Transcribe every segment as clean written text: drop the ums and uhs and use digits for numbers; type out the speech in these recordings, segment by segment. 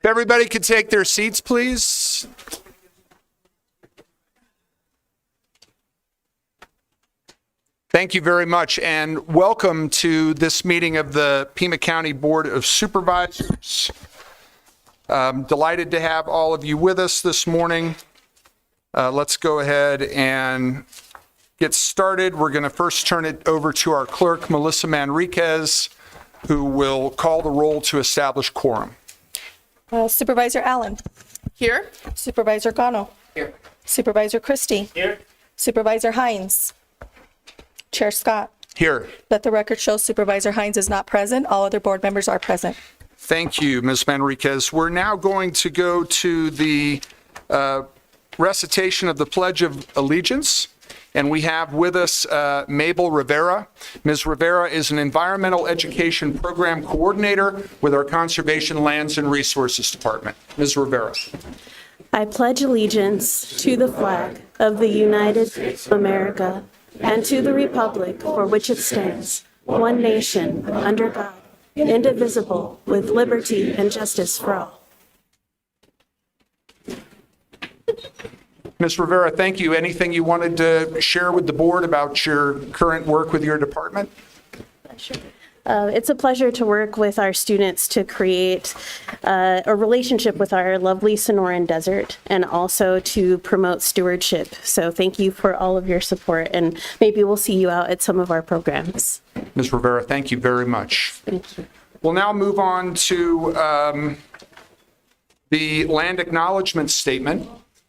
If everybody could take their seats, please. Thank you very much, and welcome to this meeting of the Pima County Board of Supervisors. Delighted to have all of you with us this morning. Let's go ahead and get started. We're going to first turn it over to our clerk, Melissa Manriquez, who will call the roll to establish quorum. Supervisor Allen. Here. Supervisor Gano. Here. Supervisor Christie. Here. Supervisor Hines. Chair Scott. Here. Let the record show Supervisor Hines is not present. All other board members are present. Thank you, Ms. Manriquez. We're now going to go to the recitation of the Pledge of Allegiance. And we have with us Mabel Rivera. Ms. Rivera is an environmental education program coordinator with our Conservation Lands and Resources Department. Ms. Rivera. I pledge allegiance to the flag of the United States of America and to the republic for which it stands, one nation, under God, indivisible, with liberty and justice for all. Ms. Rivera, thank you. Anything you wanted to share with the board about your current work with your department? Sure. It's a pleasure to work with our students to create a relationship with our lovely Sonoran Desert and also to promote stewardship. So thank you for all of your support, and maybe we'll see you out at some of our programs. Ms. Rivera, thank you very much. Thank you. We'll now move on to the land acknowledgement statement.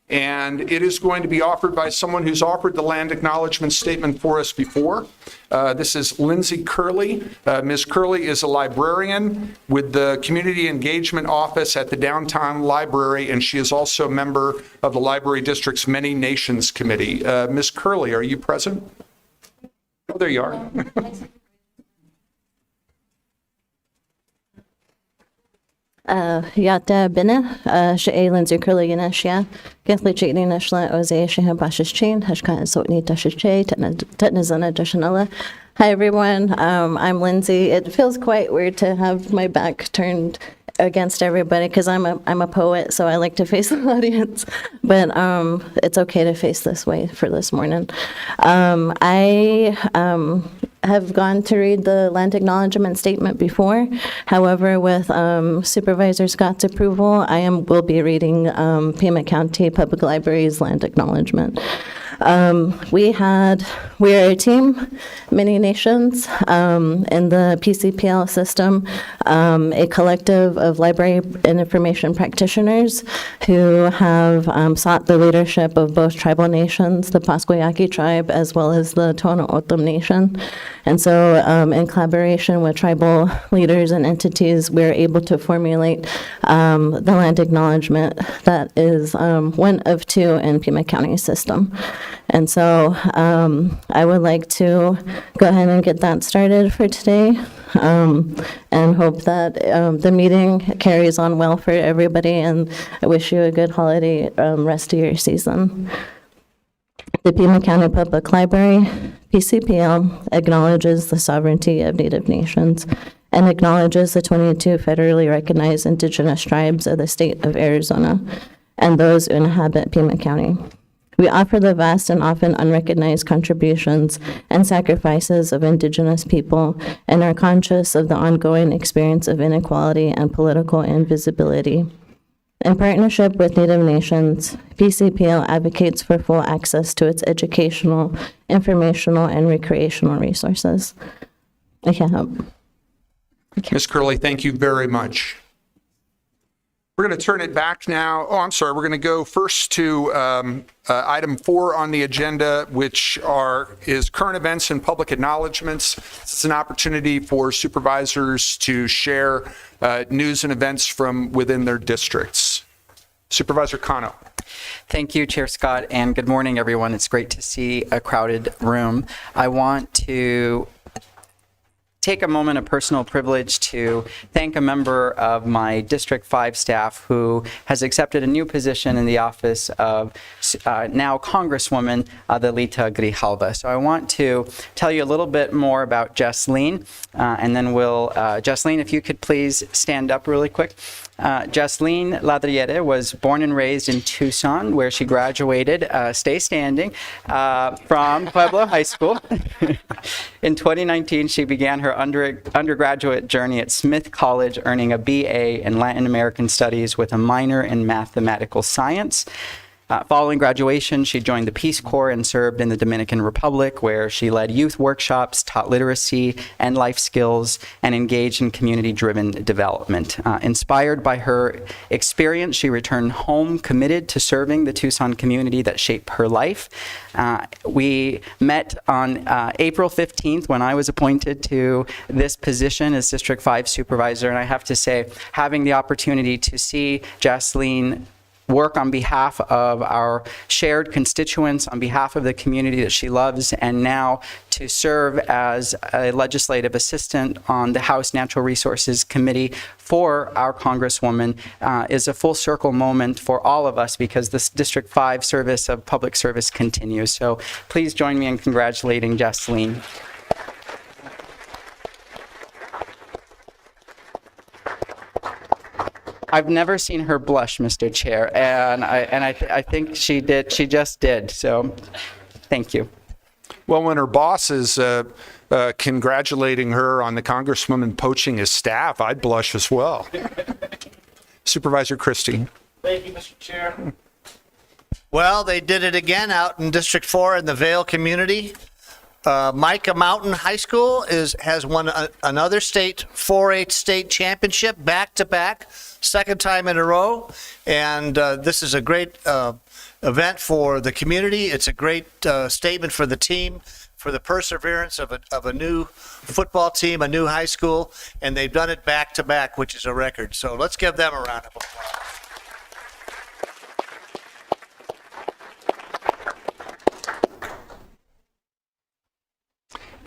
And it is going to be offered by someone who's offered the land acknowledgement statement for us before. This is Lindsay Curley. Ms. Curley is a librarian with the Community Engagement Office at the Downtown Library, and she is also a member of the Library District's Many Nations Committee. Ms. Curley, are you present? Oh, there you are. Yata bina, she Lindsay Curley Yanashia, Catholic Jane Nashla, Ose, she had Bashes chain, Hashka, Sotni Tashache, Tetnazana Dashanella. Hi everyone, I'm Lindsay. It feels quite weird to have my back turned against everybody because I'm a poet, so I like to face the audience, but it's okay to face this way for this morning. I have gone to read the land acknowledgement statement before. However, with Supervisor Scott's approval, will be reading Pima County Public Library's land acknowledgement. We are a team, Many Nations, in the PCPL system, a collective of library and information practitioners who have sought the leadership of both tribal nations, the Pasquayaki tribe, as well as the Tohono O'odham Nation. And so in collaboration with tribal leaders and entities, we're able to formulate the land acknowledgement that is one of two in Pima County system. And so I would like to go ahead and get that started for today and hope that the meeting carries on well for everybody, and I wish you a good holiday rest of your season. The Pima County Public Library, PCPL, acknowledges the sovereignty of Native nations and acknowledges the 22 federally recognized indigenous tribes of the state of Arizona and those who inhabit Pima County. We offer the vast and often unrecognized contributions and sacrifices of indigenous people and are conscious of the ongoing experience of inequality and political invisibility. In partnership with Native nations, PCPL advocates for full access to its educational, informational, and recreational resources. I can't help. Ms. Curley, thank you very much. We're going to turn it back now. Oh, I'm sorry. We're going to go first to item 4 on the agenda, which is current events and public acknowledgements. This is an opportunity for supervisors to share news and events from within their districts. Supervisor Cano. Thank you, Chair Scott, and good morning, everyone. It's great to see a crowded room. I want to take a moment of personal privilege to thank a member of my District 5 staff who has accepted a new position in the office of now Congresswoman Adelita Grijalva. So I want to tell you a little bit more about Jesseline, and then Jesseline, if you could please stand up really quick. Jasleen Ladriere was born and raised in Tucson, where she graduated, stay standing, from Pueblo High School. In 2019, she began her undergraduate journey at Smith College, earning a BA in Latin American Studies with a minor in mathematical science. Following graduation, she joined the Peace Corps and served in the Dominican Republic, where she led youth workshops, taught literacy and life skills, and engaged in community-driven development. Inspired by her experience, she returned home committed to serving the Tucson community that shaped her life. We met on April 15th when I was appointed to this position as District 5 Supervisor, and I have to say, having the opportunity to see Jasleen work on behalf of our shared constituents, on behalf of the community that she loves, and now to serve as a legislative assistant on the House Natural Resources Committee for our Congresswoman is a full circle moment for all of us, because this District 5 service of public service continues. So please join me in congratulating Jasleen. I've never seen her blush, Mr. Chair, and I think she did. She just did. So, thank you. Well, when her boss is congratulating her on the Congresswoman poaching his staff, I'd blush as well. Supervisor Christie. Thank you, Mr. Chair. Well, they did it again out in District 4 in the Vale community. Micah Mountain High School has won another state 4-H state championship back-to-back, second time in a row. And this is a great event for the community. It's a great statement for the team, for the perseverance of a new football team, a new high school, and they've done it back-to-back, which is a record. So let's give them a round of applause.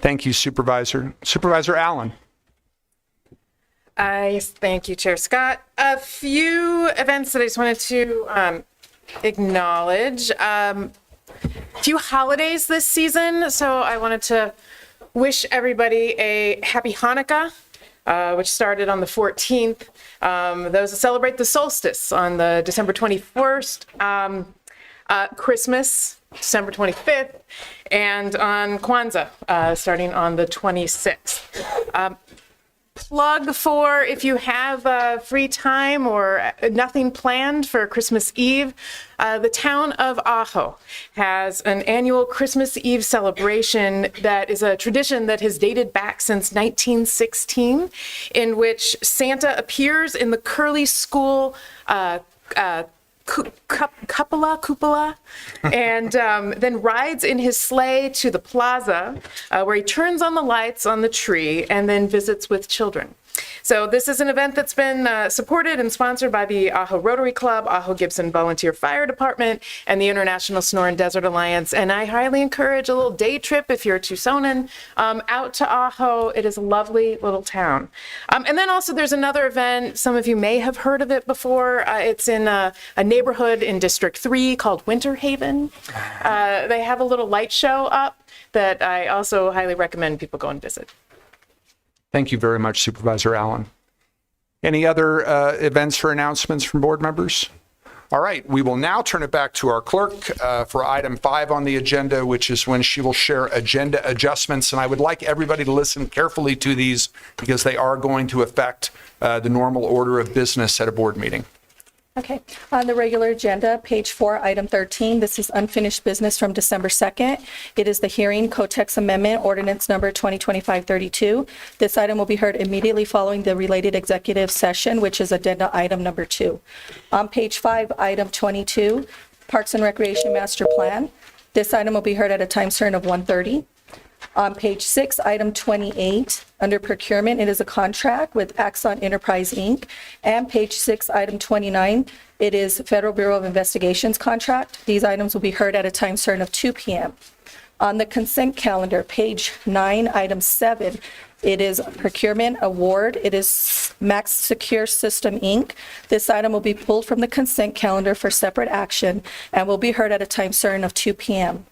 Thank you, Supervisor. Supervisor Allen. Yes, thank you, Chair Scott. A few events that I just wanted to acknowledge. A few holidays this season, so I wanted to wish everybody a happy Hanukkah, which started on the 14th. Those that celebrate the solstice on the December 21st. Christmas, December 25th, and on Kwanzaa, starting on the 26th. Plug for if you have free time or nothing planned for Christmas Eve, the town of Ajo has an annual Christmas Eve celebration that is a tradition that has dated back since 1916, in which Santa appears in the Curly School cupola, and then rides in his sleigh to the plaza, where he turns on the lights on the tree and then visits with children. So this is an event that's been supported and sponsored by the Ajo Rotary Club, Ajo Gibson Volunteer Fire Department, and the International Sonoran Desert Alliance. And I highly encourage a little day trip if you're a Tucsonan out to Ajo. It is a lovely little town. And then also there's another event. Some of you may have heard of it before. It's in a neighborhood in District 3 called Winter Haven. They have a little light show up that I also highly recommend people go and visit. Thank you very much, Supervisor Allen. Any other events or announcements from board members? All right, we will now turn it back to our clerk for item 5 on the agenda, which is when she will share agenda adjustments. And I would like everybody to listen carefully to these because they are going to affect the normal order of business at a board meeting. Okay, on the regular agenda, page 4, item 13, this is unfinished business from December 2nd. It is the hearing Codex Amendment Ordinance Number 2025-32. This item will be heard immediately following the related executive session, which is addenda item number 2. On page 5, item 22, Parks and Recreation Master Plan. This item will be heard at a time certain of 1:30. On page 6, item 28, under procurement, it is a contract with Axon Enterprise, Inc. And page 6, item 29, it is Federal Bureau of Investigations contract. These items will be heard at a time certain of 2 p.m. On the consent calendar, page 9, item 7, it is procurement award. It is Max Secure System, Inc. This item will be pulled from the consent calendar for separate action and will be heard at a time certain of 2 p.m.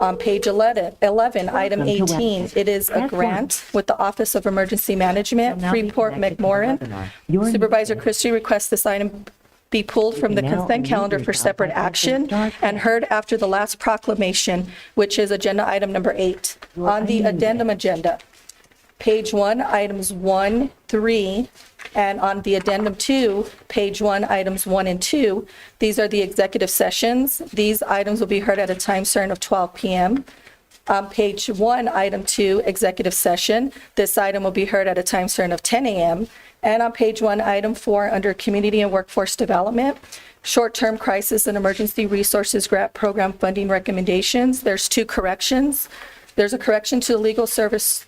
On page 11, item 18, it is a grant with the Office of Emergency Management, Freeport McMoran. Supervisor Christie requests this item be pulled from the consent calendar for separate action and heard after the last proclamation, which is agenda item number 8. On the addendum agenda, page 1, items 1, 3, and on the addendum 2, page 1, items 1 and 2, these are the executive sessions. These items will be heard at a time certain of 12 p.m. On page 1, item 2, executive session, this item will be heard at a time certain of 10 a.m. And on page 1, item 4, under community and workforce development, short-term crisis and emergency resources grant program funding recommendations, there's 2 corrections. There's a correction to the legal services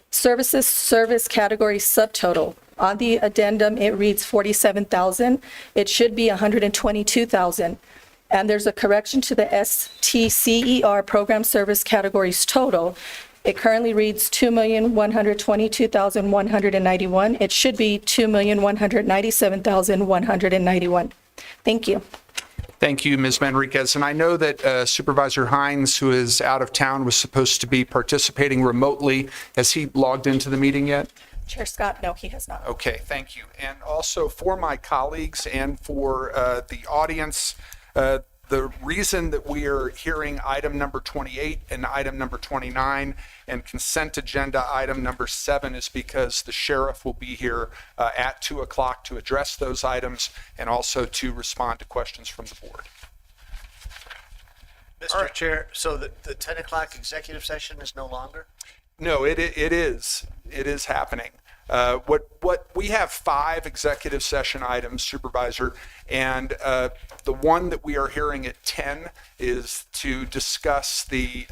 service category subtotal. On the addendum, it reads 47,000. It should be 122,000. And there's a correction to the STCER program service categories total. It currently reads 2,122,191. It should be 2,197,191. Thank you. Thank you, Ms. Manriquez. And I know that Supervisor Hines, who is out of town, was supposed to be participating remotely. Has he logged into the meeting yet? Chair Scott, no, he has not. Okay, thank you. And also for my colleagues and for the audience, the reason that we are hearing item number 28 and item number 29 and consent agenda item number 7 is because the sheriff will be here at 2 o'clock to address those items and also to respond to questions from the board. Mr. Chair, so the 10 o'clock executive session is no longer? No, it is. It is happening. What we have 5 executive session items, Supervisor, and the one that we are hearing at 10 is to discuss the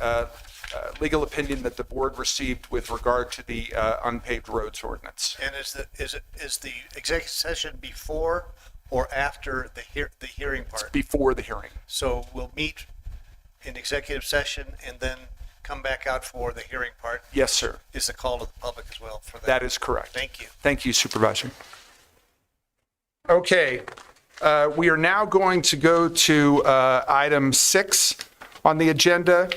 legal opinion that the board received with regard to the unpaved roads ordinance. And is the executive session before or after the hearing part? Before the hearing. So we'll meet in executive session and then come back out for the hearing part? Yes, sir. Is the call to the public as well for that? That is correct. Thank you. Thank you, Supervisor. Okay, we are now going to go to item 6 on the agenda.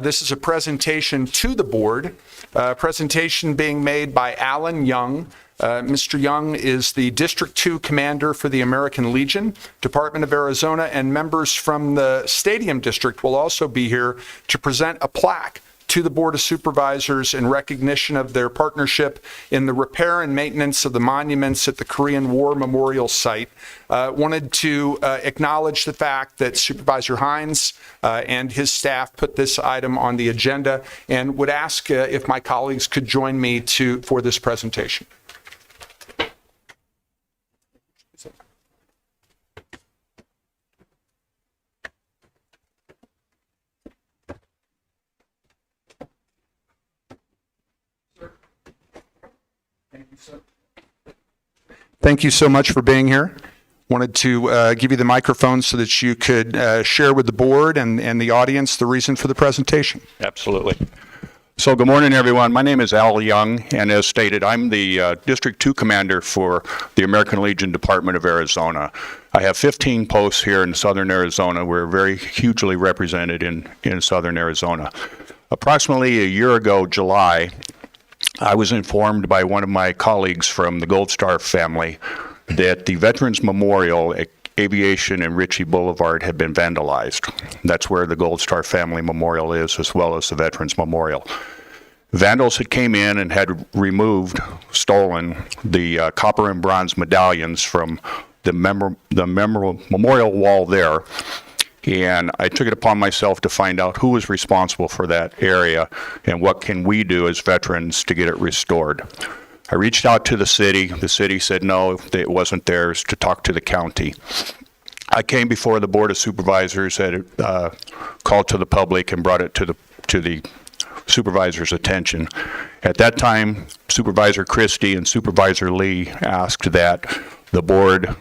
This is a presentation to the board, presentation being made by Alan Young. Mr. Young is the District 2 Commander for the American Legion, Department of Arizona, and members from the Stadium District will also be here to present a plaque to the Board of Supervisors in recognition of their partnership in the repair and maintenance of the monuments at the Korean War Memorial Site. Wanted to acknowledge the fact that Supervisor Hines and his staff put this item on the agenda and would ask if my colleagues could join me for this presentation. Thank you so much for being here. Wanted to give you the microphone so that you could share with the board and the audience the reason for the presentation. Absolutely. So good morning, everyone. My name is Al Young, and as stated, I'm the District 2 Commander for the American Legion Department of Arizona. I have 15 posts here in southern Arizona. We're very hugely represented in southern Arizona. Approximately a year ago, July, I was informed by one of my colleagues from the Gold Star family that the Veterans Memorial at Aviation and Ritchie Boulevard had been vandalized. That's where the Gold Star family memorial is, as well as the Veterans Memorial. Vandals had came in and had stolen the copper and bronze medallions from the memorial wall there. And I took it upon myself to find out who was responsible for that area and what can we do as veterans to get it restored. I reached out to the city. The city said no, it wasn't theirs, to talk to the county. I came before the Board of Supervisors, had called to the public and brought it to the supervisor's attention. At that time, Supervisor Christie and Supervisor Lee asked that the board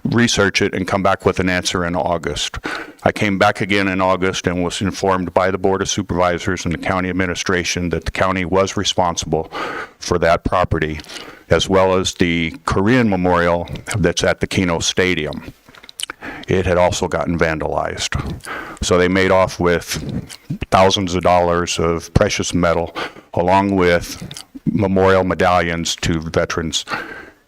research it and come back with an answer in August. I came back again in August and was informed by the Board of Supervisors and the county administration that the county was responsible for that property, as well as the Korean Memorial that's at the Keno Stadium. it had also gotten vandalized. So they made off with thousands of dollars of precious metal, along with memorial medallions to veterans.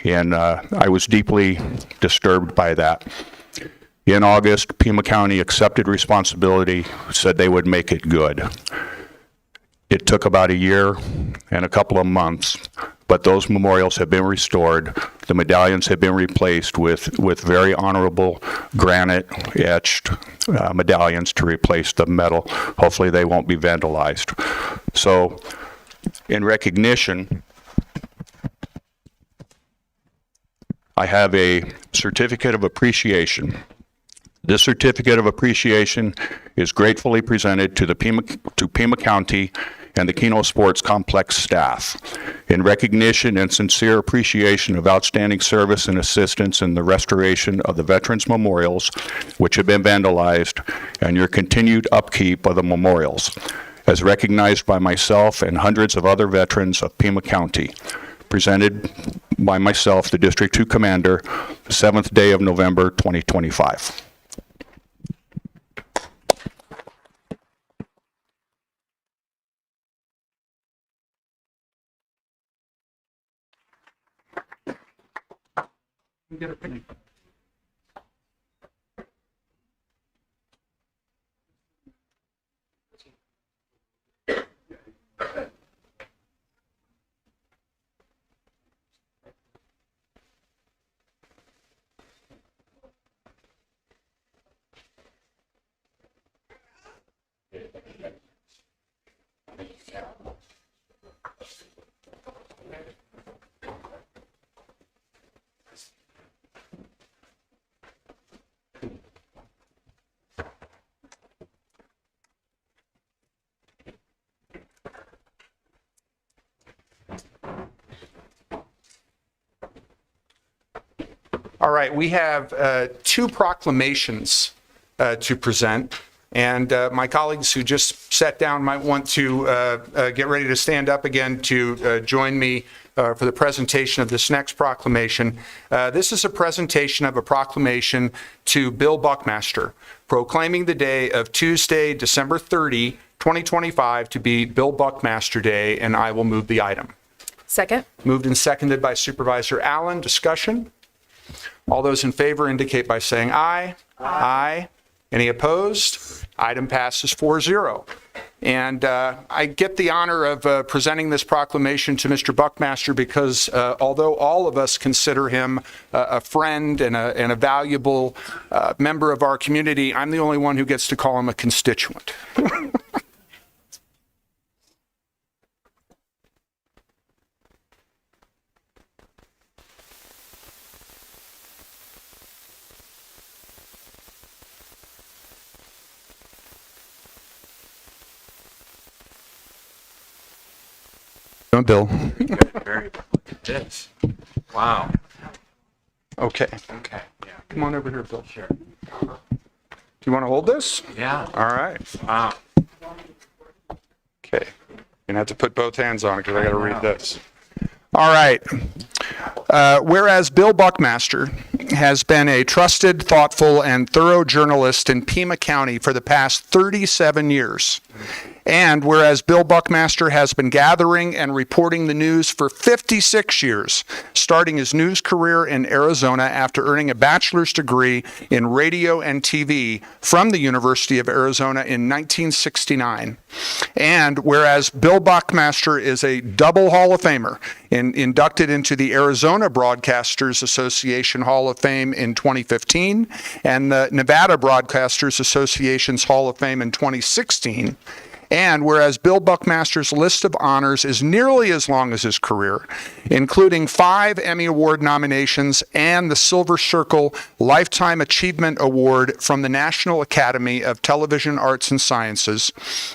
And I was deeply disturbed by that. In August, Pima County accepted responsibility, said they would make it good. It took about a year and a couple of months, but those memorials have been restored. The medallions have been replaced with very honorable granite etched medallions to replace the metal. Hopefully they won't be vandalized. So in recognition, I have a certificate of appreciation. This certificate of appreciation is gratefully presented to Pima County and the Keno Sports Complex staff in recognition and sincere appreciation of outstanding service and assistance in the restoration of the veterans memorials, which have been vandalized, and your continued upkeep of the memorials, as recognized by myself and hundreds of other veterans of Pima County. Presented by myself, the District 2 Commander, the 7th day of November, 2025. All right, we have two proclamations to present, and my colleagues who just sat down might want to get ready to stand up again to join me for the presentation of this next proclamation. This is a presentation of a proclamation to Bill Buckmaster, proclaiming the day of Tuesday, December 30, 2025 to be Bill Buckmaster Day, and I will move the item. Second. Moved and seconded by Supervisor Allen. Discussion? All those in favor indicate by saying aye. Aye. Any opposed? Item passes 4-0. And I get the honor of presenting this proclamation to Mr. Buckmaster because although all of us consider him a friend and a valuable member of our community, I'm the only one who gets to call him a constituent. Bill. Very, look at this. Wow. Okay. Okay. Yeah. Come on over here, Bill. Sure. Do you want to hold this? Yeah. All right. Wow. Okay. You're going to have to put both hands on it because I got to read this. All right. Whereas Bill Buckmaster has been a trusted, thoughtful, and thorough journalist in Pima County for the past 37 years. And whereas Bill Buckmaster has been gathering and reporting the news for 56 years, starting his news career in Arizona after earning a bachelor's degree in radio and TV from the University of Arizona in 1969. And whereas Bill Buckmaster is a double Hall of Famer, inducted into the Arizona Broadcasters Association Hall of Fame in 2015 and the Nevada Broadcasters Association's Hall of Fame in 2016. And whereas Bill Buckmaster's list of honors is nearly as long as his career, including 5 Emmy Award nominations and the Silver Circle Lifetime Achievement Award from the National Academy of Television Arts and Sciences,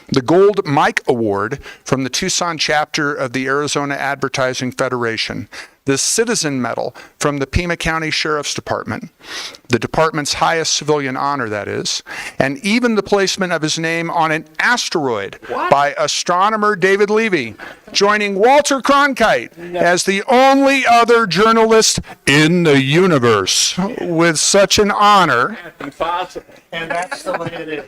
the Gold Mike Award from the Tucson chapter of the Arizona Advertising Federation, the Citizen Medal from the Pima County Sheriff's Department, the department's highest civilian honor, that is, and even the placement of his name on an asteroid by astronomer David Levy, joining Walter Cronkite as the only other journalist in the universe with such an honor. And that's the way it is.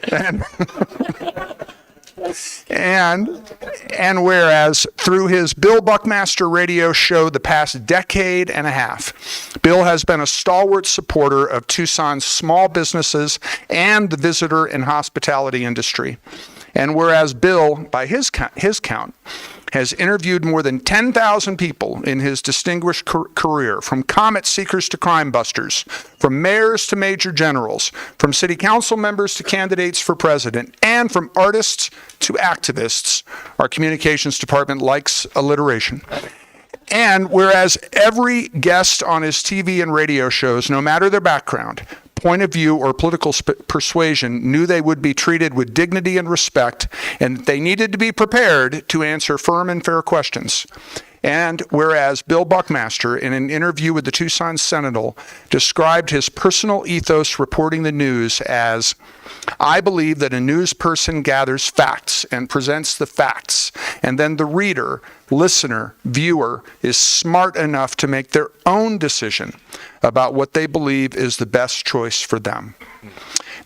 And whereas through his Bill Buckmaster radio show the past decade and a half, Bill has been a stalwart supporter of Tucson's small businesses and the visitor and hospitality industry. And whereas Bill, by his count, has interviewed more than 10,000 people in his distinguished career, from comet seekers to crime busters, from mayors to major generals, from city council members to candidates for president, and from artists to activists. Our communications department likes alliteration. And whereas every guest on his TV and radio shows, no matter their background, point of view, or political persuasion, knew they would be treated with dignity and respect, and that they needed to be prepared to answer firm and fair questions. And whereas Bill Buckmaster, in an interview with the Tucson Sentinel, described his personal ethos reporting the news as, "I believe that a news person gathers facts and presents the facts, and then the reader, listener, viewer is smart enough to make their own decision about what they believe is the best choice for them.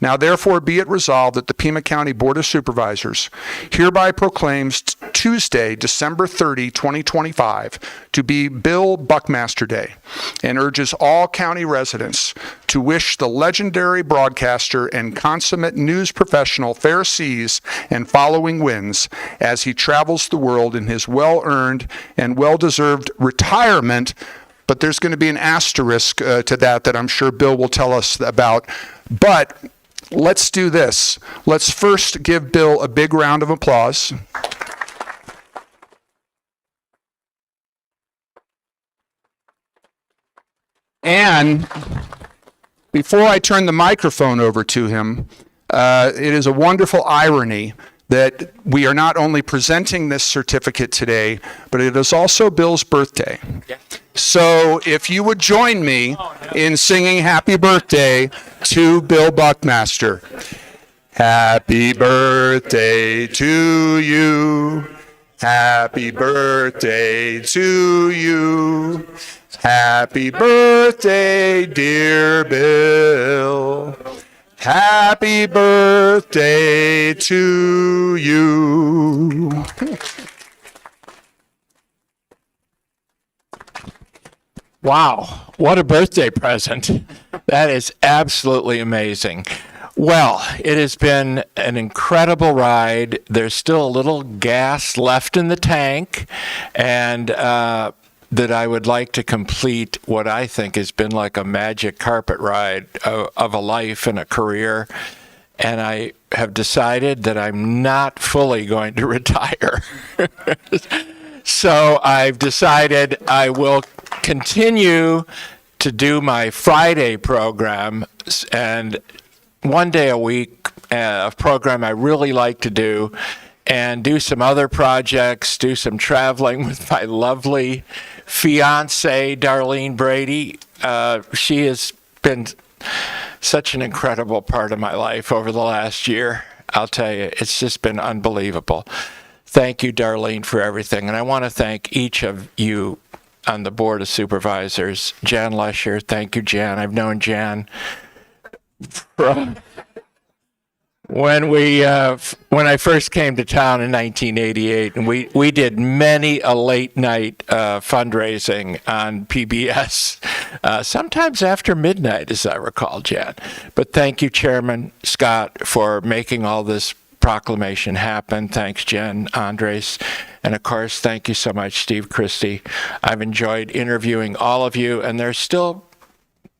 Now, therefore, be it resolved that the Pima County Board of Supervisors hereby proclaims Tuesday, December 30, 2025, to be Bill Buckmaster Day, and urges all county residents to wish the legendary broadcaster and consummate news professional fair seas and following winds as he travels the world in his well-earned and well-deserved retirement." But there's going to be an asterisk to that I'm sure Bill will tell us about. But let's do this. Let's first give Bill a big round of applause. And before I turn the microphone over to him, it is a wonderful irony that we are not only presenting this certificate today, but it is also Bill's birthday. So if you would join me in singing happy birthday to Bill Buckmaster. Happy birthday to you. Happy birthday to you. Happy birthday, dear Bill. Happy birthday to you. Wow, what a birthday present. That is absolutely amazing. Well, it has been an incredible ride. There's still a little gas left in the tank, and that I would like to complete what I think has been like a magic carpet ride of a life and a career. And I have decided that I'm not fully going to retire. So I've decided I will continue to do my Friday program, and one day a week, a program I really like to do, and do some other projects, do some traveling with my lovely fiance, Darlene Brady. She has been such an incredible part of my life over the last year. I'll tell you, it's just been unbelievable. Thank you, Darlene, for everything. And I want to thank each of you on the Board of Supervisors. Jan Lesher, thank you, Jan. I've known Jan from when I first came to town in 1988, and we did many a late night fundraising on PBS, sometimes after midnight, as I recall, Jan. But thank you, Chairman Scott, for making all this proclamation happen. Thanks, Jen, Andres, and of course, thank you so much, Steve Christie. I've enjoyed interviewing all of you, and there's still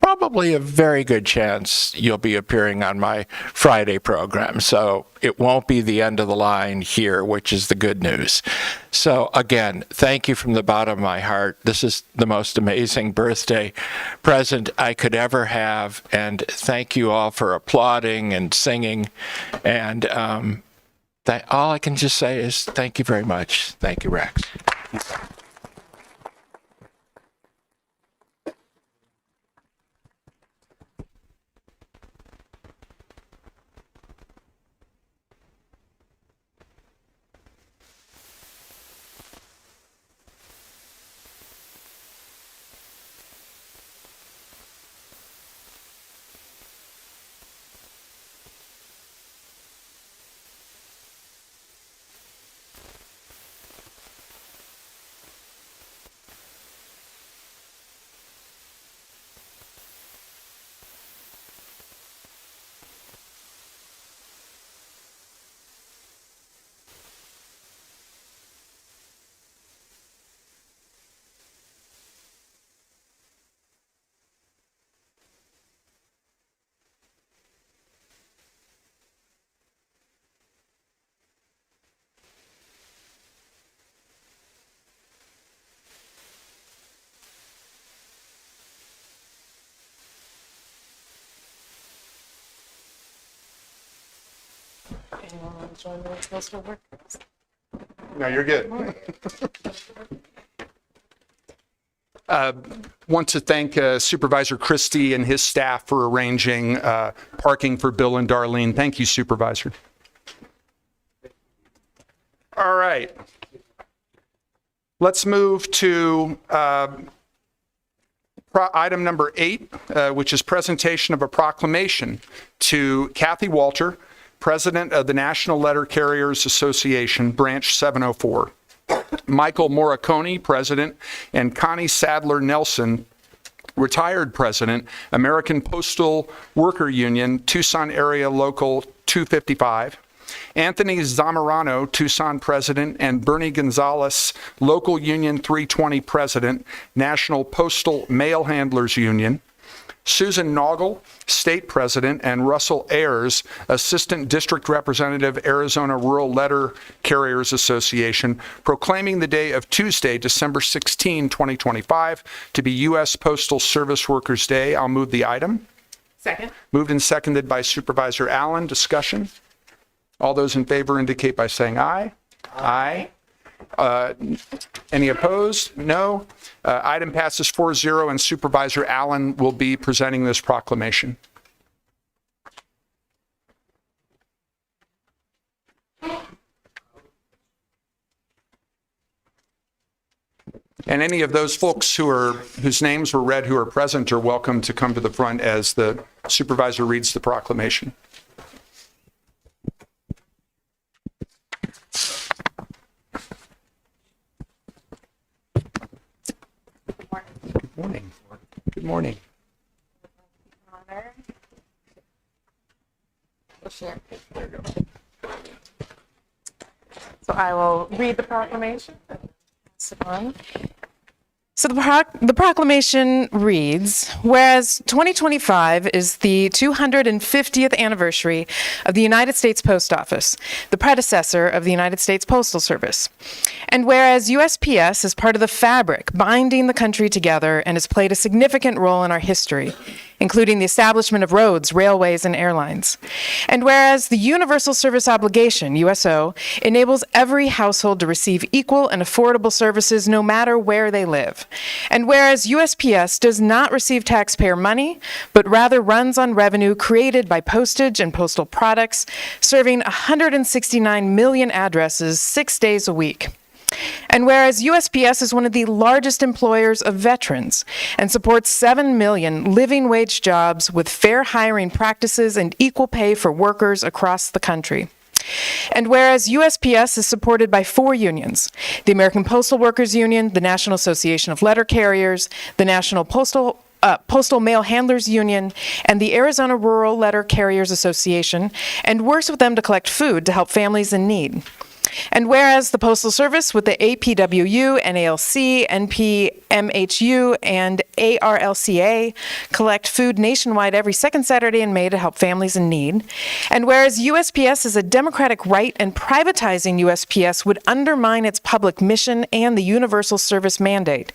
probably a very good chance you'll be appearing on my Friday program. So it won't be the end of the line here, which is the good news. So again, thank you from the bottom of my heart. This is the most amazing birthday present I could ever have. And thank you all for applauding and singing. And all I can just say is thank you very much. Thank you, Rex. No, you're good. Want to thank Supervisor Christie and his staff for arranging parking for Bill and Darlene. Thank you, Supervisor. All right. Let's move to item number 8, which is presentation of a proclamation to Kathy Walter, President of the National Letter Carriers Association, Branch 704. Michael Morricone, President, and Connie Sadler Nelson, retired President, American Postal Worker Union, Tucson Area Local 255. Anthony Zamorano, Tucson President, and Bernie Gonzalez, Local Union 320 President, National Postal Mail Handlers Union. Susan Noggle, State President, and Russell Ayers, Assistant District Representative, Arizona Rural Letter Carriers Association, proclaiming the day of Tuesday, December 16, 2025, to be U.S. Postal Service Workers' Day. I'll move the item. Second. Moved and seconded by Supervisor Allen. Discussion? All those in favor indicate by saying aye. Aye. Any opposed? No. Item passes 4-0, and Supervisor Allen will be presenting this proclamation. And any of those folks whose names were read who are present are welcome to come to the front as the supervisor reads the proclamation. Good morning. Good morning. So I will read the proclamation. So the proclamation reads, whereas 2025 is the 250th anniversary of the United States Post Office, the predecessor of the United States Postal Service, and whereas USPS is part of the fabric binding the country together and has played a significant role in our history, including the establishment of roads, railways, and airlines. And whereas the Universal Service Obligation, USO, enables every household to receive equal and affordable services no matter where they live. And whereas USPS does not receive taxpayer money, but rather runs on revenue created by postage and postal products, serving 169 million addresses 6 days a week. And whereas USPS is one of the largest employers of veterans and supports 7 million living wage jobs with fair hiring practices and equal pay for workers across the country. And whereas USPS is supported by 4 unions, the American Postal Workers Union, the National Association of Letter Carriers, the National Postal Mail Handlers Union, and the Arizona Rural Letter Carriers Association, and works with them to collect food to help families in need. And whereas the Postal Service with the APWU, NALC, NPMHU, and ARLCA collect food nationwide every second Saturday in May to help families in need. And whereas USPS is a democratic right and privatizing USPS would undermine its public mission and the universal service mandate.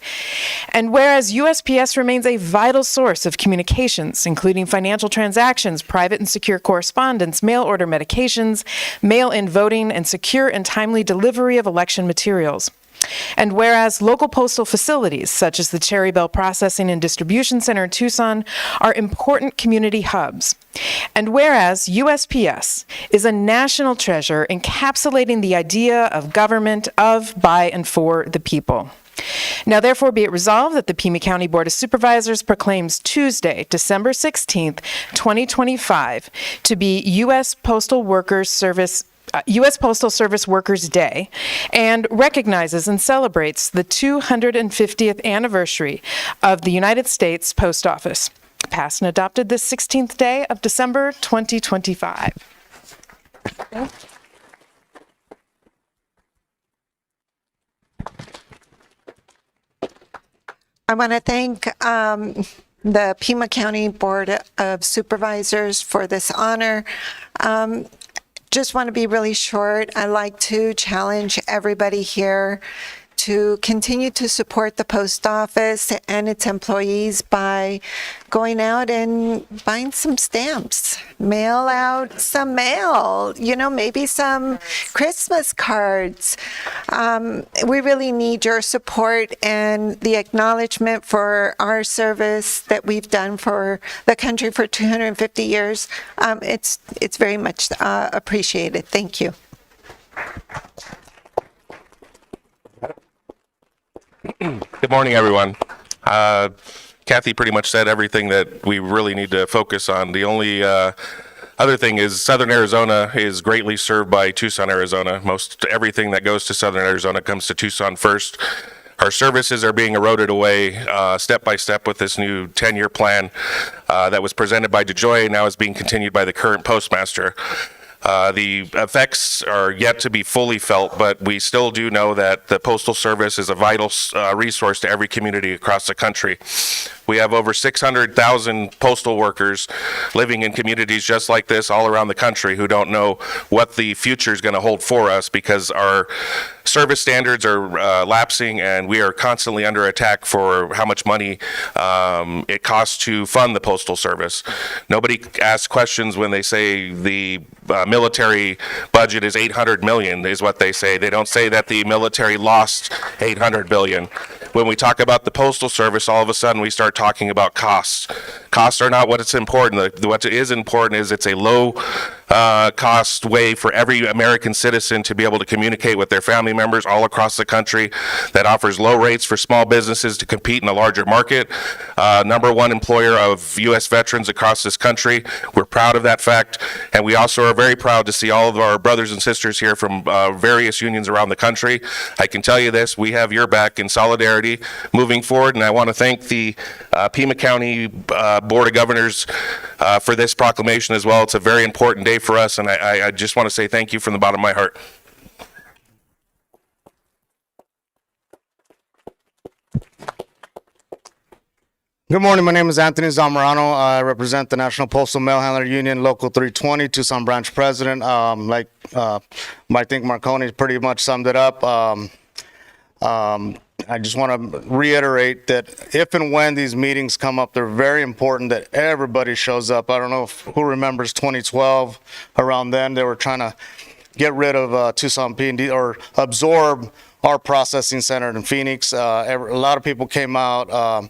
And whereas USPS remains a vital source of communications, including financial transactions, private and secure correspondence, mail order medications, mail-in voting, and secure and timely delivery of election materials. And whereas local postal facilities, such as the Cherry Bell Processing and Distribution Center in Tucson, are important community hubs. And whereas USPS is a national treasure encapsulating the idea of government of, by, and for the people. Now, therefore, be it resolved that the Pima County Board of Supervisors proclaims Tuesday, December 16th, 2025, to be U.S. Postal Service Workers' Day, and recognizes and celebrates the 250th anniversary of the United States Post Office, passed and adopted this 16th day of December 2025. I want to thank the Pima County Board of Supervisors for this honor. Just want to be really short. I'd like to challenge everybody here to continue to support the post office and its employees by going out and buying some stamps, mail out some mail, maybe some Christmas cards. We really need your support and the acknowledgement for our service that we've done for the country for 250 years. It's very much appreciated. Thank you. Good morning, everyone. Kathy pretty much said everything that we really need to focus on. The only other thing is Southern Arizona is greatly served by Tucson, Arizona. Most everything that goes to Southern Arizona comes to Tucson first. Our services are being eroded away step by step with this new 10-year plan that was presented by DeJoy and now is being continued by the current postmaster. The effects are yet to be fully felt, but we still do know that the Postal Service is a vital resource to every community across the country. We have over 600,000 postal workers living in communities just like this all around the country who don't know what the future is going to hold for us because our service standards are lapsing and we are constantly under attack for how much money it costs to fund the Postal Service. Nobody asks questions when they say the military budget is $800 million is what they say. They don't say that the military lost $800 billion. When we talk about the Postal Service, all of a sudden we start talking about costs. Costs are not what's important. What is important is it's a low cost way for every American citizen to be able to communicate with their family members all across the country, that offers low rates for small businesses to compete in a larger market. Number one employer of U.S. veterans across this country. We're proud of that fact, and we also are very proud to see all of our brothers and sisters here from various unions around the country. I can tell you this, we have your back in solidarity moving forward, and I want to thank the Pima County Board of Governors for this proclamation as well. It's a very important day for us, and I just want to say thank you from the bottom of my heart. Good morning. My name is Anthony Zamorano. I represent the National Postal Mail Handler Union, Local 320, Tucson Branch President. I think Marconi pretty much summed it up. I just want to reiterate that if and when these meetings come up, they're very important that everybody shows up. I don't know who remembers 2012. Around then, they were trying to get rid of Tucson P&D or absorb our processing center in Phoenix. A lot of people came out.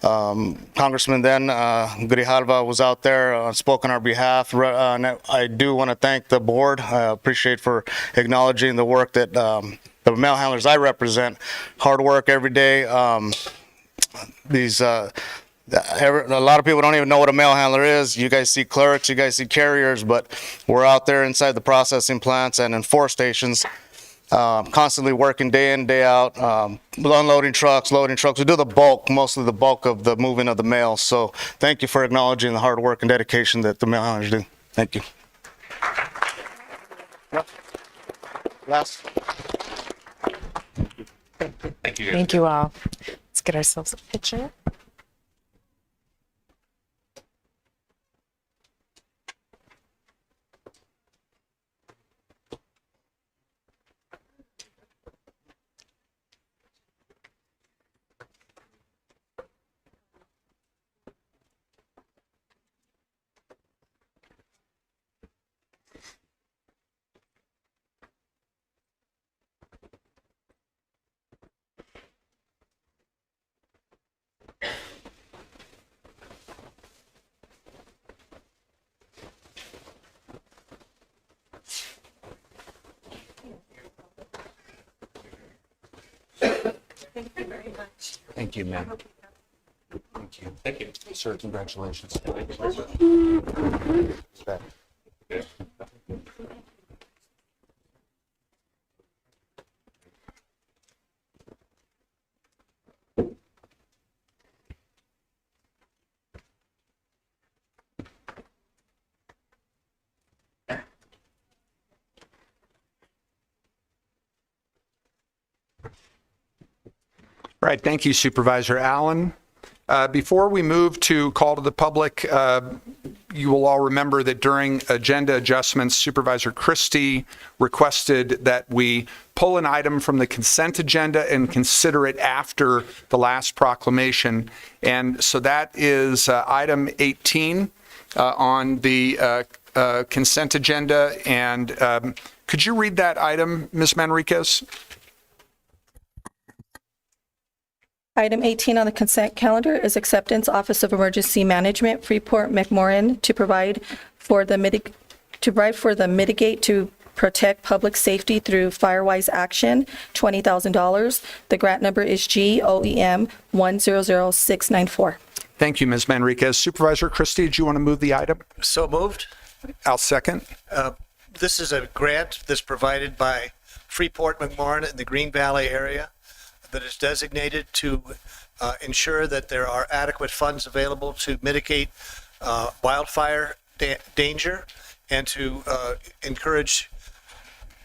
Congressman then, Grijalva, was out there, spoke on our behalf. And I do want to thank the board. I appreciate for acknowledging the work that the mail handlers I represent. Hard work every day. A lot of people don't even know what a mail handler is. You guys see clerks, you guys see carriers, but we're out there inside the processing plants and in 4 stations. Constantly working day in, day out, unloading trucks, loading trucks. We do mostly the bulk of the moving of the mail. So thank you for acknowledging the hard work and dedication that the mail handlers do. Thank you. Last. Thank you. Thank you all. Let's get ourselves a picture. Thank you, ma'am. Thank you. Thank you. Sir, congratulations. All right, thank you, Supervisor Allen. Before we move to call to the public, You will all remember that during agenda adjustments, Supervisor Christie requested that we pull an item from the consent agenda and consider it after the last proclamation. And so that is item 18 on the consent agenda. And could you read that item, Ms. Manriquez? Item 18 on the consent calendar is acceptance, Office of Emergency Management, Freeport McMoran, to provide for the mitigate to protect public safety through Firewise action, $20,000. The grant number is GOEM 100694. Thank you, Ms. Manriquez. Supervisor Christie, do you want to move the item? So moved. I'll second. This is a grant that's provided by Freeport McMoran in the Green Valley area that is designated to ensure that there are adequate funds available to mitigate wildfire danger and to encourage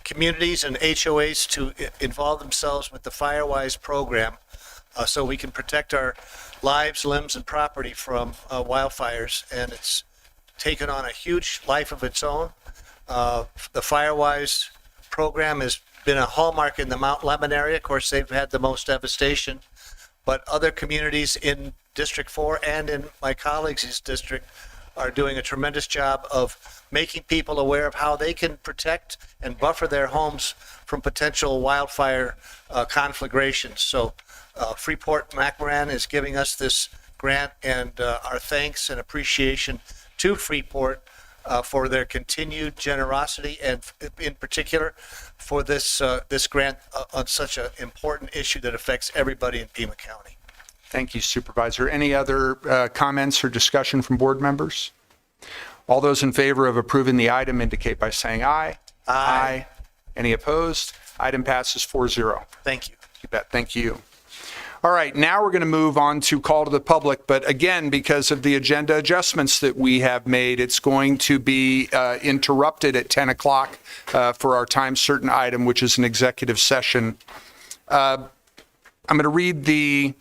communities and HOAs to involve themselves with the Firewise program so we can protect our lives, limbs, and property from wildfires. And it's taken on a huge life of its own. The Firewise program has been a hallmark in the Mount Lemmon area. Of course, they've had the most devastation, but other communities in District 4 and in my colleagues' district are doing a tremendous job of making people aware of how they can protect and buffer their homes from potential wildfire conflagrations. So Freeport McMoran is giving us this grant, and our thanks and appreciation to Freeport for their continued generosity, and in particular for this grant on such an important issue that affects everybody in Pima County. Thank you, Supervisor. Any other comments or discussion from board members? All those in favor of approving the item indicate by saying aye. Aye. Any opposed? Item passes 4-0. Thank you. You bet. Thank you. All right, now we're going to move on to call to the public, but again, because of the agenda adjustments that we have made, it's going to be interrupted at 10 o'clock for our time certain item, which is an executive session. I'm going to read the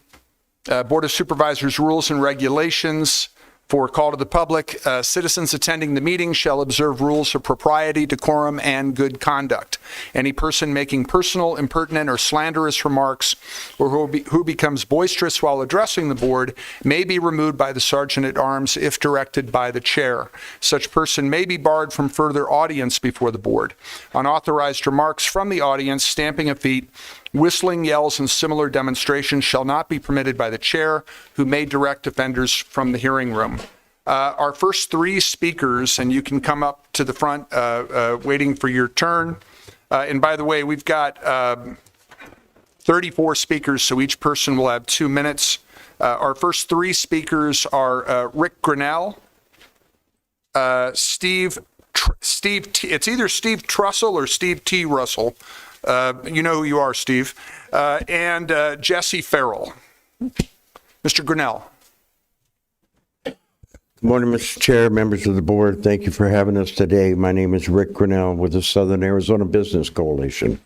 Board of Supervisors rules and regulations for call to the public. Citizens attending the meeting shall observe rules of propriety, decorum, and good conduct. Any person making personal, impertinent, or slanderous remarks, or who becomes boisterous while addressing the board, may be removed by the sergeant at arms if directed by the chair. Such person may be barred from further audience before the board. Unauthorized remarks from the audience, stamping of feet, whistling, yells, and similar demonstrations shall not be permitted by the chair, who may direct offenders from the hearing room. Our first three speakers, and you can come up to the front waiting for your turn. And by the way, we've got 34 speakers, so each person will have 2 minutes. Our first three speakers are Rick Grinnell, it's either Steve Trussell or Steve T. Russell. You know who you are, Steve. And Jesse Farrell. Mr. Grinnell. Good morning, Mr. Chair, members of the board. Thank you for having us today. My name is Rick Grinnell with the Southern Arizona Business Coalition.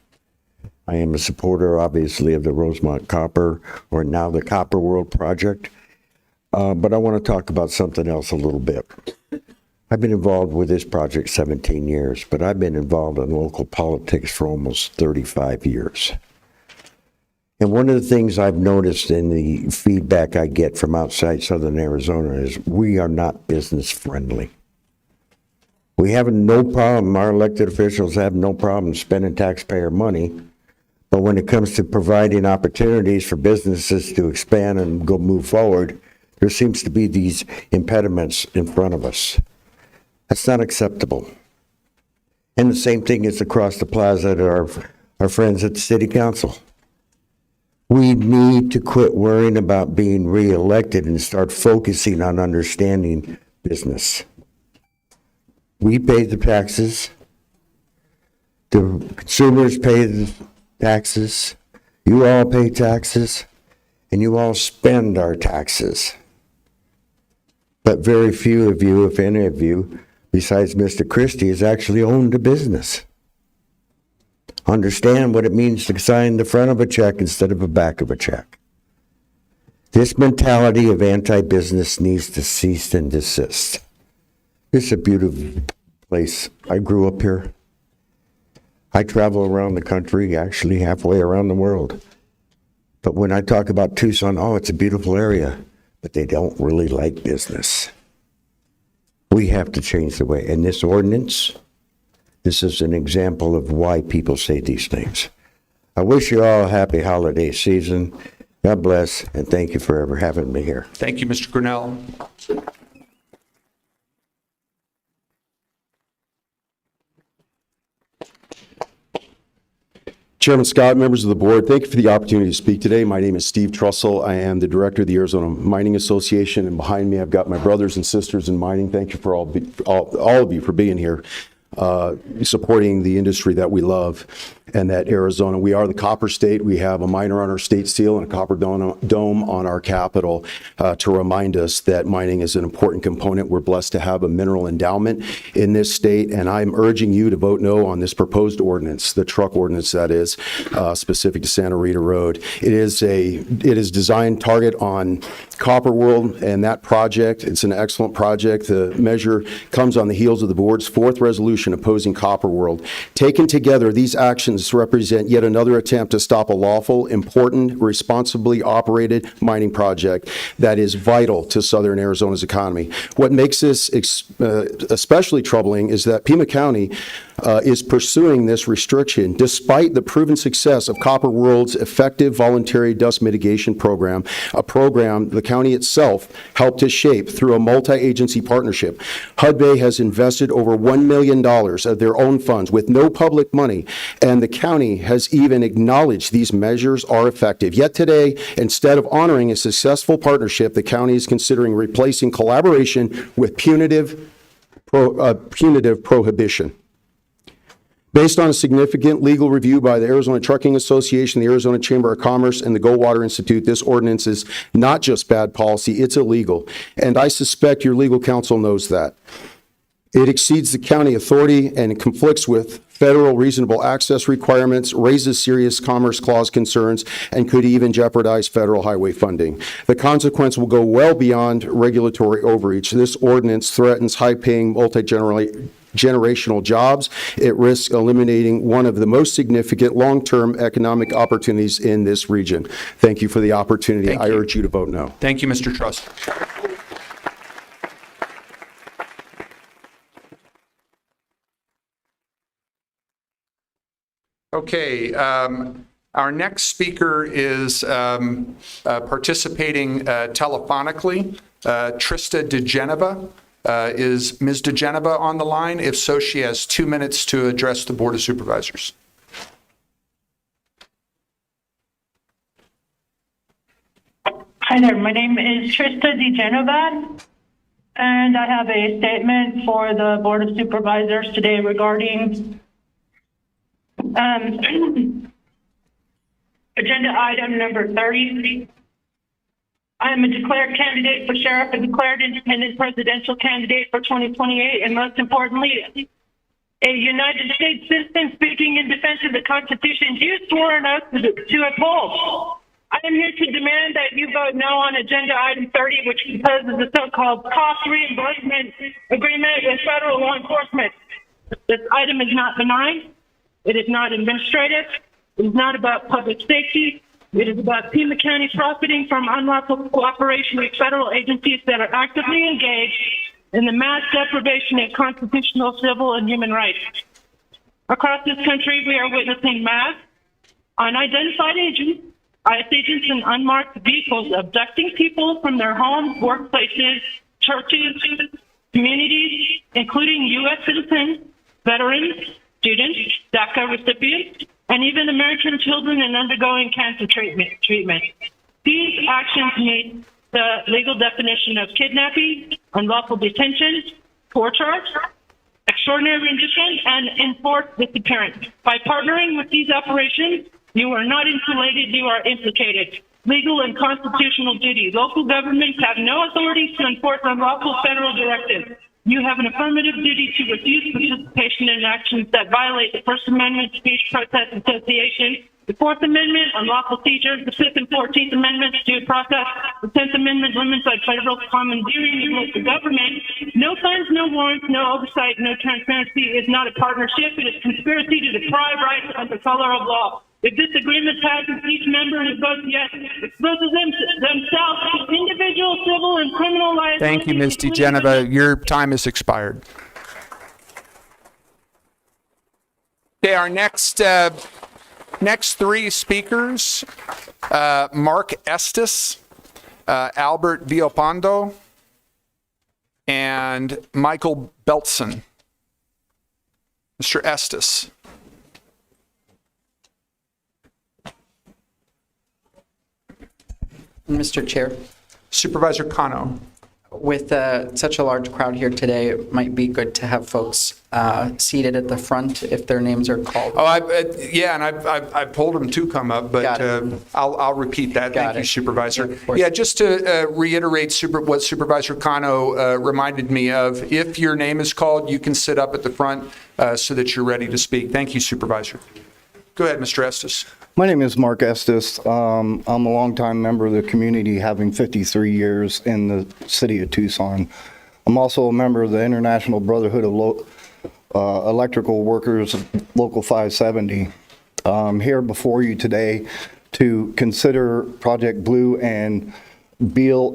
I am a supporter, obviously, of the Rosemont Copper, or now the Copper World Project. But I want to talk about something else a little bit. I've been involved with this project 17 years, but I've been involved in local politics for almost 35 years. And one of the things I've noticed in the feedback I get from outside Southern Arizona is we are not business friendly. We have no problem, our elected officials have no problem spending taxpayer money, but when it comes to providing opportunities for businesses to expand and move forward, there seems to be these impediments in front of us. That's not acceptable. And the same thing is across the plaza to our friends at the city council. We need to quit worrying about being reelected and start focusing on understanding business. We pay the taxes. The consumers pay the taxes. You all pay taxes, and you all spend our taxes. But very few of you, if any of you, besides Mr. Christie, has actually owned a business. Understand what it means to sign the front of a check instead of the back of a check. This mentality of anti-business needs to cease and desist. This is a beautiful place. I grew up here. I travel around the country, actually halfway around the world. But when I talk about Tucson, oh, it's a beautiful area, but they don't really like business. We have to change the way. And this ordinance, this is an example of why people say these things. I wish you all a happy holiday season. God bless, and thank you for ever having me here. Thank you, Mr. Grinnell. Chairman Scott, members of the board, thank you for the opportunity to speak today. My name is Steve Trussell. I am the director of the Arizona Mining Association, and behind me I've got my brothers and sisters in mining. Thank you for all of you for being here, supporting the industry that we love and that Arizona. We are the copper state. We have a miner on our state seal and a copper dome on our capital to remind us that mining is an important component. We're blessed to have a mineral endowment in this state, and I'm urging you to vote no on this proposed ordinance, the truck ordinance that is, specific to Santa Rita Road. It is designed target on Copper World and that project. It's an excellent project. The measure comes on the heels of the board's fourth resolution opposing Copper World. Taken together, these actions represent yet another attempt to stop a lawful, important, responsibly operated mining project that is vital to Southern Arizona's economy. What makes this especially troubling is that Pima County is pursuing this restriction despite the proven success of Copper World's effective voluntary dust mitigation program, a program the county itself helped to shape through a multi-agency partnership. Hudbay has invested over $1 million of their own funds with no public money, and the county has even acknowledged these measures are effective. Yet today, instead of honoring a successful partnership, the county is considering replacing collaboration with punitive prohibition. Based on a significant legal review by the Arizona Trucking Association, the Arizona Chamber of Commerce, and the Goldwater Institute, this ordinance is not just bad policy, it's illegal. And I suspect your legal counsel knows that. It exceeds the county authority and conflicts with federal reasonable access requirements, raises serious Commerce Clause concerns, and could even jeopardize federal highway funding. The consequence will go well beyond regulatory overreach. This ordinance threatens high-paying, multi-generational jobs. It risks eliminating one of the most significant long-term economic opportunities in this region. Thank you for the opportunity. I urge you to vote no. Thank you, Mr. Truss. Okay, our next speaker is participating telephonically, Trista DeGeneva. Is Ms. DeGeneva on the line? If so, she has 2 minutes to address the Board of Supervisors. Hi there, my name is Trista DeGeneva, and I have a statement for the Board of Supervisors today regarding agenda item number 30. I am a declared candidate for sheriff, a declared independent presidential candidate for 2028, and most importantly, a United States citizen speaking in defense of the Constitution you swore an oath to uphold. I am here to demand that you vote no on agenda item 30, which proposes the so-called cost reimbursement agreement with federal law enforcement. This item is not benign. It is not administrative. It is not about public safety. It is about Pima County profiting from unlawful cooperation with federal agencies that are actively engaged in the mass deprivation of constitutional, civil, and human rights. Across this country, we are witnessing mass, unidentified agents, ICE agents in unmarked vehicles abducting people from their homes, workplaces, churches, communities, including U.S. citizens, veterans, students, DACA recipients, and even American children in undergoing cancer treatment. These actions meet the legal definition of kidnapping, unlawful detention, torture, extraordinary rendition, and enforced disappearance. By partnering with these operations, you are not insulated, you are implicated. Legal and constitutional duty. Local governments have no authority to enforce unlawful federal directives. You have an affirmative duty to refuse participation in actions that violate the First Amendment, speech, protest, association, The Fourth Amendment, unlawful seizures. The Fifth and 14th Amendments, due process. The 10th Amendment limits on federal commandeering of local government. No funds, no warrants, no oversight, no transparency is not a partnership. It is conspiracy to deprive rights under color of law. If this agreement passes, each member who votes yes exposes themselves to individual, civil, and criminal liability. Thank you, Ms. DeGeneva. Your time has expired. Okay, our next three speakers, Mark Estes, Albert Villalpando, and Michael Beltson. Mr. Estes. Mr. Chair, Supervisor Kano. with such a large crowd here today, it might be good to have folks seated at the front if their names are called. Oh, I've told them to come up, but I'll repeat that. Thank you, Supervisor. Yeah, just to reiterate what Supervisor Kano reminded me of, if your name is called, you can sit up at the front so that you're ready to speak. Thank you, Supervisor. Go ahead, Mr. Estes. My name is Mark Estes. I'm a longtime member of the community, having 53 years in the city of Tucson. I'm also a member of the International Brotherhood of Electrical Workers, Local 570. I'm here before you today to consider Project Blue and Beal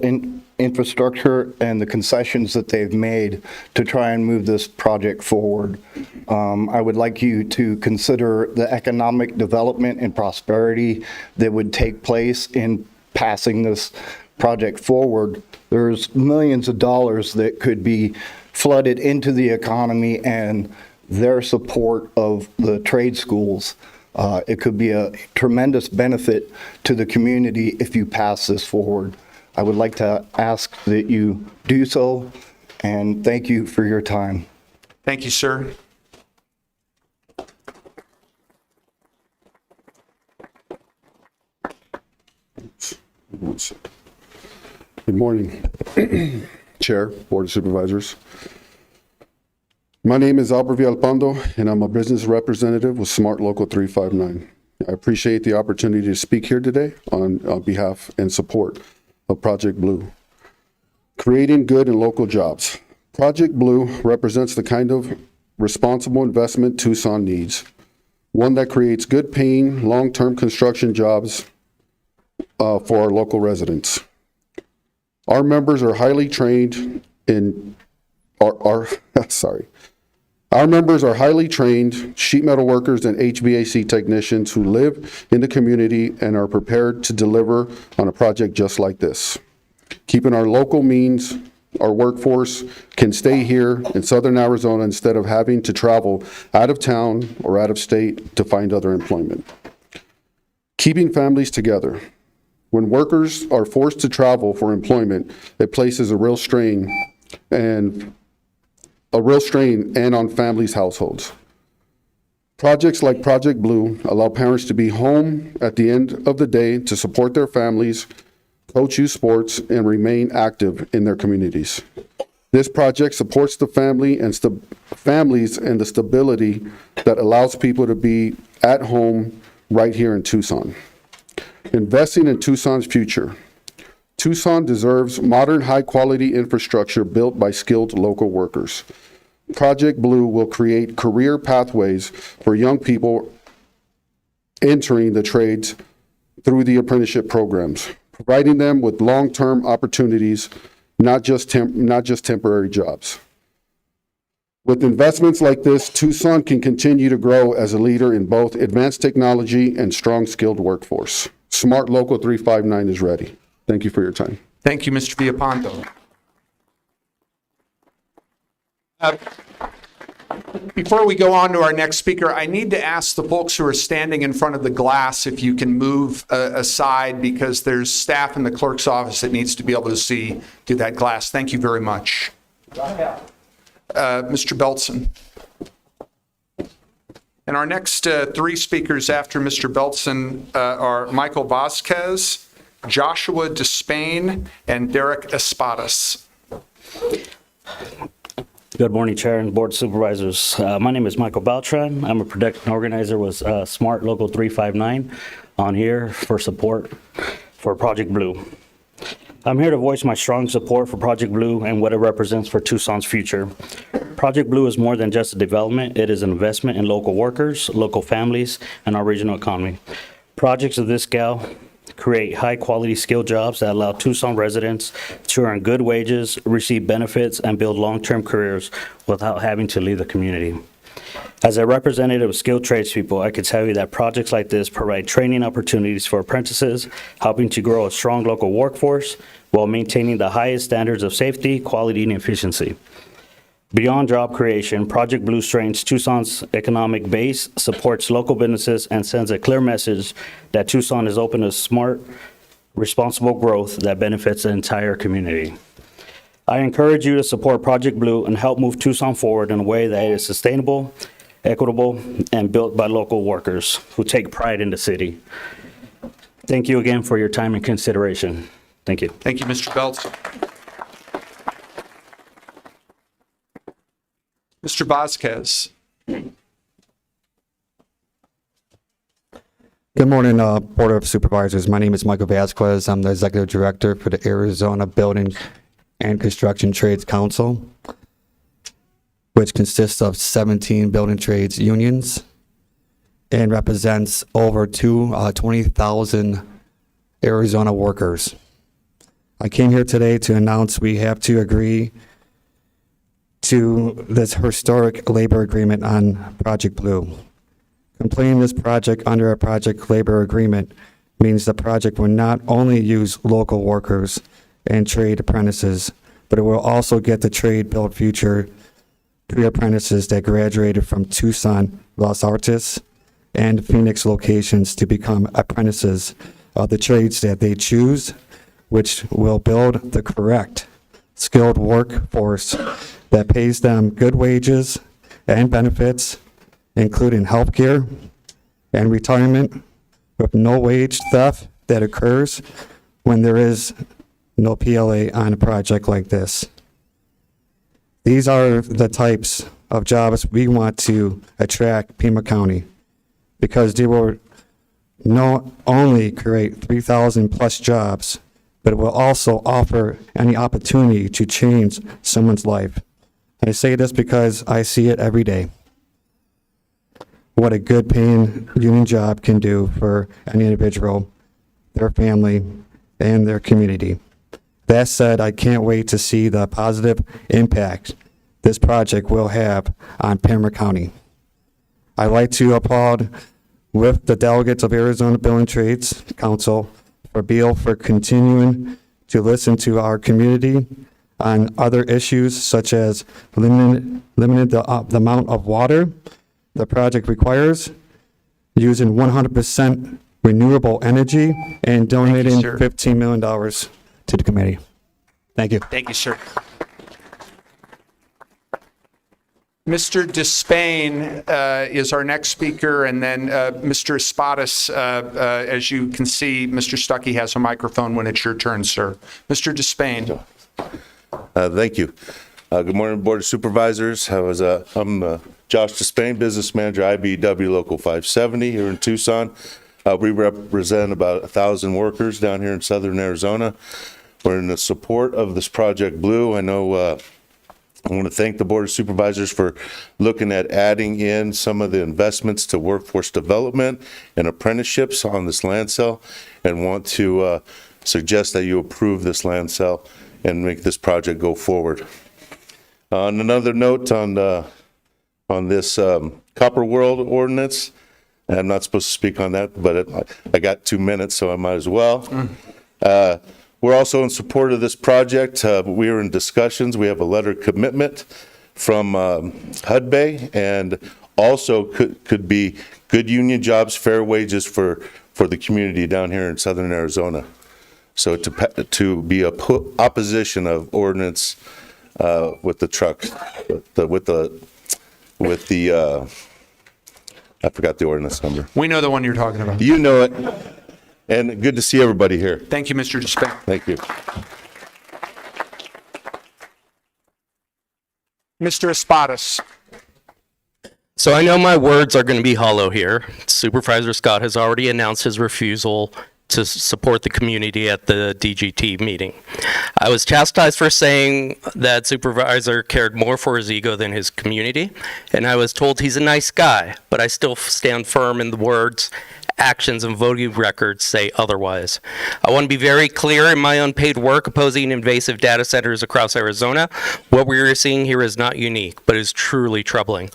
infrastructure and the concessions that they've made to try and move this project forward. I would like you to consider the economic development and prosperity that would take place in passing this project forward. There's millions of dollars that could be flooded into the economy and their support of the trade schools. It could be a tremendous benefit to the community if you pass this forward. I would like to ask that you do so, and thank you for your time. Thank you, sir. Good morning, Chair, Board of Supervisors. My name is Albert Villalpando, and I'm a business representative with Smart Local 359. I appreciate the opportunity to speak here today on behalf and support of Project Blue. Creating good and local jobs. Project Blue represents the kind of responsible investment Tucson needs, one that creates good paying, long-term construction jobs for our local residents. Our members are highly trained Our members are highly trained sheet metal workers and HVAC technicians who live in the community and are prepared to deliver on a project just like this. Keeping our local means our workforce can stay here in Southern Arizona instead of having to travel out of town or out of state to find other employment. Keeping families together. When workers are forced to travel for employment, it places a real strain and on families' households. Projects like Project Blue allow parents to be home at the end of the day to support their families, coach youth sports, and remain active in their communities. This project supports the families and the stability that allows people to be at home right here in Tucson. Investing in Tucson's future. Tucson deserves modern, high-quality infrastructure built by skilled local workers. Project Blue will create career pathways for young people entering the trades through the apprenticeship programs, providing them with long-term opportunities, not just temporary jobs. With investments like this, Tucson can continue to grow as a leader in both advanced technology and strong skilled workforce. Smart Local 359 is ready. Thank you for your time. Thank you, Mr. Villalpando. Before we go on to our next speaker, I need to ask the folks who are standing in front of the glass if you can move aside, because there's staff in the clerk's office that needs to be able to see through that glass. Thank you very much. Mr. Beltson. And our next three speakers after Mr. Beltson are Michael Vasquez, Joshua Despain, and Derek Espadas. Good morning, Chair and Board of Supervisors. My name is Michael Beltran. I'm a production organizer with Smart Local 359 on here for support for Project Blue. I'm here to voice my strong support for Project Blue and what it represents for Tucson's future. Project Blue is more than just a development. It is an investment in local workers, local families, and our regional economy. Projects of this scale create high-quality skilled jobs that allow Tucson residents to earn good wages, receive benefits, and build long-term careers without having to leave the community. As a representative of skilled tradespeople, I can tell you that projects like this provide training opportunities for apprentices, helping to grow a strong local workforce while maintaining the highest standards of safety, quality, and efficiency. Beyond job creation, Project Blue strengthens Tucson's economic base, supports local businesses, and sends a clear message that Tucson is open to smart, responsible growth that benefits the entire community. I encourage you to support Project Blue and help move Tucson forward in a way that is sustainable, equitable, and built by local workers who take pride in the city. Thank you again for your time and consideration. Thank you. Thank you, Mr. Beltz. Mr. Vasquez. Good morning, Board of Supervisors. My name is Michael Vasquez. I'm the Executive Director for the Arizona Building and Construction Trades Council, which consists of 17 building trades unions and represents over 20,000 Arizona workers. I came here today to announce we have to agree to this historic labor agreement on Project Blue. Completing this project under a project labor agreement means the project will not only use local workers and trade apprentices, but it will also get the trade-built future pre-apprentices that graduated from Tucson, Los Altos, and Phoenix locations to become apprentices of the trades that they choose, which will build the correct skilled workforce that pays them good wages and benefits, including health care and retirement, with no wage theft that occurs when there is no PLA on a project like this. These are the types of jobs we want to attract Pima County, because they will not only create 3,000 plus jobs, but it will also offer any opportunity to change someone's life. I say this because I see it every day. What a good paying union job can do for an individual, their family, and their community. That said, I can't wait to see the positive impact this project will have on Pima County. I'd like to applaud with the delegates of Arizona Building Trades Council for continuing to listen to our community on other issues such as limiting the amount of water the project requires, using 100% renewable energy, and donating $15 million to the committee. Thank you. Thank you, sir. Mr. Despain is our next speaker, and then Mr. Espadas, as you can see, Mr. Stuckey has a microphone when it's your turn, sir. Mr. Despain. Thank you. Good morning, Board of Supervisors. I'm Josh Despain, Business Manager, IBEW Local 570 here in Tucson. We represent about 1,000 workers down here in southern Arizona. We're in the support of this Project Blue. I know I want to thank the Board of Supervisors for looking at adding in some of the investments to workforce development and apprenticeships on this land sale, and want to suggest that you approve this land sale and make this project go forward. On another note, on this Copper World ordinance, I'm not supposed to speak on that, but I got 2 minutes, so I might as well. We're also in support of this project. We are in discussions. We have a letter of commitment from HUD Bay, and also could be good union jobs, fair wages for the community down here in southern Arizona. So to be a opposition of ordinance with the truck, with the I forgot the ordinance number. We know the one you're talking about. You know it. And good to see everybody here. Thank you, Mr. Despain. Thank you. Mr. Espadas. So I know my words are going to be hollow here. Supervisor Scott has already announced his refusal to support the community at the DGT meeting. I was chastised for saying that Supervisor cared more for his ego than his community, and I was told he's a nice guy, but I still stand firm in the words, actions, and voting records say otherwise. I want to be very clear in my unpaid work opposing invasive data centers across Arizona. What we are seeing here is not unique, but is truly troubling.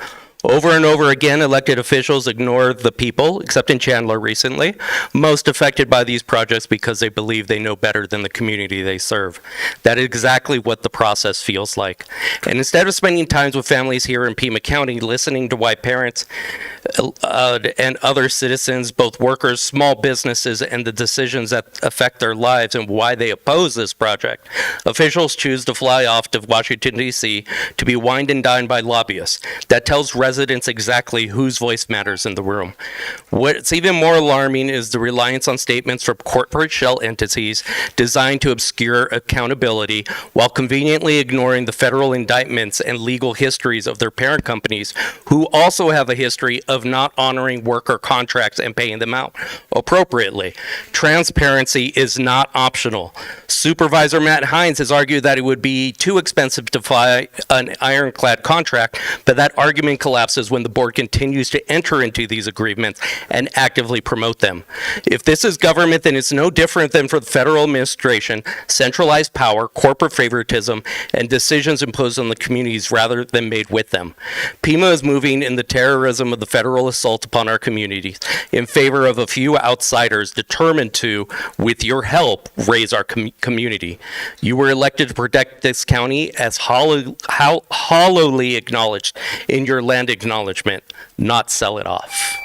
Over and over again, elected officials ignore the people, except in Chandler recently, most affected by these projects because they believe they know better than the community they serve. That is exactly what the process feels like. And instead of spending time with families here in Pima County, listening to why parents and other citizens, both workers, small businesses, and the decisions that affect their lives and why they oppose this project, officials choose to fly off to Washington, D.C. to be wined and dined by lobbyists. That tells residents exactly whose voice matters in the room. What's even more alarming is the reliance on statements from corporate shell entities designed to obscure accountability while conveniently ignoring the federal indictments and legal histories of their parent companies, who also have a history of not honoring worker contracts and paying them out appropriately. Transparency is not optional. Supervisor Matt Hines has argued that it would be too expensive to fly an ironclad contract, but that argument collapses when the board continues to enter into these agreements and actively promote them. If this is government, then it's no different than for the federal administration, centralized power, corporate favoritism, and decisions imposed on the communities rather than made with them. Pima is moving in the terrorism of the federal assault upon our communities in favor of a few outsiders determined to, with your help, raise our community. You were elected to protect this county as hollowly acknowledged in your land acknowledgement, not sell it off.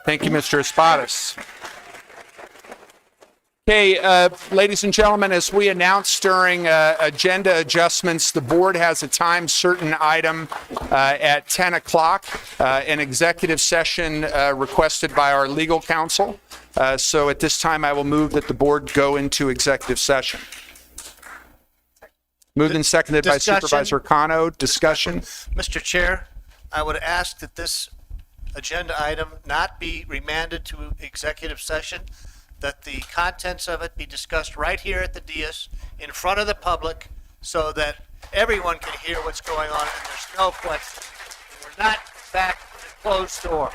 Thank you, Mr. Espadas. Okay, ladies and gentlemen, as we announced during agenda adjustments, the board has a time certain item at 10 o'clock, an executive session requested by our legal counsel. So at this time, I will move that the board go into executive session. Moved and seconded by Discussion. Supervisor Cano. Discussion. Mr. Chair, I would ask that this agenda item not be remanded to executive session, that the contents of it be discussed right here at the dais in front of the public so that everyone can hear what's going on and there's no question. We're not back in a closed door.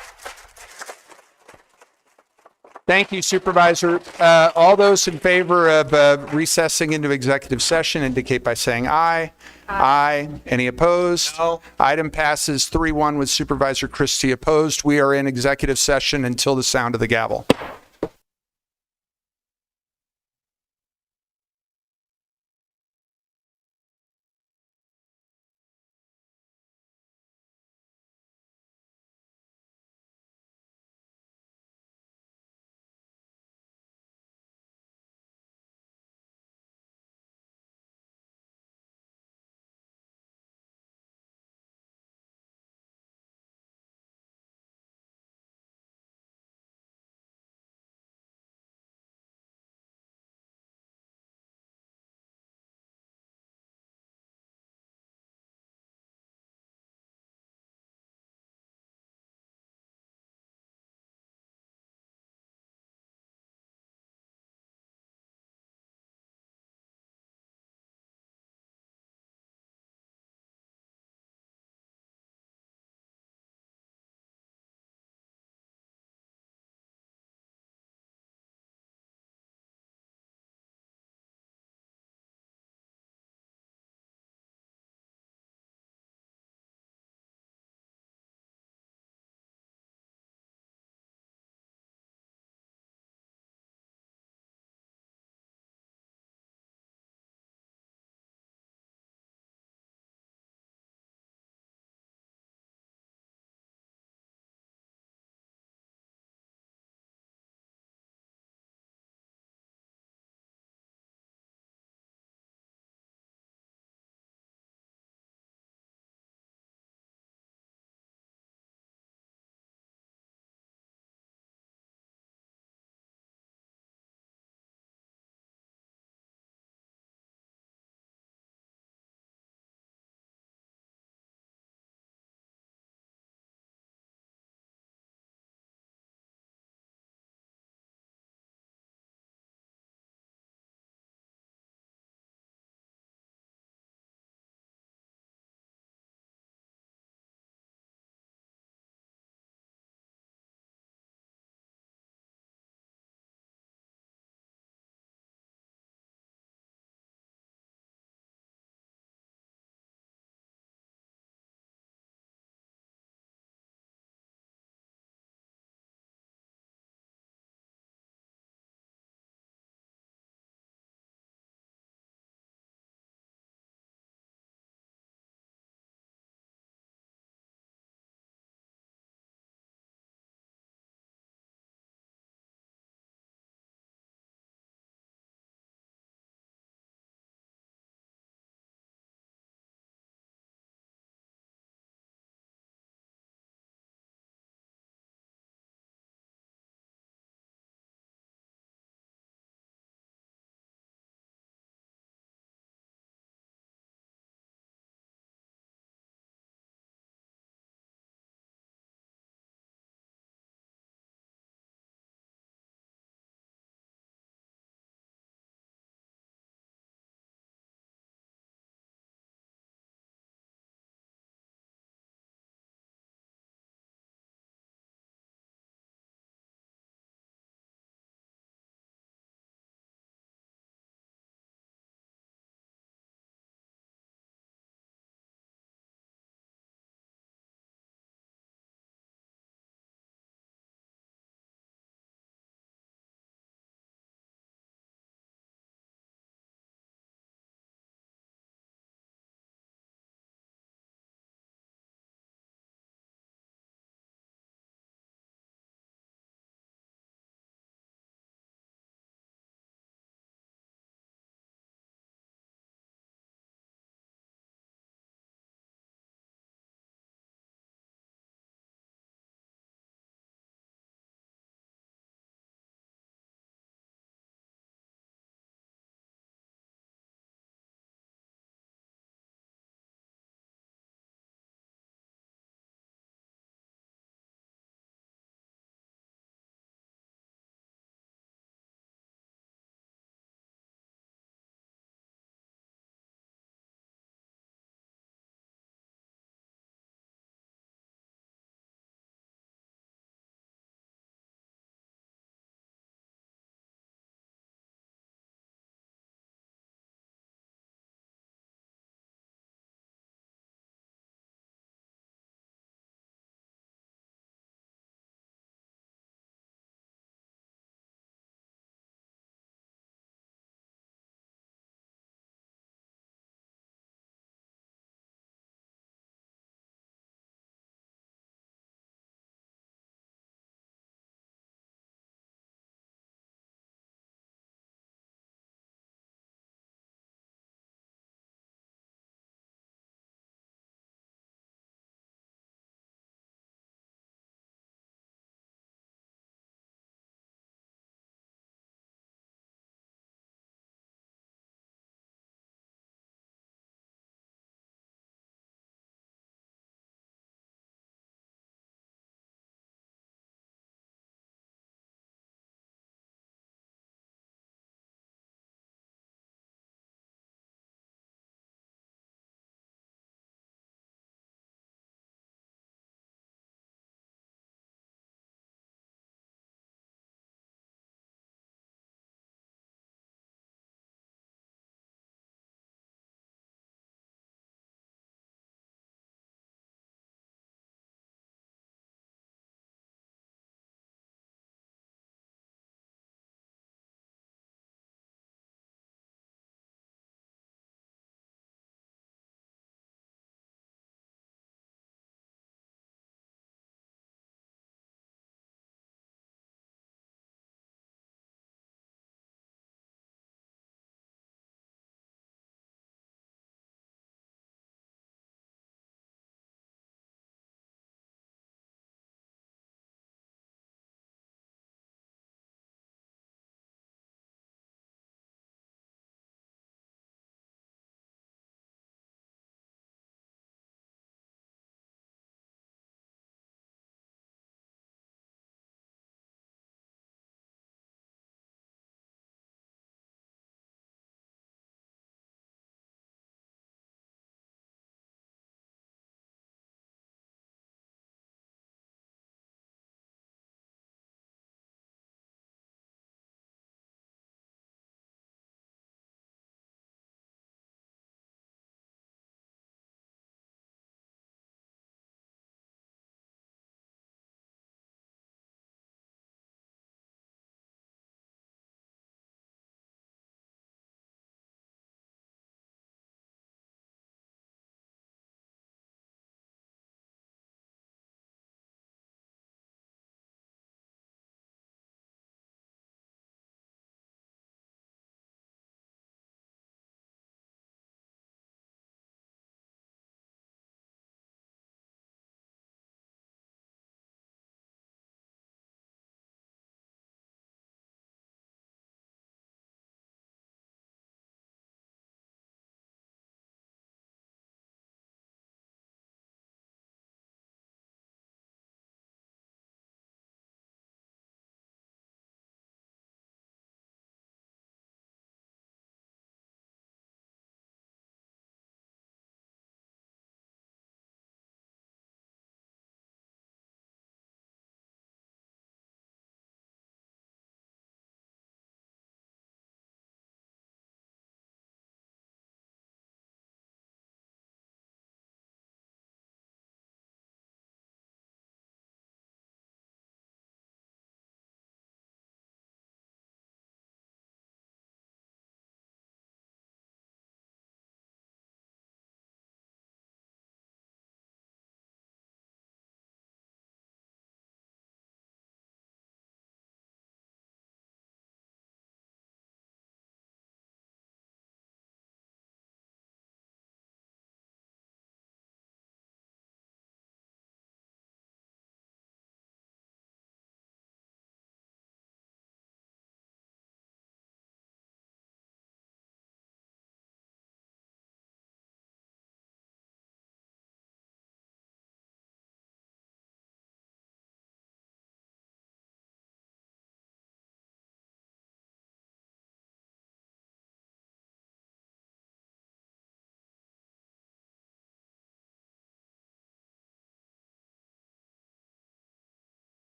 Thank you, Supervisor. All those in favor of recessing into executive session indicate by saying aye. Aye. Any opposed? No. Item passes 3-1 with Supervisor Christie opposed. We are in executive session until the sound of the gavel.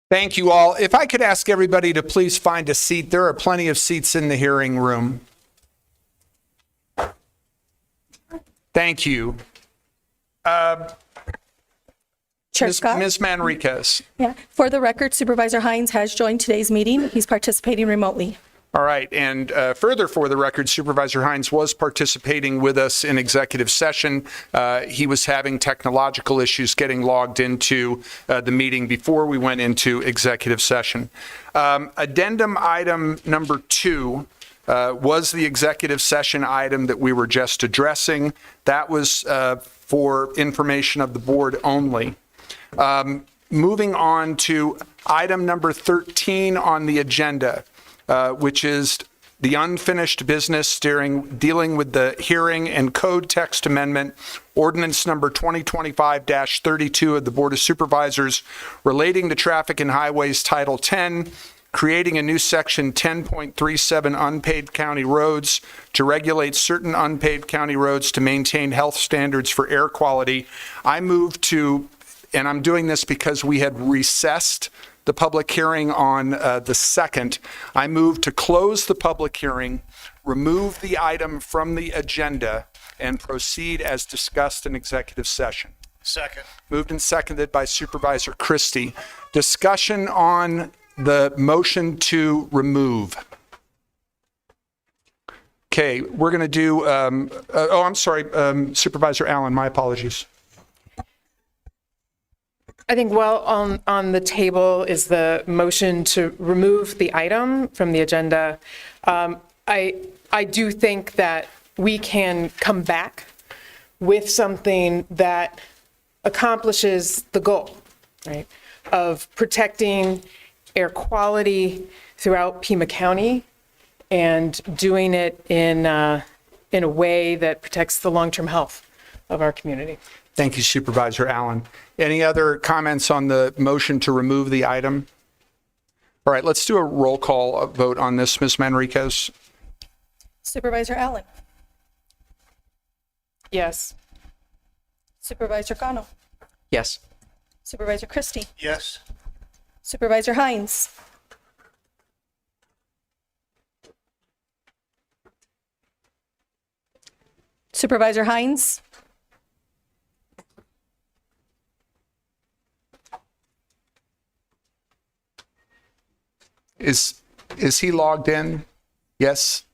Thank you all. If I could ask everybody to please find a seat. There are plenty of seats in the hearing room. Thank you. Chair Scott? Ms. Manriquez. Yeah. For the record, Supervisor Hines has joined today's meeting. He's participating remotely. All right, and further for the record, Supervisor Hines was participating with us in executive session. He was having technological issues getting logged into the meeting before we went into executive session. Addendum item number 2 was the executive session item that we were just addressing. That was for information of the board only. Moving on to item number 13 on the agenda, which is the unfinished business dealing with the hearing and code text amendment, ordinance number 2025-32 of the Board of Supervisors relating to traffic and highways Title 10, creating a new section 10.37 unpaved county roads to regulate certain unpaved county roads to maintain health standards for air quality. I move to, and I'm doing this because we had recessed the public hearing on the 2nd. I move to close the public hearing, remove the item from the agenda, and proceed as discussed in executive session. Second. Moved and seconded by Supervisor Christie. Discussion on the motion to remove. Okay, we're going to do, I'm sorry, Supervisor Allen, my apologies. I think on the table is the motion to remove the item from the agenda. I do think that we can come back with something that accomplishes the goal, right, of protecting air quality throughout Pima County and doing it in a way that protects the long-term health of our community. Thank you, Supervisor Allen. Any other comments on the motion to remove the item? All right, let's do a roll call vote on this, Ms. Manriquez. Supervisor Allen? Yes. Supervisor Cano? Yes. Supervisor Christie? Yes. Supervisor Hines? Supervisor Hines? Is he logged in? Yes.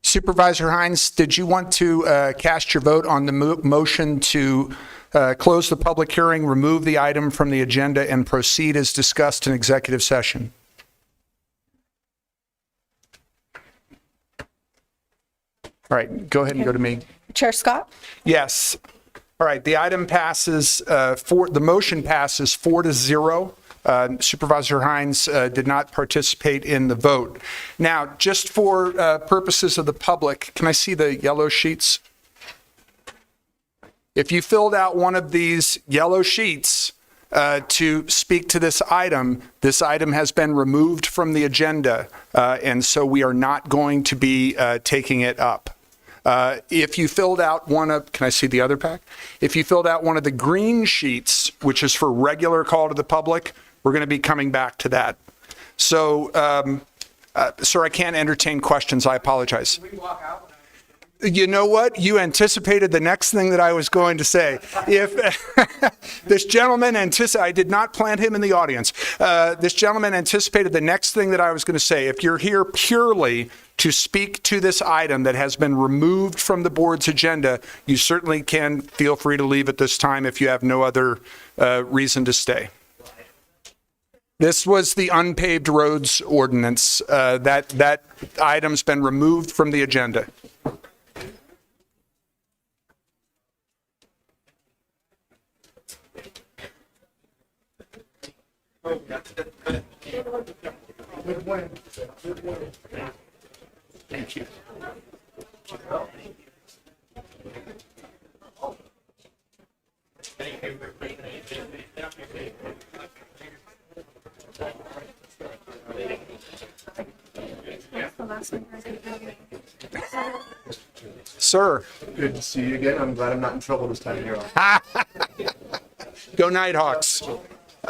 Supervisor Hines, did you want to cast your vote on the motion to close the public hearing, remove the item from the agenda, and proceed as discussed in executive session? All right, go ahead and go to me. Chair Scott? Yes. All right, the item passes, the motion passes 4-0. Supervisor Hines did not participate in the vote. Now, just for purposes of the public, can I see the yellow sheets? If you filled out one of these yellow sheets to speak to this item has been removed from the agenda, and so we are not going to be taking it up. If you filled out one of, can I see the other pack? If you filled out one of the green sheets, which is for regular call to the public, we're going to be coming back to that. So, sir, I can't entertain questions. I apologize. Can we walk out? You know what? You anticipated the next thing that I was going to say. If this gentleman I did not plant him in the audience. This gentleman anticipated the next thing that I was going to say. If you're here purely to speak to this item that has been removed from the board's agenda, you certainly can feel free to leave at this time if you have no other reason to stay. This was the unpaved roads ordinance. That item's been removed from the agenda. Thank you. Sir. Good to see you again. I'm glad I'm not in trouble this time of year. Go Nighthawks.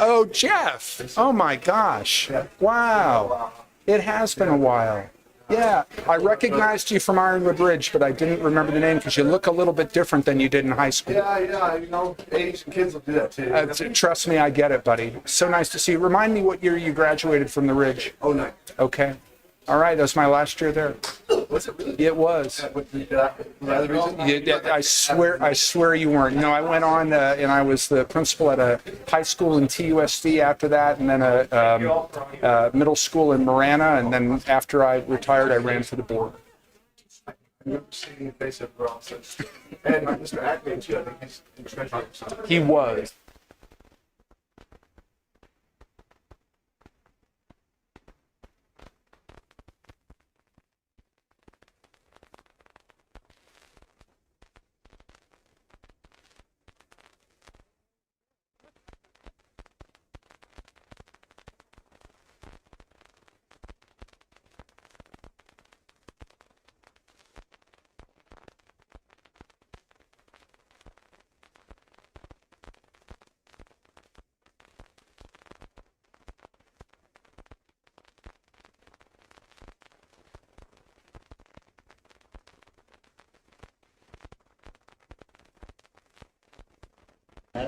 Oh, Jeff. Oh, my gosh. Wow. It has been a while. Yeah, I recognized you from Ironwood Ridge, but I didn't remember the name because you look a little bit different than you did in high school. Yeah, you know, Asian kids will do that too. Trust me, I get it, buddy. So nice to see you. Remind me what year you graduated from the Ridge. Oh, no. Okay. All right, that was my last year there. Was it really? It was. I swear you weren't. No, I went on and I was the principal at a high school in TUSD after that, and then a middle school in Marana, and then after I retired, I ran for the board. I've never seen your face up for all since. And Mr. Acme, too, I think he's in treasurer. He was.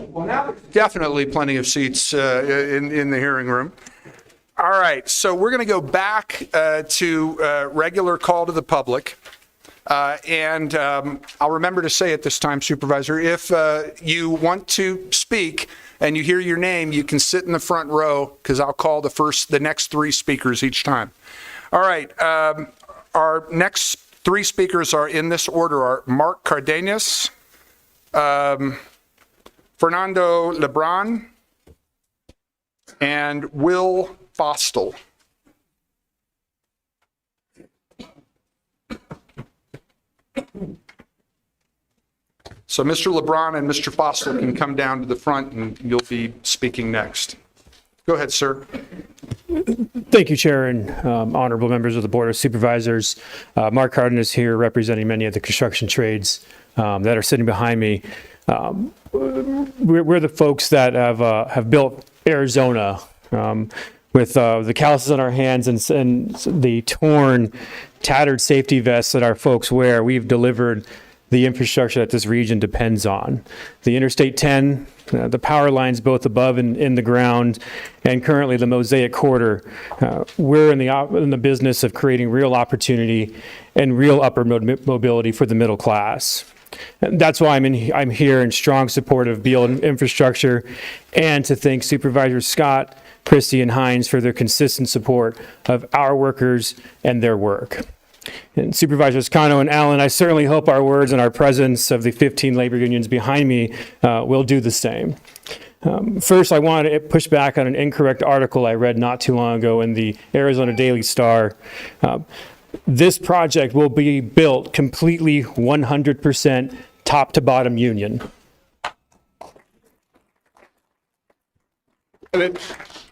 Well, now there's definitely plenty of seats in the hearing room. All right, so we're going to go back to regular call to the public. And I'll remember to say it this time, Supervisor, if you want to speak and you hear your name, you can sit in the front row because I'll call the next three speakers each time. All right, our next three speakers are in this order are Mark Cardenas, Fernando Lebron, and Will Fostel. So Mr. LeBron and Mr. Fostel can come down to the front and you'll be speaking next. Go ahead, sir. Thank you, Chair, and honorable members of the Board of Supervisors. Mark Cardenas here representing many of the construction trades that are sitting behind me. We're the folks that have built Arizona with the calluses on our hands and the torn, tattered safety vests that our folks wear. We've delivered the infrastructure that this region depends on. The Interstate 10, the power lines both above and in the ground, and currently the Mosaic Corridor. We're in the business of creating real opportunity and real upward mobility for the middle class. And that's why I'm here in strong support of Beal infrastructure, and to thank Supervisors Scott, Christie, and Hines for their consistent support of our workers and their work. And Supervisors Cano and Allen, I certainly hope our words and our presence of the 15 labor unions behind me will do the same. First, I want to push back on an incorrect article I read not too long ago in the Arizona Daily Star. This project will be built completely 100% top to bottom union.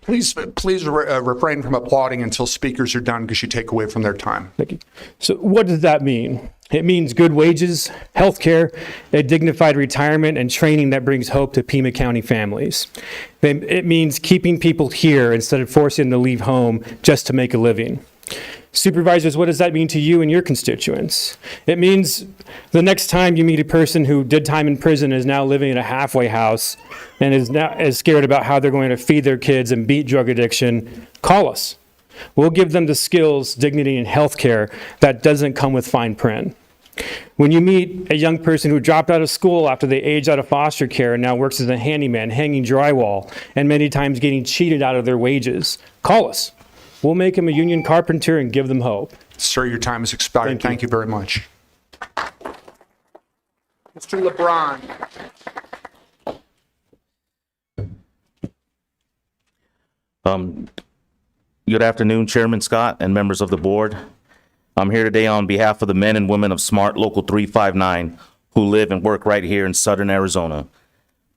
Please refrain from applauding until speakers are done because you take away from their time. Thank you. So what does that mean? It means good wages, health care, a dignified retirement, and training that brings hope to Pima County families. It means keeping people here instead of forcing them to leave home just to make a living. Supervisors, what does that mean to you and your constituents? It means the next time you meet a person who did time in prison is now living in a halfway house and is scared about how they're going to feed their kids and beat drug addiction, call us. We'll give them the skills, dignity, and health care that doesn't come with fine print. When you meet a young person who dropped out of school after they aged out of foster care and now works as a handyman, hanging drywall, and many times getting cheated out of their wages, call us. We'll make them a union carpenter and give them hope. Sir, your time has expired. Thank you very much. Mr. LeBron. Good afternoon, Chairman Scott and members of the board. I'm here today on behalf of the men and women of SMART Local 359 who live and work right here in Southern Arizona.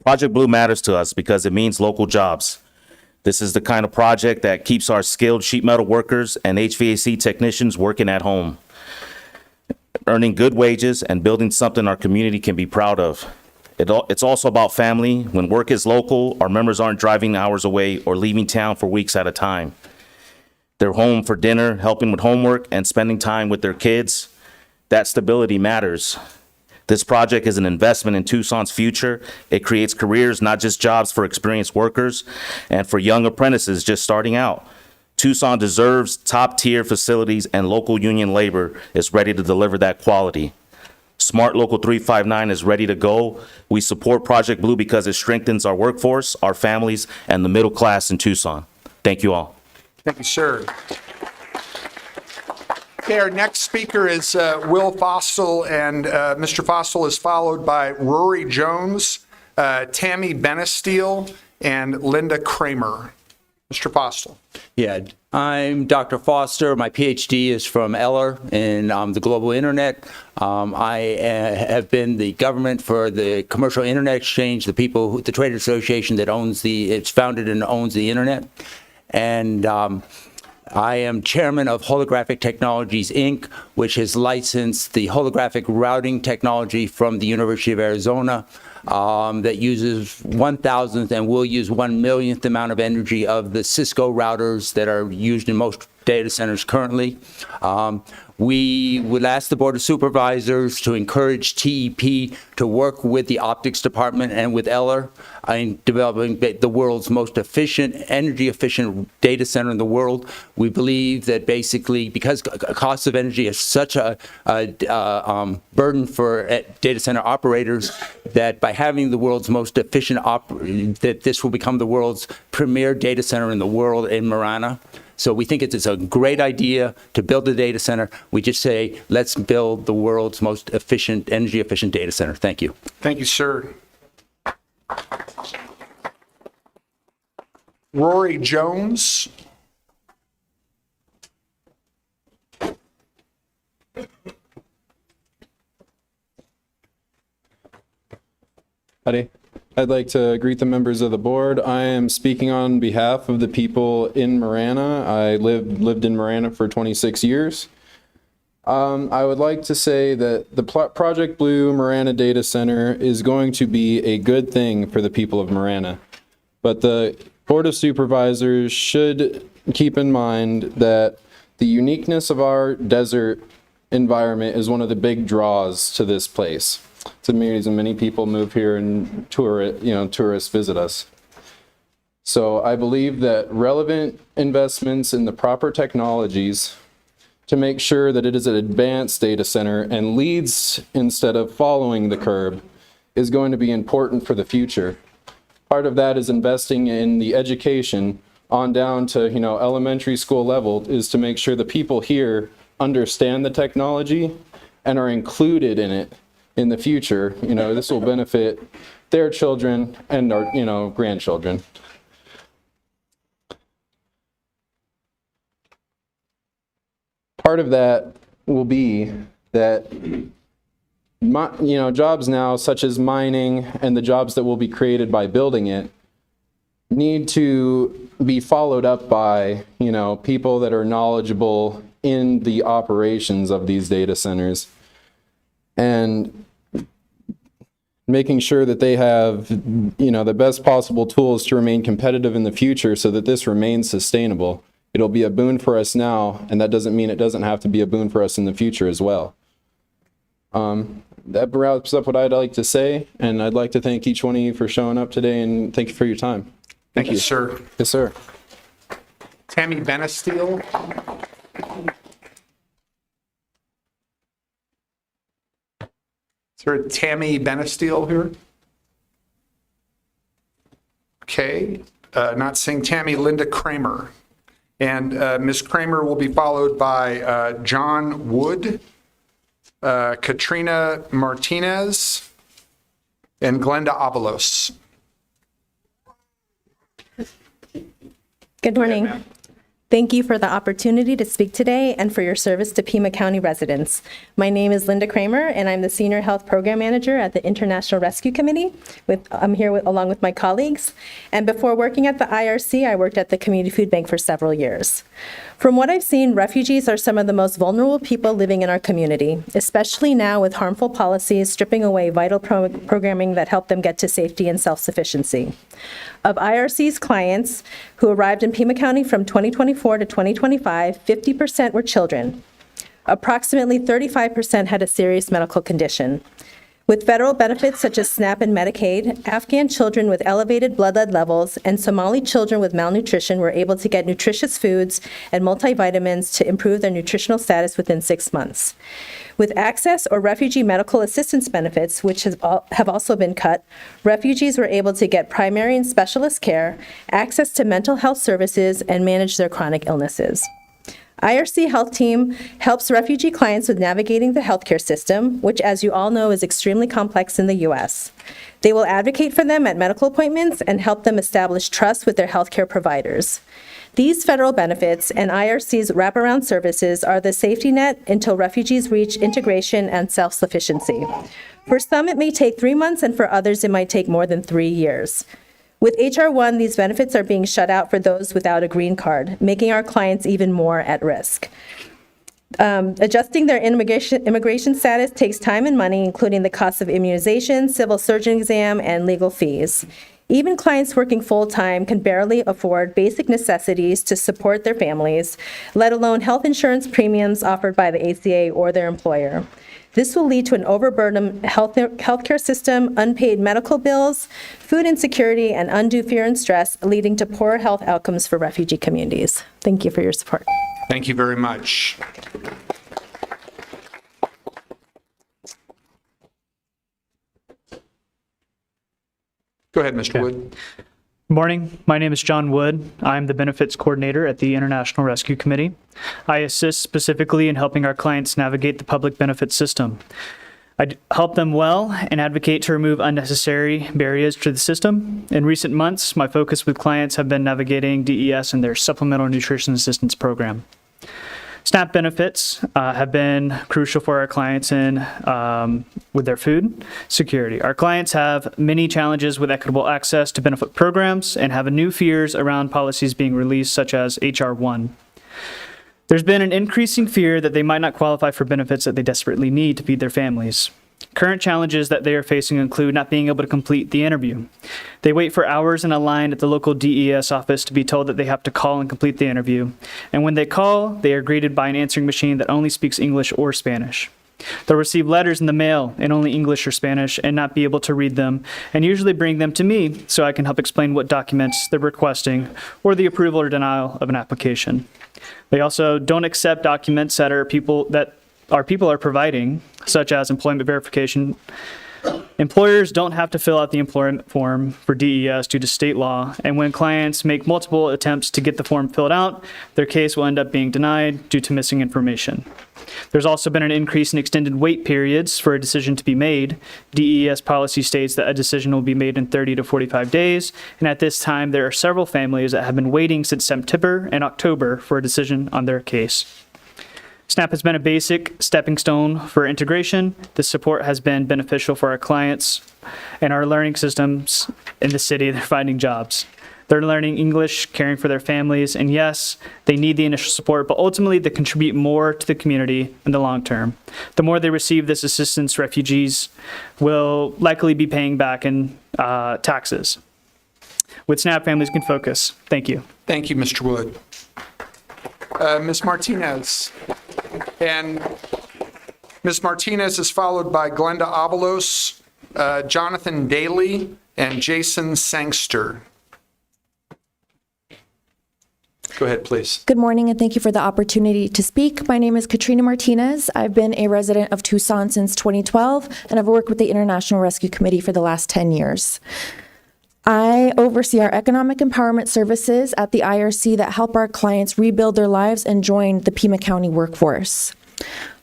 Project Blue matters to us because it means local jobs. This is the kind of project that keeps our skilled sheet metal workers and HVAC technicians working at home, earning good wages and building something our community can be proud of. It's also about family. When work is local, our members aren't driving hours away or leaving town for weeks at a time. They're home for dinner, helping with homework, and spending time with their kids. That stability matters. This project is an investment in Tucson's future. It creates careers, not just jobs for experienced workers and for young apprentices just starting out. Tucson deserves top-tier facilities, and local union labor is ready to deliver that quality. Smart Local 359 is ready to go. We support Project Blue because it strengthens our workforce, our families, and the middle class in Tucson. Thank you all. Thank you, sir. Okay, our next speaker is Will Fostel, and Mr. Fostel is followed by Rory Jones, Tammy Benesteel, and Linda Kramer. Mr. Fostel. Yeah, I'm Dr. Foster. My PhD is from Eller in the global internet. I have been the government for the Commercial Internet Exchange, the trade association that it's founded and owns the internet. And I am chairman of Holographic Technologies, Inc., which has licensed the holographic routing technology from the University of Arizona that uses 1,000th and will use 1,000,000th amount of energy of the Cisco routers that are used in most data centers currently. We would ask the Board of Supervisors to encourage TEP to work with the optics department and with Eller in developing the world's most efficient, energy-efficient data center in the world. We believe that basically, because cost of energy is such a burden for data center operators, that by having the world's most efficient, that this will become the world's premier data center in the world in Marana. So we think it's a great idea to build a data center. We just say, let's build the world's most efficient, energy-efficient data center. Thank you. Thank you, sir. Rory Jones. Howdy. I'd like to greet the members of the board. I am speaking on behalf of the people in Marana. I lived in Marana for 26 years. I would like to say that the Project Blue Marana Data Center is going to be a good thing for the people of Marana. But the Board of Supervisors should keep in mind that the uniqueness of our desert environment is one of the big draws to this place. It's amazing. Many people move here and tourists visit us. So I believe that relevant investments in the proper technologies to make sure that it is an advanced data center and leads instead of following the curve is going to be important for the future. Part of that is investing in the education on down to elementary school level, is to make sure the people here understand the technology and are included in it in the future. This will benefit their children and our, grandchildren. Part of that will be that, jobs now, such as mining and the jobs that will be created by building it, need to be followed up by, people that are knowledgeable in the operations of these data centers, and making sure that they have, the best possible tools to remain competitive in the future so that this remains sustainable. It'll be a boon for us now, and that doesn't mean it doesn't have to be a boon for us in the future as well. That wraps up what I'd like to say, and I'd like to thank each one of you for showing up today, and thank you for your time. Thank you, sir. Yes, sir. Tammy Benesteel. Is there a Tammy Benesteel here? Okay, not seeing Tammy. Linda Kramer. And Ms. Kramer will be followed by John Wood, Katrina Martinez, and Glenda Avalos. Good morning. Thank you for the opportunity to speak today and for your service to Pima County residents. My name is Linda Kramer, and I'm the Senior Health Program Manager at the International Rescue Committee. I'm here along with my colleagues. And before working at the IRC, I worked at the Community Food Bank for several years. From what I've seen, refugees are some of the most vulnerable people living in our community, especially now with harmful policies stripping away vital programming that help them get to safety and self-sufficiency. Of IRC's clients who arrived in Pima County from 2024 to 2025, 50% were children. Approximately 35% had a serious medical condition. With federal benefits such as SNAP and Medicaid, Afghan children with elevated blood lead levels and Somali children with malnutrition were able to get nutritious foods and multivitamins to improve their nutritional status within 6 months. With access or refugee medical assistance benefits, which have also been cut, refugees were able to get primary and specialist care, access to mental health services, and manage their chronic illnesses. IRC Health Team helps refugee clients with navigating the healthcare system, which, as you all know, is extremely complex in the U.S. They will advocate for them at medical appointments and help them establish trust with their healthcare providers. These federal benefits and IRC's wraparound services are the safety net until refugees reach integration and self-sufficiency. For some, it may take 3 months, and for others, it might take more than 3 years. With H.R. 1, these benefits are being shut out for those without a green card, making our clients even more at risk. Adjusting their immigration status takes time and money, including the cost of immunization, civil surgeon exam, and legal fees. Even clients working full-time can barely afford basic necessities to support their families, let alone health insurance premiums offered by the ACA or their employer. This will lead to an overburdened healthcare system, unpaid medical bills, food insecurity, and undue fear and stress, leading to poor health outcomes for refugee communities. Thank you for your support. Thank you very much. Go ahead, Mr. Wood. Good morning. My name is John Wood. I'm the Benefits Coordinator at the International Rescue Committee. I assist specifically in helping our clients navigate the public benefits system. I help them well and advocate to remove unnecessary barriers to the system. In recent months, my focus with clients have been navigating DES and their Supplemental Nutrition Assistance Program. SNAP benefits have been crucial for our clients with their food security. Our clients have many challenges with equitable access to benefit programs and have new fears around policies being released, such as H.R. 1. There's been an increasing fear that they might not qualify for benefits that they desperately need to feed their families. Current challenges that they are facing include not being able to complete the interview. They wait for hours in a line at the local DES office to be told that they have to call and complete the interview. And when they call, they are greeted by an answering machine that only speaks English or Spanish. They'll receive letters in the mail in only English or Spanish and not be able to read them, and usually bring them to me so I can help explain what documents they're requesting or the approval or denial of an application. They also don't accept documents that our people are providing, such as employment verification. Employers don't have to fill out the employment form for DES due to state law, and when clients make multiple attempts to get the form filled out, their case will end up being denied due to missing information. There's also been an increase in extended wait periods for a decision to be made. DES policy states that a decision will be made in 30 to 45 days, and at this time, there are several families that have been waiting since September and October for a decision on their case. SNAP has been a basic stepping stone for integration. This support has been beneficial for our clients and our learning systems in the city. They're finding jobs. They're learning English, caring for their families, and yes, they need the initial support, but ultimately they contribute more to the community in the long term. The more they receive this assistance, refugees will likely be paying back in taxes. With SNAP, families can focus. Thank you. Thank you, Mr. Wood. Ms. Martinez. And Ms. Martinez is followed by Glenda Avalos, Jonathan Daly, and Jason Sangster. Go ahead, please. Good morning, and thank you for the opportunity to speak. My name is Katrina Martinez. I've been a resident of Tucson since 2012, and I've worked with the International Rescue Committee for the last 10 years. I oversee our economic empowerment services at the IRC that help our clients rebuild their lives and join the Pima County workforce.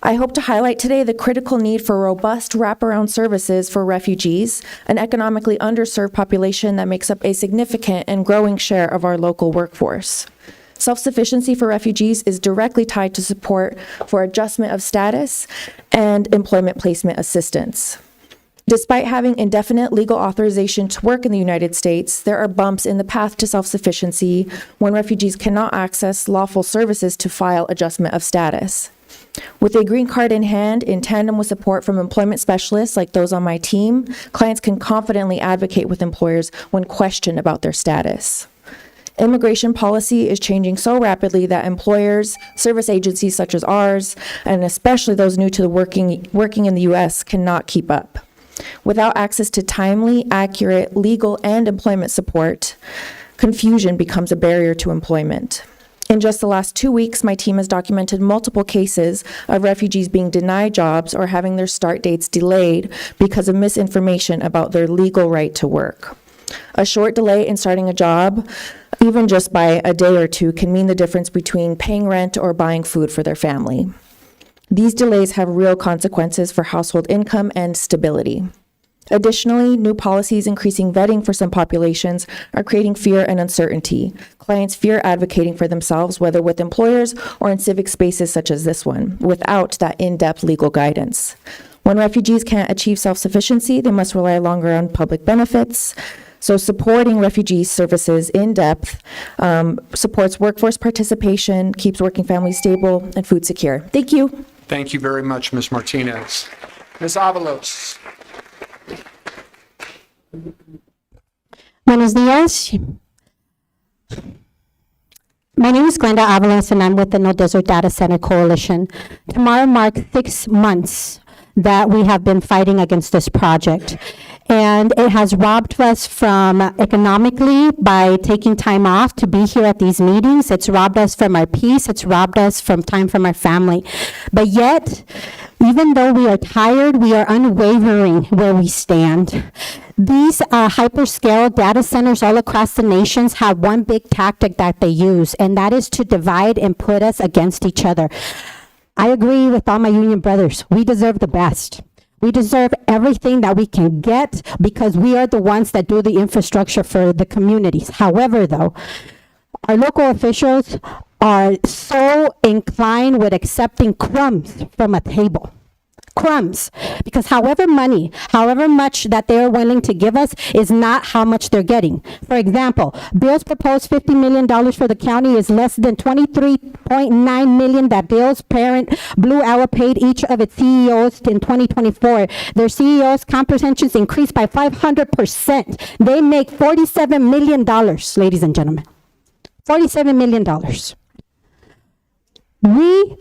I hope to highlight today the critical need for robust wraparound services for refugees, an economically underserved population that makes up a significant and growing share of our local workforce. Self-sufficiency for refugees is directly tied to support for adjustment of status and employment placement assistance. Despite having indefinite legal authorization to work in the United States, there are bumps in the path to self-sufficiency when refugees cannot access lawful services to file adjustment of status. With a green card in hand, in tandem with support from employment specialists like those on my team, clients can confidently advocate with employers when questioned about their status. Immigration policy is changing so rapidly that employers, service agencies such as ours, and especially those new to the working in the U.S. cannot keep up. Without access to timely, accurate, legal, and employment support, confusion becomes a barrier to employment. In just the last 2 weeks, my team has documented multiple cases of refugees being denied jobs or having their start dates delayed because of misinformation about their legal right to work. A short delay in starting a job, even just by a day or two, can mean the difference between paying rent or buying food for their family. These delays have real consequences for household income and stability. Additionally, new policies increasing vetting for some populations are creating fear and uncertainty. Clients fear advocating for themselves, whether with employers or in civic spaces such as this one, without that in-depth legal guidance. When refugees can't achieve self-sufficiency, they must rely longer on public benefits. So supporting refugee services in depth supports workforce participation, keeps working families stable, and food secure. Thank you. Thank you very much, Ms. Martinez. Ms. Avalos. Buenos días. My name is Glenda Avalos, and I'm with the No Desert Data Center Coalition. Tomorrow marks 6 months that we have been fighting against this project. And it has robbed us from economically by taking time off to be here at these meetings. It's robbed us from our peace. It's robbed us from time from our family. But yet, even though we are tired, we are unwavering where we stand. These hyperscale data centers all across the nations have one big tactic that they use, and that is to divide and put us against each other. I agree with all my union brothers. We deserve the best. We deserve everything that we can get because we are the ones that do the infrastructure for the communities. However, though, our local officials are so inclined with accepting crumbs from a table. Crumbs, because however much that they're willing to give us is not how much they're getting. For example, Bill's proposed $50 million for the county is less than $23.9 million that Bill's parent Blue Arrow paid each of its CEOs in 2024. Their CEOs' compensations increased by 500%. They make $47 million, ladies and gentlemen. $47 million. We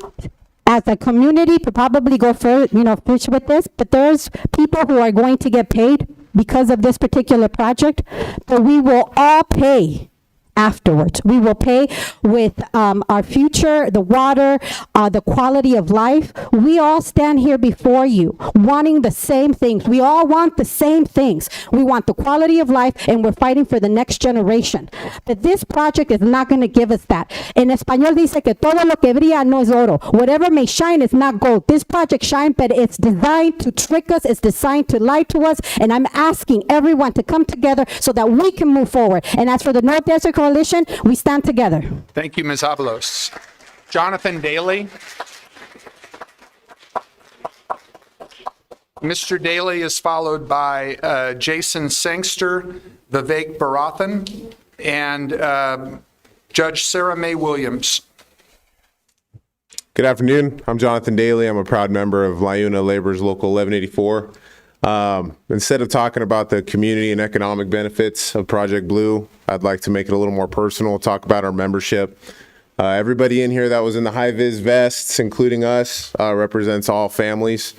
as a community to probably go further, push with this, but there's people who are going to get paid because of this particular project, but we will all pay afterwards. We will pay with our future, the water, the quality of life. We all stand here before you wanting the same things. We all want the same things. We want the quality of life, and we're fighting for the next generation. But this project is not going to give us that. En español dice que todo lo que brilla no es oro. Whatever may shine is not gold. This project shines, but it's designed to trick us. It's designed to lie to us. And I'm asking everyone to come together so that we can move forward. And as for the North Desert Coalition, we stand together. Thank you, Ms. Avalos. Jonathan Daly. Mr. Daly is followed by Jason Sangster, Vivek Barathan, and Judge Sarah Mae Williams. Good afternoon. I'm Jonathan Daly. I'm a proud member of LiUNA Labor's Local 1184. Instead of talking about the community and economic benefits of Project Blue, I'd like to make it a little more personal, talk about our membership. Everybody in here that was in the high-vis vests, including us, represents all families,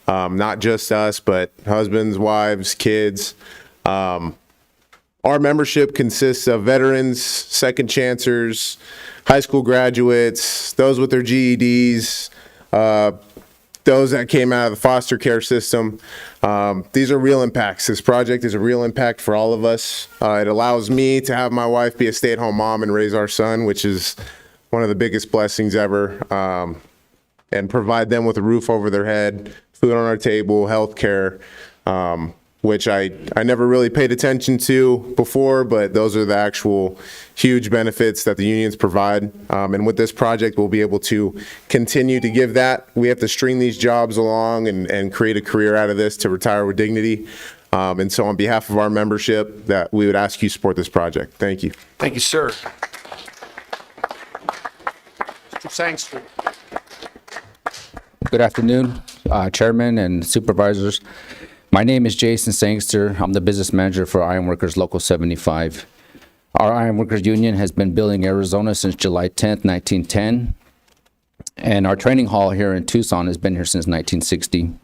not just us, but husbands, wives, kids. Our membership consists of veterans, second chancers, high school graduates, those with their GEDs, those that came out of the foster care system. These are real impacts. This project is a real impact for all of us. It allows me to have my wife be a stay-at-home mom and raise our son, which is one of the biggest blessings ever, and provide them with a roof over their head, food on our table, health care. which I never really paid attention to before, but those are the actual huge benefits that the unions provide. And with this project, we'll be able to continue to give that. We have to string these jobs along and create a career out of this to retire with dignity. And so on behalf of our membership, that we would ask you to support this project. Thank you. Thank you, sir. Mr. Sangster. Good afternoon, Chairman and Supervisors. My name is Jason Sangster. I'm the business manager for Ironworkers Local 75. Our Ironworkers Union has been building Arizona since July 10th, 1910. And our training hall here in Tucson has been here since 1960.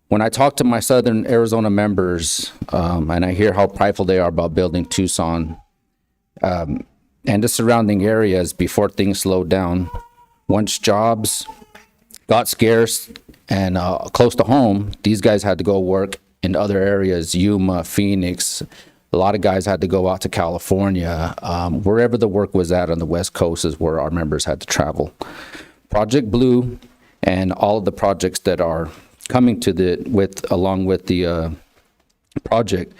When I talk to my Southern Arizona members, and I hear how prideful they are about building Tucson and the surrounding areas before things slowed down, once jobs got scarce and close to home, these guys had to go work in other areas, Yuma, Phoenix. A lot of guys had to go out to California. Wherever the work was at on the West Coast is where our members had to travel. Project Blue and all of the projects that are coming to along with the project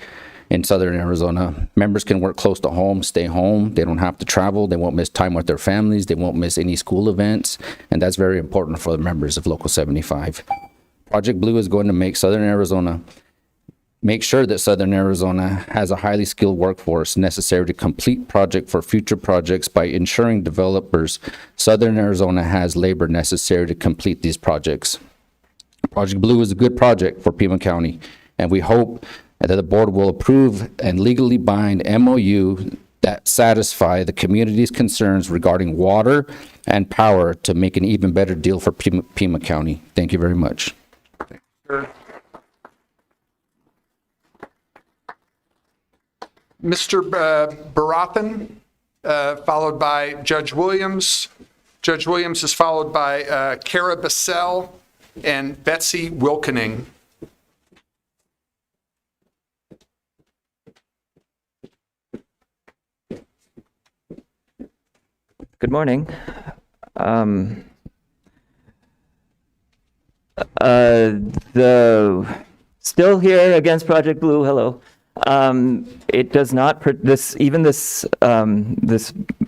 in Southern Arizona, members can work close to home, stay home. They don't have to travel. They won't miss time with their families. They won't miss any school events. And that's very important for the members of Local 75. Project Blue is going to make sure that Southern Arizona has a highly skilled workforce necessary to complete project for future projects by ensuring developers Southern Arizona has labor necessary to complete these projects. Project Blue is a good project for Pima County, and we hope that the board will approve and legally bind MOU that satisfy the community's concerns regarding water and power to make an even better deal for Pima County. Thank you very much. Mr. Barathan, followed by Judge Williams. Judge Williams is followed by Kara Bissell and Betsy Wilkening. Good morning. Still here against Project Blue. Hello. It does not this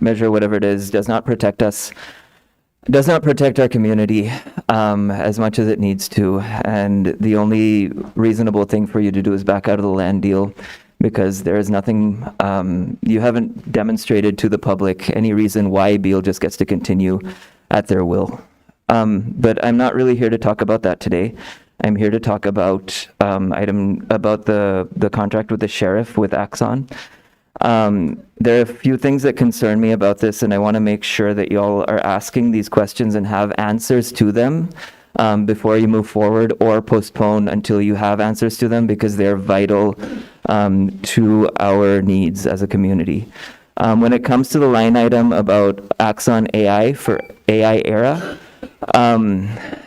measure, whatever it is, does not protect us. Does not protect our community as much as it needs to. And the only reasonable thing for you to do is back out of the land deal, because there is nothing, you haven't demonstrated to the public any reason why Beal just gets to continue at their will. But I'm not really here to talk about that today. I'm here to talk about the contract with the sheriff with Axon. There are a few things that concern me about this, and I want to make sure that y'all are asking these questions and have answers to them before you move forward, or postpone until you have answers to them, because they're vital to our needs as a community. When it comes to the line item about Axon AI for AI era,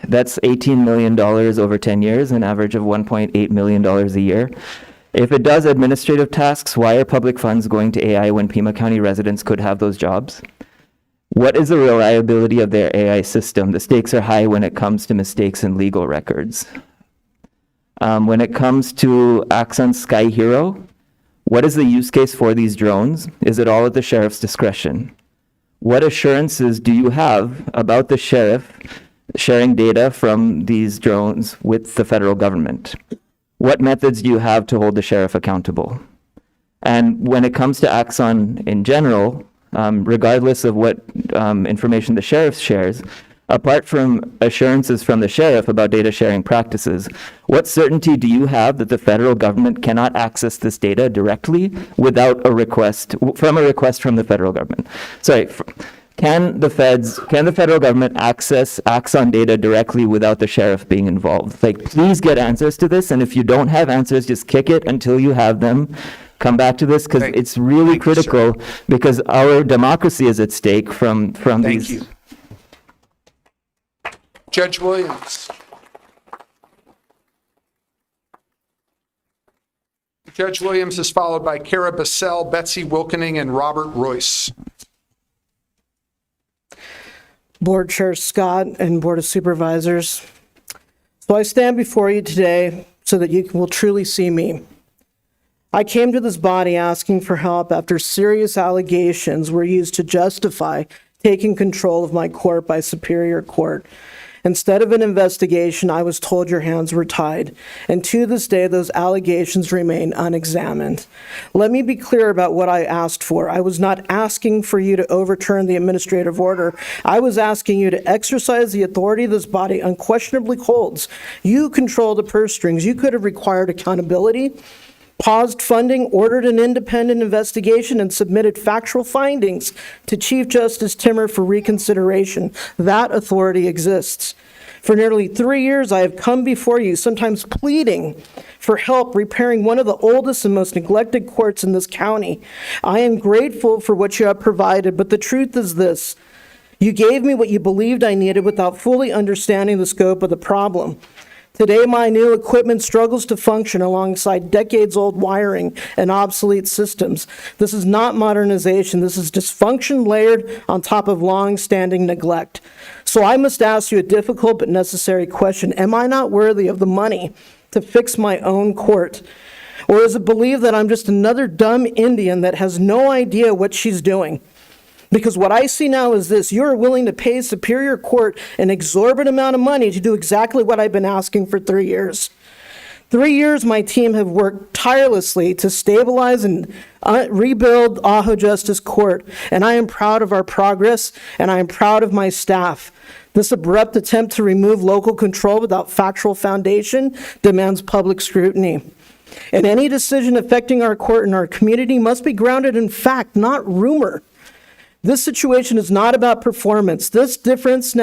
that's $18 million over 10 years, an average of $1.8 million a year. If it does administrative tasks, why are public funds going to AI when Pima County residents could have those jobs? What is the reliability of their AI system? The stakes are high when it comes to mistakes in legal records. When it comes to Axon Sky Hero, what is the use case for these drones? Is it all at the sheriff's discretion? What assurances do you have about the sheriff sharing data from these drones with the federal government? What methods do you have to hold the sheriff accountable? And when it comes to Axon in general, regardless of what information the sheriff shares, apart from assurances from the sheriff about data sharing practices, what certainty do you have that the federal government cannot access this data directly without a request from the federal government? Sorry, can the federal government access Axon data directly without the sheriff being involved? Like, please get answers to this, and if you don't have answers, just kick it until you have them. Come back to this, because it's really critical, because our democracy is at stake from these. Thank you. Judge Williams. Judge Williams is followed by Kara Bissell, Betsy Wilkening, and Robert Royce. Board Chair Scott and Board of Supervisors. So I stand before you today so that you will truly see me. I came to this body asking for help after serious allegations were used to justify taking control of my court by Superior Court. Instead of an investigation, I was told your hands were tied, and to this day, those allegations remain unexamined. Let me be clear about what I asked for. I was not asking for you to overturn the administrative order. I was asking you to exercise the authority this body unquestionably holds. You control the purse strings. You could have required accountability, paused funding, ordered an independent investigation, and submitted factual findings to Chief Justice Timmer for reconsideration. That authority exists. For nearly 3 years, I have come before you, sometimes pleading for help repairing one of the oldest and most neglected courts in this county. I am grateful for what you have provided, but the truth is this: you gave me what you believed I needed without fully understanding the scope of the problem. Today, my new equipment struggles to function alongside decades-old wiring and obsolete systems. This is not modernization. This is dysfunction layered on top of long-standing neglect. So I must ask you a difficult but necessary question. Am I not worthy of the money to fix my own court? Or is it believed that I'm just another dumb Indian that has no idea what she's doing? Because what I see now is this: you're willing to pay Superior Court an exorbitant amount of money to do exactly what I've been asking for 3 years. 3 years, my team have worked tirelessly to stabilize and rebuild Ajo Justice Court, and I am proud of our progress, and I am proud of my staff. This abrupt attempt to remove local control without factual foundation demands public scrutiny. And any decision affecting our court and our community must be grounded in fact, not rumor. This situation is not about performance. The difference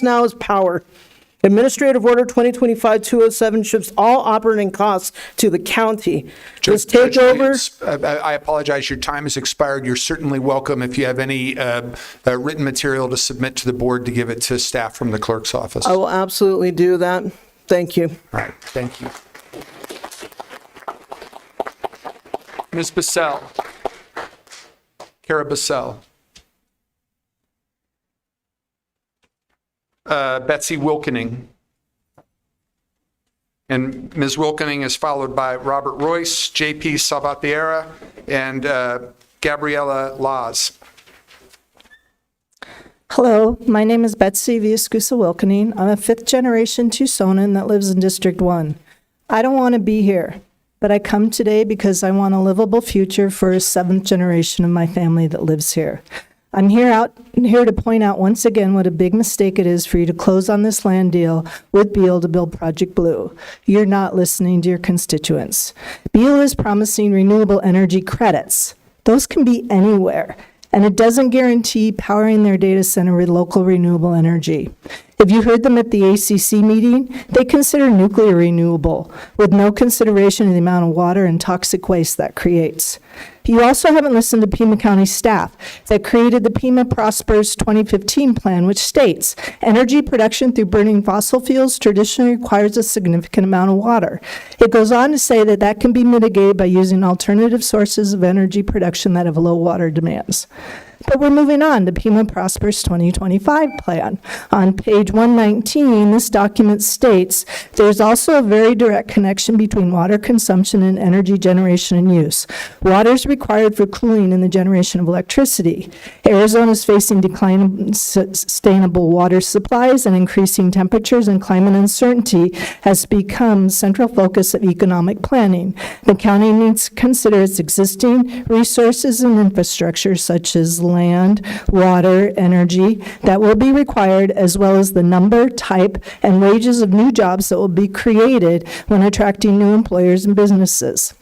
now is power. Administrative Order 2025-207 shifts all operating costs to the county. This takeover. I apologize, your time has expired. You're certainly welcome, if you have any written material to submit to the board, to give it to staff from the clerk's office. I will absolutely do that. Thank you. All right, thank you. Ms. Bissell. Kara Bissell. Betsy Wilkening. And Ms. Wilkening is followed by Robert Royce, J.P. Salvatierra, and Gabriela Laz. Hello, my name is Betsy Viascusa Wilkening. I'm a fifth-generation Tucsonan that lives in District 1. I don't want to be here, but I come today because I want a livable future for a seventh generation of my family that lives here. I'm here to point out once again what a big mistake it is for you to close on this land deal with Beal to build Project Blue. You're not listening to your constituents. Beal is promising renewable energy credits. Those can be anywhere, and it doesn't guarantee powering their data center with local renewable energy. If you heard them at the ACC meeting, they consider nuclear renewable, with no consideration of the amount of water and toxic waste that creates. You also haven't listened to Pima County staff that created the Pima Prospers 2015 plan, which states, energy production through burning fossil fuels traditionally requires a significant amount of water. It goes on to say that that can be mitigated by using alternative sources of energy production that have low water demands. But we're moving on to Pima Prospers 2025 plan. On page 119, this document states there's also a very direct connection between water consumption and energy generation and use. Water is required for cooling and the generation of electricity. Arizona is facing declining sustainable water supplies, and increasing temperatures and climate uncertainty has become central focus of economic planning. The county needs to consider its existing resources and infrastructure, such as land, water, energy, that will be required, as well as the number, type, and wages of new jobs that will be created when attracting new employers and businesses.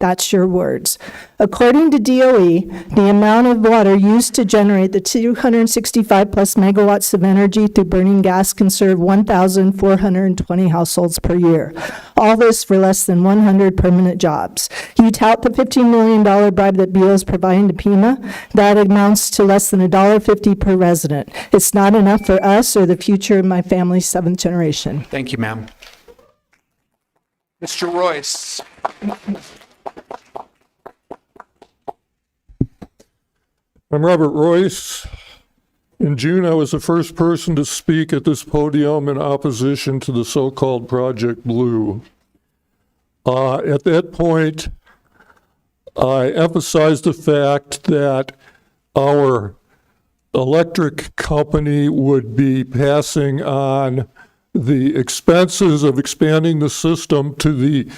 That's your words. According to DOE, the amount of water used to generate the 265 plus megawatts of energy through burning gas can serve 1,420 households per year. All this for less than 100 permanent jobs. You tout the $15 million bribe that BO is providing to Pima. That amounts to less than $1.50 per resident. It's not enough for us or the future of my family's seventh generation. Thank you, ma'am. Mr. Royce. I'm Robert Royce. In June, I was the first person to speak at this podium in opposition to the so-called Project Blue. At that point, I emphasized the fact that our electric company would be passing on the expenses of expanding the system to the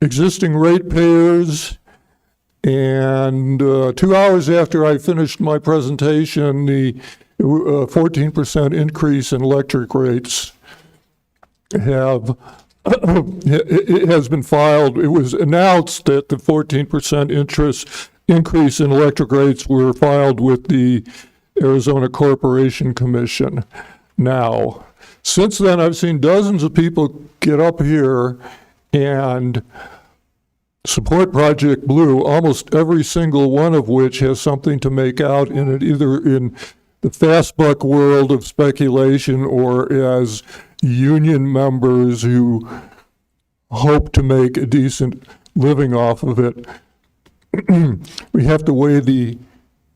existing ratepayers. And 2 hours after I finished my presentation, the 14% increase in electric rates it has been filed. It was announced that the 14% increase in electric rates were filed with the Arizona Corporation Commission. Now, since then, I've seen dozens of people get up here and support Project Blue, almost every single one of which has something to make out in it, either in the fast buck world of speculation or as union members who hope to make a decent living off of it. We have to weigh the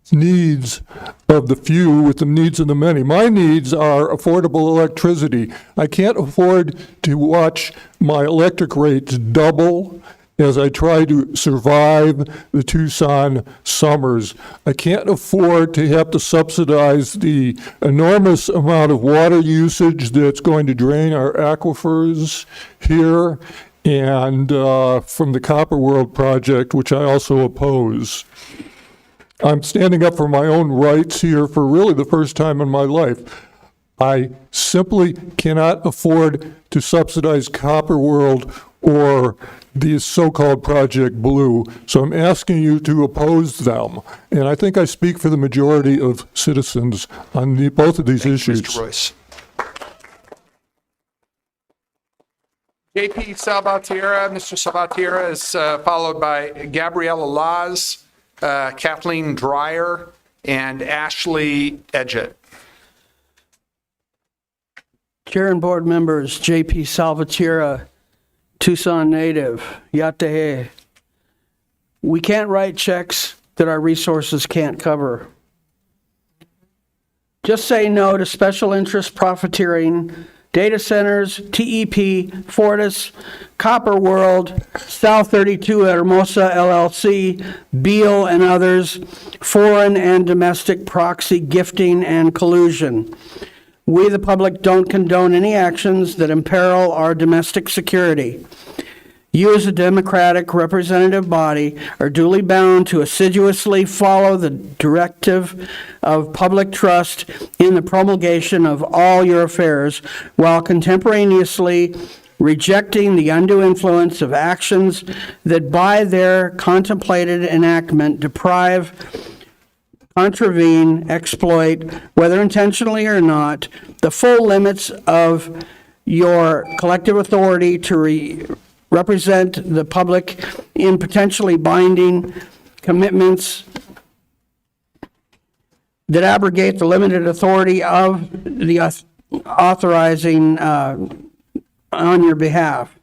needs of the few with the needs of the many. My needs are affordable electricity. I can't afford to watch my electric rates double as I try to survive the Tucson summers. I can't afford to have to subsidize the enormous amount of water usage that's going to drain our aquifers here and from the Copper World project, which I also oppose. I'm standing up for my own rights here for really the first time in my life. I simply cannot afford to subsidize Copper World or the so-called Project Blue, so I'm asking you to oppose them. And I think I speak for the majority of citizens on both of these issues. Mr. Royce. JP Salvatierra. Mr. Salvatierra is followed by Gabriella Laz, Kathleen Dreyer, and Ashley Edgett. Chair and board members, JP Salvatierra, Tucson native, Yatehe. We can't write checks that our resources can't cover. Just say no to special interest profiteering, data centers, TEP, Fortis, Copper World, South 32 Hermosa LLC, Beal and others, foreign and domestic proxy gifting and collusion. We, the public, don't condone any actions that imperil our domestic security. You, as a democratic representative body, are duly bound to assiduously follow the directive of public trust in the promulgation of all your affairs, while contemporaneously rejecting the undue influence of actions that, by their contemplated enactment, deprive, contravene, exploit, whether intentionally or not, the full limits of your collective authority to represent the public in potentially binding commitments that abrogate the limited authority of the authorizing on your behalf.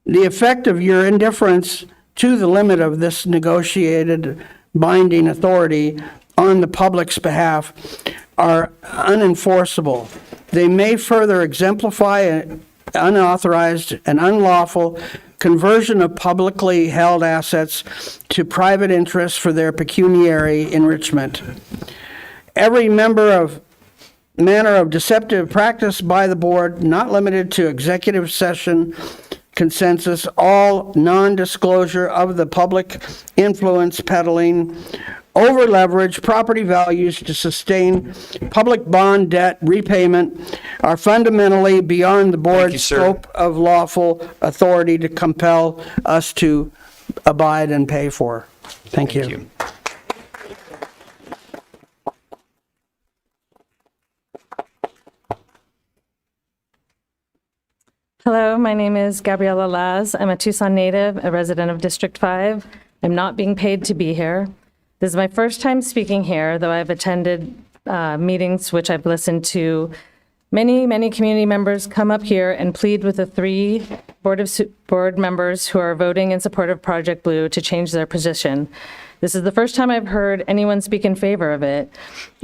The effect of your indifference to the limit of this negotiated binding authority on the public's behalf are unenforceable. They may further exemplify unauthorized and unlawful conversion of publicly held assets to private interests for their pecuniary enrichment. Every manner of deceptive practice by the board, not limited to executive session consensus, all non-disclosure of the public influence peddling, over-leverage property values to sustain public bond debt repayment are fundamentally beyond the board's scope of lawful authority to compel us to abide and pay for. Thank you. Hello, my name is Gabriella Laz. I'm a Tucson native, a resident of District 5. I'm not being paid to be here. This is my first time speaking here, though I've attended meetings which I've listened to many community members come up here and plead with the 3 board members who are voting in support of Project Blue to change their position. This is the first time I've heard anyone speak in favor of it.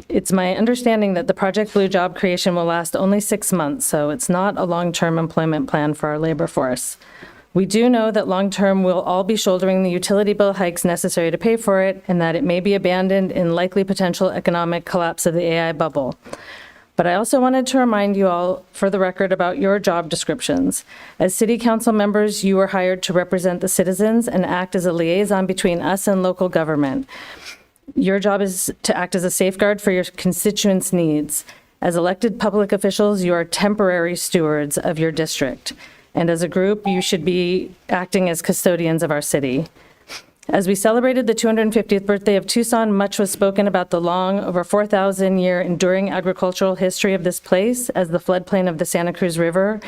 It's my understanding that the Project Blue job creation will last only 6 months, so it's not a long-term employment plan for our labor force. We do know that long-term we'll all be shouldering the utility bill hikes necessary to pay for it, and that it may be abandoned in likely potential economic collapse of the AI bubble. But I also wanted to remind you all, for the record, about your job descriptions. As city council members, you were hired to represent the citizens and act as a liaison between us and local government. Your job is to act as a safeguard for your constituents' needs. As elected public officials, you are temporary stewards of your district. And as a group, you should be acting as custodians of our city. As we celebrated the 250th birthday of Tucson, much was spoken about the long, over 4,000-year enduring agricultural history of this place as the floodplain of the Santa Cruz River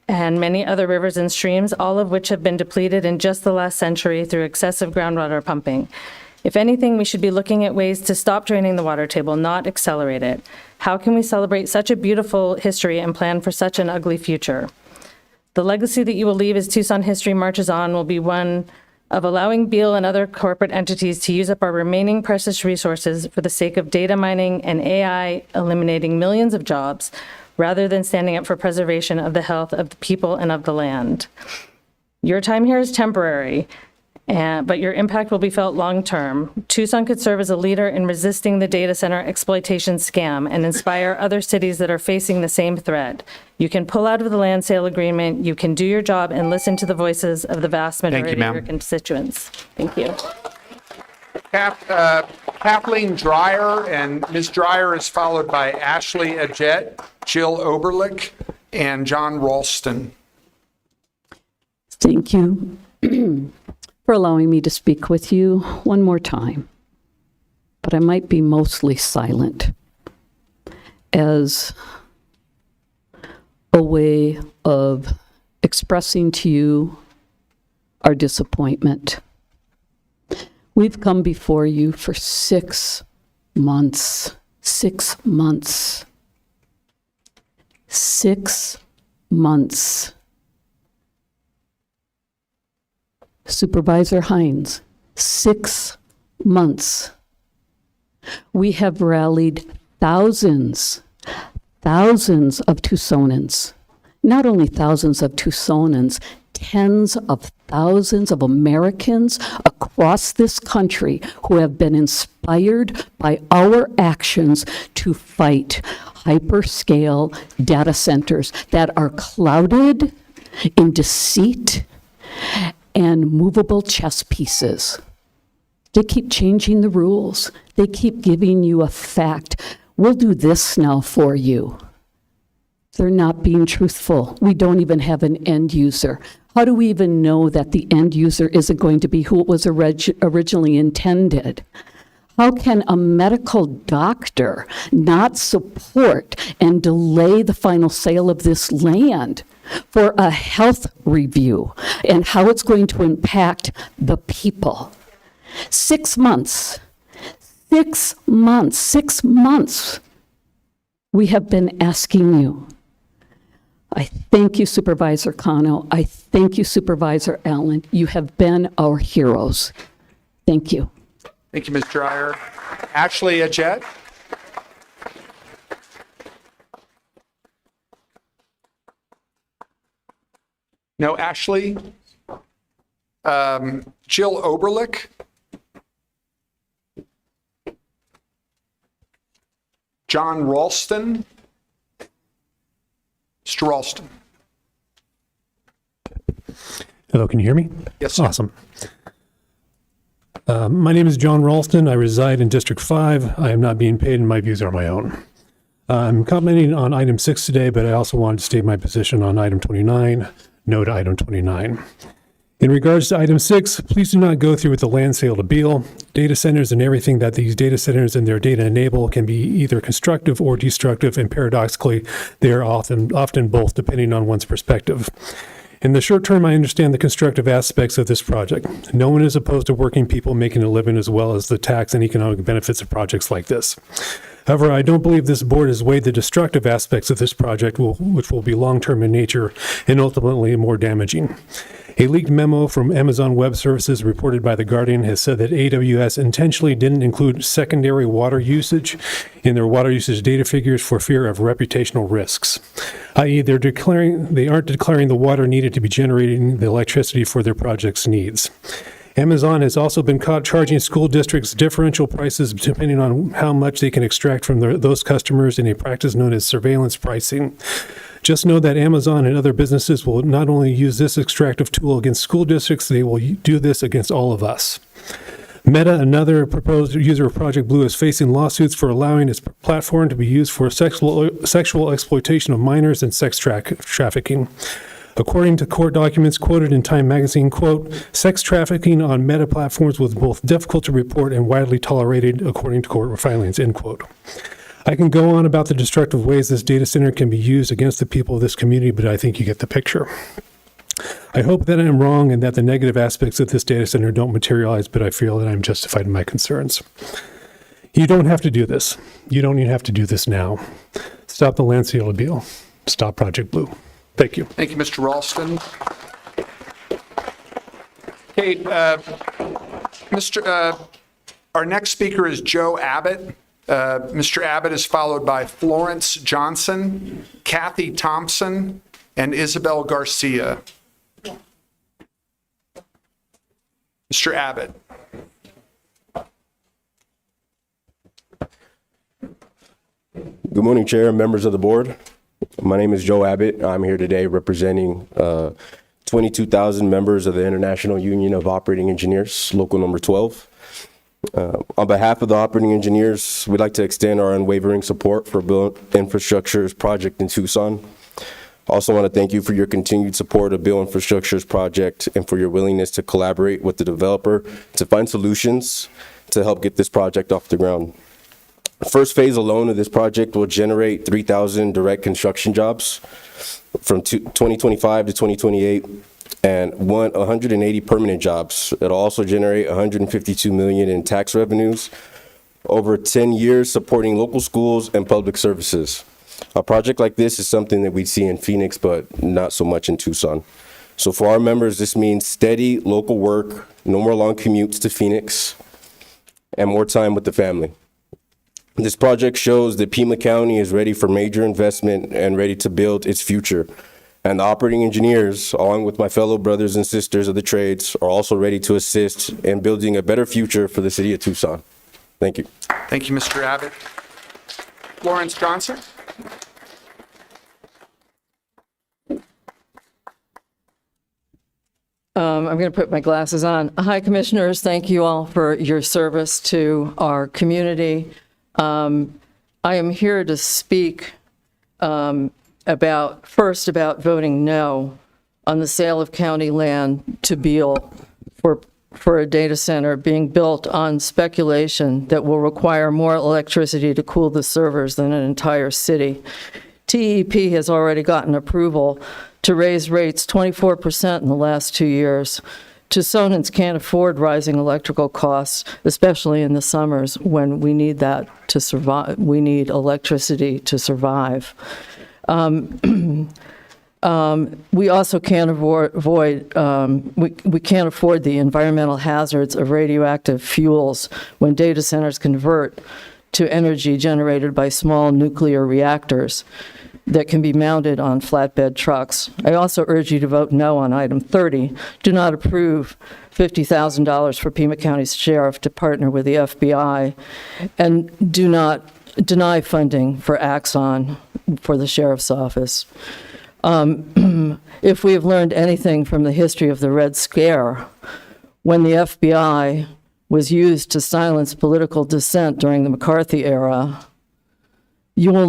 and many other rivers and streams, all of which have been depleted in just the last century through excessive groundwater pumping. If anything, we should be looking at ways to stop draining the water table, not accelerate it. How can we celebrate such a beautiful history and plan for such an ugly future? The legacy that you will leave as Tucson history marches on will be one of allowing Beal and other corporate entities to use up our remaining precious resources for the sake of data mining and AI eliminating millions of jobs, rather than standing up for preservation of the health of the people and of the land. Your time here is temporary, but your impact will be felt long-term. Tucson could serve as a leader in resisting the data center exploitation scam and inspire other cities that are facing the same threat. You can pull out of the land sale agreement, you can do your job and listen to the voices of the vast majority of your constituents. Thank you. Kathleen Dreyer, and Ms. Dreyer is followed by Ashley Adjet, Jill Oberlich, and John Ralston. Thank you for allowing me to speak with you one more time. But I might be mostly silent as a way of expressing to you our disappointment. We've come before you for 6 months. 6 months. 6 months. Supervisor Hines, 6 months. We have rallied thousands of Tucsonans. Not only thousands of Tucsonans, tens of thousands of Americans across this country who have been inspired by our actions to fight hyperscale data centers that are clouded in deceit and movable chess pieces. They keep changing the rules. They keep giving you a fact. We'll do this now for you. They're not being truthful. We don't even have an end user. How do we even know that the end user isn't going to be who it was originally intended? How can a medical doctor not support and delay the final sale of this land for a health review and how it's going to impact the people? 6 months. 6 months. 6 months. We have been asking you. I thank you, Supervisor Cano. I thank you, Supervisor Allen. You have been our heroes. Thank you. Thank you, Ms. Dreyer. Ashley Adjet. No, Ashley. Jill Oberlich. John Ralston. Mr. Ralston. Hello, can you hear me? Yes, sir. Awesome. My name is John Ralston. I reside in District 5. I am not being paid, and my views are my own. I'm commenting on item 6 today, but I also wanted to state my position on item 29. No to item 29. In regards to item 6, please do not go through with the land sale to Beal. Data centers and everything that these data centers and their data enable can be either constructive or destructive, and paradoxically, they are often both, depending on one's perspective. In the short term, I understand the constructive aspects of this project. No one is opposed to working people making a living as well as the tax and economic benefits of projects like this. However, I don't believe this board has weighed the destructive aspects of this project, which will be long-term in nature and ultimately more damaging. A leaked memo from Amazon Web Services reported by The Guardian has said that AWS intentionally didn't include secondary water usage in their water usage data figures for fear of reputational risks, i.e. they aren't declaring the water needed to be generating the electricity for their project's needs. Amazon has also been caught charging school districts differential prices depending on how much they can extract from those customers in a practice known as surveillance pricing. Just know that Amazon and other businesses will not only use this extractive tool against school districts, they will do this against all of us. Meta, another proposed user of Project Blue, is facing lawsuits for allowing its platform to be used for sexual exploitation of minors and sex trafficking. According to court documents quoted in Time magazine, quote, sex trafficking on Meta platforms was both difficult to report and widely tolerated, according to court filings, end quote. I can go on about the destructive ways this data center can be used against the people of this community, but I think you get the picture. I hope that I'm wrong and that the negative aspects of this data center don't materialize, but I feel that I'm justified in my concerns. You don't have to do this. You don't even have to do this now. Stop the land sale appeal. Stop Project Blue. Thank you. Thank you, Mr. Ralston. Okay, our next speaker is Joe Abbott. Mr. Abbott is followed by Florence Johnson, Kathy Thompson, and Isabel Garcia. Mr. Abbott. Good morning, Chair and members of the board. My name is Joe Abbott. I'm here today representing 22,000 members of the International Union of Operating Engineers, local number 12. On behalf of the operating engineers, we'd like to extend our unwavering support for Bill Infrastructure's project in Tucson. Also want to thank you for your continued support of Bill Infrastructure's project and for your willingness to collaborate with the developer to find solutions to help get this project off the ground. The first phase alone of this project will generate 3,000 direct construction jobs from 2025 to 2028 and 180 permanent jobs. It'll also generate $152 million in tax revenues over 10 years, supporting local schools and public services. A project like this is something that we see in Phoenix, but not so much in Tucson. So for our members, this means steady local work, no more long commutes to Phoenix, and more time with the family. This project shows that Pima County is ready for major investment and ready to build its future. And the operating engineers, along with my fellow brothers and sisters of the trades, are also ready to assist in building a better future for the city of Tucson. Thank you. Thank you, Mr. Abbott. Florence Johnson. I'm going to put my glasses on. Hi, Commissioners. Thank you all for your service to our community. I am here to speak about voting no on the sale of county land to Beal for a data center being built on speculation that will require more electricity to cool the servers than an entire city. TEP has already gotten approval to raise rates 24% in the last 2 years. Tucsonans can't afford rising electrical costs, especially in the summers when we need that to survive. We need electricity to survive. We also can't we can't afford the environmental hazards of radioactive fuels when data centers convert to energy generated by small nuclear reactors that can be mounted on flatbed trucks. I also urge you to vote no on item 30. Do not approve $50,000 for Pima County's sheriff to partner with the FBI, and do not deny funding for Axon for the sheriff's office. If we have learned anything from the history of the Red Scare, when the FBI was used to silence political dissent during the McCarthy era, you will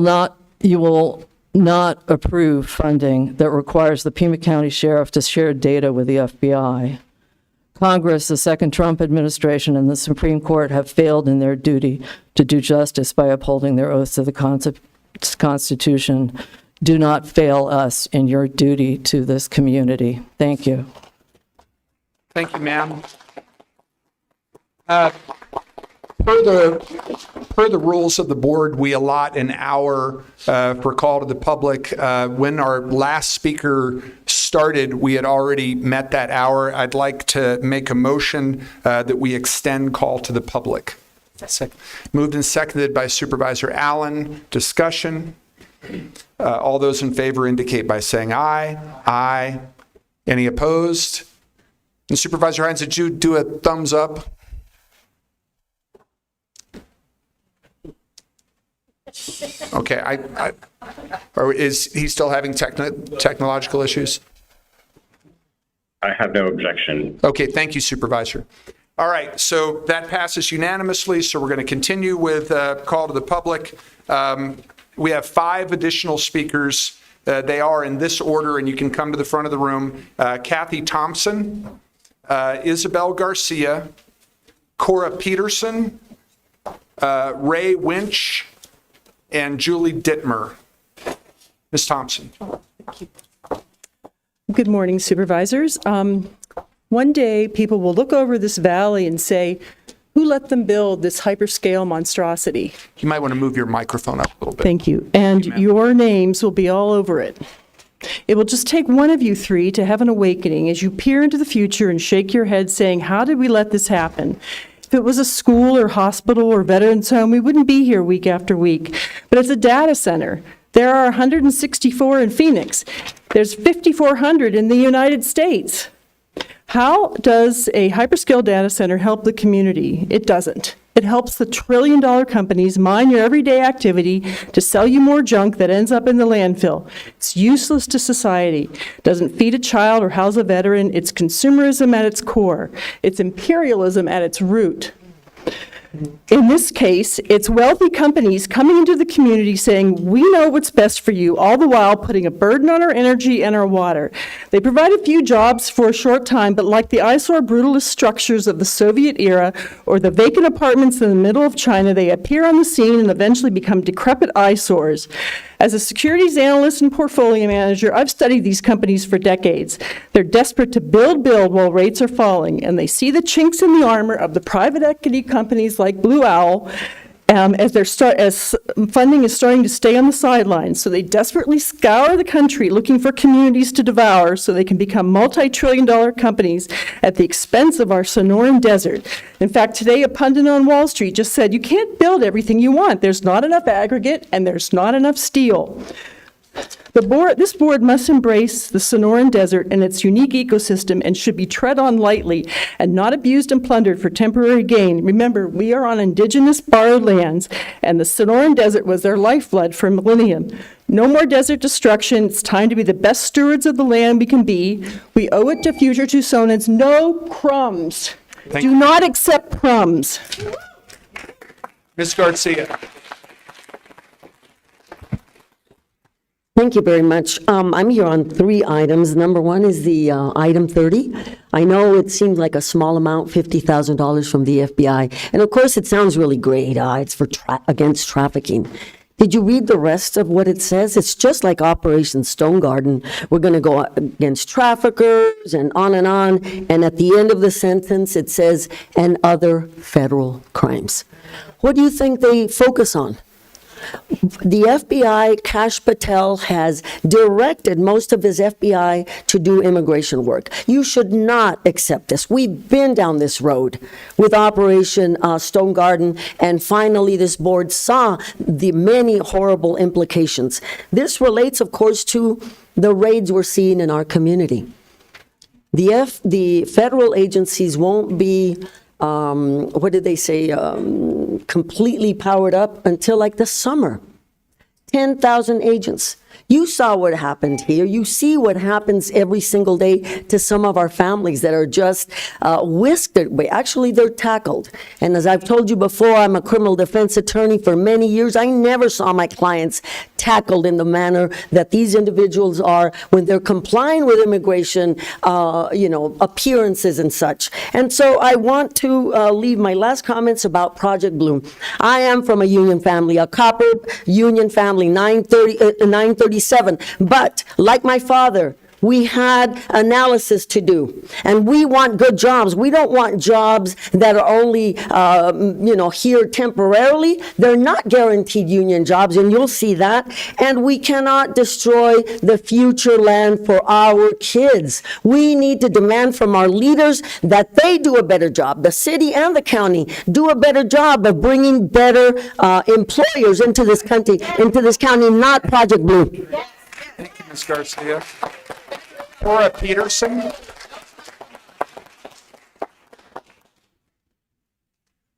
not approve funding that requires the Pima County Sheriff to share data with the FBI. Congress, the second Trump administration, and the Supreme Court have failed in their duty to do justice by upholding their oaths to the Constitution. Do not fail us in your duty to this community. Thank you. Thank you, ma'am. Per the rules of the board, we allot an hour for call to the public. When our last speaker started, we had already met that hour. I'd like to make a motion that we extend call to the public. Moved and seconded by Supervisor Allen. Discussion. All those in favor indicate by saying aye. Aye. Any opposed? And Supervisor Hines, did you do a thumbs up? Okay, or is he still having technological issues? I have no objection. Okay, thank you, Supervisor. All right, so that passes unanimously, so we're going to continue with call to the public. We have 5 additional speakers. They are in this order, and you can come to the front of the room. Kathy Thompson, Isabel Garcia, Cora Peterson, Ray Winch, and Julie Dittmer. Ms. Thompson. Thank you. Good morning, Supervisors. One day, people will look over this valley and say, who let them build this hyperscale monstrosity? You might want to move your microphone up a little bit. Thank you. And your names will be all over it. It will just take one of you 3 to have an awakening as you peer into the future and shake your head saying, how did we let this happen? If it was a school or hospital or veterans home, we wouldn't be here week after week. But it's a data center. There are 164 in Phoenix. There's 5,400 in the United States. How does a hyperscale data center help the community? It doesn't. It helps the trillion-dollar companies mine your everyday activity to sell you more junk that ends up in the landfill. It's useless to society. It doesn't feed a child or house a veteran. It's consumerism at its core. It's imperialism at its root. In this case, it's wealthy companies coming into the community saying, we know what's best for you, all the while putting a burden on our energy and our water. They provide a few jobs for a short time, but like the eyesore brutalist structures of the Soviet era or the vacant apartments in the middle of China, they appear on the scene and eventually become decrepit eyesores. As a securities analyst and portfolio manager, I've studied these companies for decades. They're desperate to build while rates are falling, and they see the chinks in the armor of the private equity companies like Blue Owl as funding is starting to stay on the sidelines. So they desperately scour the country looking for communities to devour so they can become multi-trillion-dollar companies at the expense of our Sonoran Desert. In fact, today a pundit on Wall Street just said, you can't build everything you want. There's not enough aggregate and there's not enough steel. This board must embrace the Sonoran Desert and its unique ecosystem and should be tread on lightly and not abused and plundered for temporary gain. Remember, we are on indigenous borrowed lands, and the Sonoran Desert was their lifeblood for millennium. No more desert destruction. It's time to be the best stewards of the land we can be. We owe it to future Tucsonans. No crumbs. Do not accept crumbs. Ms. Garcia. Thank you very much. I'm here on 3 items. Number 1 is the item 30. I know it seemed like a small amount, $50,000 from the FBI. And of course, it sounds really great. It's for against trafficking. Did you read the rest of what it says? It's just like Operation Stone Garden. We're going to go against traffickers and on. And at the end of the sentence, it says, and other federal crimes. What do you think they focus on? The FBI, Kash Patel, has directed most of his FBI to do immigration work. You should not accept this. We've been down this road with Operation Stone Garden, and finally this board saw the many horrible implications. This relates, of course, to the raids we're seeing in our community. The federal agencies won't be what did they say, completely powered up until like the summer. 10,000 agents. You saw what happened here. You see what happens every single day to some of our families that are just whisked away. Actually, they're tackled. And as I've told you before, I'm a criminal defense attorney for many years. I never saw my clients tackled in the manner that these individuals are when they're complying with immigration, appearances and such. And so I want to leave my last comments about Project Bloom. I am from a union family, a copper union family, 937. But like my father, We had analysis to do, and we want good jobs. We don't want jobs that are only, here temporarily. They're not guaranteed union jobs, and you'll see that. And we cannot destroy the future land for our kids. We need to demand from our leaders that they do a better job. The city and the county do a better job of bringing better employers into this country, into this county, not Project Blue. Thank you, Ms. Garcia. Cora Peterson.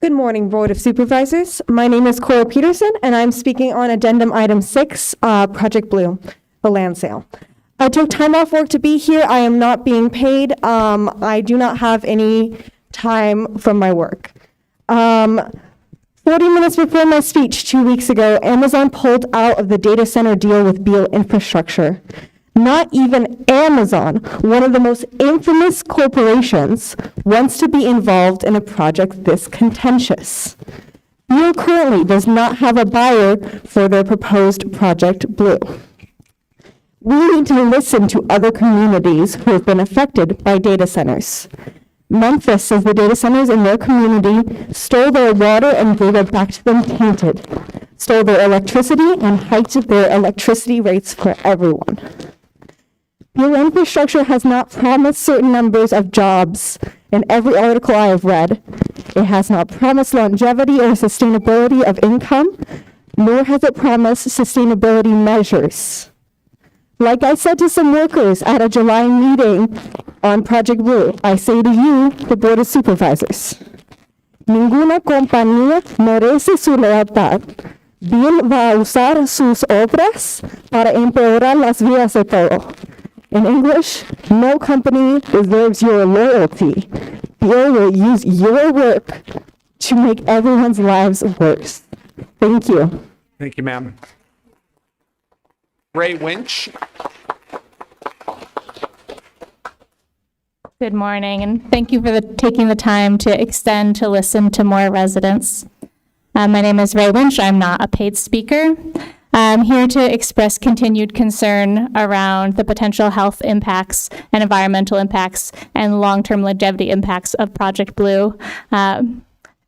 Good morning, Board of Supervisors. My name is Cora Peterson, and I'm speaking on Addendum Item 6, Project Blue, the land sale. I took time off work to be here. I am not being paid. I do not have any time from my work. 40 minutes before my speech 2 weeks ago, Amazon pulled out of the data center deal with Beale Infrastructure. Not even Amazon, one of the most infamous corporations, wants to be involved in a project this contentious. Beale currently does not have a buyer for their proposed Project Blue. We need to listen to other communities who have been affected by data centers. Memphis says the data centers in their community stole their water and gave it back to them tainted, stole their electricity and hiked their electricity rates for everyone. Beale Infrastructure has not promised certain numbers of jobs in every article I have read. It has not promised longevity or sustainability of income, nor has it promised sustainability measures. Like I said to some workers at a July meeting on Project Blue, I say to you, the Board of Supervisors, ninguna compañía merece su lealtad. Beale va a usar sus obras para empeorar las vidas de todos. In English, no company deserves your loyalty. Beale will use your work to make everyone's lives worse. Thank you. Thank you, ma'am. Ray Winch. Good morning, and thank you for taking the time to extend to listen to more residents. My name is Ray Winch. I'm not a paid speaker. I'm here to express continued concern around the potential health impacts and environmental impacts and long-term longevity impacts of Project Blue.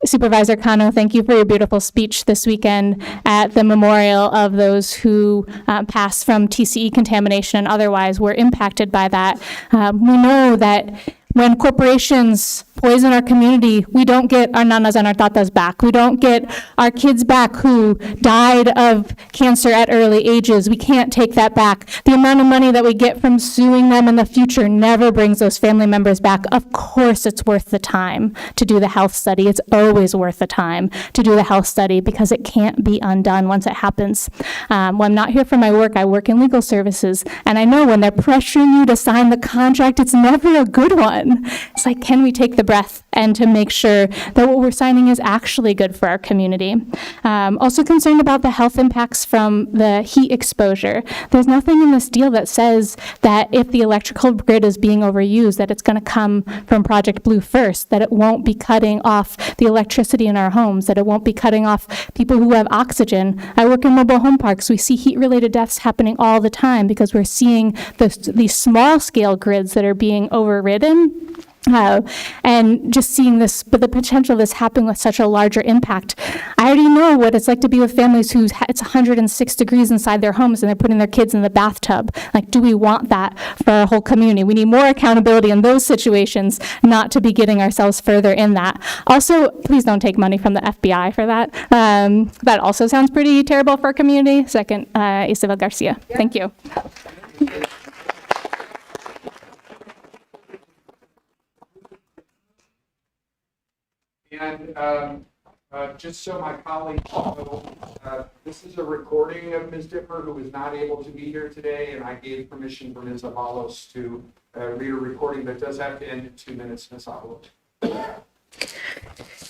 Supervisor Cano, thank you for your beautiful speech this weekend at the memorial of those who passed from TCE contamination and otherwise were impacted by that. We know that when corporations poison our community, we don't get our nanas and our tatas back. We don't get our kids back who died of cancer at early ages. We can't take that back. The amount of money that we get from suing them in the future never brings those family members back. Of course, it's worth the time to do the health study. It's always worth the time to do the health study because it can't be undone once it happens. When I'm not here for my work, I work in legal services, and I know when they're pressuring you to sign the contract, it's never a good one. It's like, can we take the breath and to make sure that what we're signing is actually good for our community? Also concerned about the health impacts from the heat exposure. There's nothing in this deal that says that if the electrical grid is being overused, that it's going to come from Project Blue first, that it won't be cutting off the electricity in our homes, that it won't be cutting off people who have oxygen. I work in mobile home parks. We see heat-related deaths happening all the time because we're seeing these small-scale grids that are being overridden. And just seeing this, but the potential of this happening with such a larger impact. I already know what it's like to be with families who it's 106 degrees inside their homes and they're putting their kids in the bathtub. Like, do we want that for our whole community? We need more accountability in those situations, not to be getting ourselves further in that. Also, please don't take money from the FBI for that. That also sounds pretty terrible for our community. Second, Isabel Garcia. Yeah. Thank you. And just so my colleagues know, this is a recording of Ms. Dipper, who was not able to be here today, and I gave permission for Ms. Avalos to read a recording that does have to end in 2 minutes. Ms. Avalos.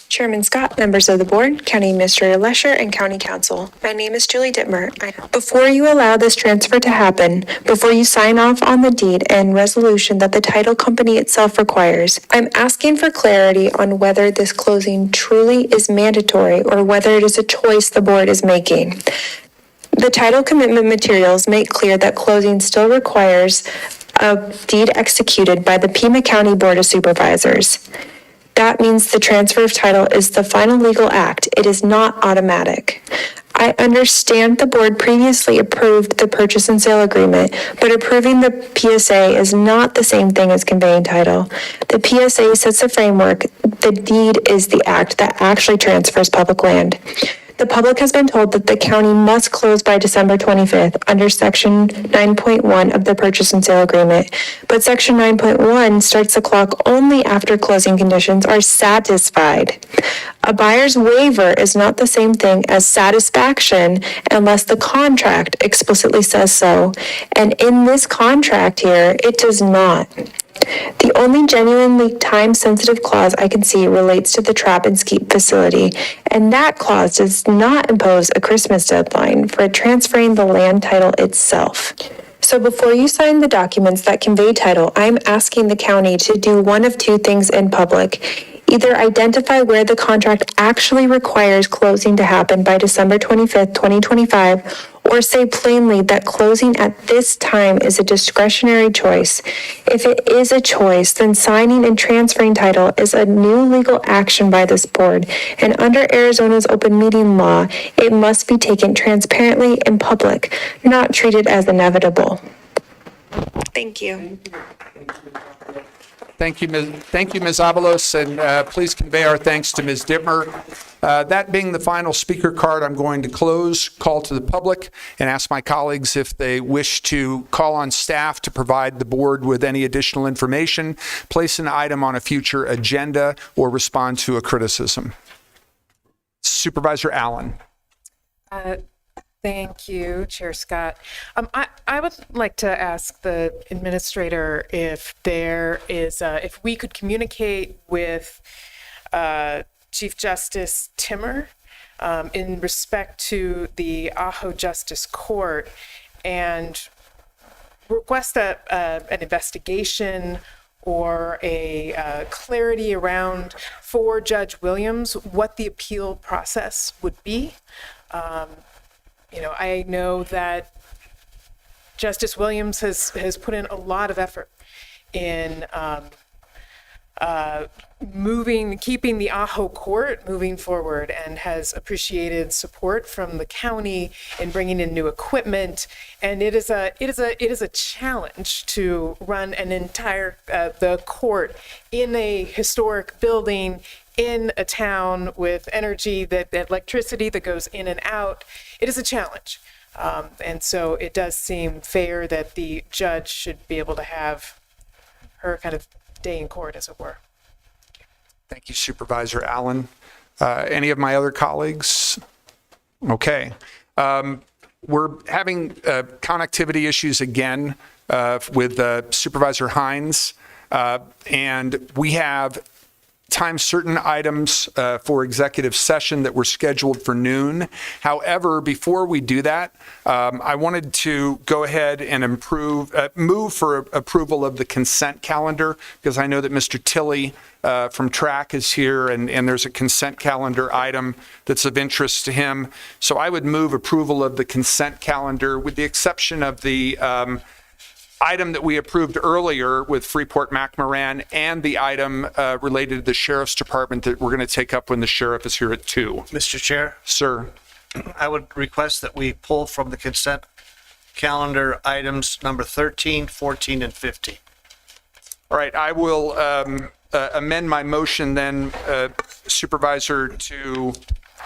Chairman Scott, members of the board, County Administrator Lesher, and County Council. My name is Julie Dittmer. Before you allow this transfer to happen, before you sign off on the deed and resolution that the title company itself requires, I'm asking for clarity on whether this closing truly is mandatory or whether it is a choice the board is making. The title commitment materials make clear that closing still requires a deed executed by the Pima County Board of Supervisors. That means the transfer of title is the final legal act. It is not automatic. I understand the board previously approved the purchase and sale agreement, but approving the PSA is not the same thing as conveying title. The PSA sets the framework. The deed is the act that actually transfers public land. The public has been told that the county must close by December 25th under Section 9.1 of the Purchase and Sale Agreement, but Section 9.1 starts the clock only after closing conditions are satisfied. A buyer's waiver is not the same thing as satisfaction unless the contract explicitly says so, and in this contract here, it does not. The only genuinely time-sensitive clause I can see relates to the trap and skeet facility, and that clause does not impose a Christmas deadline for transferring the land title itself. So before you sign the documents that convey title, I'm asking the county to do one of two things in public. Either identify where the contract actually requires closing to happen by December 25th, 2025, or say plainly that closing at this time is a discretionary choice. If it is a choice, then signing and transferring title is a new legal action by this board, and under Arizona's open meeting law, it must be taken transparently in public, not treated as inevitable. Thank you. Thank you, Ms. Avalos, and please convey our thanks to Ms. Dittmer. That being the final speaker card, I'm going to call to the public, and ask my colleagues if they wish to call on staff to provide the board with any additional information, place an item on a future agenda, or respond to a criticism. Supervisor Allen. Thank you, Chair Scott. I would like to ask the administrator if there is, if we could communicate with Chief Justice Timmer in respect to the Ajo Justice Court and request an investigation or a clarity around for Judge Williams what the appeal process would be. I know that Justice Williams has put in a lot of effort in keeping the Ajo court moving forward, and has appreciated support from the county in bringing in new equipment. And it is a challenge to run an entire the court in a historic building in a town with energy, that electricity that goes in and out. It is a challenge. And so it does seem fair that the judge should be able to have her kind of day in court, as it were. Thank you, Supervisor Allen. Any of my other colleagues? Okay. We're having connectivity issues again with Supervisor Hines, and we have time certain items for executive session that were scheduled for noon. However, before we do that, I wanted to go ahead and move for approval of the consent calendar, because I know that Mr. Tilley from TRAC is here, and there's a consent calendar item that's of interest to him. So I would move approval of the consent calendar with the exception of the item that we approved earlier with Freeport-McMoran, and the item related to the Sheriff's Department that we're going to take up when the sheriff is here at 2. Mr. Chair? Sir. I would request that we pull from the consent calendar items number 13, 14, and 15. All right, I will amend my motion then, Supervisor, to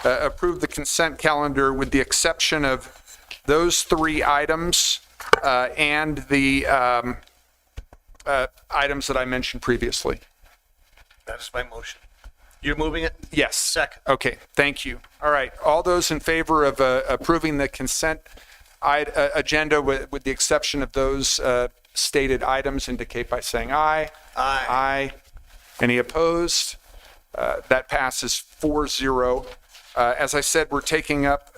approve the consent calendar with the exception of those 3 items and the items that I mentioned previously. That is my motion. You're moving it? Yes. Second. Okay, thank you. All right, all those in favor of approving the consent agenda with the exception of those stated items indicate by saying aye. Aye. Aye. Any opposed? That passes 4-0. As I said, we're taking up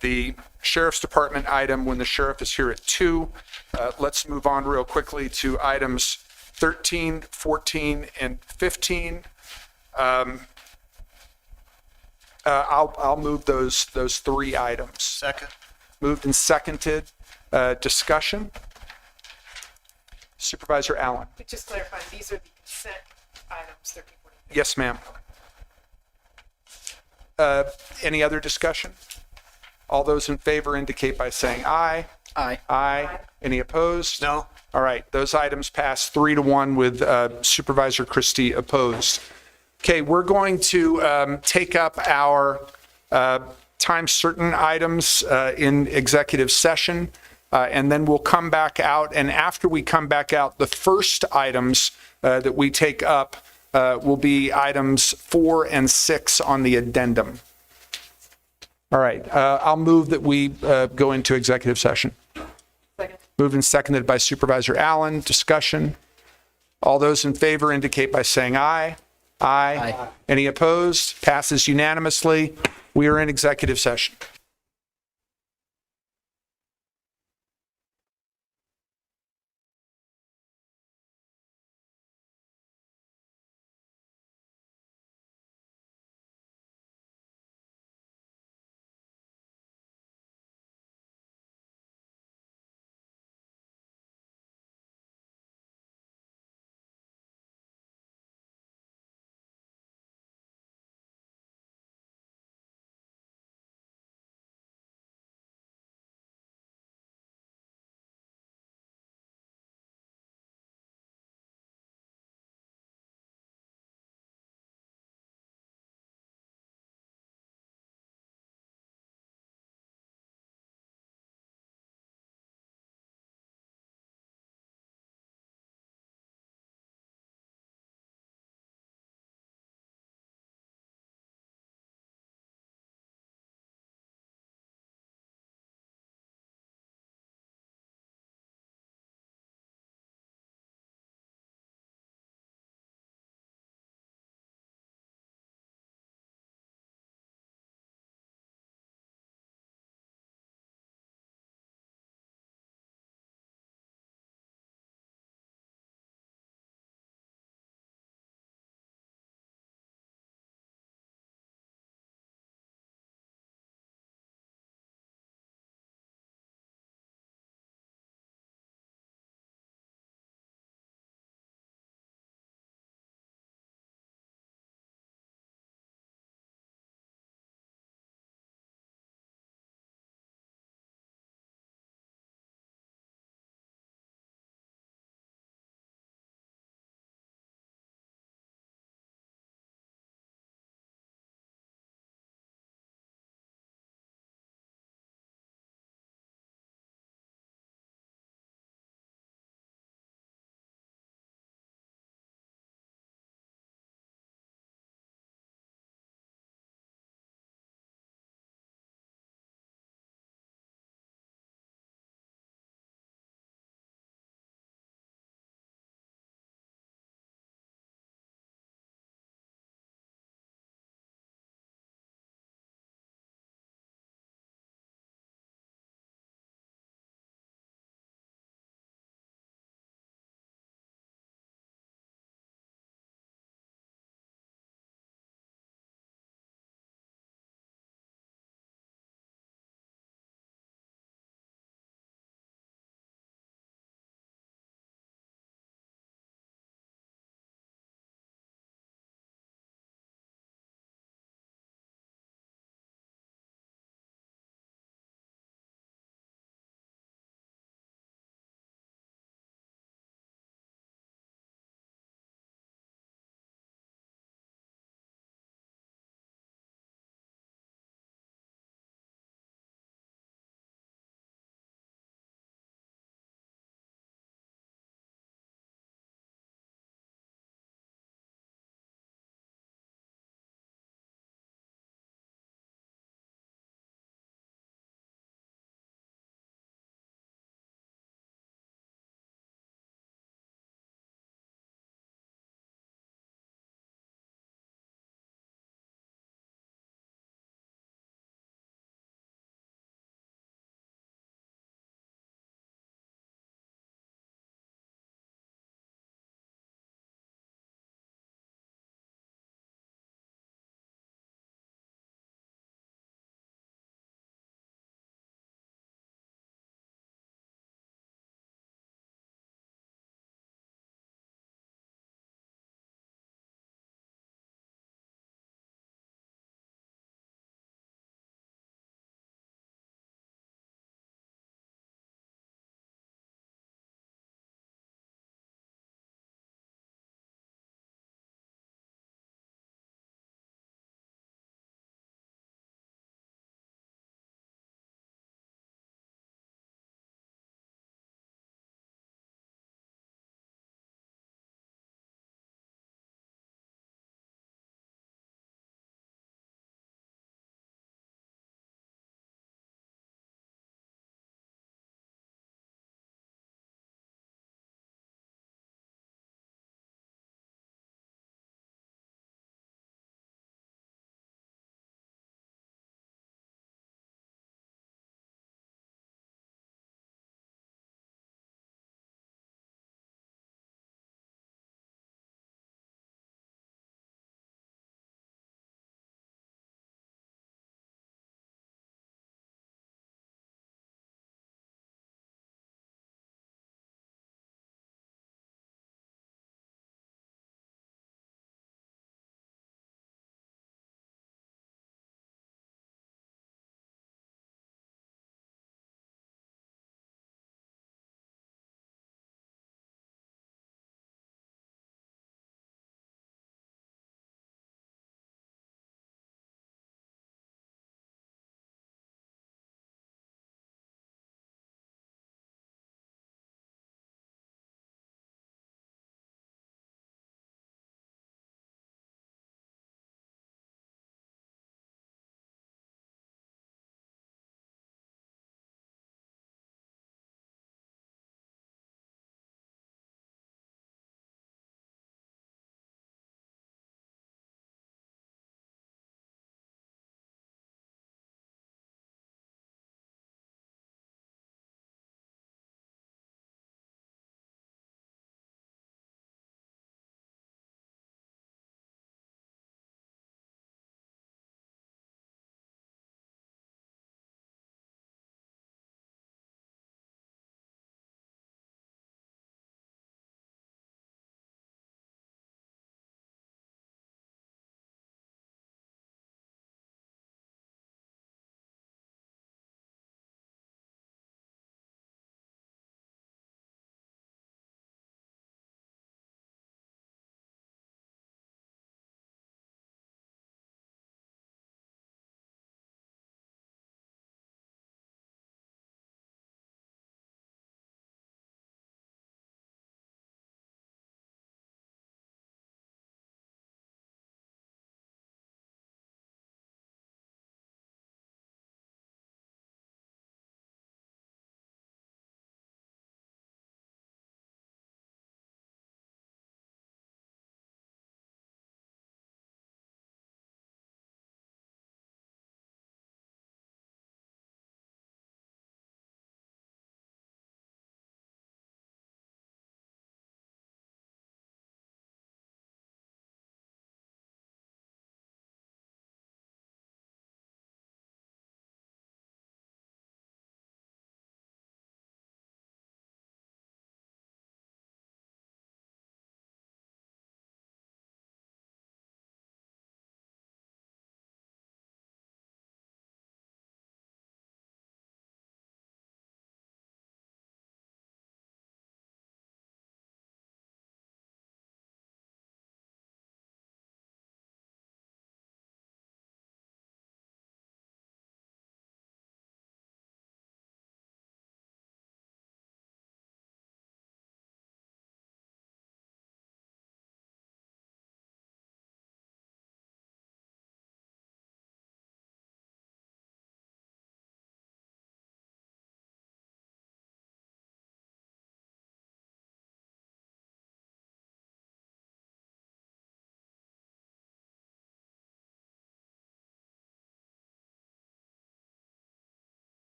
the Sheriff's Department item when the sheriff is here at 2. Let's move on real quickly to items 13, 14, and 15. I'll move those 3 items. Second. Moved and seconded. Discussion. Supervisor Allen. Just clarifying, these are the consent items, 13, 14. Yes, ma'am. Any other discussion? All those in favor indicate by saying aye. Aye. Aye. Any opposed? No. All right, those items pass 3-1 with Supervisor Christie opposed. Okay, we're going to take up our time certain items in executive session, and then we'll come back out. And after we come back out, the first items that we take up will be items 4 and 6 on the addendum. All right, I'll move that we go into executive session. Second. Moved and seconded by Supervisor Allen. Discussion. All those in favor indicate by saying aye. Aye. Any opposed? Passes unanimously. We are in executive session.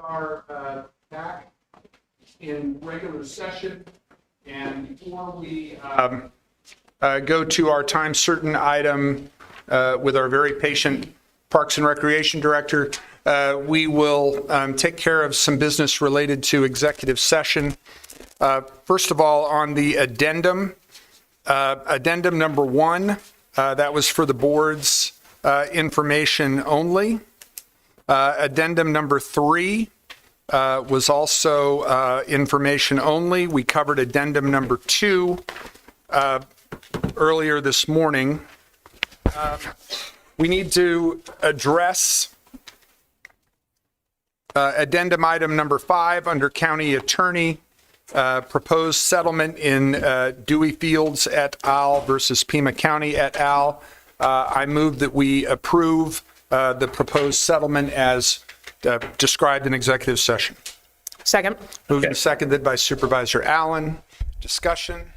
are back in regular session, and before we go to our time certain item with our very patient Parks and Recreation Director, we will take care of some business related to executive session. First of all, on the addendum, addendum number 1, that was for the board's information only. Addendum number 3 was also information only. We covered addendum number 2 earlier this morning. We need to address addendum item number 5 under County Attorney, proposed settlement in Dewey Fields et al. Versus Pima County et al. I move that we approve the proposed settlement as described in executive session. Second. Moved and seconded by Supervisor Allen. Discussion.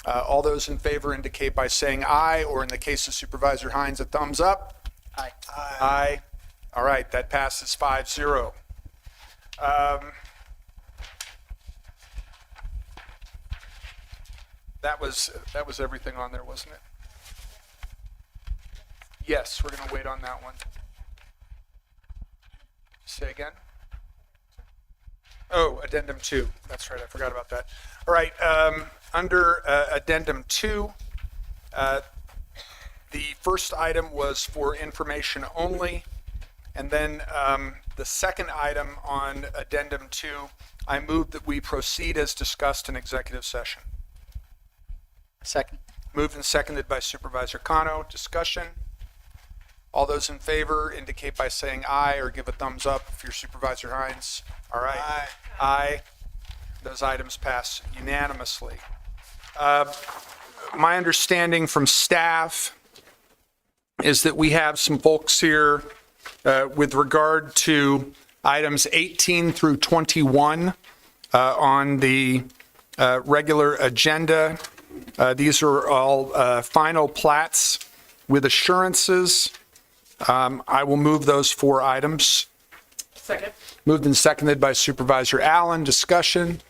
All those in favor indicate by saying aye, or in the case of Supervisor Hines, a thumbs up. Aye. Aye. All right, that passes 5-0. That was everything on there, wasn't it? Yes, we're going to wait on that one. Say again? Oh, addendum 2. That's right, I forgot about that. All right, under addendum 2, the first item was for information only. And then the second item on addendum 2, I move that we proceed as discussed in executive session. Second. Moved and seconded by Supervisor Cano. Discussion. All those in favor indicate by saying aye or give a thumbs up if you're Supervisor Hines. All right. Aye. Aye. Those items pass unanimously. My understanding from staff is that we have some folks here with regard to items 18 through 21 on the regular agenda. These are all final plats with assurances. I will move those 4 items. Second. Moved and seconded by Supervisor Allen. Discussion.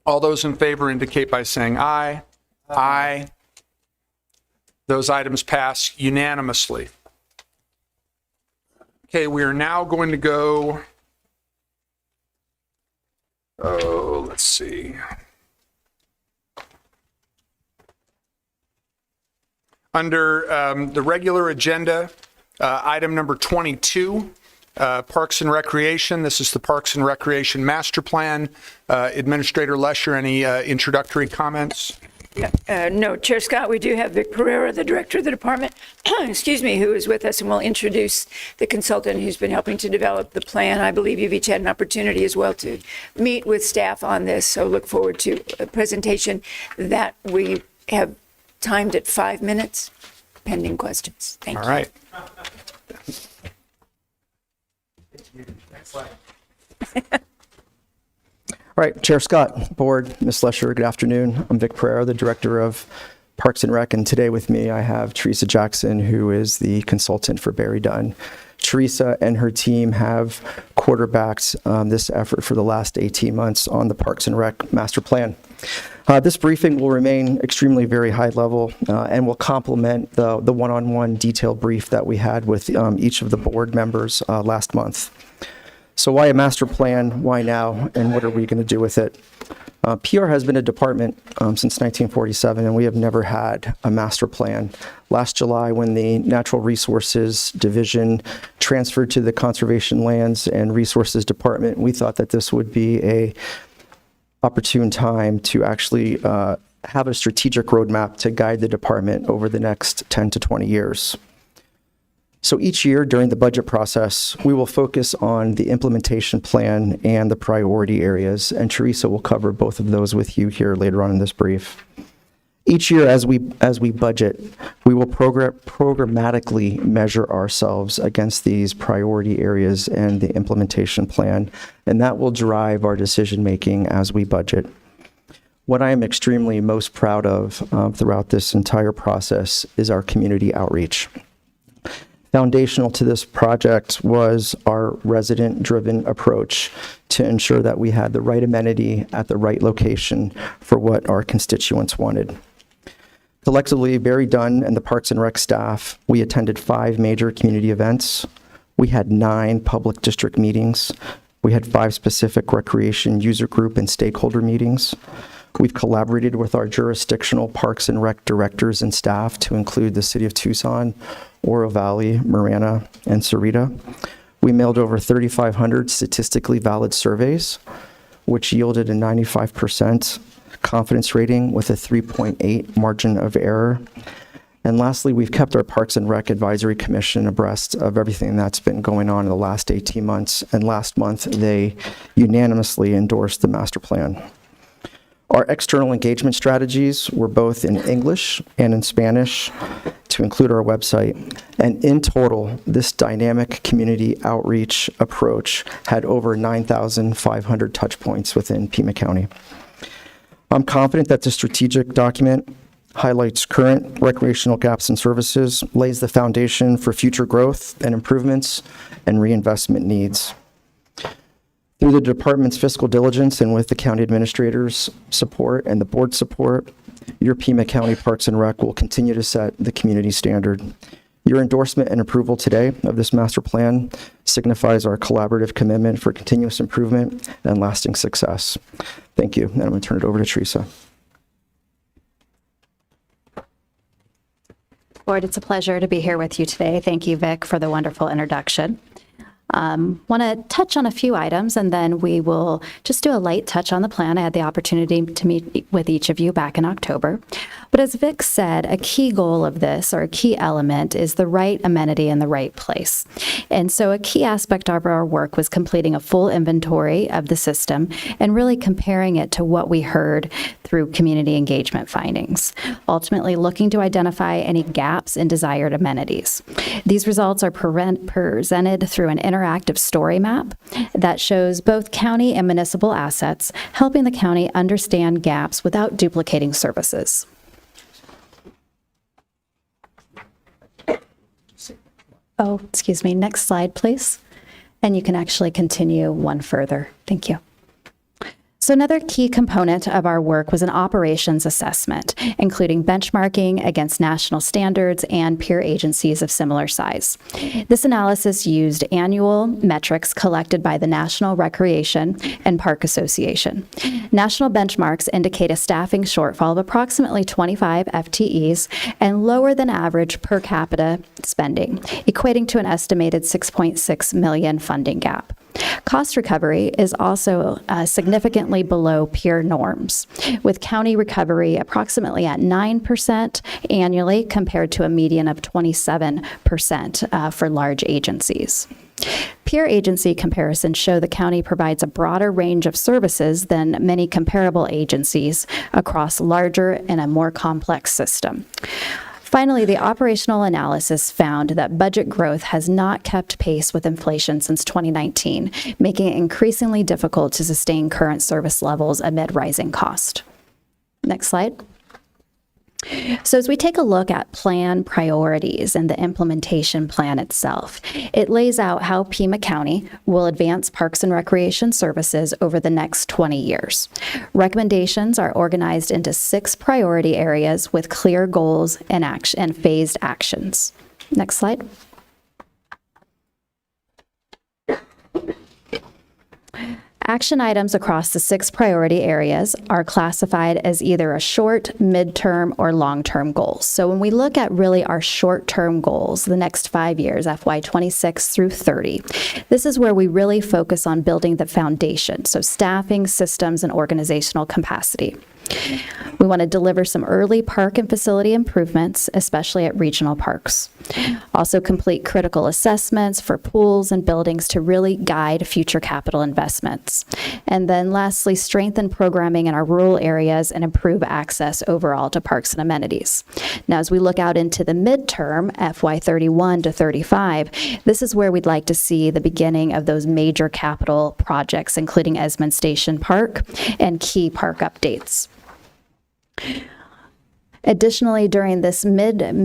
All those in favor indicate by saying aye. Aye. Those items pass unanimously. Okay, we are now going to go, let's see. Under the regular agenda, item number 22, Parks and Recreation. This is the Parks and Recreation Master Plan. Administrator Lesher, any introductory comments? No, Chair Scott, we do have Vic Pereira, the director of the department, excuse me, who is with us and will introduce the consultant who's been helping to develop the plan. I believe you've each had an opportunity as well to meet with staff on this, so look forward to a presentation that we have timed at 5 minutes, pending questions. Thank you. All right. All right, Chair Scott, Board, Ms. Lesher, good afternoon. I'm Vic Pereira, the Director of Parks and Rec, and today with me I have Teresa Jackson, who is the consultant for Barry Dunn. Teresa and her team have quarterbacked this effort for the last 18 months on the Parks and Rec Master Plan. This briefing will remain extremely very high level and will complement the one-on-one detailed brief that we had with each of the board members last month. So why a master plan? Why now? And what are we going to do with it? PR has been a department since 1947, and we have never had a master plan. Last July, when the Natural Resources Division transferred to the Conservation Lands and Resources Department, we thought that this would be a opportune time to actually have a strategic roadmap to guide the department over the next 10 to 20 years. So each year during the budget process, we will focus on the implementation plan and the priority areas, and Teresa will cover both of those with you here later on in this brief. Each year as we budget, we will programmatically measure ourselves against these priority areas and the implementation plan, and that will drive our decision-making as we budget. What I am extremely most proud of throughout this entire process is our community outreach. Foundational to this project was our resident-driven approach to ensure that we had the right amenity at the right location for what our constituents wanted. Collectively, Barry Dunn and the Parks and Rec staff, we attended 5 major community events. We had 9 public district meetings. We had 5 specific recreation user group and stakeholder meetings. We've collaborated with our jurisdictional Parks and Rec directors and staff to include the City of Tucson, Oro Valley, Marana, and Sarita. We mailed over 3,500 statistically valid surveys, which yielded a 95% confidence rating with a 3.8 margin of error. And lastly, we've kept our Parks and Rec Advisory Commission abreast of everything that's been going on in the last 18 months. And last month, they unanimously endorsed the master plan. Our external engagement strategies were both in English and in Spanish to include our website. And in total, this dynamic community outreach approach had over 9,500 touch points within Pima County. I'm confident that the strategic document highlights current recreational gaps and services, lays the foundation for future growth and improvements and reinvestment needs. Through the department's fiscal diligence and with the county administrator's support and the board's support, your Pima County Parks and Rec will continue to set the community standard. Your endorsement and approval today of this master plan signifies our collaborative commitment for continuous improvement and lasting success. Thank you, and I'm going to turn it over to Teresa. Board, it's a pleasure to be here with you today. Thank you, Vic, for the wonderful introduction. Want to touch on a few items, and then we will just do a light touch on the plan. I had the opportunity to meet with each of you back in October. But as Vic said, a key goal of this, or a key element, is the right amenity in the right place. And so a key aspect of our work was completing a full inventory of the system and really comparing it to what we heard through community engagement findings, ultimately looking to identify any gaps in desired amenities. These results are presented through an interactive story map that shows both county and municipal assets, helping the county understand gaps without duplicating services. Oh, excuse me, next slide, please. And you can actually continue one further. Thank you. So another key component of our work was an operations assessment, including benchmarking against national standards and peer agencies of similar size. This analysis used annual metrics collected by the National Recreation and Park Association. National benchmarks indicate a staffing shortfall of approximately 25 FTEs and lower than average per capita spending, equating to an estimated $6.6 million funding gap. Cost recovery is also significantly below peer norms, with county recovery approximately at 9% annually compared to a median of 27% for large agencies. Peer agency comparisons show the county provides a broader range of services than many comparable agencies across larger and a more complex system. Finally, the operational analysis found that budget growth has not kept pace with inflation since 2019, making it increasingly difficult to sustain current service levels amid rising cost. Next slide. So as we take a look at plan priorities and the implementation plan itself, it lays out how Pima County will advance parks and recreation services over the next 20 years. Recommendations are organized into 6 priority areas with clear goals and phased actions. Next slide. Action items across the 6 priority areas are classified as either a short, midterm, or long-term goals. So when we look at really our short-term goals, the next 5 years, FY 26 through 30, this is where we really focus on building the foundation, so staffing, systems, and organizational capacity. We want to deliver some early park and facility improvements, especially at regional parks. Also complete critical assessments for pools and buildings to really guide future capital investments. And then lastly, strengthen programming in our rural areas and improve access overall to parks and amenities. Now, as we look out into the midterm, FY 31 to 35, this is where we'd like to see the beginning of those major capital projects, including Esmond Station Park and key park updates. Additionally, during this midterm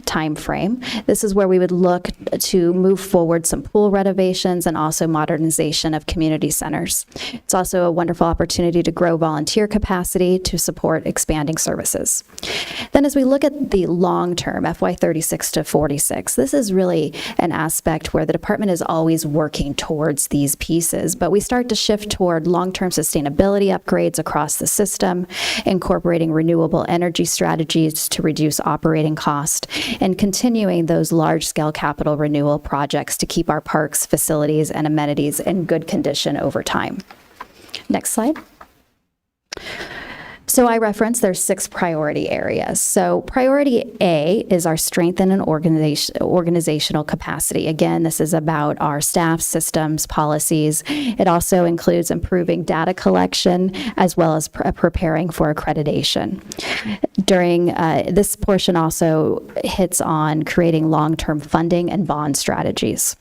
timeframe, this is where we would look to move forward some pool renovations and also modernization of community centers. It's also a wonderful opportunity to grow volunteer capacity to support expanding services. Then as we look at the long-term, FY36 to 46, this is really an aspect where the department is always working towards these pieces, but we start to shift toward long-term sustainability upgrades across the system, incorporating renewable energy strategies to reduce operating cost, and continuing those large-scale capital renewal projects to keep our parks, facilities, and amenities in good condition over time. Next slide. So I referenced there's 6 priority areas. So priority A is our strengthen and organizational capacity. Again, this is about our staff, systems, policies. It also includes improving data collection as well as preparing for accreditation. During this portion also hits on creating long-term funding and bond strategies.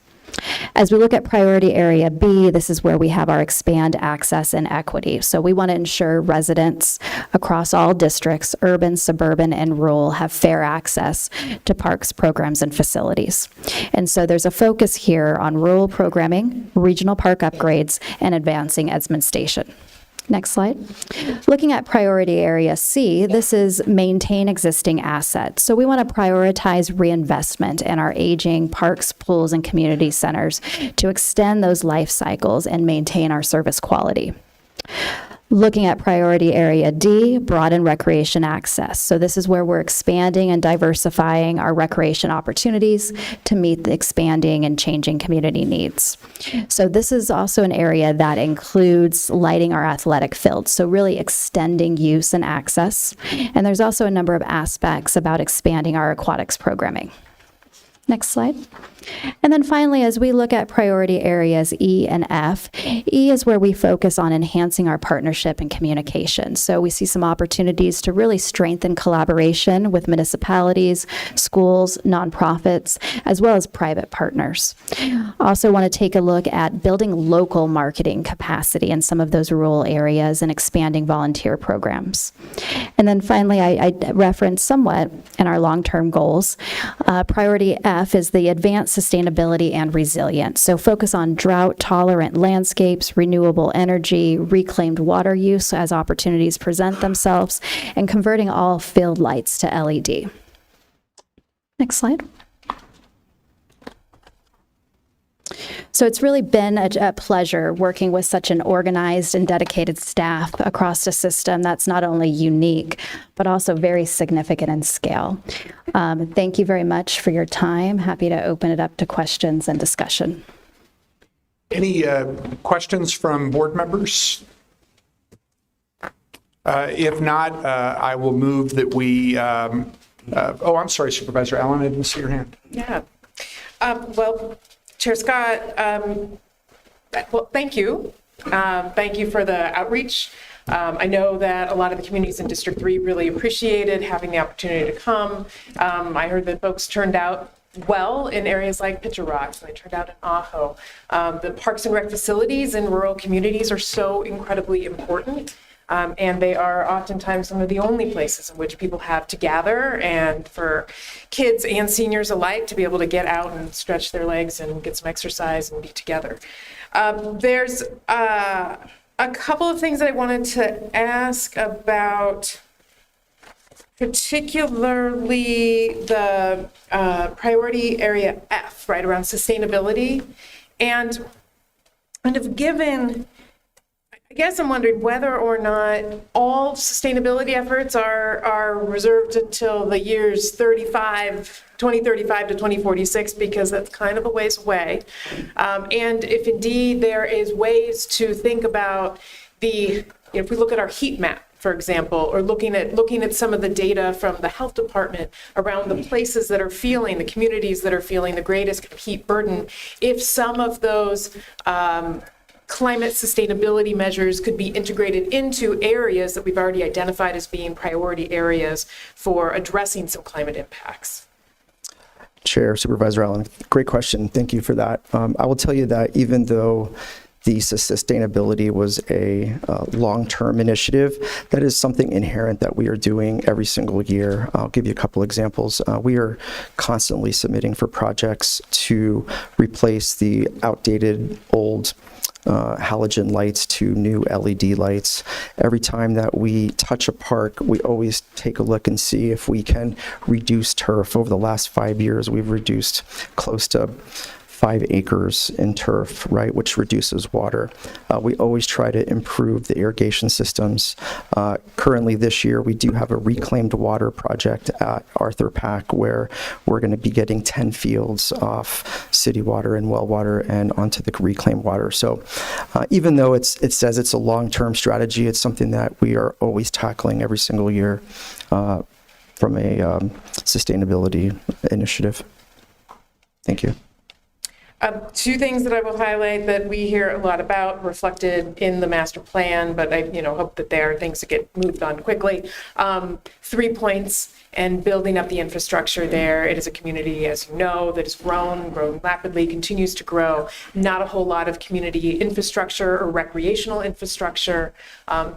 As we look at priority area B, this is where we have our expand access and equity. So we want to ensure residents across all districts, urban, suburban, and rural, have fair access to parks, programs, and facilities. And so there's a focus here on rural programming, regional park upgrades, and advancing Edmond Station. Next slide. Looking at priority area C, this is maintain existing assets. So we want to prioritize reinvestment in our aging parks, pools, and community centers to extend those life cycles and maintain our service quality. Looking at priority area D, broaden recreation access. So this is where we're expanding and diversifying our recreation opportunities to meet the expanding and changing community needs. So this is also an area that includes lighting our athletic fields, so really extending use and access. And there's also a number of aspects about expanding our aquatics programming. Next slide. And then finally, as we look at priority areas E and F, E is where we focus on enhancing our partnership and communication. So we see some opportunities to really strengthen collaboration with municipalities, schools, nonprofits, as well as private partners. Also want to take a look at building local marketing capacity in some of those rural areas and expanding volunteer programs. And then finally, I referenced somewhat in our long-term goals. Priority F is the advanced sustainability and resilience. So focus on drought-tolerant landscapes, renewable energy, reclaimed water use as opportunities present themselves, and converting all field lights to LED. Next slide. So it's really been a pleasure working with such an organized and dedicated staff across a system that's not only unique, but also very significant in scale. Thank you very much for your time. Happy to open it up to questions and discussion. Any questions from board members? If not, I will move that we, oh, I'm sorry, Supervisor Allen, I didn't see your hand. Yeah. Well, Chair Scott, well, thank you. Thank you for the outreach. I know that a lot of the communities in District 3 really appreciated having the opportunity to come. I heard that folks turned out well in areas like Pitcher Rocks, and they turned out in Ajo. The parks and rec facilities in rural communities are so incredibly important. And they are oftentimes some of the only places in which people have to gather, and for kids and seniors alike to be able to get out and stretch their legs and get some exercise and be together. There's a couple of things that I wanted to ask about, particularly the priority area F, right, around sustainability. And kind of given, I guess I'm wondering whether or not all sustainability efforts are reserved until the years 2035 to 2046, because that's kind of a ways away. And if indeed there is ways to think about if we look at our heat map, for example, or looking at some of the data from the health department around the places that are feeling, the communities that are feeling the greatest heat burden, if some of those climate sustainability measures could be integrated into areas that we've already identified as being priority areas for addressing some climate impacts. Chair, Supervisor Allen, great question. Thank you for that. I will tell you that even though the sustainability was a long-term initiative. That is something inherent that we are doing every single year. I'll give you a couple examples. We are constantly submitting for projects to replace the outdated old halogen lights to new LED lights. Every time that we touch a park, we always take a look and see if we can reduce turf. Over the last 5 years, we've reduced close to 5 acres in turf, right, which reduces water. We always try to improve the irrigation systems. Currently this year, we do have a reclaimed water project at Arthur Pack where we're going to be getting 10 fields off city water and well water and onto the reclaimed water. So even though it says it's a long-term strategy, it's something that we are always tackling every single year from a sustainability initiative. Thank you. Two things that I will highlight that we hear a lot about reflected in the master plan, but I hope that there are things that get moved on quickly. 3 points and building up the infrastructure there. It is a community, as you know, that has grown rapidly, continues to grow. Not a whole lot of community infrastructure or recreational infrastructure.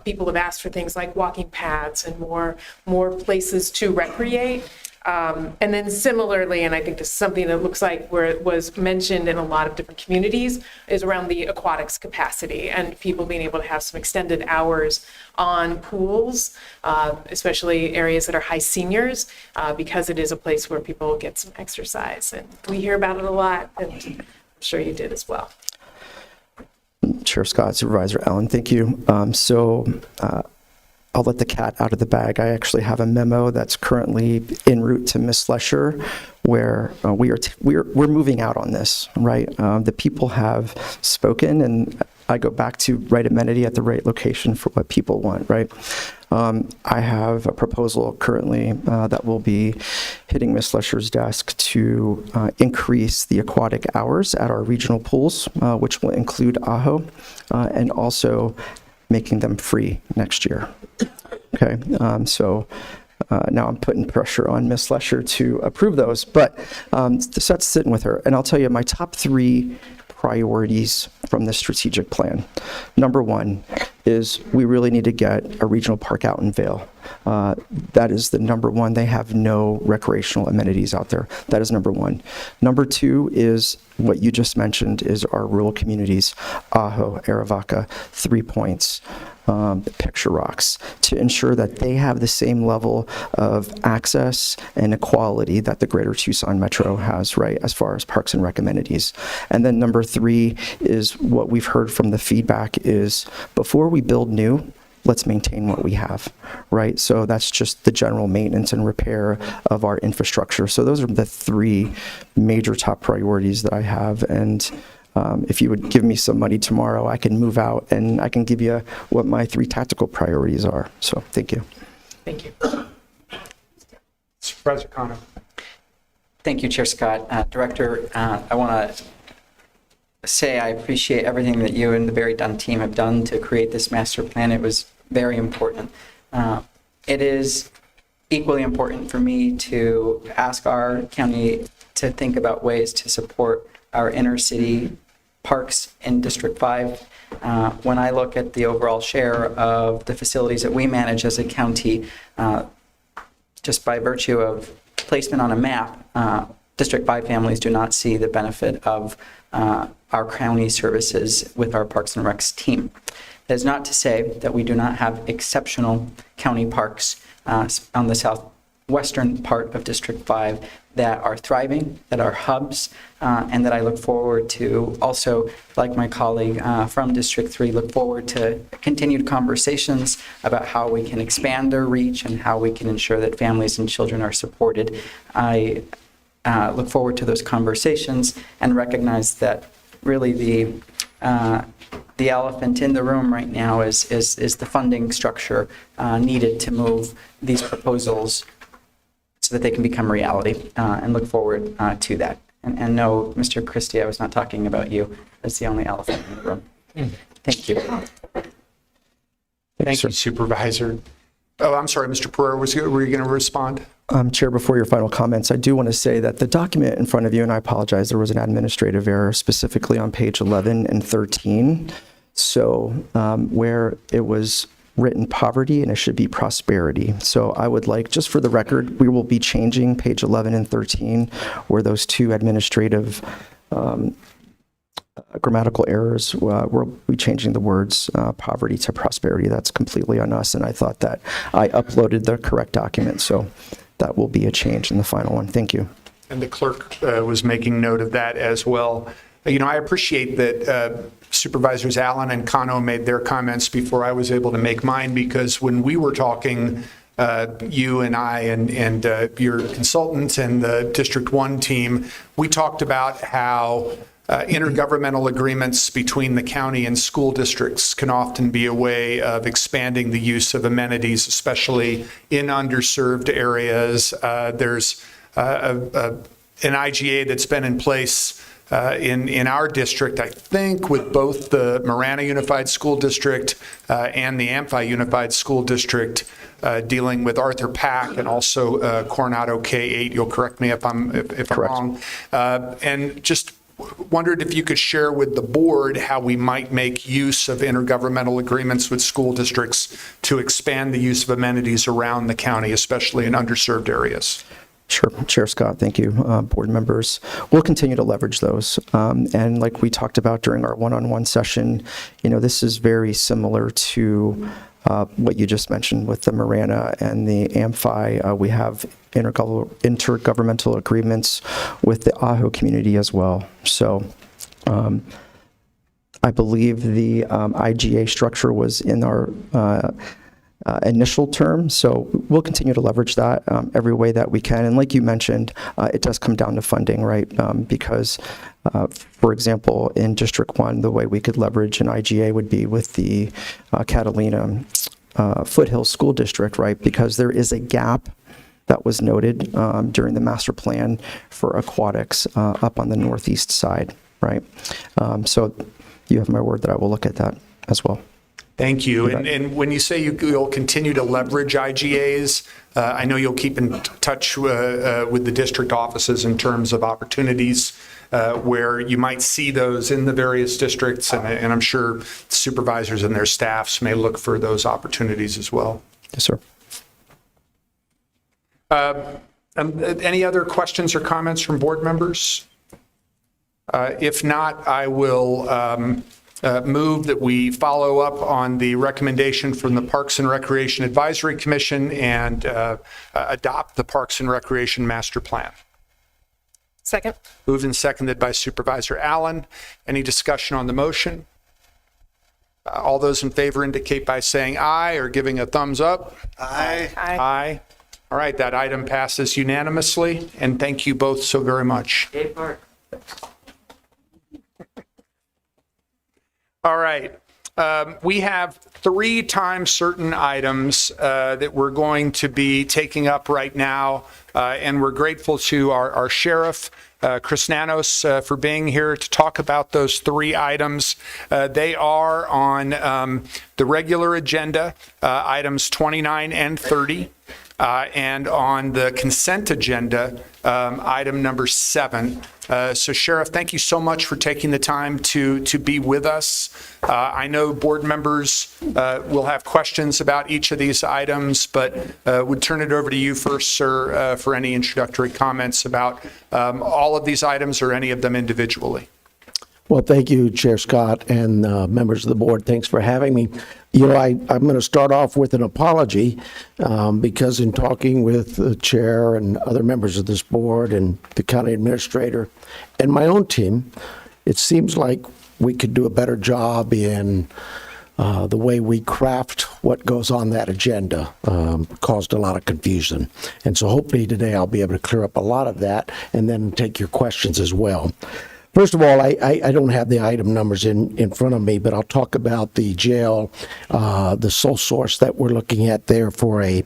People have asked for things like walking paths and more places to recreate. And then similarly, and I think this is something that looks like where it was mentioned in a lot of different communities, is around the aquatics capacity and people being able to have some extended hours on pools, especially areas that are high seniors, because it is a place where people get some exercise. And we hear about it a lot, and I'm sure you did as well. Chair Scott, Supervisor Allen, thank you. I'll let the cat out of the bag. I actually have a memo that's currently en route to Ms. Lesher, where we're moving out on this, right? The people have spoken, and I go back to right amenity at the right location for what people want, right? I have a proposal currently that will be hitting Ms. Lesher's desk to increase the aquatic hours at our regional pools, which will include Ajo, and also making them free next year. Okay, now I'm putting pressure on Ms. Lesher to approve those, but so that's sitting with her. And I'll tell you my top 3 priorities from this strategic plan. Number 1 is we really need to get a regional park out in Vail. That is the number 1. They have no recreational amenities out there. That is number 1. Number 2 is what you just mentioned is our rural communities, Ajo, Arivaca, 3 Points, Picture Rocks, to ensure that they have the same level of access and equality that the greater Tucson Metro has, right, as far as parks and rec amenities. And then number 3 is what we've heard from the feedback is before we build new, let's maintain what we have, right? So that's just the general maintenance and repair of our infrastructure. So those are the 3 major top priorities that I have. And if you would give me some money tomorrow, I can move out and I can give you what my 3 tactical priorities are. So thank you. Thank you. Supervisor Connor. Thank you, Chair Scott. Director, I want to say I appreciate everything that you and the Barry Dunn team have done to create this master plan. It was very important. It is equally important for me to ask our county to think about ways to support our inner city parks in District 5. When I look at the overall share of the facilities that we manage as a county, just by virtue of placement on a map, District 5 families do not see the benefit of our county services with our Parks and Recs team. That is not to say that we do not have exceptional county parks on the southwestern part of District 5 that are thriving, that are hubs, and that I look forward to also, like my colleague from District 3, look forward to continued conversations about how we can expand their reach and how we can ensure that families and children are supported. I look forward to those conversations and recognize that really the elephant in the room right now is the funding structure needed to move these proposals so that they can become reality, and look forward to that. And no, Mr. Christie, I was not talking about you. That's the only elephant in the room. Thank you. Thank you, Supervisor. Oh, I'm sorry, Mr. Pereira, were you going to respond? Chair, before your final comments, I do want to say that the document in front of you, and I apologize, there was an administrative error specifically on page 11 and 13. So where it was written poverty and it should be prosperity. So I would like, just for the record, we will be changing page 11 and 13 where those two administrative grammatical errors, we'll be changing the words poverty to prosperity. That's completely on us, and I thought that I uploaded the correct document, so that will be a change in the final one. Thank you. And the clerk was making note of that as well. You know, I appreciate that Supervisors Allen and Kano made their comments before I was able to make mine, because when we were talking, you and I and your consultant and the District 1 team, we talked about how intergovernmental agreements between the county and school districts can often be a way of expanding the use of amenities, especially in underserved areas. There's an IGA that's been in place in our district, I think, with both the Marana Unified School District and the Amphi Unified School District, dealing with Arthur Pack and also Coronado K-8. You'll correct me if I'm wrong. And just wondered if you could share with the board how we might make use of intergovernmental agreements with school districts to expand the use of amenities around the county, especially in underserved areas. Sure, Chair Scott, thank you. Board members, we'll continue to leverage those. And like we talked about during our one-on-one session, you know, this is very similar to what you just mentioned with the Marana and the Amphi. We have intergovernmental agreements with the Ajo community as well. So I believe the IGA structure was in our initial term, so we'll continue to leverage that every way that we can. And like you mentioned, it does come down to funding, right? Because, for example, in District 1, the way we could leverage an IGA would be with the Catalina Foothills School District, right? Because there is a gap that was noted during the master plan for aquatics up on the northeast side, right? So you have my word that I will look at that as well. Thank you. And when you say you'll continue to leverage IGAs, I know you'll keep in touch with the district offices in terms of opportunities where you might see those in the various districts, and I'm sure supervisors and their staffs may look for those opportunities as well. Yes, sir. Any other questions or comments from board members? If not, I will move that we follow up on the recommendation from the Parks and Recreation Advisory Commission and adopt the Parks and Recreation Master Plan. Second. Moved and seconded by Supervisor Allen. Any discussion on the motion? All those in favor indicate by saying aye or giving a thumbs up. Aye. Aye. All right, that item passes unanimously, and thank you both so very much. All right. We have 3 times certain items that we're going to be taking up right now, and we're grateful to our sheriff, Chris Nanos, for being here to talk about those 3 items. They are on the regular agenda, items 29 and 30. And on the consent agenda, item number 7. So Sheriff, thank you so much for taking the time to be with us. I know board members will have questions about each of these items, but would turn it over to you first, sir, for any introductory comments about all of these items or any of them individually. Well, thank you, Chair Scott, and members of the board. Thanks for having me. You know, I'm going to start off with an apology because in talking with the chair and other members of this board and the county administrator and my own team, it seems like we could do a better job in the way we craft what goes on that agenda. Caused a lot of confusion. And so hopefully today I'll be able to clear up a lot of that and then take your questions as well. First of all, I don't have the item numbers in front of me, but I'll talk about the jail, the sole source that we're looking at there for a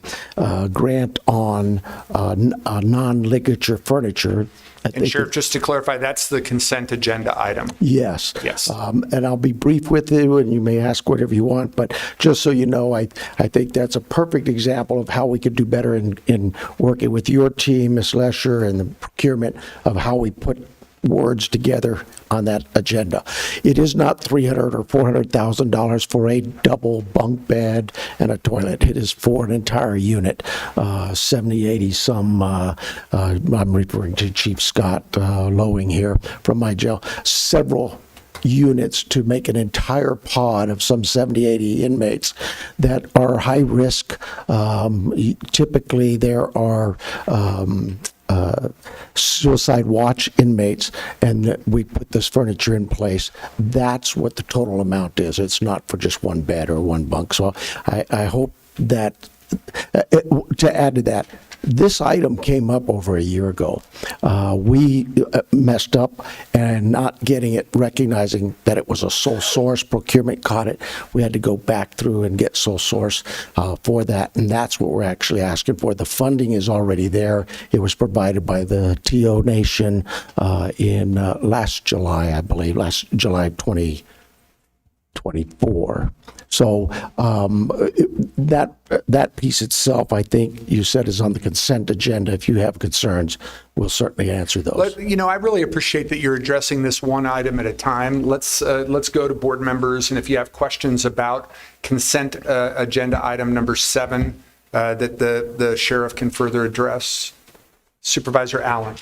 grant on non-ligature furniture And Sheriff, just to clarify, that's the consent agenda item. Yes. Yes. And I'll be brief with you, and you may ask whatever you want, but just so you know, I think that's a perfect example of how we could do better in working with your team, Ms. Lesher, and the procurement of how we put words together on that agenda. It is not $300,000 or $400,000 for a double bunk bed and a toilet. It is for an entire unit, 70, 80 some. I'm referring to Chief Scott Lowing here from my jail. Several units to make an entire pod of some 70, 80 inmates that are high risk. Typically, there are suicide watch inmates, and that we put this furniture in place. That's what the total amount is. It's not for just one bed or one bunk. So I hope that, to add to that, this item came up over a year ago. We messed up and not getting it, recognizing that it was a sole source. Procurement caught it. We had to go back through and get sole source for that, and that's what we're actually asking for. The funding is already there. It was provided by the TO Nation in last July, I believe, last July 2024. So that piece itself, I think you said, is on the consent agenda. If you have concerns, we'll certainly answer those. I really appreciate that you're addressing this one item at a time. Let's go to board members, and if you have questions about consent agenda item number 7 that the sheriff can further address. Supervisor Allen.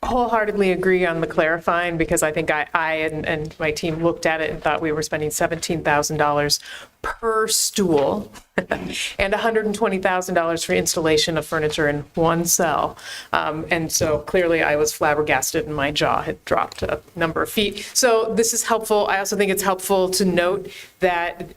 Wholeheartedly agree on the clarifying, because I think I and my team looked at it and thought we were spending $17,000 per stool and $120,000 for installation of furniture in one cell. And so clearly I was flabbergasted and my jaw had dropped a number of feet. So this is helpful. I also think it's helpful to note that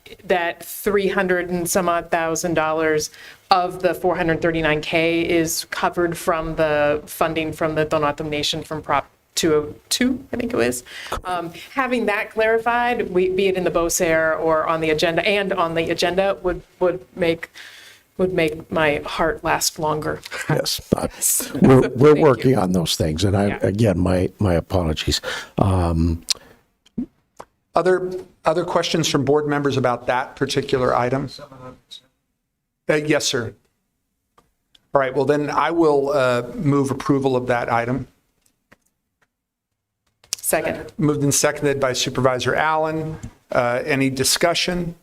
300 and some odd $1,000 of the $439K is covered from the funding from the Donatum Nation from Prop 202, I think it was. Having that clarified, be it in the BOSAR or on the agenda, and on the agenda, would make my heart last longer. Yes, we're working on those things, and again, my apologies. Other questions from board members about that particular item? Yes, sir. All right, well then I will move approval of that item. Second. Moved and seconded by Supervisor Allen. Any discussion?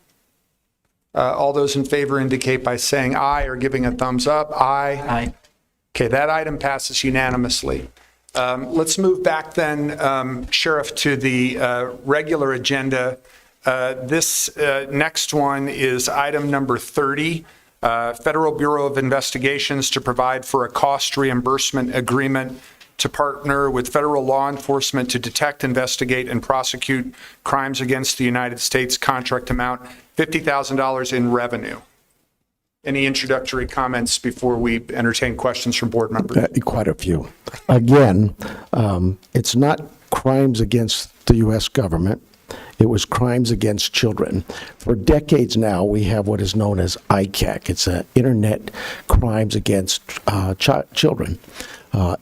All those in favor indicate by saying aye or giving a thumbs up. Aye. Aye. Okay, that item passes unanimously. Let's move back then, Sheriff, to the regular agenda. This next one is item number 30. Federal Bureau of Investigations to provide for a cost reimbursement agreement to partner with federal law enforcement to detect, investigate, and prosecute crimes against the United States. Contract amount $50,000 in revenue. Any introductory comments before we entertain questions from board members? Quite a few. Again, it's not crimes against the U.S. government. It was crimes against children. For decades now, we have what is known as ICAC. It's Internet Crimes Against Children.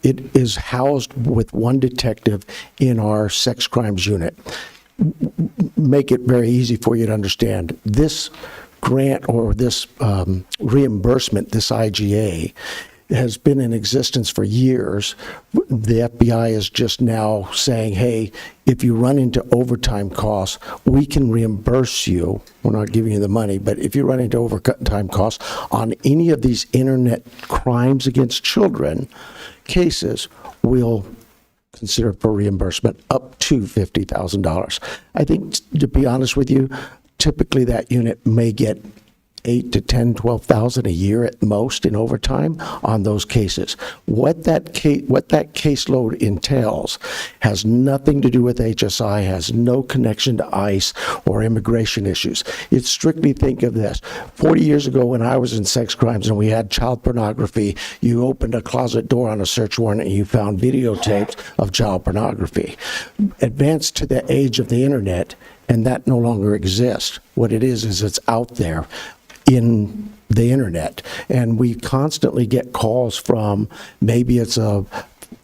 It is housed with one detective in our sex crimes unit. Make it very easy for you to understand. This grant or this reimbursement, this IGA, has been in existence for years. The FBI is just now saying, hey, if you run into overtime costs, we can reimburse you. We're not giving you the money, but if you run into overtime costs on any of these internet crimes against children cases, we'll consider for reimbursement up to $50,000. I think, to be honest with you, typically that unit may get $8,000 to $10,000, $12,000 a year at most in overtime on those cases. What that caseload entails has nothing to do with HSI, has no connection to ICE or immigration issues. It's strictly, think of this. 40 years ago when I was in sex crimes and we had child pornography, you opened a closet door on a search warrant and you found videotapes of child pornography. Advanced to the age of the internet, and that no longer exists. What it is it's out there in the internet, and we constantly get calls from, maybe it's a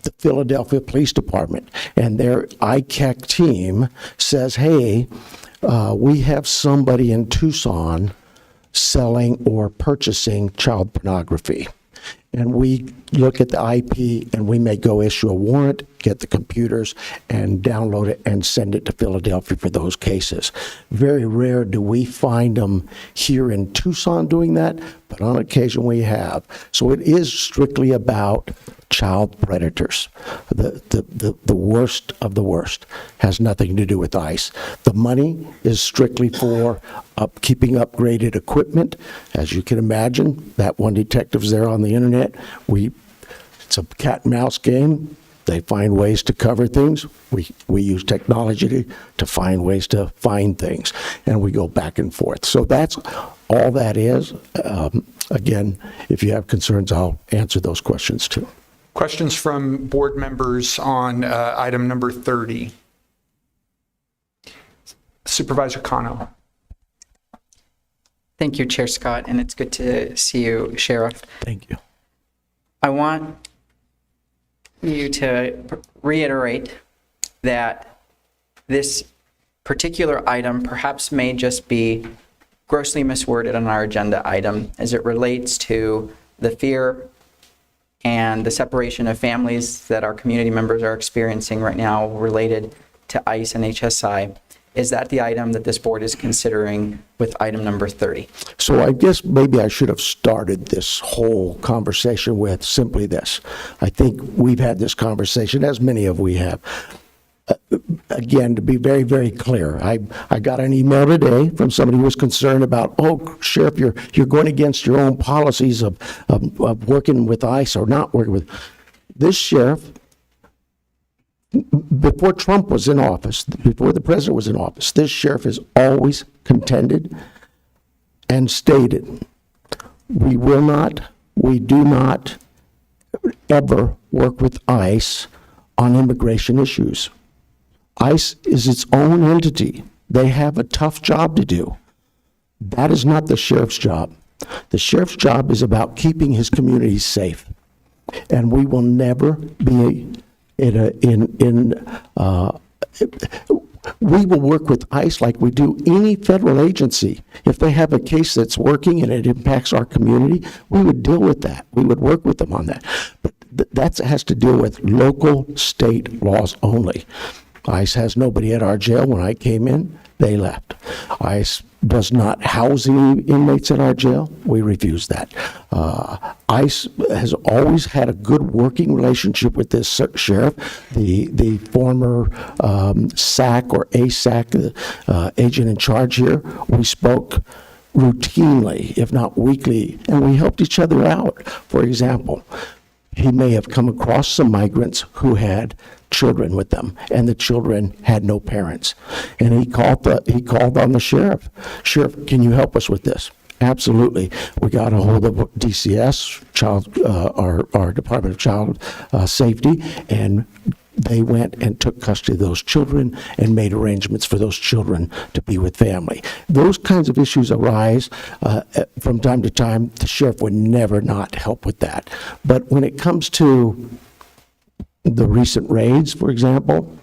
the Philadelphia Police Department, and their ICAC team says, hey, we have somebody in Tucson selling or purchasing child pornography. And we look at the IP and we may go issue a warrant, get the computers and download it and send it to Philadelphia for those cases. Very rare do we find them here in Tucson doing that, but on occasion we have. So it is strictly about child predators. The worst of the worst has nothing to do with ICE. The money is strictly for keeping upgraded equipment. As you can imagine, that one detective's there on the internet. It's a cat and mouse game. They find ways to cover things. We use technology to find ways to find things, and we go back and forth. So that's all that is. Again, if you have concerns, I'll answer those questions too. Questions from board members on item number 30? Supervisor Cano. Thank you, Chair Scott, and it's good to see you, Sheriff. Thank you. I want you to reiterate that this particular item perhaps may just be grossly misworded on our agenda item as it relates to the fear and the separation of families that our community members are experiencing right now related to ICE and HSI. Is that the item that this board is considering with item number 30? So I guess maybe I should have started this whole conversation with simply this. I think we've had this conversation, as many of we have. Again, to be very, very clear, I got an email today from somebody who was concerned about, oh, Sheriff, you're going against your own policies of working with ICE or not working with. This sheriff, before Trump was in office, before the president was in office, this sheriff has always contended and stated, we do not ever work with ICE on immigration issues. ICE is its own entity. They have a tough job to do. That is not the sheriff's job. The sheriff's job is about keeping his communities safe. And we will never be we will work with ICE like we do any federal agency. If they have a case that's working and it impacts our community, we would deal with that. We would work with them on that. But that has to deal with local, state laws only. ICE has nobody at our jail. When I came in, they left. ICE does not house any inmates in our jail. We refuse that. ICE has always had a good working relationship with this sheriff. The former SAC or ASAC, agent in charge here, we spoke routinely, if not weekly, and we helped each other out. For example, he may have come across some migrants who had children with them, and the children had no parents. And he called on the sheriff. Sheriff, can you help us with this? Absolutely. We got a hold of DCS, our Department of Child Safety, and they went and took custody of those children and made arrangements for those children to be with family. Those kinds of issues arise from time to time. The sheriff would never not help with that. But when it comes to the recent raids, for example,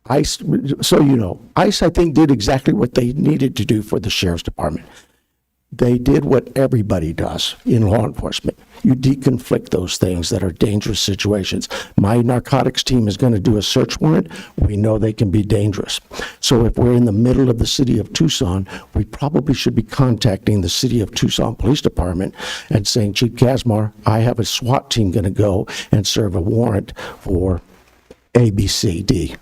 ICE, so you know, ICE, I think, did exactly what they needed to do for the sheriff's department. They did what everybody does in law enforcement. You deconflict those things that are dangerous situations. My narcotics team is going to do a search warrant. We know they can be dangerous. So if we're in the middle of the city of Tucson, we probably should be contacting the city of Tucson Police Department and saying, Chief Kazmar, I have a SWAT team going to go and serve a warrant for A, B, C, D.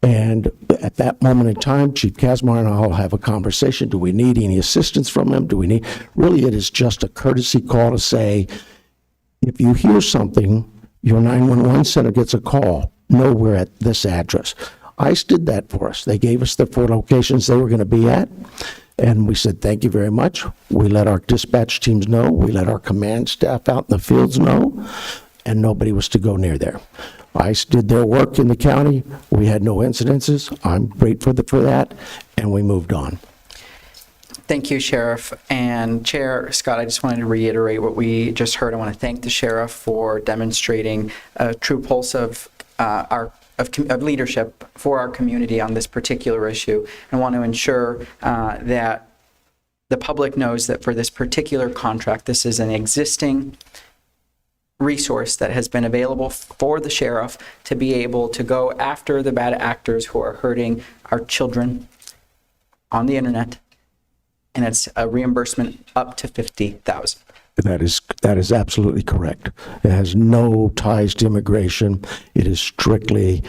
And at that moment in time, Chief Kazmar and I will have a conversation. Do we need any assistance from him? Really, it is just a courtesy call to say, if you hear something, your 911 center gets a call. Know we're at this address. ICE did that for us. They gave us the 4 locations they were going to be at. And we said, thank you very much. We let our dispatch teams know. We let our command staff out in the fields know. And nobody was to go near there. ICE did their work in the county. We had no incidences. I'm grateful for that, and we moved on. Thank you, Sheriff. And Chair Scott, I just wanted to reiterate what we just heard. I want to thank the Sheriff for demonstrating a true pulse of leadership for our community on this particular issue. I want to ensure that the public knows that for this particular contract, this is an existing resource that has been available for the sheriff to be able to go after the bad actors who are hurting our children on the internet, and it's a reimbursement up to $50,000. That is absolutely correct. It has no ties to immigration. It is strictly,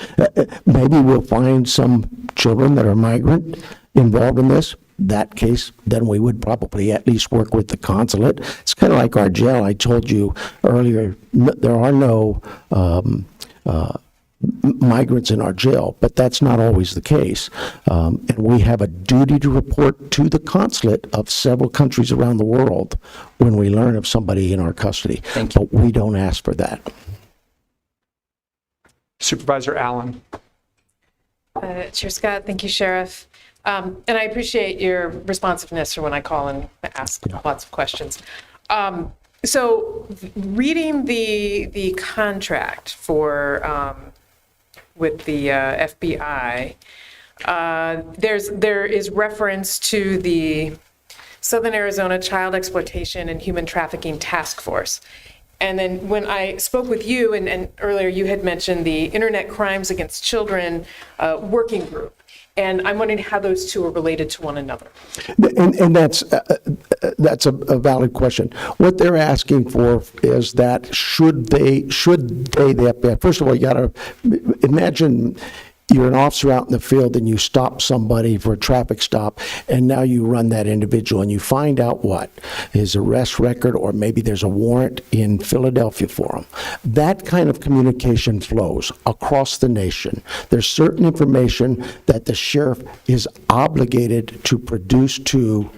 maybe we'll find some children that are migrant involved in this. That case, then we would probably at least work with the consulate. It's kind of like our jail. I told you earlier, there are no migrants in our jail, but that's not always the case. And we have a duty to report to the consulate of several countries around the world when we learn of somebody in our custody. Thank you. But we don't ask for that. Supervisor Allen. Chair Scott, thank you, Sheriff. And I appreciate your responsiveness for when I call and ask lots of questions. So reading the contract for with the FBI, there is reference to the Southern Arizona Child Exploitation and Human Trafficking Task Force. And then when I spoke with you, and earlier you had mentioned the Internet Crimes Against Children Working Group. And I'm wondering how those two are related to one another. And that's a valid question. What they're asking for is that should they, the FBI, first of all, you got to imagine you're an officer out in the field and you stop somebody for a traffic stop, and now you run that individual and you find out what? His arrest record, or maybe there's a warrant in Philadelphia for him. That kind of communication flows across the nation. There's certain information that the sheriff is obligated to produce to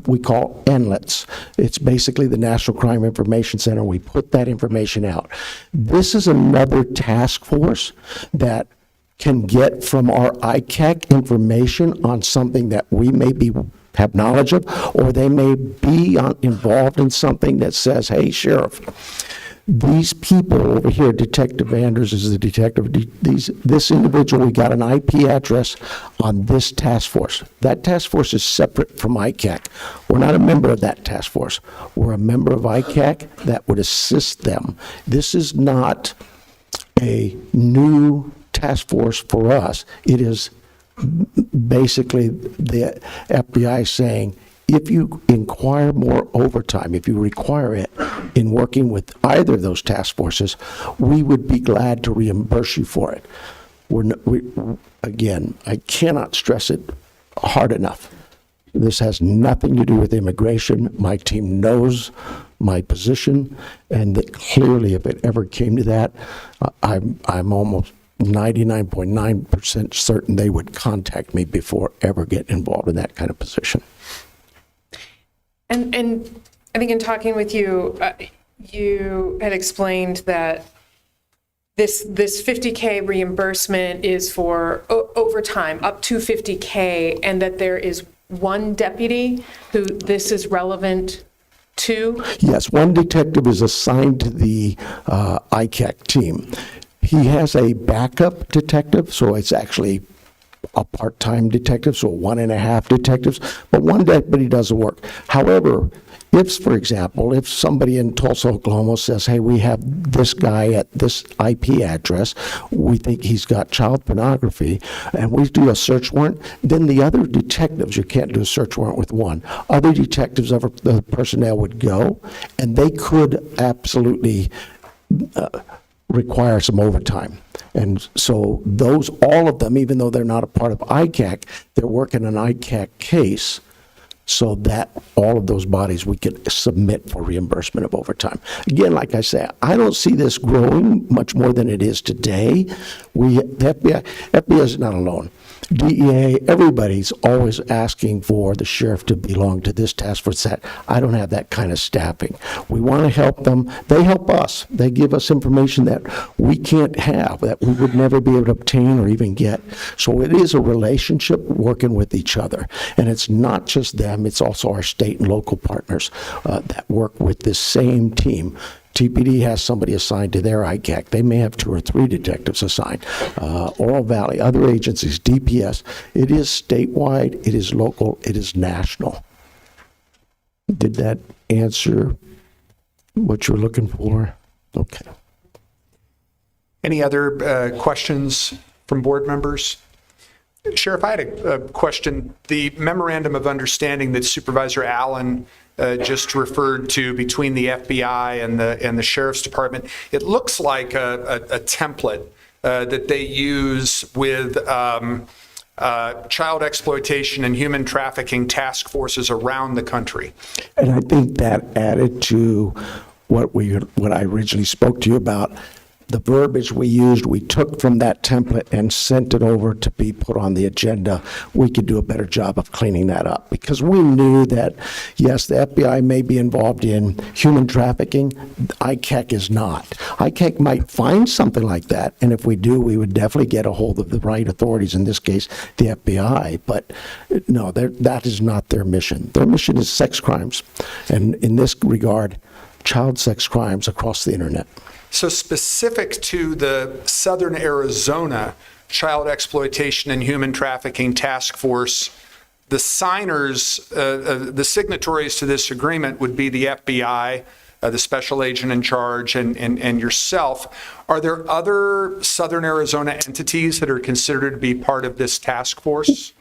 we call NLETs. It's basically the National Crime Information Center. We put that information out. This is another task force that can get from our ICAC information on something that we have knowledge of, or they may be involved in something that says, hey, Sheriff, these people over here, Detective Anders is the detective, this individual, we got an IP address on this task force. That task force is separate from ICAC. We're not a member of that task force. We're a member of ICAC that would assist them. This is not a new task force for us. It is basically the FBI saying, if you inquire more overtime, if you require it in working with either of those task forces, we would be glad to reimburse you for it. Again, I cannot stress it hard enough. This has nothing to do with immigration. My team knows my position, and that clearly, if it ever came to that, I'm almost 99.9% certain they would contact me before ever getting involved in that kind of position. And I think in talking with you, you had explained that this $50K reimbursement is for overtime up to $50K, and that there is one deputy who this is relevant to? Yes, one detective is assigned to the ICAC team. He has a backup detective, so it's actually a part-time detective, so 1.5 detectives, but one deputy does the work. However, for example, if somebody in Tulsa, Oklahoma says, hey, we have this guy at this IP address, we think he's got child pornography, and we do a search warrant, then the other detectives, you can't do a search warrant with one, other detectives of the personnel would go, and they could absolutely require some overtime. And so all of them, even though they're not a part of ICAC, they're working an ICAC case, so that all of those bodies we could submit for reimbursement of overtime. Again, like I say, I don't see this growing much more than it is today. The FBI is not alone. DEA, everybody's always asking for the sheriff to belong to this task force. That I don't have that kind of staffing. We want to help them. They help us. They give us information that we can't have, that we would never be able to obtain or even get. So it is a relationship working with each other. And it's not just them, it's also our state and local partners that work with this same team. TPD has somebody assigned to their ICAC. They may have 2 or 3 detectives assigned. Oral Valley, other agencies, DPS. It is statewide, it is local, it is national. Did that answer what you're looking for? Okay. Any other questions from board members? Sheriff, I had a question. The memorandum of understanding that Supervisor Allen just referred to between the FBI and the Sheriff's Department, it looks like a template that they use with child exploitation and human trafficking task forces around the country. And I think that added to what I originally spoke to you about. The verbiage we used, we took from that template and sent it over to be put on the agenda. We could do a better job of cleaning that up because we knew that, yes, the FBI may be involved in human trafficking. ICAC is not. ICAC might find something like that, and if we do, we would definitely get a hold of the right authorities, in this case, the FBI. But no, that is not their mission. Their mission is sex crimes, and in this regard, child sex crimes across the internet. So specific to the Southern Arizona Child Exploitation and Human Trafficking Task Force, the signers, the signatories to this agreement would be the FBI, the special agent in charge, and yourself. Are there other Southern Arizona entities that are considered to be part of this task force?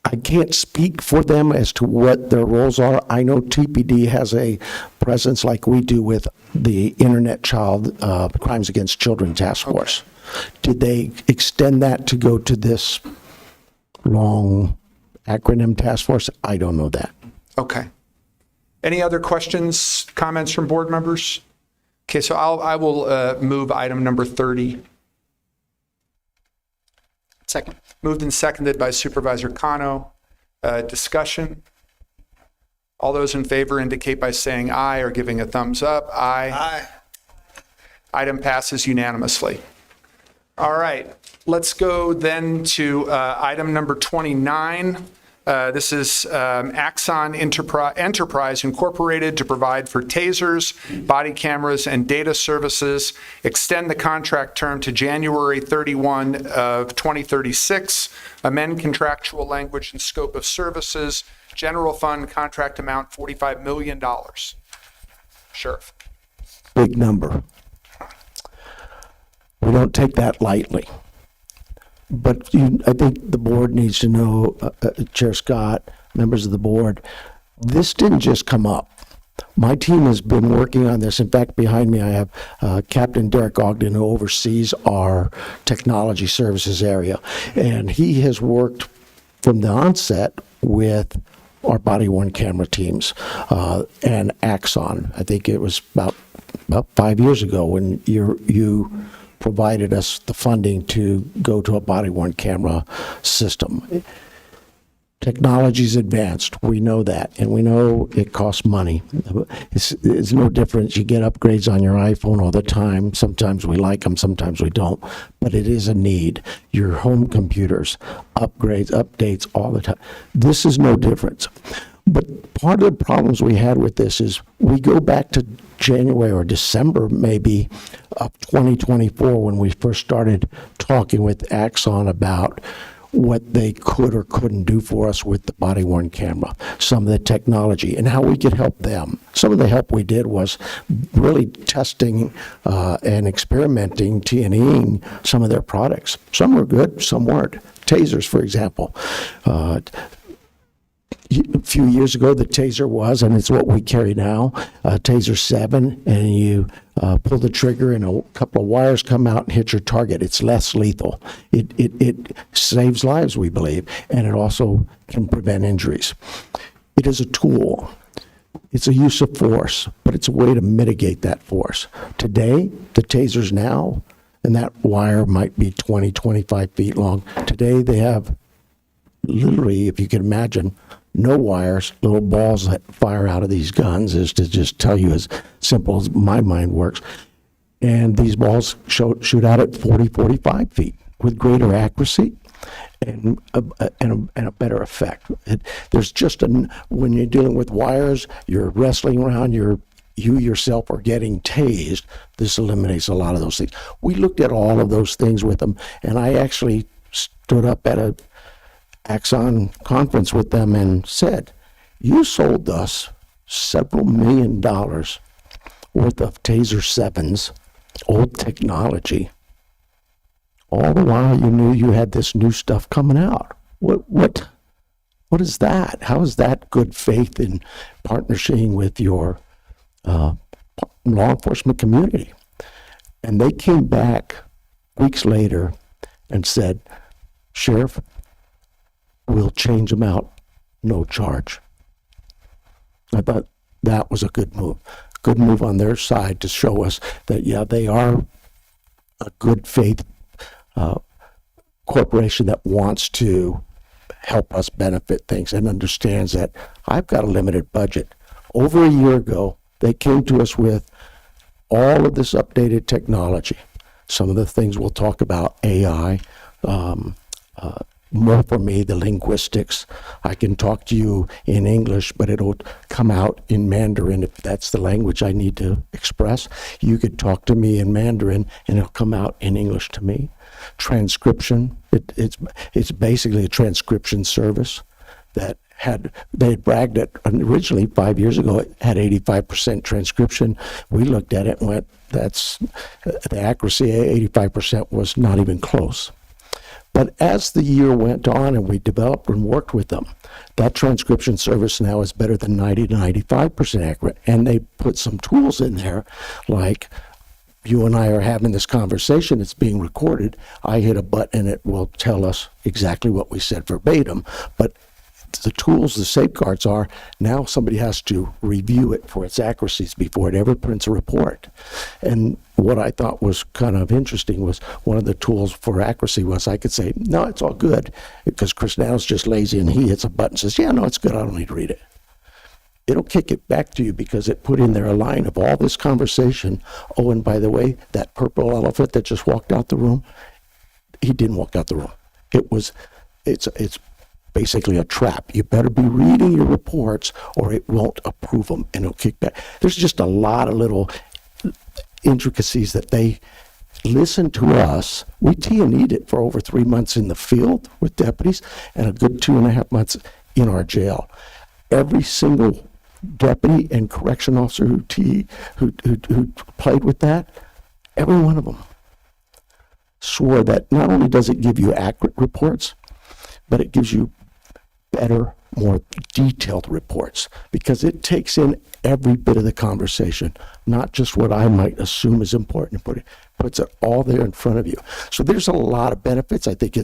I can't speak for them as to what their roles are. I know TPD has a presence like we do with the Internet Child Crimes Against Children Task Force. Okay. Did they extend that to go to this long acronym task force? I don't know that. Okay. Any other questions, comments from board members? Okay, so I will move item number 30. Second. Moved and seconded by Supervisor Cano. Discussion. All those in favor indicate by saying aye or giving a thumbs up. Aye. Aye. Item passes unanimously. All right, let's go then to item number 29. This is Axon Enterprise Incorporated to provide for tasers, body cameras, and data services. Extend the contract term to January 31 of 2036. Amend contractual language and scope of services. General fund contract amount $45 million. Sheriff. Big number. We don't take that lightly. But I think the board needs to know, Chair Scott, members of the board, this didn't just come up. My team has been working on this. In fact, behind me, I have Captain Derek Ogden, who oversees our technology services area. And he has worked from the onset with our body-worn camera teams and Axon. I think it was about 5 years ago when you provided us the funding to go to a body-worn camera system. Technology's advanced, we know that, and we know it costs money. It's no different. You get upgrades on your iPhone all the time. Sometimes we like them, sometimes we don't, but it is a need. Your home computers, upgrades, updates all the time. This is no different. But part of the problems we had with this is we go back to January or December maybe of 2024 when we first started talking with Axon about what they could or couldn't do for us with the body-worn camera, some of the technology, and how we could help them. Some of the help we did was really testing and experimenting, T&Eing some of their products. Some were good, some weren't. Tasers, for example. A few years ago, the Taser was, and it's what we carry now, Taser 7, and you pull the trigger and a couple of wires come out and hit your target. It's less lethal. It saves lives, we believe, and it also can prevent injuries. It is a tool. It's a use of force, but it's a way to mitigate that force. Today, the Tasers now, and that wire might be 20, 25 feet long. Today, they have literally, if you can imagine, no wires, little balls that fire out of these guns, is to just tell you as simple as my mind works. And these balls shoot out at 40, 45 feet with greater accuracy and a better effect. There's just when you're dealing with wires, you're wrestling around, you yourself are getting tased. This eliminates a lot of those things. We looked at all of those things with them, and I actually stood up at a Axon conference with them and said, you sold us several $1 million worth of Taser 7s, old technology. All the while you knew you had this new stuff coming out. What is that? How is that good faith in partnering with your law enforcement community? And they came back weeks later and said, Sheriff, we'll change them out, no charge. I thought that was a good move. Good move on their side to show us that, yeah, they are a good faith corporation that wants to help us benefit things and understands that I've got a limited budget. Over a year ago, they came to us with all of this updated technology. Some of the things we'll talk about, AI, more for me, the linguistics. I can talk to you in English, but it'll come out in Mandarin if that's the language I need to express. You could talk to me in Mandarin and it'll come out in English to me. Transcription, it's basically a transcription service that they had bragged at originally 5 years ago, it had 85% transcription. We looked at it and went, that's the accuracy, 85% was not even close. But as the year went on and we developed and worked with them, that transcription service now is better than 90 to 95% accurate. And they put some tools in there, like you and I are having this conversation, it's being recorded. I hit a button and it will tell us exactly what we said verbatim. But the tools, the safeguards are, now somebody has to review it for its accuracies before it ever prints a report. And what I thought was kind of interesting was one of the tools for accuracy was I could say, no, it's all good, because Chris Now's just lazy and he hits a button and says, yeah, no, it's good, I don't need to read it. It'll kick it back to you because it put in there a line of all this conversation. Oh, and by the way, that purple elephant that just walked out the room, he didn't walk out the room. It's basically a trap. You better be reading your reports or it won't approve them and it'll kick back. There's just a lot of little intricacies that they listen to us. We T&E'd it for over 3 months in the field with deputies and a good 2.5 months in our jail. Every single deputy and correction officer who played with that, every one of them swore that not only does it give you accurate reports, but it gives you better, more detailed reports, because it takes in every bit of the conversation, not just what I might assume is important, but it puts it all there in front of you. So there's a lot of benefits. I think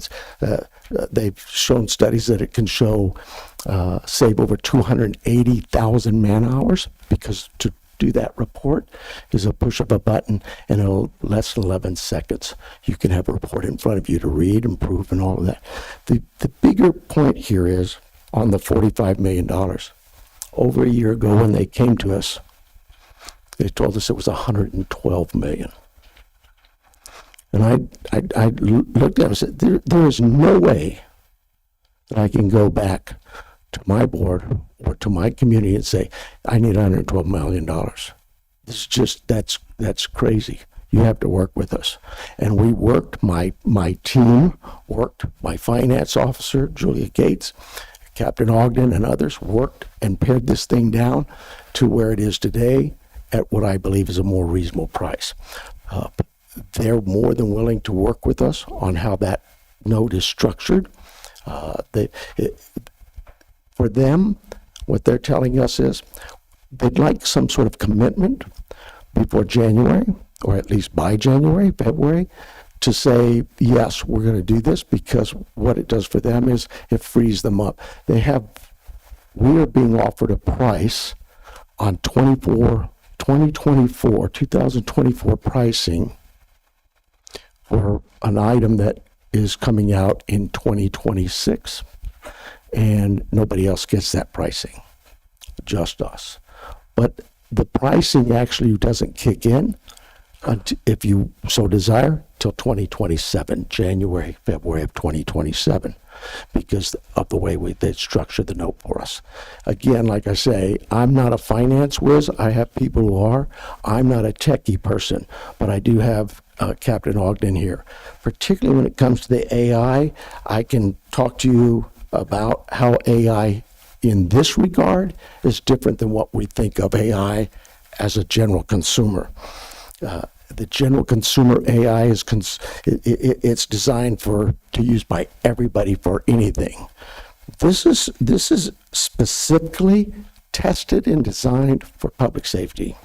they've shown studies that it can save over 280,000 man hours, because to do that report is a push of a button and in less than 11 seconds you can have a report in front of you to read and prove and all of that. The bigger point here is on the $45 million. Over a year ago when they came to us, they told us it was $112 million. And I looked at it and said, there is no way that I can go back to my board or to my community and say, I need $112 million. It's just, that's crazy. You have to work with us. And we worked, my team worked, my finance officer, Julia Gates, Captain Ogden and others worked and pared this thing down to where it is today at what I believe is a more reasonable price. They're more than willing to work with us on how that note is structured. For them, what they're telling us is they'd like some sort of commitment before January, or at least by January, February, to say, yes, we're going to do this, because what it does for them is it frees them up. We are being offered a price on 2024 pricing for an item that is coming out in 2026, and nobody else gets that pricing, just us. But the pricing actually doesn't kick in, if you so desire, till 2027, January, February of 2027, because of the way they structure the note for us. Again, like I say, I'm not a finance whiz. I have people who are. I'm not a techie person, but I do have Captain Ogden here. Particularly when it comes to the AI, I can talk to you about how AI in this regard is different than what we think of AI as a general consumer. The general consumer AI is it's designed to use by everybody for anything. This is specifically tested and designed for public safety.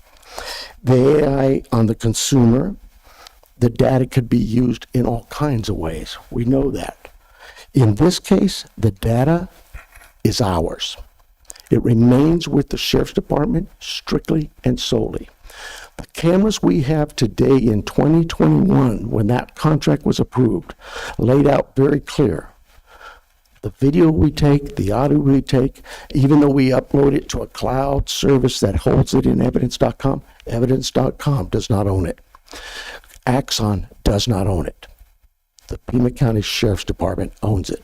The AI on the consumer, the data could be used in all kinds of ways. We know that. In this case, the data is ours. It remains with the Sheriff's Department strictly and solely. The cameras we have today in 2021, when that contract was approved, laid out very clear. The video we take, the audio we take, even though we upload it to a cloud service that holds it in evidence.com, evidence.com does not own it. Axon does not own it. The Pima County Sheriff's Department owns it.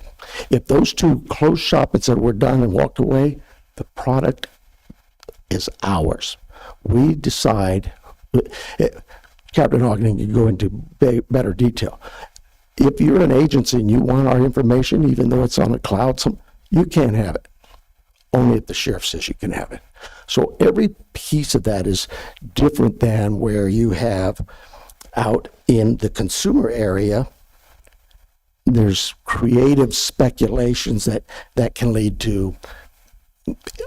If those two closed shop and said we're done and walked away, the product is ours. We decide. Captain Ogden can go into better detail. If you're an agency and you want our information, even though it's on a cloud, you can't have it. Only if the sheriff says you can have it. So every piece of that is different than where you have out in the consumer area. There's creative speculations that can lead to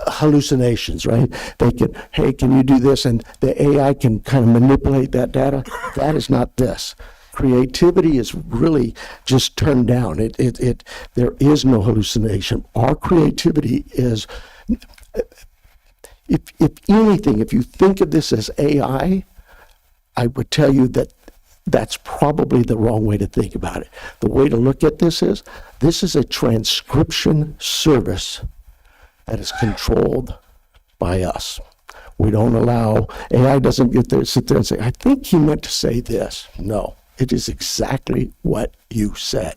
hallucinations, right? They can, hey, can you do this? And the AI can kind of manipulate that data. That is not this. Creativity is really just turned down. There is no hallucination. Our creativity is, if anything, if you think of this as AI, I would tell you that that's probably the wrong way to think about it. The way to look at this is a transcription service that is controlled by us. We don't allow, AI doesn't get there, sit there and say, I think he meant to say this. No, it is exactly what you said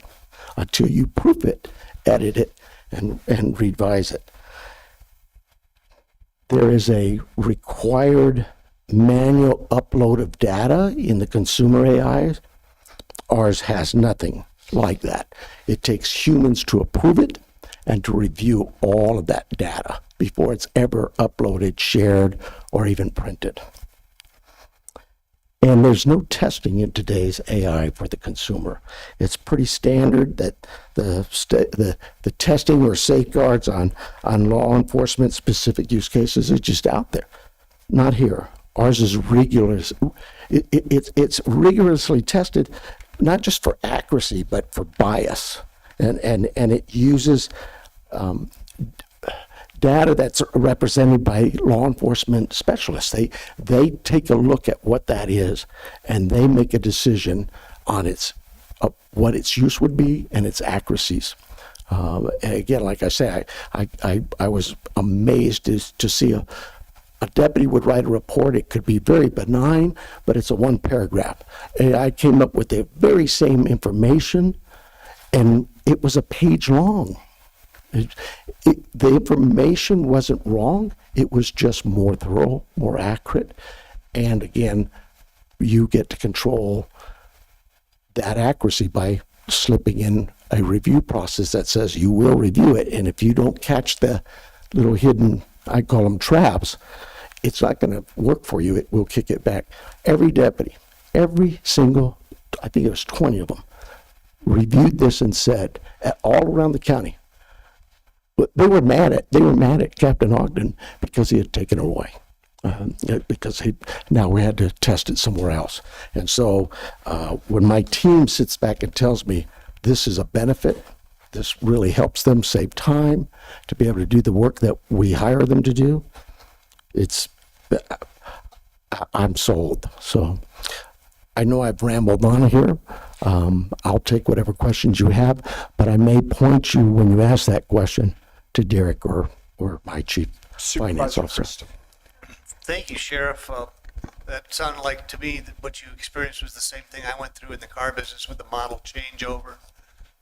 until you proof it, edit it, and revise it. There is a required manual upload of data in the consumer AIs. Ours has nothing like that. It takes humans to approve it and to review all of that data before it's ever uploaded, shared, or even printed. And there's no testing in today's AI for the consumer. It's pretty standard that the testing or safeguards on law enforcement specific use cases is just out there. Not here. Ours is rigorous. It's rigorously tested, not just for accuracy, but for bias. And it uses data that's represented by law enforcement specialists. They take a look at what that is, and they make a decision on what its use would be and its accuracies. Again, like I say, I was amazed to see a deputy would write a report. It could be very benign, but it's a one paragraph. And I came up with the very same information, and it was a page long. The information wasn't wrong. It was just more thorough, more accurate. And again, you get to control that accuracy by slipping in a review process that says you will review it. And if you don't catch the little hidden, I call them traps, it's not going to work for you. It will kick it back. Every deputy, every single, I think it was 20 of them, reviewed this and said, all around the county, they were mad at Captain Ogden because he had taken it away. Because now we had to test it somewhere else. And so when my team sits back and tells me this is a benefit, this really helps them save time to be able to do the work that we hire them to do, I'm sold. So I know I've rambled on here. I'll take whatever questions you have, but I may point you, when you ask that question, to Derek or my chief finance officer. Thank you, Sheriff. That sounded like to me that what you experienced was the same thing I went through in the car business with the model changeover.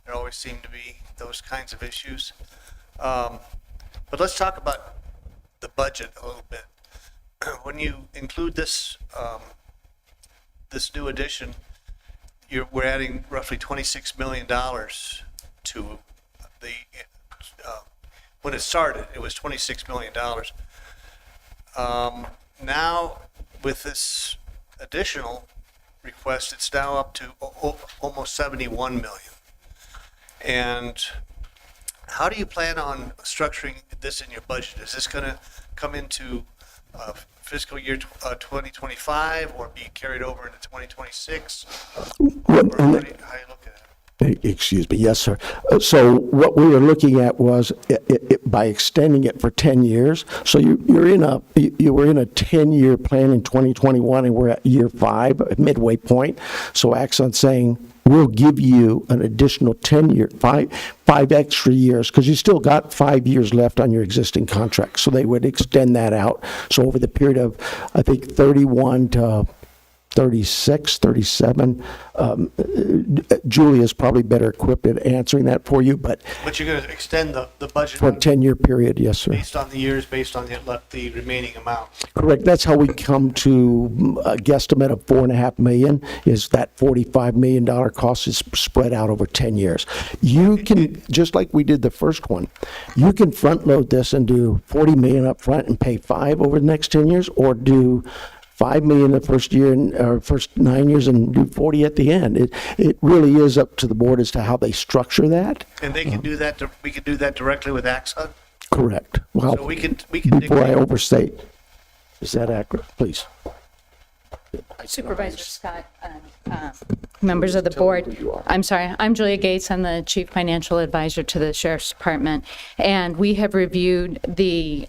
There always seem to be those kinds of issues. But let's talk about the budget a little bit. When you include this this new addition, we're adding roughly $26 million to the. When it started, it was $26 million. Now, with this additional request, it's now up to almost 71 million. And how do you plan on structuring this in your budget? Is this going to come into fiscal year 2025 or be carried over into 2026? How do you look at it? Excuse me. Yes, sir. So what we were looking at was by extending it for 10 years. So you were in a 10-year plan in 2021, and we're at year 5, a midway point. So Axon's saying we'll give you an additional 10-year, five extra years, because you still got 5 years left on your existing contract. So they would extend that out. So over the period of, I think, 31 to 36, 37. Julia's probably better equipped at answering that for you, but you're going to extend the budget for a 10-year period, yes, sir. based on the years, based on the remaining amount. Correct. That's how we come to a guesstimate of $4.5 million. Is that $45 million cost is spread out over 10 years. You can, just like we did the first one, you can front load this and do $40 million up front and pay $5 over the next 10 years, or do $5 million the first year or first 9 years and do 40 at the end. It really is up to the board as to how they structure that. And they can do that. We can do that directly with Axon. Correct. Well, so we can before I overstate, is that accurate? Please. Supervisor Scott, members of the board. I'm sorry, I'm Julia Gates. I'm the Chief Financial Advisor to the Sheriff's Department. And we have reviewed the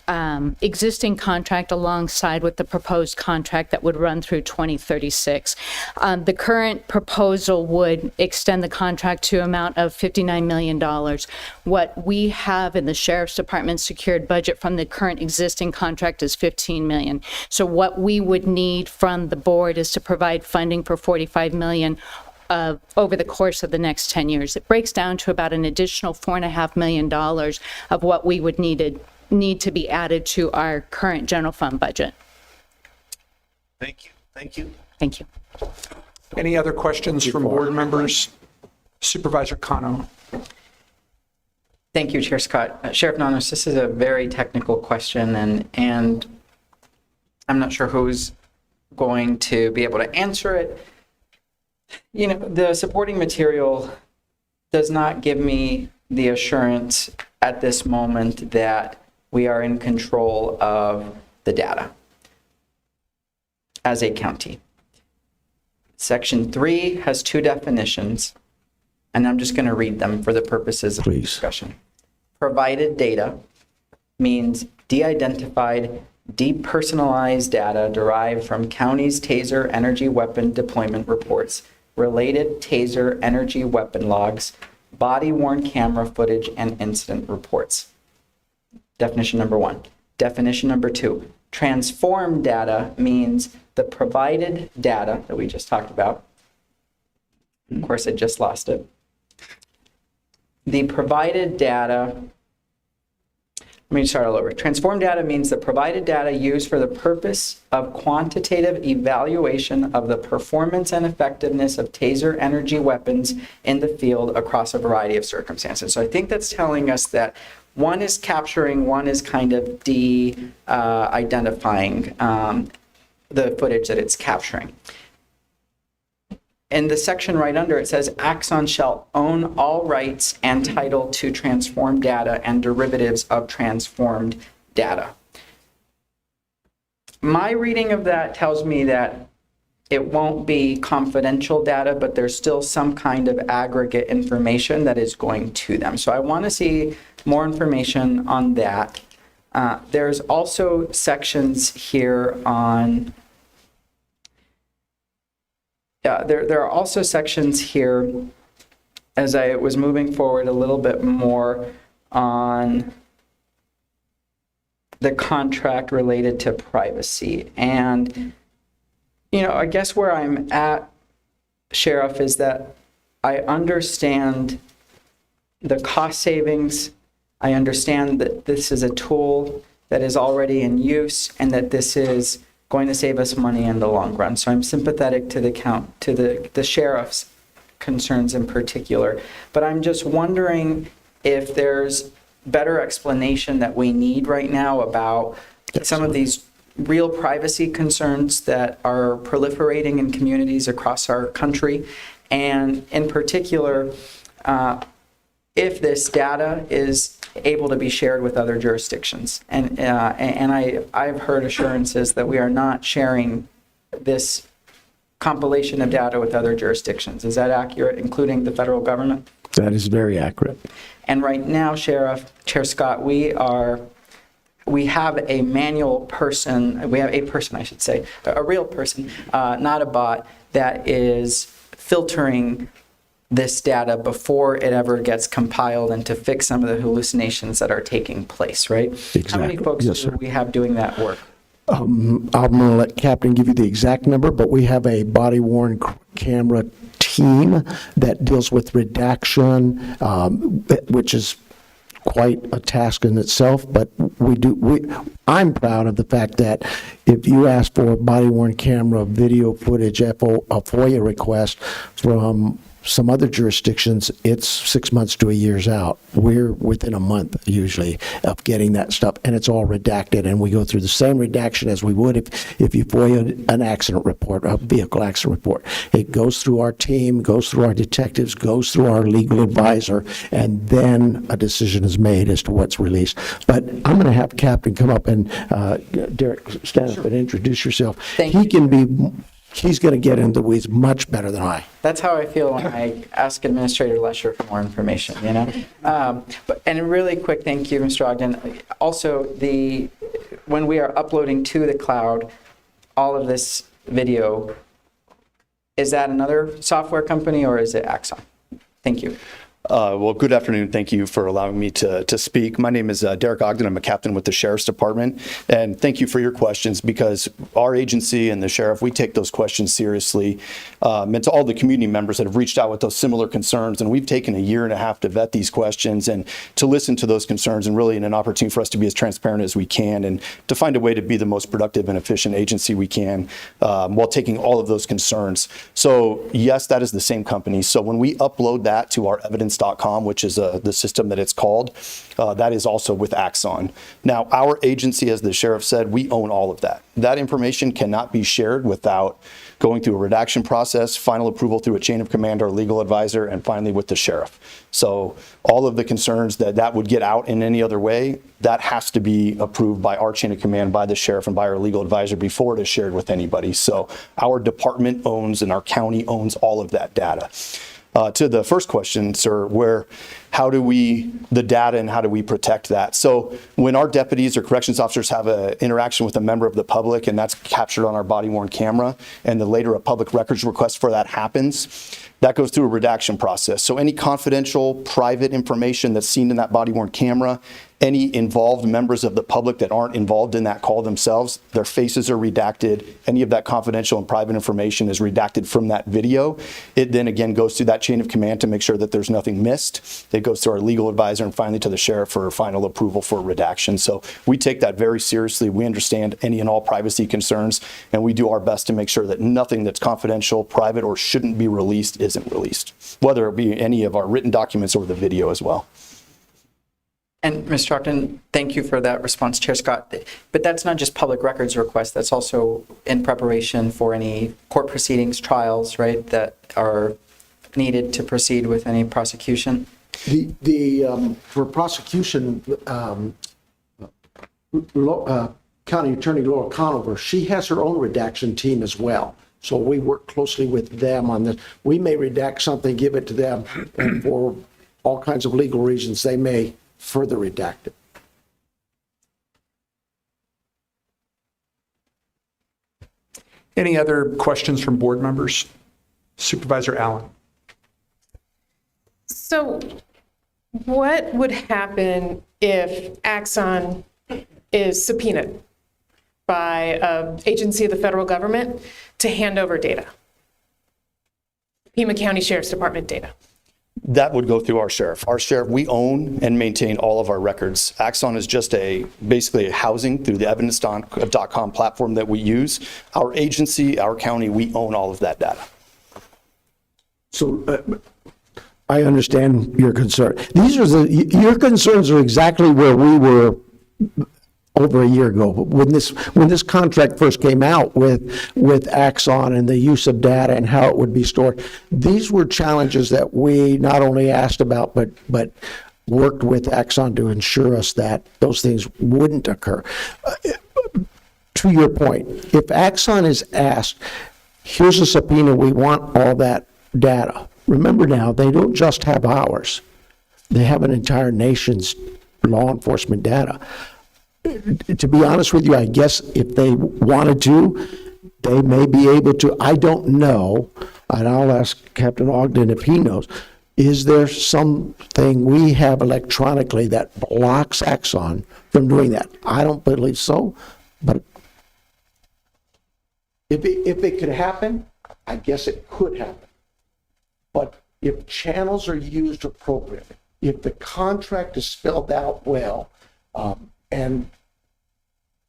existing contract alongside with the proposed contract that would run through 2036. The current proposal would extend the contract to an amount of $59 million. What we have in the Sheriff's Department secured budget from the current existing contract is $15 million. So what we would need from the board is to provide funding for $45 million over the course of the next 10 years. It breaks down to about an additional $4.5 million of what we would need to be added to our current general fund budget. Thank you. Thank you. Thank you. Any other questions from board members? Supervisor Cano. Thank you, Chair Scott. Sheriff Nanos, this is a very technical question, and I'm not sure who's going to be able to answer it. You know, the supporting material does not give me the assurance at this moment that we are in control of the data as a county. Section 3 has 2 definitions, and I'm just going to read them for the purposes of discussion. Provided data means de-identified, depersonalized data derived from county's TASER energy weapon deployment reports, related TASER energy weapon logs, body-worn camera footage, and incident reports. Definition number 1. Definition number 2. Transformed data means the provided data that we just talked about. Of course, I just lost it. The provided data. Let me start all over. Transformed data means the provided data used for the purpose of quantitative evaluation of the performance and effectiveness of TASER energy weapons in the field across a variety of circumstances. So I think that's telling us that one is capturing, one is kind of identifying the footage that it's capturing. In the section right under, it says Axon shall own all rights and title to transformed data and derivatives of transformed data. My reading of that tells me that it won't be confidential data, but there's still some kind of aggregate information that is going to them. So I want to see more information on that. There's also sections here on there are also sections here, as I was moving forward a little bit more on the contract related to privacy. And, I guess where I'm at, Sheriff, is that I understand the cost savings. I understand that this is a tool that is already in use and that this is going to save us money in the long run. So I'm sympathetic to the sheriff's concerns in particular. But I'm just wondering if there's better explanation that we need right now about some of these real privacy concerns that are proliferating in communities across our country. And in particular, if this data is able to be shared with other jurisdictions. And I've heard assurances that we are not sharing this compilation of data with other jurisdictions. Is that accurate, including the federal government? That is very accurate. And right now, Chair Scott, we have a manual person, we have a person, I should say, a real person, not a bot, that is filtering this data before it ever gets compiled and to fix some of the hallucinations that are taking place, right? Exactly. How many folks do we have doing that work? I'm going to let Captain give you the exact number, but we have a body-worn camera team that deals with redaction, which is quite a task in itself, but I'm proud of the fact that if you ask for a body-worn camera video footage, a FOIA request from some other jurisdictions, it's 6 months to a year's out. We're within a month usually of getting that stuff, and it's all redacted, and we go through the same redaction as we would if you FOIA an accident report, a vehicle accident report. It goes through our team, goes through our detectives, goes through our legal advisor, and then a decision is made as to what's released. But I'm going to have Captain come up and, Derek, stand up and introduce yourself. He's going to get into the weeds much better than I. That's how I feel when I ask Administrator Lesher for more information, And really quick, thank you, Mr. Ogden. Also, when we are uploading to the cloud, all of this video, is that another software company or is it Axon? Thank you. Well, good afternoon. Thank you for allowing me to speak. My name is Derek Ogden. I'm a captain with the Sheriff's Department. And thank you for your questions, because our agency and the Sheriff, we take those questions seriously. And to all the community members that have reached out with those similar concerns, and we've taken a year and a half to vet these questions and to listen to those concerns, and really in an opportunity for us to be as transparent as we can and to find a way to be the most productive and efficient agency we can while taking all of those concerns. So yes, that is the same company. So when we upload that to our evidence.com, which is the system that it's called, that is also with Axon. Now, our agency, as the sheriff said, we own all of that. That information cannot be shared without going through a redaction process, final approval through a chain of command, our legal advisor, and finally with the sheriff. So all of the concerns that would get out in any other way, that has to be approved by our chain of command, by the sheriff, and by our legal advisor before it is shared with anybody. So our department owns and our county owns all of that data. To the first question, sir, how do the data and how do we protect that? So when our deputies or corrections officers have an interaction with a member of the public, and that's captured on our body-worn camera, and then later a public records request for that happens, that goes through a redaction process. So any confidential, private information that's seen in that body-worn camera, any involved members of the public that aren't involved in that call themselves, their faces are redacted. Any of that confidential and private information is redacted from that video. It then again goes through that chain of command to make sure that there's nothing missed. It goes to our legal advisor and finally to the sheriff for final approval for redaction. So we take that very seriously. We understand any and all privacy concerns, and we do our best to make sure that nothing that's confidential, private, or shouldn't be released isn't released, whether it be any of our written documents or the video as well. And Mr. Ogden, thank you for that response, Chair Scott. But that's not just public records requests, that's also in preparation for any court proceedings, trials, right, that are needed to proceed with any prosecution? For prosecution, County Attorney Laura Conover, she has her own redaction team as well. So we work closely with them on this. We may redact something, give it to them, and for all kinds of legal reasons, they may further redact it. Any other questions from board members? Supervisor Allen. So what would happen if Axon is subpoenaed by an agency of the federal government to hand over data? Pima County Sheriff's Department data. That would go through our sheriff. Our sheriff, we own and maintain all of our records. Axon is just basically a housing through the evidence.com platform that we use. Our agency, our county, we own all of that data. So I understand your concern. Your concerns are exactly where we were over a year ago. When this contract first came out with Axon and the use of data and how it would be stored, these were challenges that we not only asked about, but worked with Axon to ensure us that those things wouldn't occur. To your point, if Axon is asked, here's a subpoena, we want all that data. Remember now, they don't just have ours. They have an entire nation's law enforcement data. To be honest with you, I guess if they wanted to, they may be able to. I don't know, and I'll ask Captain Ogden if he knows. Is there something we have electronically that blocks Axon from doing that? I don't believe so, but if it could happen, I guess it could happen. But if channels are used appropriately, if the contract is spelled out well, and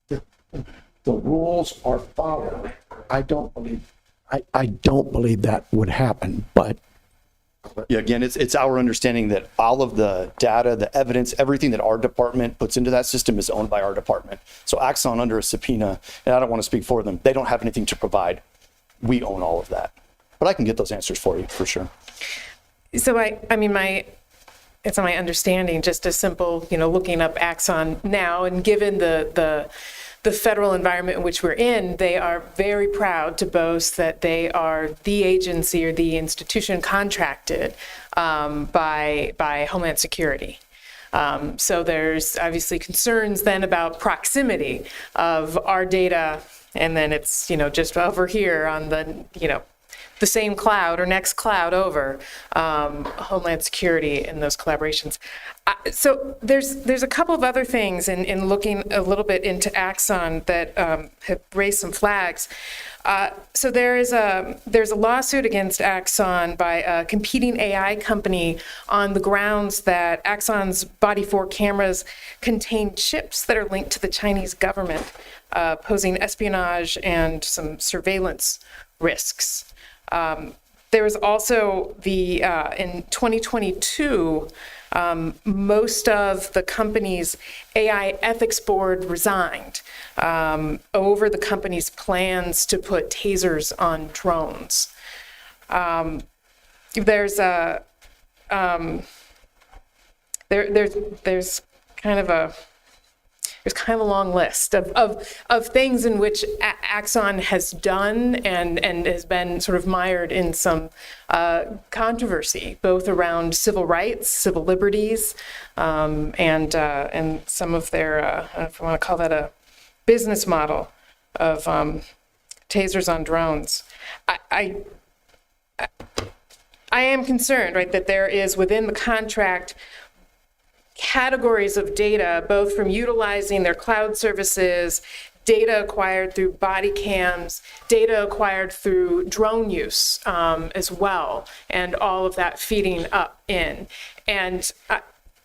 the rules are followed, I don't believe that would happen. But yeah, again, it's our understanding that all of the data, the evidence, everything that our department puts into that system is owned by our department. So Axon under a subpoena, and I don't want to speak for them, they don't have anything to provide. We own all of that. But I can get those answers for you for sure. So it's my understanding, just a simple, looking up Axon now, and given the federal environment in which we're in, they are very proud to boast that they are the agency or the institution contracted by Homeland Security. So there's obviously concerns then about proximity of our data, and then it's, just over here on the same cloud or next cloud over, Homeland Security and those collaborations. So there's a couple of other things in looking a little bit into Axon that have raised some flags. So there's a lawsuit against Axon by a competing AI company on the grounds that Axon's Body 4 cameras contain chips that are linked to the Chinese government, posing espionage and some surveillance risks. There was also in 2022, most of the company's AI ethics board resigned over the company's plans to put tasers on drones. There's kind of a long list of things in which Axon has done and has been sort of mired in some controversy, both around civil rights, civil liberties, and some of their, I don't know if I want to call that a business model of tasers on drones. I am concerned, right, that there is within the contract categories of data, both from utilizing their cloud services, data acquired through body cams, data acquired through drone use as well, and all of that feeding up in. And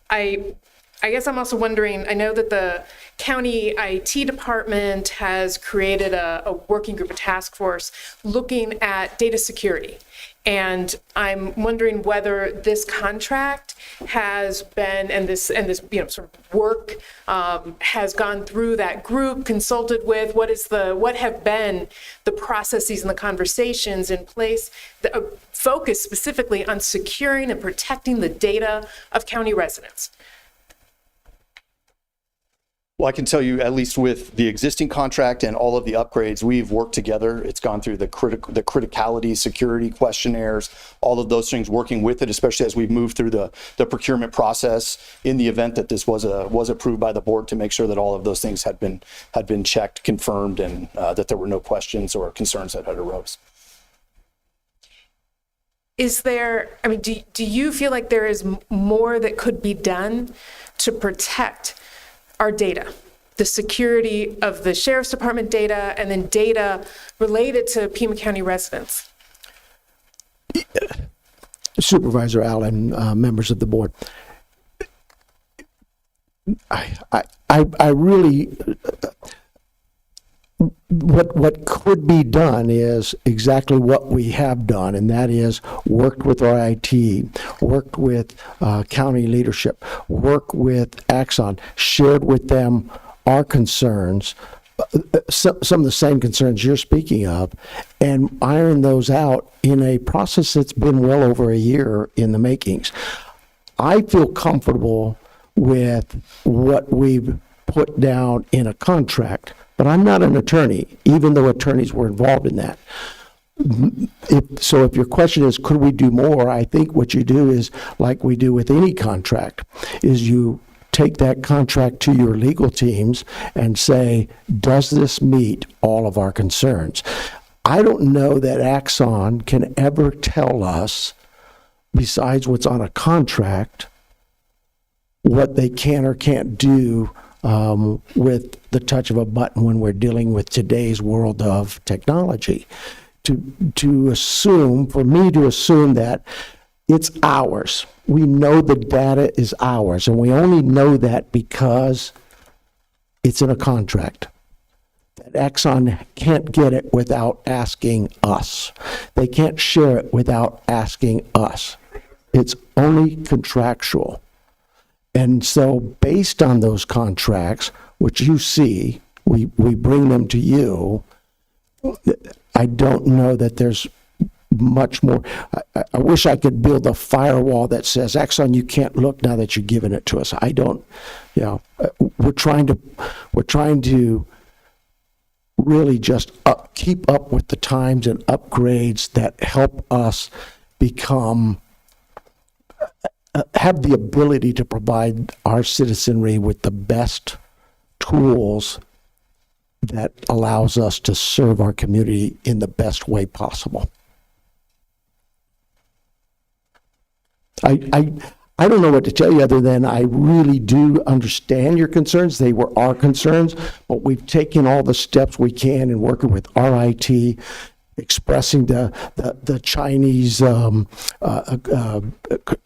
I guess I'm also wondering, I know that the county IT department has created a working group, a task force, looking at data security. And I'm wondering whether this contract has been, and this sort of work has gone through that group, consulted with, what have been the processes and the conversations in place that focus specifically on securing and protecting the data of county residents. Well, I can tell you, at least with the existing contract and all of the upgrades, we've worked together. It's gone through the criticality, security questionnaires, all of those things, working with it, especially as we've moved through the procurement process in the event that this was approved by the board, to make sure that all of those things had been checked, confirmed, and that there were no questions or concerns that had arose. is there, I mean, do you feel like there is more that could be done to protect our data, the security of the Sheriff's Department data, and then data related to Pima County residents? Supervisor Allen, members of the board, I really, what could be done is exactly what we have done, and that is worked with our IT, worked with county leadership, worked with Axon, shared with them our concerns, some of the same concerns you're speaking of, and iron those out in a process that's been well over a year in the makings. I feel comfortable with what we've put down in a contract, but I'm not an attorney, even though attorneys were involved in that. If your question is, could we do more? I think what you do is, like we do with any contract, is you take that contract to your legal teams and say, does this meet all of our concerns? I don't know that Axon can ever tell us, besides what's on a contract, what they can or can't do with the touch of a button when we're dealing with today's world of technology. To assume, for me to assume that it's ours. We know the data is ours, and we only know that because it's in a contract. That Axon can't get it without asking us. They can't share it without asking us. It's only contractual. And so based on those contracts, which you see, we bring them to you, I don't know that there's much more. I wish I could build a firewall that says, Axon, you can't look now that you've given it to us. I don't, we're trying to really just keep up with the times and upgrades that help us become, have the ability to provide our citizenry with the best tools that allows us to serve our community in the best way possible. I don't know what to tell you other than I really do understand your concerns. They were our concerns, but we've taken all the steps we can in working with our IT, expressing the Chinese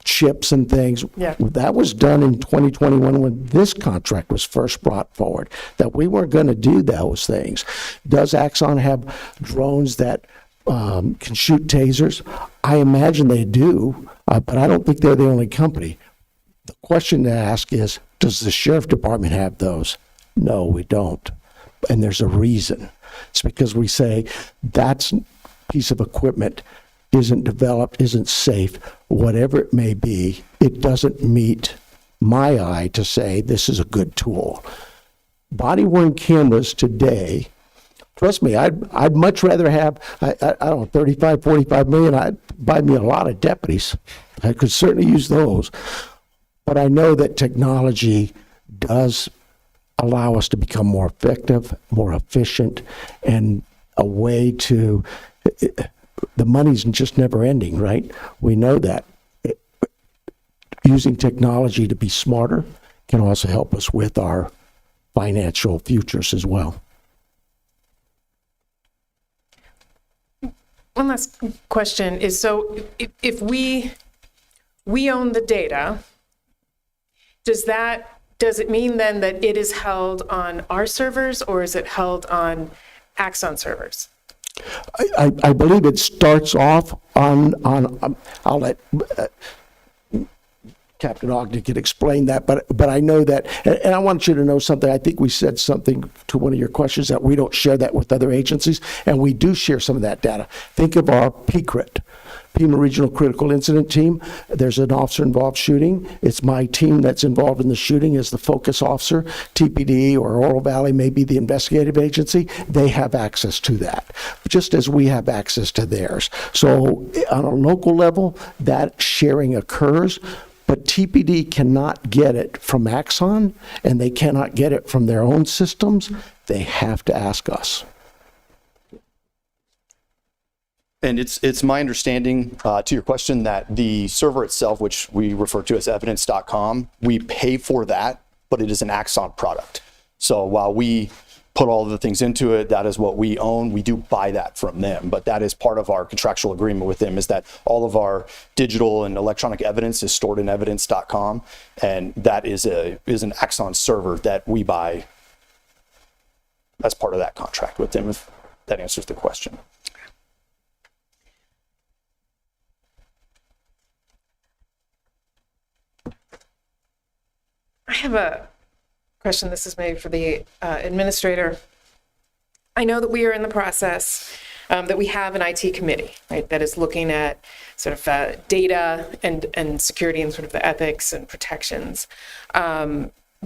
chips and things. Yeah. That was done in 2021 when this contract was first brought forward, that we weren't going to do those things. Does Axon have drones that can shoot tasers? I imagine they do, but I don't think they're the only company. The question to ask is, does the Sheriff Department have those? No, we don't. And there's a reason. It's because we say that piece of equipment isn't developed, isn't safe, whatever it may be, it doesn't meet my eye to say this is a good tool. Body-worn cameras today, trust me, I'd much rather have, I don't know, 35, 45 million. I'd buy me a lot of deputies. I could certainly use those. But I know that technology does allow us to become more effective, more efficient, and a way to, the money's just never ending, right? We know that. Using technology to be smarter can also help us with our financial futures as well. One last question is, so if we own the data, does it mean then that it is held on our servers, or is it held on Axon servers? I believe it starts off on I'll let Captain Ogden can explain that, but I know that, and I want you to know something. I think we said something to one of your questions that we don't share that with other agencies, and we do share some of that data. Think of our PCRIT, Pima Regional Critical Incident Team. There's an officer-involved shooting. It's my team that's involved in the shooting as the focus officer. TPD or Oro Valley may be the investigative agency. They have access to that, just as we have access to theirs. So on a local level, that sharing occurs, but TPD cannot get it from Axon, and they cannot get it from their own systems. They have to ask us. And it's my understanding, to your question, that the server itself, which we refer to as evidence.com, we pay for that, but it is an Axon product. So while we put all of the things into it, that is what we own. We do buy that from them, but that is part of our contractual agreement with them, is that all of our digital and electronic evidence is stored in evidence.com, and that is an Axon server that we buy as part of that contract with them, if that answers the question. I have a question. This is maybe for the administrator. I know that we are in the process, that we have an IT committee, right, that is looking at sort of data and security and sort of the ethics and protections.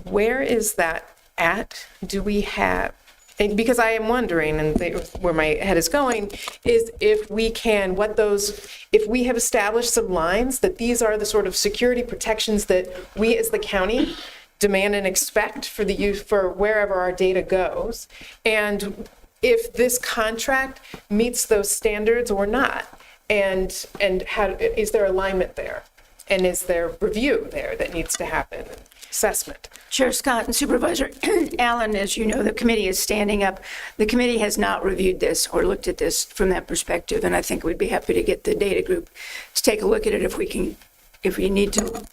Where is that at? Do we have, and because I am wondering, and where my head is going, is if we can, if we have established some lines that these are the sort of security protections that we as the county demand and expect for the use for wherever our data goes, and if this contract meets those standards or not, and how, is there alignment there, and is there review there that needs to happen, assessment? Chair Scott and Supervisor Allen, as you know, the committee is standing up. The committee has not reviewed this or looked at this from that perspective, and I think we'd be happy to get the data group to take a look at it if we can. If we need to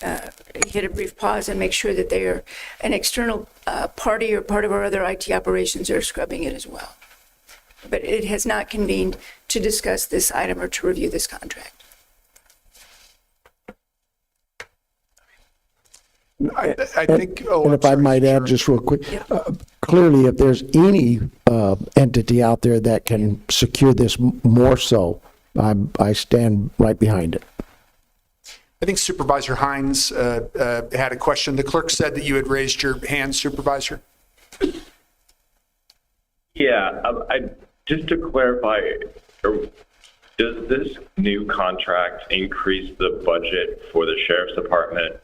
hit a brief pause and make sure that they are an external party or part of our other IT operations are scrubbing it as well. But it has not convened to discuss this item or to review this contract. I think, And if I might add just real quick, clearly if there's any entity out there that can secure this more so, I stand right behind it. I think Supervisor Hines had a question. The clerk said that you had raised your hand, Supervisor. Yeah, just to clarify, does this new contract increase the budget for the Sheriff's Department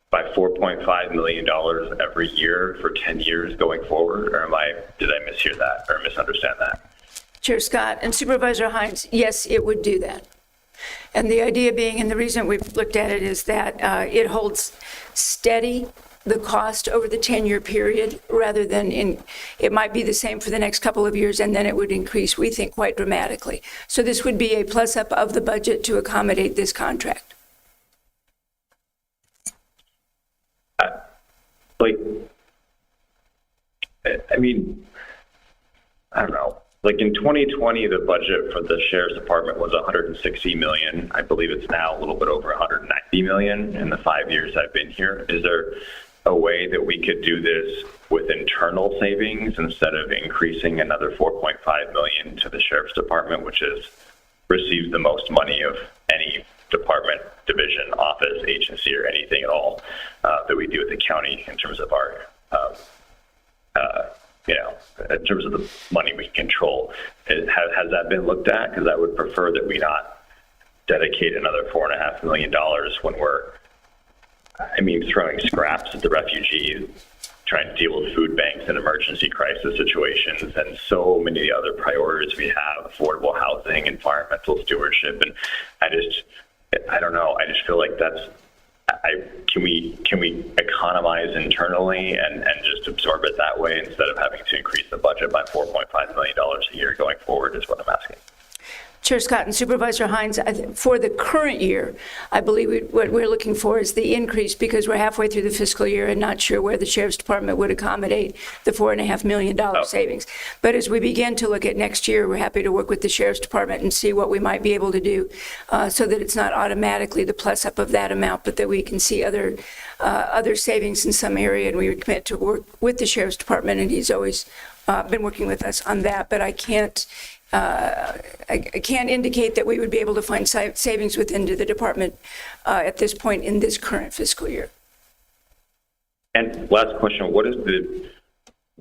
by $4.5 million every year for 10 years going forward? Or did I mishear that or misunderstand that? Chair Scott and Supervisor Hines, yes, it would do that. And the idea being, and the reason we've looked at it, is that it holds steady the cost over the 10-year period, rather than it might be the same for the next couple of years and then it would increase, we think, quite dramatically. So this would be a plus up of the budget to accommodate this contract. I don't know. Like in 2020, the budget for the Sheriff's Department was $160 million. I believe it's now a little bit over $190 million in the 5 years I've been here. Is there a way that we could do this with internal savings instead of increasing another $4.5 million to the Sheriff's Department, which has received the most money of any department, division, office, agency, or anything at all that we do at the county in terms of our in terms of the money we control? Has that been looked at? Because I would prefer that we not dedicate another $4.5 million when we're, throwing scraps at the refugees, trying to deal with food banks and emergency crisis situations, and so many other priorities we have, affordable housing, environmental stewardship. And I don't know. I just feel like can we economize internally and just absorb it that way instead of having to increase the budget by $4.5 million a year going forward is what I'm asking. Chair Scott and Supervisor Hines, for the current year, I believe what we're looking for is the increase, because we're halfway through the fiscal year and not sure where the Sheriff's Department would accommodate the $4.5 million savings. But as we begin to look at next year, we're happy to work with the Sheriff's Department and see what we might be able to do so that it's not automatically the plus up of that amount, but that we can see other savings in some area, and we would commit to work with the Sheriff's Department, and he's always been working with us on that. But I can't indicate that we would be able to find savings within the department at this point in this current fiscal year. And last question,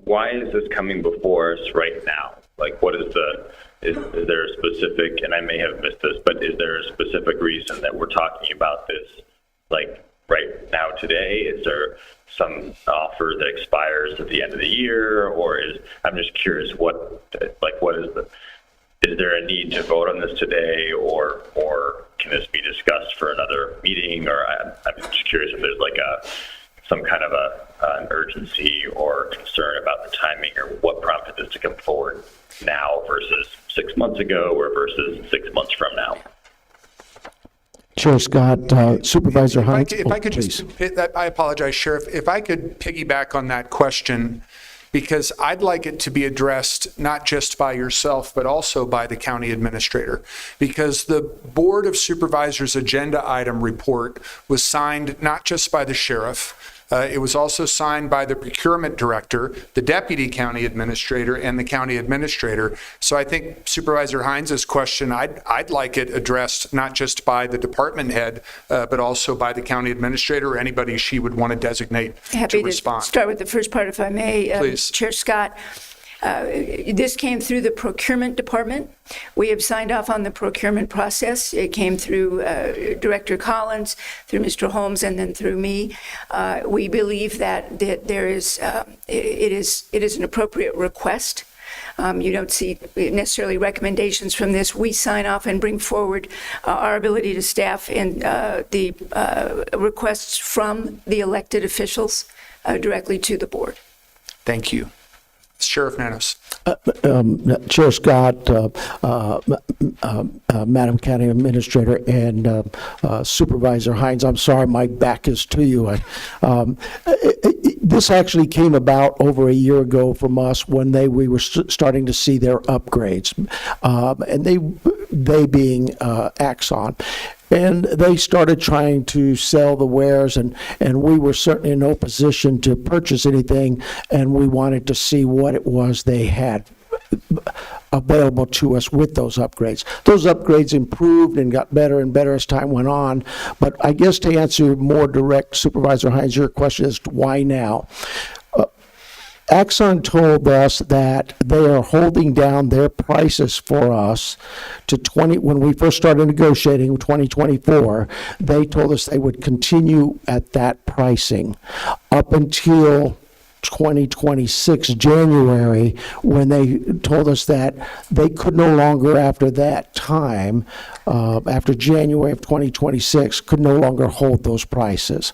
why is this coming before us right now? Like, is there a specific, and I may have missed this, but is there a specific reason that we're talking about this, like, right now today? Is there some offer that expires at the end of the year, or I'm just curious, what is is there a need to vote on this today, or can this be discussed for another meeting? Or I'm just curious if there's like some kind of an urgency or concern about the timing, or what prompted this to come forward now versus 6 months ago, or versus 6 months from now. Chair Scott, Supervisor Hines. If I could just, I apologize, Sheriff, if I could piggyback on that question, because I'd like it to be addressed not just by yourself, but also by the county administrator. Because the Board of Supervisors agenda item report was signed not just by the sheriff, it was also signed by the procurement director, the deputy county administrator, and the county administrator. So I think Supervisor Hines' question, I'd like it addressed not just by the department head, but also by the county administrator or anybody she would want to designate Happy to respond. Start with the first part, if I may. Please. Chair Scott, this came through the procurement department. We have signed off on the procurement process. It came through Director Collins, through Mr. Holmes, and then through me. We believe that there is, it is an appropriate request. You don't see necessarily recommendations from this. We sign off and bring forward our ability to staff and the requests from the elected officials directly to the board. Thank you. Sheriff Nanos. Chair Scott, Madam County Administrator, and Supervisor Hines, I'm sorry my back is to you. This actually came about over a year ago from us when we were starting to see their upgrades, and they being Axon. And they started trying to sell the wares, and we were certainly in no position to purchase anything, and we wanted to see what it was they had available to us with those upgrades. Those upgrades improved and got better and better as time went on. But I guess to answer more direct, Supervisor Hines, your question is why now? Axon told us that they are holding down their prices for us to when we first started negotiating 2024, they told us they would continue at that pricing up until 2026 January, when they told us that they could no longer, after that time, after January of 2026, could no longer hold those prices.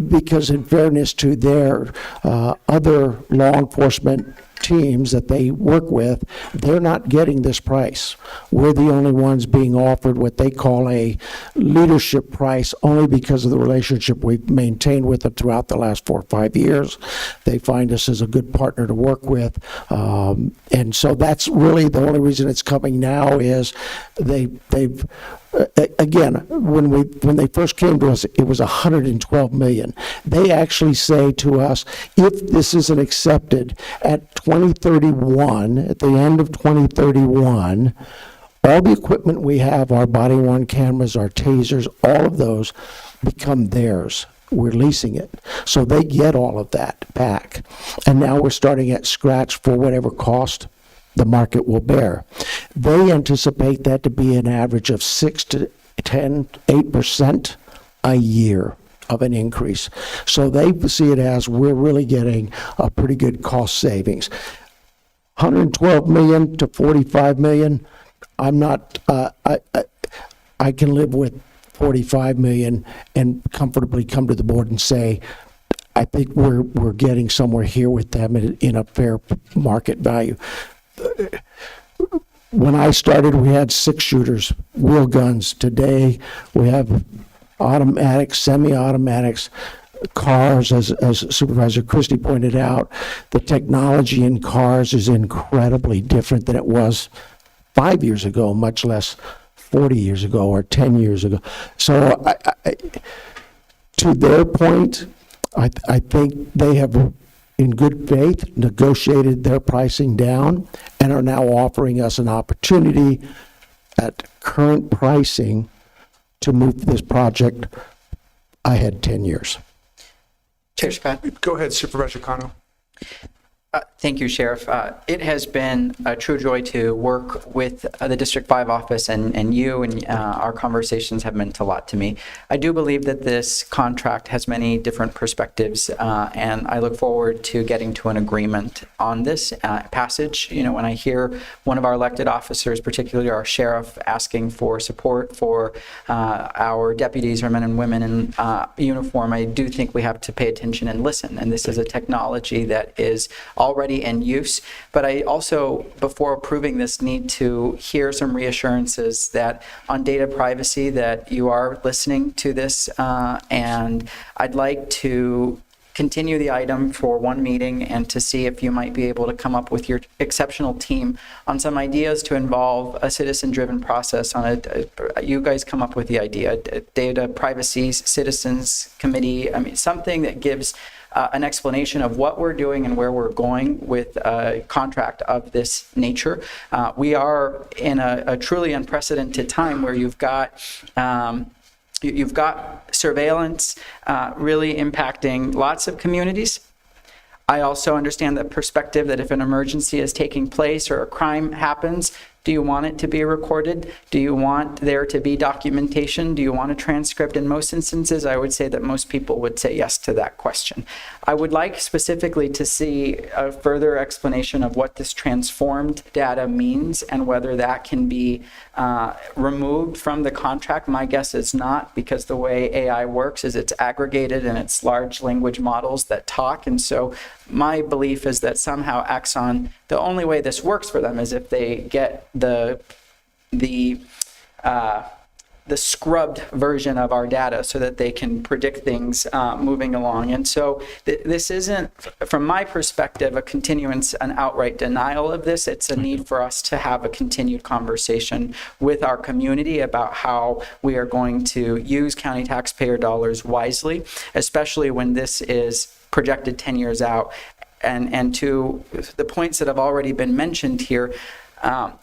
Because in fairness to their other law enforcement teams that they work with, they're not getting this price. We're the only ones being offered what they call a leadership price, only because of the relationship we've maintained with them throughout the last 4 or 5 years. They find us as a good partner to work with. And so that's really the only reason it's coming now is they've again, when they first came to us, it was $112 million. They actually say to us, if this isn't accepted at 2031, at the end of 2031, all the equipment we have, our body-worn cameras, our tasers, all of those become theirs. We're leasing it. So they get all of that back. And now we're starting at scratch for whatever cost the market will bear. They anticipate that to be an average of 6 to 8% a year of an increase. So they see it as we're really getting a pretty good cost savings. 112 million to 45 million. I'm not, I can live with 45 million and comfortably come to the board and say, I think we're getting somewhere here with them in a fair market value. When I started, we had 6 shooters, wheel guns. Today, we have automatics, semi-automatics, cars, as Supervisor Christie pointed out. The technology in cars is incredibly different than it was 5 years ago, much less 40 years ago or 10 years ago. So to their point, I think they have, in good faith, negotiated their pricing down and are now offering us an opportunity at current pricing to move this project ahead 10 years. Chair Scott. Go ahead, Supervisor Cano. Thank you, Sheriff. It has been a true joy to work with the District 5 office and you, and our conversations have meant a lot to me. I do believe that this contract has many different perspectives, and I look forward to getting to an agreement on this passage. You know, when I hear one of our elected officers, particularly our sheriff, asking for support for our deputies, our men and women in uniform, I do think we have to pay attention and listen. And this is a technology that is already in use, but I also, before approving this, need to hear some reassurances that on data privacy that you are listening to this, and I'd like to continue the item for one meeting and to see if you might be able to come up with your exceptional team on some ideas to involve a citizen-driven process on you guys come up with the idea, data privacy citizens committee, I mean, something that gives an explanation of what we're doing and where we're going with a contract of this nature. We are in a truly unprecedented time where you've got surveillance really impacting lots of communities. I also understand the perspective that if an emergency is taking place or a crime happens, do you want it to be recorded? Do you want there to be documentation? Do you want a transcript? In most instances, I would say that most people would say yes to that question. I would like specifically to see a further explanation of what this transformed data means and whether that can be removed from the contract. My guess is not, because the way AI works is it's aggregated and it's large language models that talk. And so my belief is that somehow Axon, the only way this works for them is if they get the scrubbed version of our data so that they can predict things moving along. And so this isn't, from my perspective, a continuance, an outright denial of this. It's a need for us to have a continued conversation with our community about how we are going to use county taxpayer dollars wisely, especially when this is projected 10 years out. And to the points that have already been mentioned here,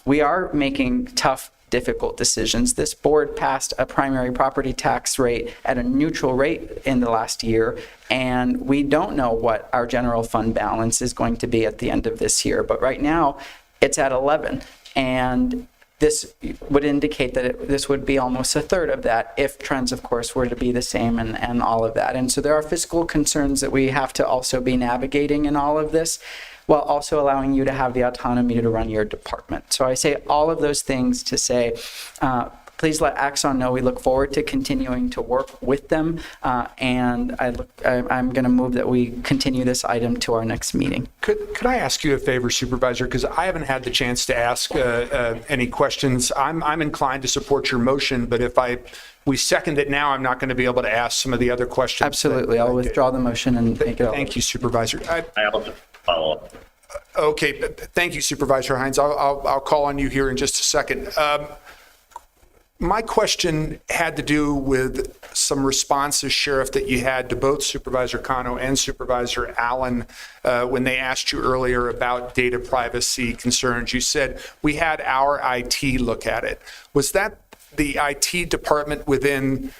we are making tough, difficult decisions. This board passed a primary property tax rate at a neutral rate in the last year, and we don't know what our general fund balance is going to be at the end of this year. But right now, it's at 11, and this would indicate that this would be almost a third of that if trends, of course, were to be the same and all of that. And so there are fiscal concerns that we have to also be navigating in all of this, while also allowing you to have the autonomy to run your department. So I say all of those things to say, please let Axon know we look forward to continuing to work with them, and I'm going to move that we continue this item to our next meeting. Could I ask you a favor, Supervisor? Because I haven't had the chance to ask any questions. I'm inclined to support your motion, but if we second it now, I'm not going to be able to ask some of the other questions. Absolutely. I'll withdraw the motion and make it all. Thank you, Supervisor. I also follow up. Okay, thank you, Supervisor Hines. I'll call on you here in just a second. My question had to do with some responses, Sheriff, that you had to both Supervisor Cano and Supervisor Allen when they asked you earlier about data privacy concerns. You said we had our IT look at it. Was that the IT department within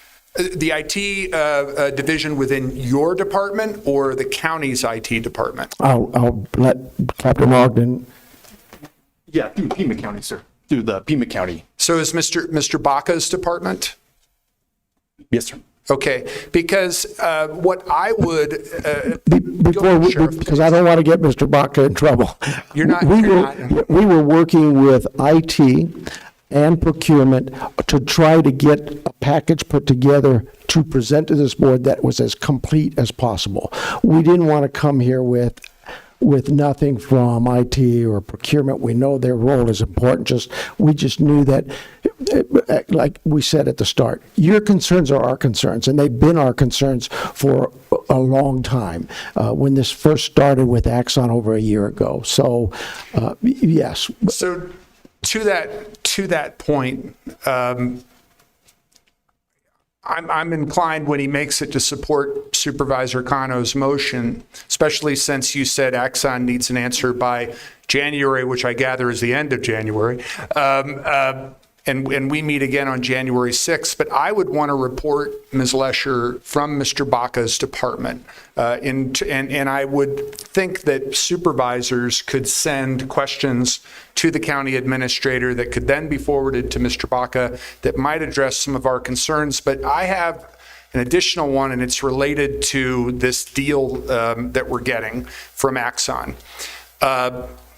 the IT division within your department or the county's IT department? I'll let Captain Ogden. Yeah, through Pima County, sir. Through the Pima County. So is Mr. Baca's department? Yes, sir. Okay, because what I would Because I don't want to get Mr. Baca in trouble. You're not. We were working with IT and procurement to try to get a package put together to present to this board that was as complete as possible. We didn't want to come here with nothing from IT or procurement. We know their role is important. We just knew that, like we said at the start, your concerns are our concerns, and they've been our concerns for a long time. When this first started with Axon over a year ago. So, yes. So, to that point, I'm inclined when he makes it to support Supervisor Cano's motion, especially since you said Axon needs an answer by January, which I gather is the end of January. and we meet again on January 6th, but I would want to report, Ms. Lesher, from Mr. Baca's department. And I would think that supervisors could send questions to the county administrator that could then be forwarded to Mr. Baca that might address some of our concerns. But I have an additional one, and it's related to this deal that we're getting from Axon.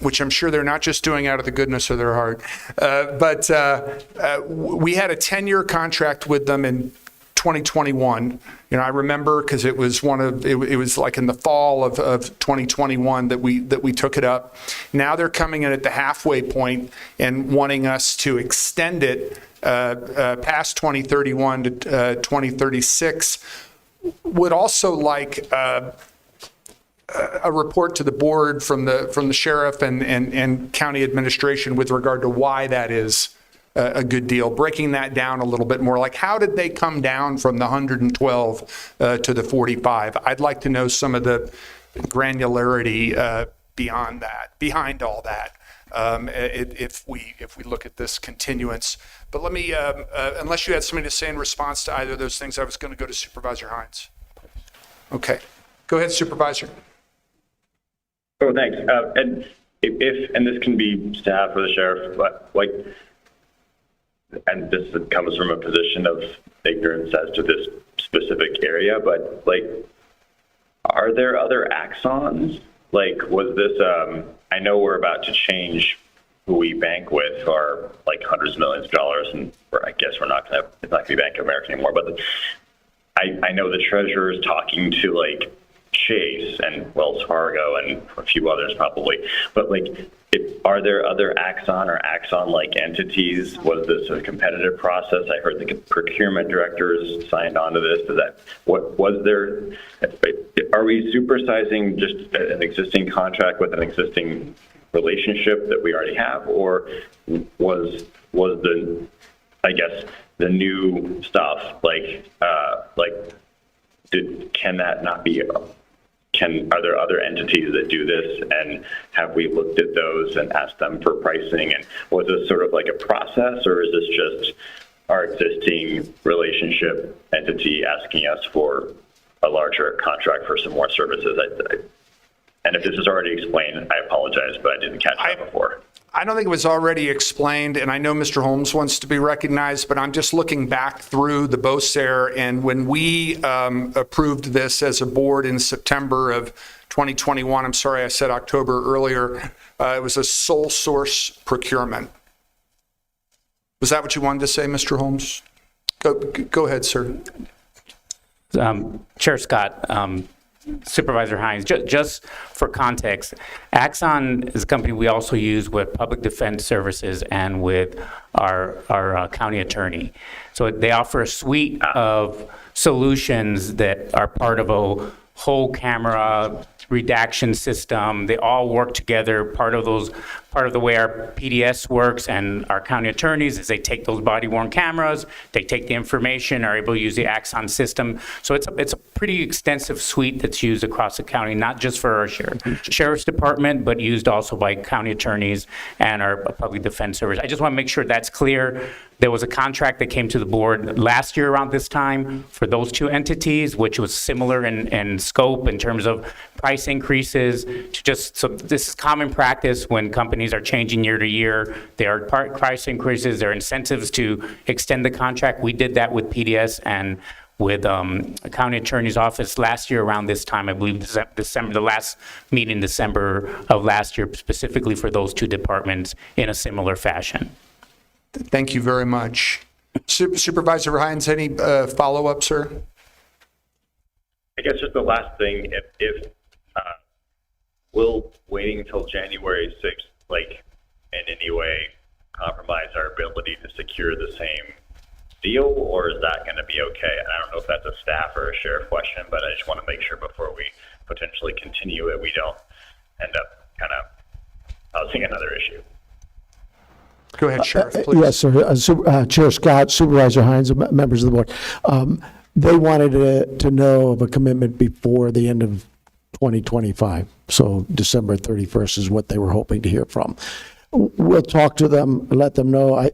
Which I'm sure they're not just doing out of the goodness of their heart. But we had a 10-year contract with them in 2021. I remember because it was it was like in the fall of 2021 that we took it up. Now they're coming in at the halfway point and wanting us to extend it past 2031 to 2036. Would also like a report to the board from the sheriff and county administration with regard to why that is a good deal, breaking that down a little bit more. Like, how did they come down from the 112 to the 45? I'd like to know some of the granularity behind all that, if we look at this continuance. But let me, unless you had something to say in response to either of those things, I was going to go to Supervisor Hines. Okay, go ahead, Supervisor. Oh, thanks. And if this can be staff or the sheriff, but and this comes from a position of ignorance as to this specific area, but are there other axons? Was this, I know we're about to change who we bank with for hundreds of millions of dollars, and I guess it's not going to be Bank of America anymore, but I know the treasurer is talking to Chase and Wells Fargo and a few others probably, but are there other Axon or Axon-like entities? Was this a competitive process? I heard the procurement directors signed on to this. Are we supersizing just an existing contract with an existing relationship that we already have, or was the new stuff can that not be? Are there other entities that do this, and have we looked at those and asked them for pricing? And was this sort of like a process, or is this just our existing relationship entity asking us for a larger contract for some more services? And if this is already explained, I apologize, but I didn't catch that before. I don't think it was already explained, and I know Mr. Holmes wants to be recognized, but I'm just looking back through the BOSAIR, and when we approved this as a board in September of 2021, I'm sorry I said October earlier, it was a sole source procurement. Was that what you wanted to say, Mr. Holmes? Go ahead, sir. Chair Scott, Supervisor Hines, just for context, Axon is a company we also use with public defense services and with our county attorney. So they offer a suite of solutions that are part of a whole camera redaction system. They all work together. Part of the way our PDS works and our county attorneys is they take those body-worn cameras, they take the information, are able to use the Axon system. So it's a pretty extensive suite that's used across the county, not just for our sheriff's department, but used also by county attorneys and our public defense service. I just want to make sure that's clear. There was a contract that came to the board last year around this time for those two entities, which was similar in scope in terms of price increases. So this is common practice when companies are changing year to year. There are price increases, there are incentives to extend the contract. We did that with PDS and with a county attorney's office last year around this time, I believe December, the last meeting in December of last year, specifically for those two departments in a similar fashion. Thank you very much. Supervisor Hines, any follow-up, sir? I guess just the last thing, if will waiting until January 6th, in any way compromise our ability to secure the same deal, or is that going to be okay? And I don't know if that's a staff or a sheriff question, but I just want to make sure before we potentially continue it, we don't end up kind of causing another issue. Go ahead, Sheriff, please. Yes, sir. Chair Scott, Supervisor Hines, members of the board. They wanted to know of a commitment before the end of 2025. So December 31st is what they were hoping to hear from. we'll talk to them, let them know.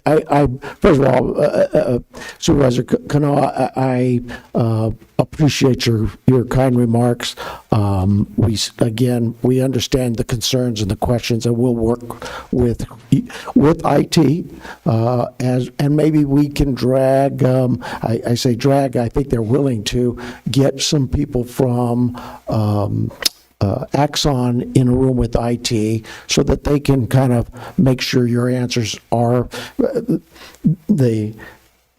First of all, Supervisor Kano, I appreciate your kind remarks. We understand the concerns and the questions, and we'll work with IT, and maybe we can drag, I say drag, I think they're willing to get some people from Axon in a room with IT so that they can kind of make sure your answers are the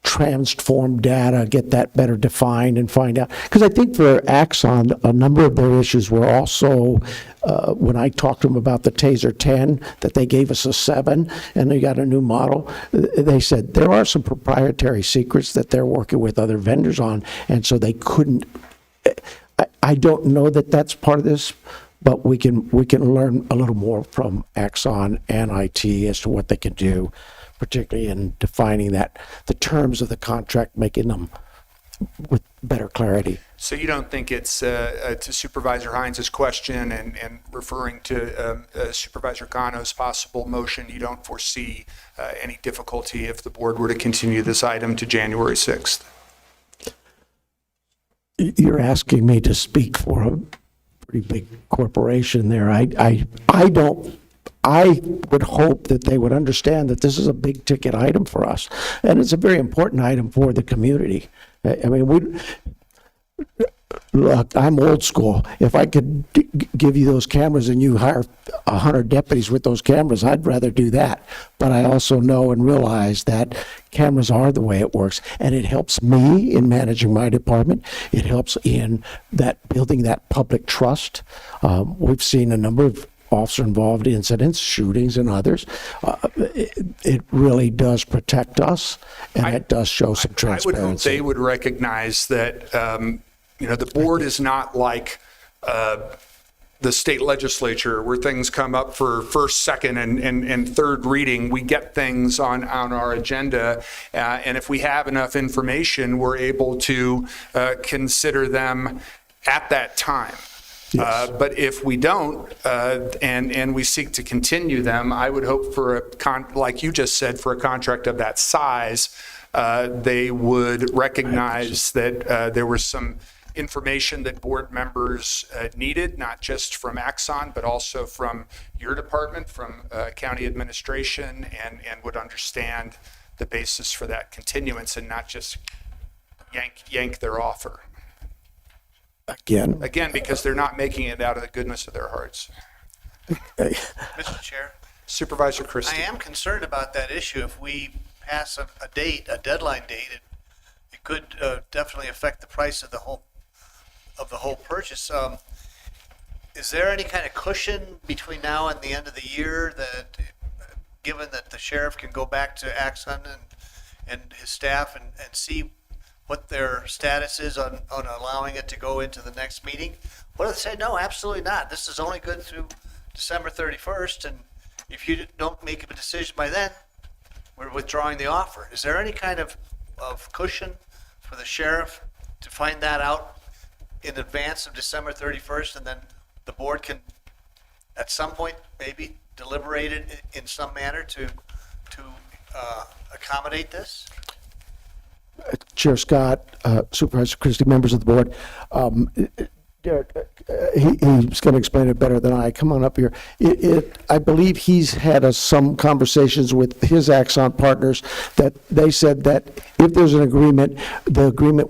transformed data, get that better defined and find out. Because I think for Axon, a number of their issues were also, when I talked to them about the Taser 10, that they gave us a 7 and they got a new model, they said there are some proprietary secrets that they're working with other vendors on, and so they couldn't. I don't know that that's part of this, but we can learn a little more from Axon and IT as to what they can do, particularly in defining the terms of the contract, making them with better clarity. So you don't think it's, to Supervisor Hines' question and referring to Supervisor Kano's possible motion, you don't foresee any difficulty if the board were to continue this item to January 6th? You're asking me to speak for a pretty big corporation there. I would hope that they would understand that this is a big ticket item for us, and it's a very important item for the community. I mean, look, I'm old school. If I could give you those cameras and you hire 100 deputies with those cameras, I'd rather do that. But I also know and realize that cameras are the way it works, and it helps me in managing my department. It helps in that building that public trust. We've seen a number of officer-involved incidents, shootings and others. It really does protect us, and it does show some transparency. I would hope they would recognize that, the board is not like the state legislature where things come up for first, second, and third reading. We get things on our agenda, and if we have enough information, we're able to consider them at that time. Yes. But if we don't, and we seek to continue them, I would hope for like you just said, for a contract of that size, they would recognize that there was some information that board members needed, not just from Axon, but also from your department, from county administration, and would understand the basis for that continuance and not just yank their offer. Again, because they're not making it out of the goodness of their hearts. Mr. Chair. Supervisor Christie. I am concerned about that issue. If we pass a deadline date, it could definitely affect the price of the whole purchase. Is there any kind of cushion between now and the end of the year that, given that the sheriff can go back to Axon and his staff and see what their status is on allowing it to go into the next meeting? What if they say, no, absolutely not. This is only good through December 31st, and if you don't make a decision by then, we're withdrawing the offer. Is there any kind of cushion for the sheriff to find that out in advance of December 31st, and then the board can, at some point, maybe deliberate it in some manner to accommodate this? Chair Scott, Supervisor Christie, members of the board. Derek, he's going to explain it better than I. Come on up here. I believe he's had some conversations with his Axon partners that they said that if there's an agreement, the agreement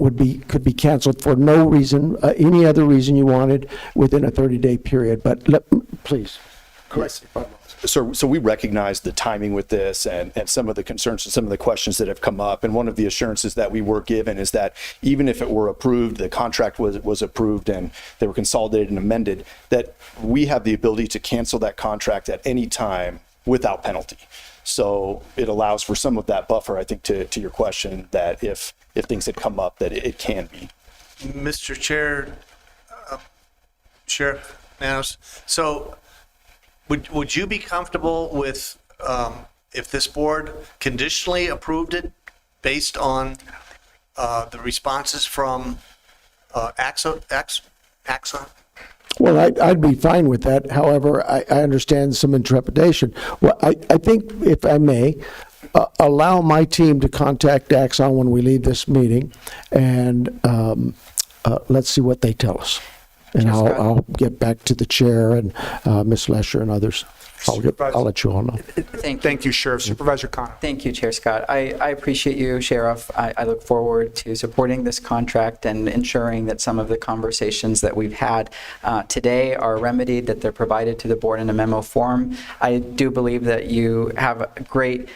could be canceled for no reason, any other reason you wanted, within a 30-day period. But please. Yes. So we recognize the timing with this and some of the concerns and some of the questions that have come up. And one of the assurances that we were given is that even if it were approved, the contract was approved and they were consolidated and amended, that we have the ability to cancel that contract at any time without penalty. So it allows for some of that buffer, I think, to your question, that if things had come up, that it can be. Mr. Chair, Sheriff Manos, so Would you be comfortable with, if this board conditionally approved it based on the responses from Axon? Well, I'd be fine with that. However, I understand some intrepidation. Well, I think, if I may, allow my team to contact Axon when we leave this meeting, and let's see what they tell us. And I'll get back to the chair and Ms. Lesher and others. I'll let you all know. Thank you, Sheriff. Supervisor Cano. Thank you, Chair Scott. I appreciate you, Sheriff. I look forward to supporting this contract and ensuring that some of the conversations that we've had today are remedied, that they're provided to the board in a memo form. I do believe that you have great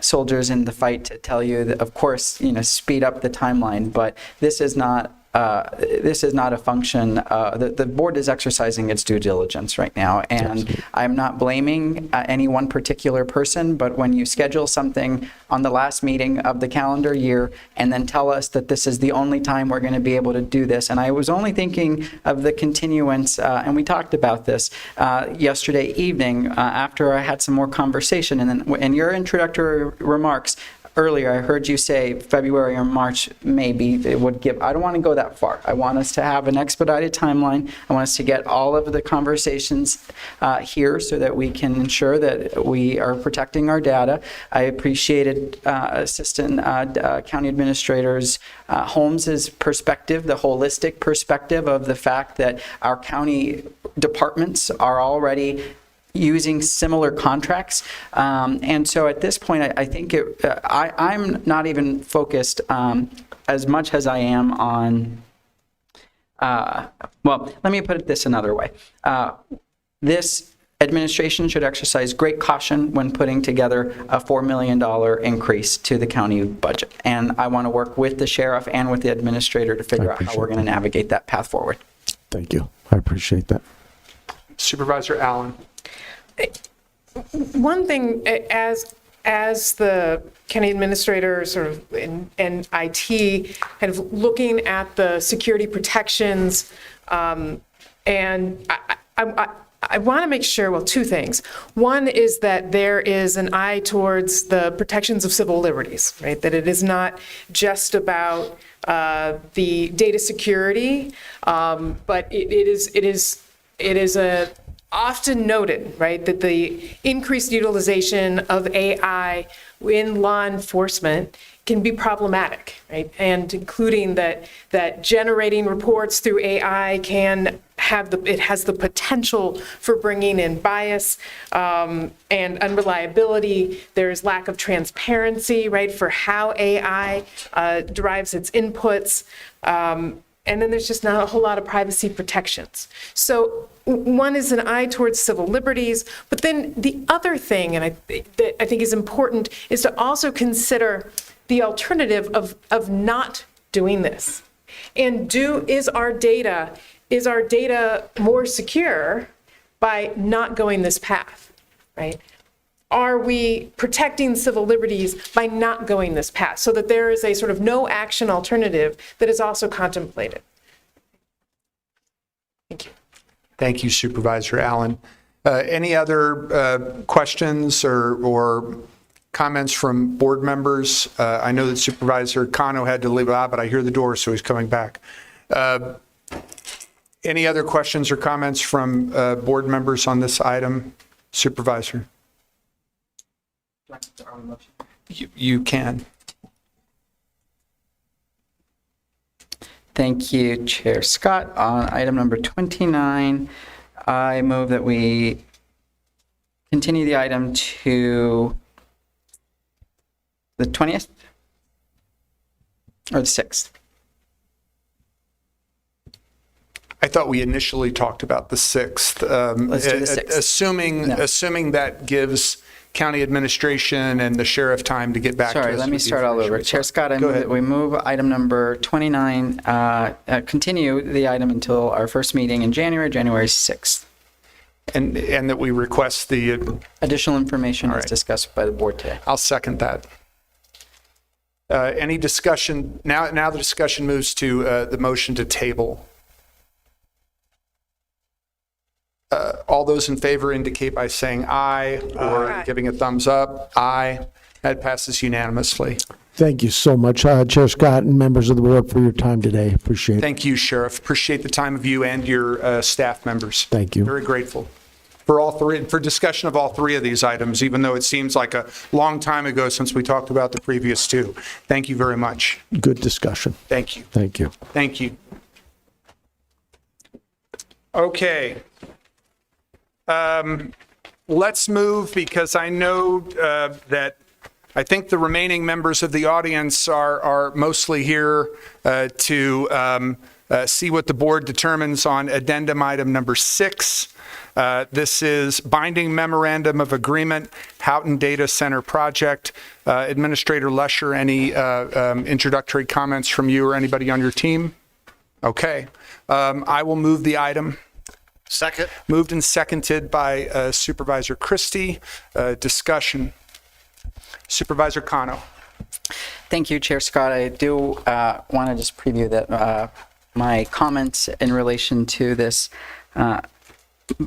soldiers in the fight to tell you that, of course, speed up the timeline, but this is not a function. The board is exercising its due diligence right now, and I'm not blaming any one particular person, but when you schedule something on the last meeting of the calendar year and then tell us that this is the only time we're going to be able to do this, and I was only thinking of the continuance, and we talked about this yesterday evening after I had some more conversation, and then in your introductory remarks, earlier, I heard you say February or March, maybe it would give. I don't want to go that far. I want us to have an expedited timeline. I want us to get all of the conversations here so that we can ensure that we are protecting our data. I appreciated Assistant County Administrator's Holmes's perspective, the holistic perspective of the fact that our county departments are already using similar contracts. And so at this point, I think I'm not even focused as much as I am on, well, let me put it this another way. This administration should exercise great caution when putting together a $4 million increase to the county budget. And I want to work with the sheriff and with the administrator to figure out how we're going to navigate that path forward. Thank you. I appreciate that. Supervisor Allen. One thing, as the county administrator sort of and IT kind of looking at the security protections, and I want to make sure, well, two things. One is that there is an eye towards the protections of civil liberties, right? That it is not just about the data security, but it is a often noted, right, that the increased utilization of AI in law enforcement can be problematic, right? And including that generating reports through AI can have it has the potential for bringing in bias and unreliability. There's lack of transparency, right, for how AI derives its inputs. And then there's just not a whole lot of privacy protections. So one is an eye towards civil liberties, but then the other thing, that I think is important, is to also consider the alternative of not doing this. And is our data more secure by not going this path, right? Are we protecting civil liberties by not going this path, so that there is a sort of no action alternative that is also contemplated? Thank you. Thank you, Supervisor Allen. Any other questions or comments from board members? I know that Supervisor Cano had to leave out, but I hear the door, so he's coming back. Any other questions or comments from board members on this item? Supervisor? You can. Thank you, Chair Scott. On item number 29, I move that we continue the item to the 20th or the 6th. I thought we initially talked about the 6th. Let's do the 6th. Assuming that gives county administration and the sheriff time to get back to us. Sorry, let me start all over. Chair Scott, I move that we move item number 29, continue the item until our first meeting in January 6th. And that we request the additional information as discussed by the board today. I'll second that. Any discussion? Now the discussion moves to the motion to table. All those in favor indicate by saying aye or giving a thumbs up. Aye. That passes unanimously. Thank you so much, Chair Scott and members of the board, for your time today. Appreciate it. Thank you, Sheriff. Appreciate the time of you and your staff members. Thank you. Very grateful for all three, for discussion of all three of these items, even though it seems like a long time ago since we talked about the previous two. Thank you very much. Good discussion. Thank you. Thank you. Thank you. Okay. Let's move, because I know that I think the remaining members of the audience are mostly here to see what the board determines on addendum item number 6. This is binding memorandum of agreement, Houghton Data Center project. Administrator Lesher, any introductory comments from you or anybody on your team? Okay. I will move the item. Second. Moved and seconded by Supervisor Christie. Discussion. Supervisor Cano. Thank you, Chair Scott. I do want to just preview that my comments in relation to this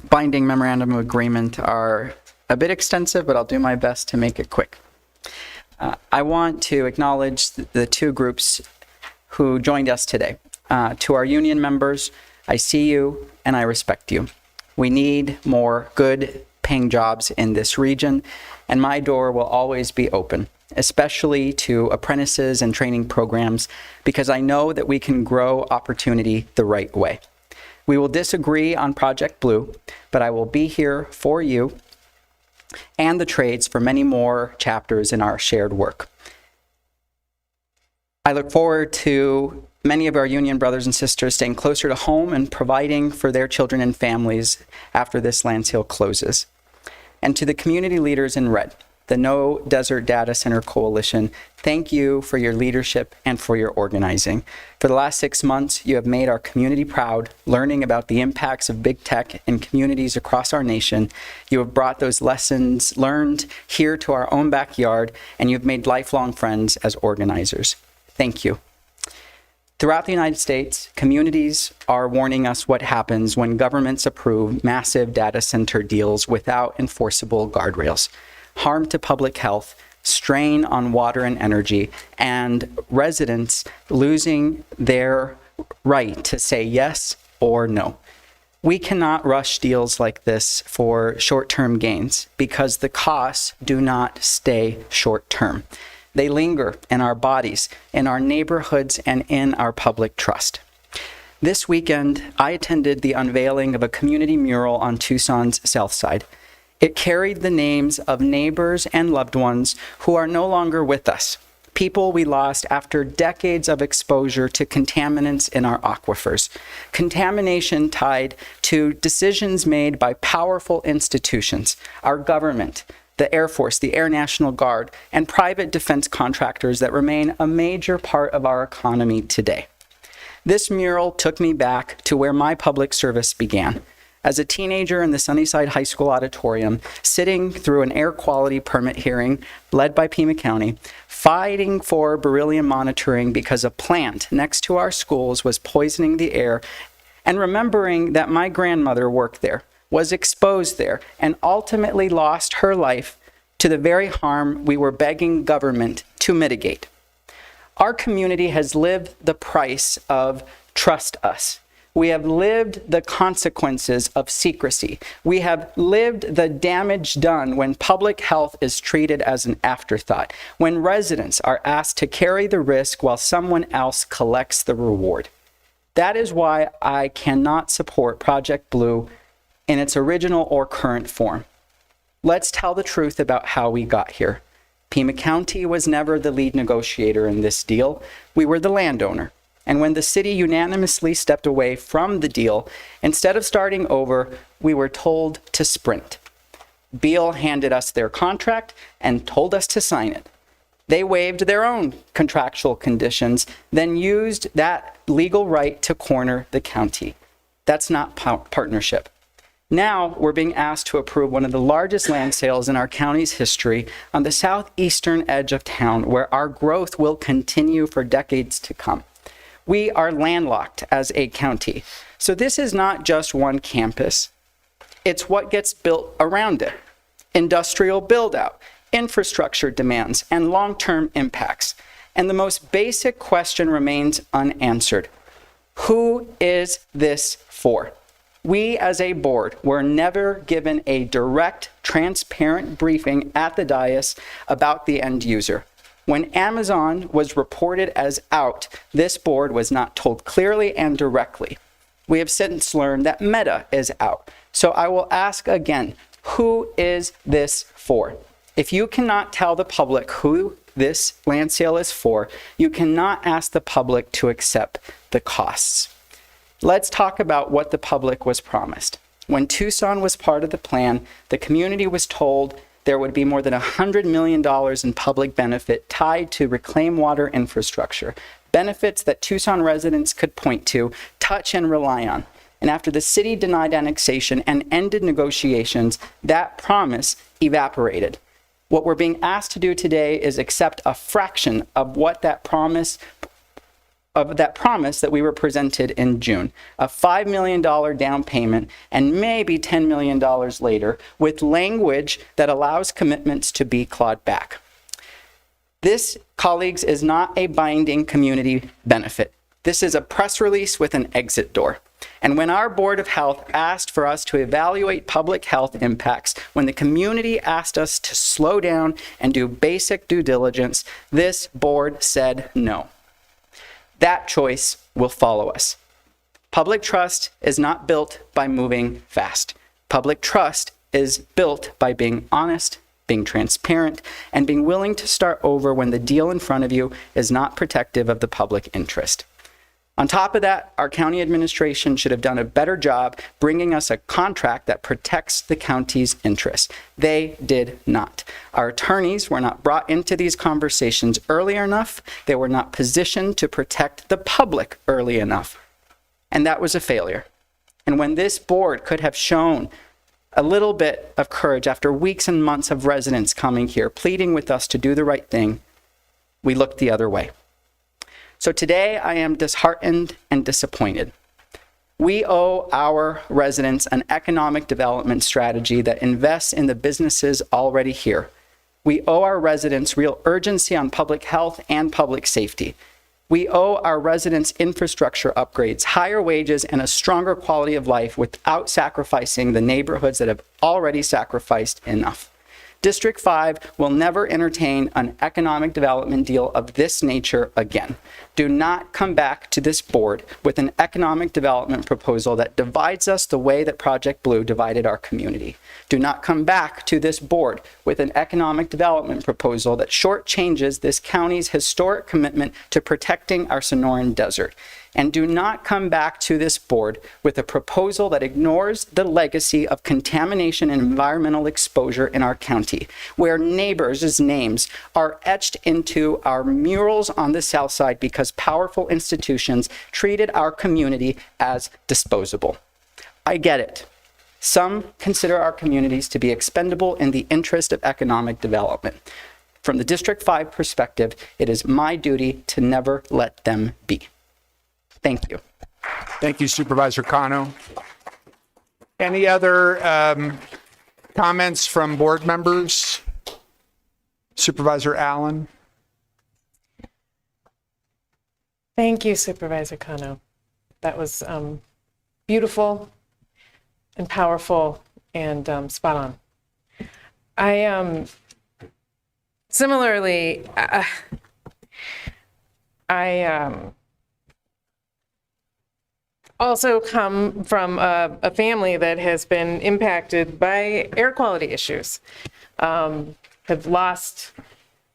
binding memorandum of agreement are a bit extensive, but I'll do my best to make it quick. I want to acknowledge the two groups who joined us today. To our union members, I see you and I respect you. We need more good paying jobs in this region, and my door will always be open, especially to apprentices and training programs, because I know that we can grow opportunity the right way. We will disagree on Project Blue, but I will be here for you and the trades for many more chapters in our shared work. I look forward to many of our union brothers and sisters staying closer to home and providing for their children and families after this land sale closes. And to the community leaders in red, the No Desert Data Center Coalition, thank you for your leadership and for your organizing. For the last 6 months, you have made our community proud, learning about the impacts of big tech in communities across our nation. You have brought those lessons learned here to our own backyard, and you've made lifelong friends as organizers. Thank you. Throughout the United States, communities are warning us what happens when governments approve massive data center deals without enforceable guardrails. Harm to public health, strain on water and energy, and residents losing their right to say yes or no. We cannot rush deals like this for short-term gains because the costs do not stay short-term. They linger in our bodies, in our neighborhoods, and in our public trust. This weekend, I attended the unveiling of a community mural on Tucson's south side. It carried the names of neighbors and loved ones who are no longer with us, people we lost after decades of exposure to contaminants in our aquifers, contamination tied to decisions made by powerful institutions, our government, the Air Force, the Air National Guard, and private defense contractors that remain a major part of our economy today. This mural took me back to where my public service began. As a teenager in the Sunnyside High School auditorium, sitting through an air quality permit hearing led by Pima County, fighting for beryllium monitoring because a plant next to our schools was poisoning the air, and remembering that my grandmother worked there, was exposed there, and ultimately lost her life to the very harm we were begging government to mitigate. Our community has lived the price of trust us. We have lived the consequences of secrecy. We have lived the damage done when public health is treated as an afterthought, when residents are asked to carry the risk while someone else collects the reward. That is why I cannot support Project Blue in its original or current form. Let's tell the truth about how we got here. Pima County was never the lead negotiator in this deal. We were the landowner. And when the city unanimously stepped away from the deal, instead of starting over, we were told to sprint. Beal handed us their contract and told us to sign it. They waived their own contractual conditions, then used that legal right to corner the county. That's not partnership. Now we're being asked to approve one of the largest land sales in our county's history on the southeastern edge of town, where our growth will continue for decades to come. We are landlocked as a county. So this is not just one campus. It's what gets built around it. Industrial build-out, infrastructure demands, and long-term impacts. And the most basic question remains unanswered. Who is this for? We as a board were never given a direct, transparent briefing at the dais about the end user. When Amazon was reported as out, this board was not told clearly and directly. We have since learned that Meta is out. So I will ask again, who is this for? If you cannot tell the public who this land sale is for, you cannot ask the public to accept the costs. Let's talk about what the public was promised. When Tucson was part of the plan, the community was told there would be more than $100 million in public benefit tied to reclaimed water infrastructure, benefits that Tucson residents could point to, touch, and rely on. And after the city denied annexation and ended negotiations, that promise evaporated. What we're being asked to do today is accept a fraction of what that promise that we were presented in June, a $5 million down payment and maybe $10 million later with language that allows commitments to be clawed back. This, colleagues, is not a binding community benefit. This is a press release with an exit door. And when our Board of Health asked for us to evaluate public health impacts, when the community asked us to slow down and do basic due diligence, this board said no. That choice will follow us. Public trust is not built by moving fast. Public trust is built by being honest, being transparent, and being willing to start over when the deal in front of you is not protective of the public interest. On top of that, our county administration should have done a better job bringing us a contract that protects the county's interests. They did not. Our attorneys were not brought into these conversations early enough. They were not positioned to protect the public early enough. And that was a failure. And when this board could have shown a little bit of courage after weeks and months of residents coming here, pleading with us to do the right thing, we looked the other way. So today I am disheartened and disappointed. We owe our residents an economic development strategy that invests in the businesses already here. We owe our residents real urgency on public health and public safety. We owe our residents infrastructure upgrades, higher wages, and a stronger quality of life without sacrificing the neighborhoods that have already sacrificed enough. District 5 will never entertain an economic development deal of this nature again. Do not come back to this board with an economic development proposal that divides us the way that Project Blue divided our community. Do not come back to this board with an economic development proposal that shortchanges this county's historic commitment to protecting our Sonoran Desert. And do not come back to this board with a proposal that ignores the legacy of contamination and environmental exposure in our county, where neighbors' names are etched into our murals on the south side because powerful institutions treated our community as disposable. I get it. Some consider our communities to be expendable in the interest of economic development. From the District 5 perspective, it is my duty to never let them be. Thank you. Thank you, Supervisor Cano. Any other comments from board members? Supervisor Allen? Thank you, Supervisor Cano. That was beautiful and powerful and spot on. I similarly, I also come from a family that has been impacted by air quality issues. Have lost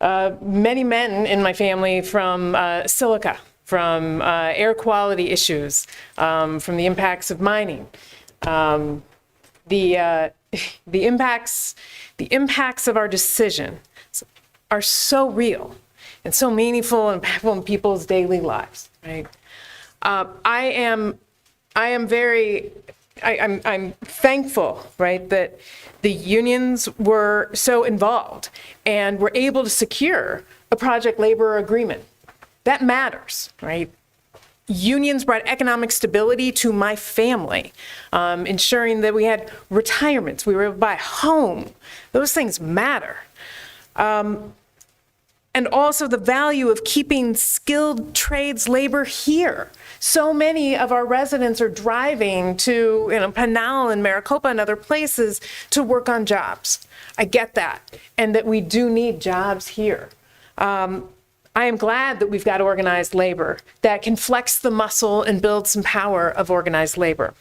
many men in my family from silica, from air quality issues, from the impacts of mining. The impacts of our decision are so real and so meaningful and impactful in people's daily lives, right? I'm thankful, right, that the unions were so involved and were able to secure a project labor agreement. That matters, right? Unions brought economic stability to my family, ensuring that we had retirements, we were able to buy a home. Those things matter. And also the value of keeping skilled trades labor here. So many of our residents are driving to, Pinal and Maricopa and other places to work on jobs. I get that, and that we do need jobs here. I am glad that we've got organized labor that can flex the muscle and build some power of organized labor.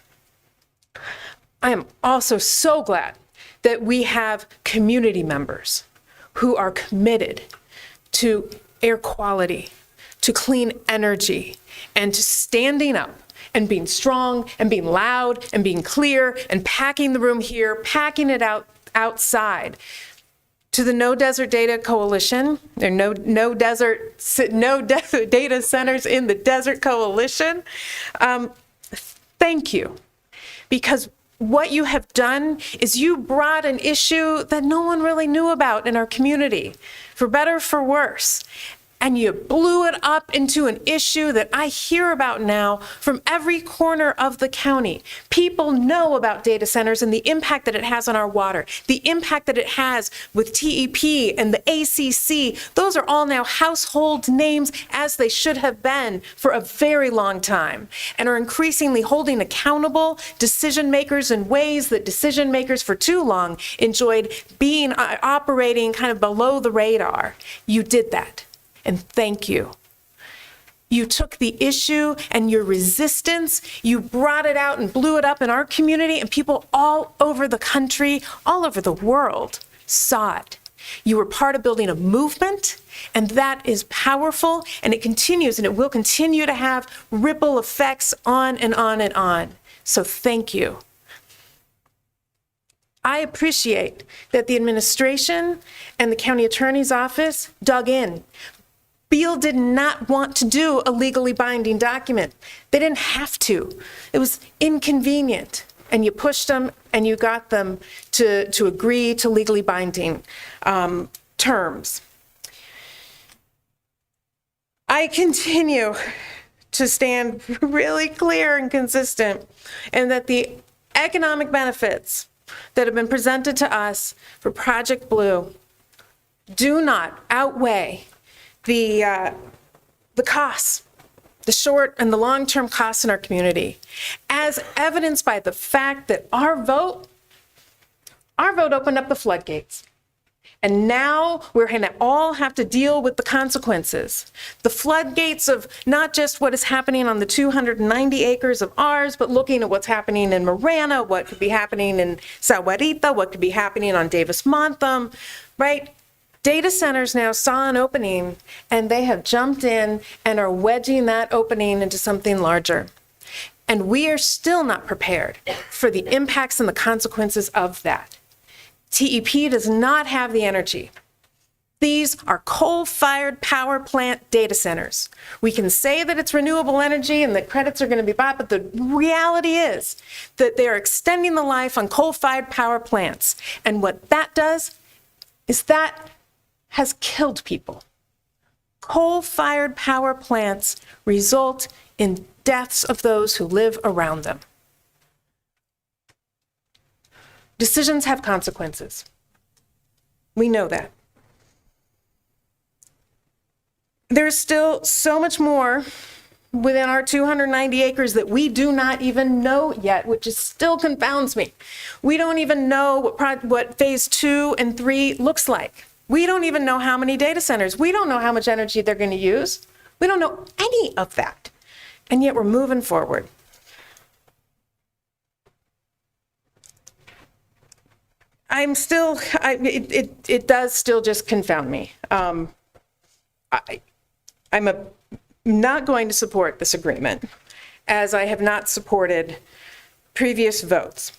I am also so glad that we have community members who are committed to air quality, to clean energy, and to standing up and being strong and being loud and being clear and packing the room here, packing it outside. To the No Desert Data Coalition, or no data centers in the Desert Coalition, thank you. Because what you have done is you brought an issue that no one really knew about in our community, for better or for worse. And you blew it up into an issue that I hear about now from every corner of the county. People know about data centers and the impact that it has on our water, the impact that it has with TEP and the ACC. Those are all now household names, as they should have been for a very long time, and are increasingly holding accountable decision makers in ways that decision makers for too long enjoyed being operating kind of below the radar. You did that. And thank you. You took the issue and your resistance, you brought it out and blew it up in our community, and people all over the country, all over the world saw it. You were part of building a movement, and that is powerful, and it continues, and it will continue to have ripple effects on and on and on. So thank you. I appreciate that the administration and the county attorney's office dug in. Beal did not want to do a legally binding document. They didn't have to. It was inconvenient. And you pushed them and you got them to agree to legally binding terms. I continue to stand really clear and consistent, and that the economic benefits that have been presented to us for Project Blue do not outweigh the costs, the short and the long-term costs in our community, as evidenced by the fact that our vote opened up the floodgates. And now we're going to all have to deal with the consequences. The floodgates of not just what is happening on the 290 acres of ours, but looking at what's happening in Marana, what could be happening in Sahuarita, what could be happening on Davis-Montham, right? Data centers now saw an opening, and they have jumped in and are wedging that opening into something larger. And we are still not prepared for the impacts and the consequences of that. TEP does not have the energy. These are coal-fired power plant data centers. We can say that it's renewable energy and that credits are going to be bought, but the reality is that they are extending the life on coal-fired power plants. And what that does is that has killed people. Coal-fired power plants result in deaths of those who live around them. Decisions have consequences. We know that. There's still so much more within our 290 acres that we do not even know yet, which is still confounds me. We don't even know what phase 2 and 3 looks like. We don't even know how many data centers. We don't know how much energy they're going to use. We don't know any of that. And yet we're moving forward. It does still just confound me. I'm not going to support this agreement, as I have not supported previous votes.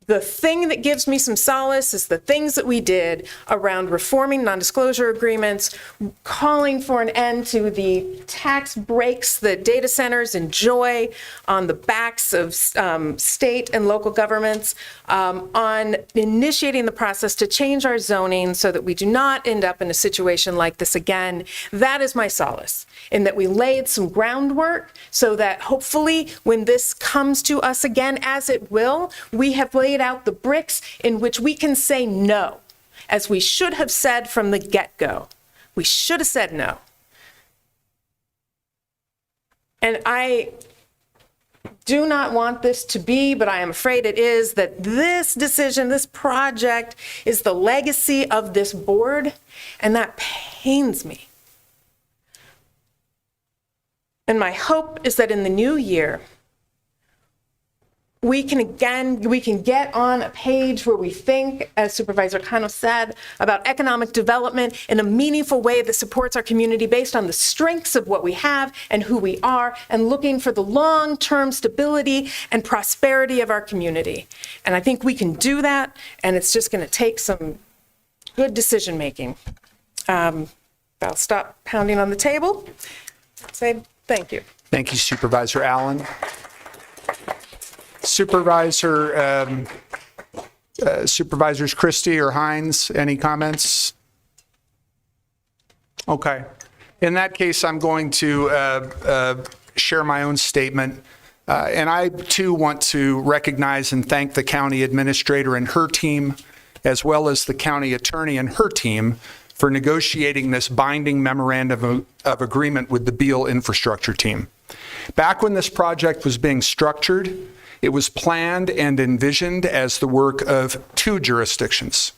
The thing that gives me some solace is the things that we did around reforming non-disclosure agreements, calling for an end to the tax breaks that data centers enjoy on the backs of state and local governments, on initiating the process to change our zoning so that we do not end up in a situation like this again. That is my solace, in that we laid some groundwork so that hopefully when this comes to us again, as it will, we have laid out the bricks in which we can say no, as we should have said from the get-go. We should have said no. And I do not want this to be, but I am afraid it is, that this decision, this project is the legacy of this board, and that pains me. And my hope is that in the new year, we can get on a page where we think, as Supervisor Cano said, about economic development in a meaningful way that supports our community based on the strengths of what we have and who we are, and looking for the long-term stability and prosperity of our community. And I think we can do that, and it's just going to take some good decision-making. I'll stop pounding on the table. Say thank you. Thank you, Supervisor Allen. Supervisors Christie or Hines, any comments? Okay. In that case, I'm going to share my own statement. And I, too, want to recognize and thank the county administrator and her team, as well as the county attorney and her team, for negotiating this binding memorandum of agreement with the Beal infrastructure team. Back when this project was being structured, it was planned and envisioned as the work of 2 jurisdictions.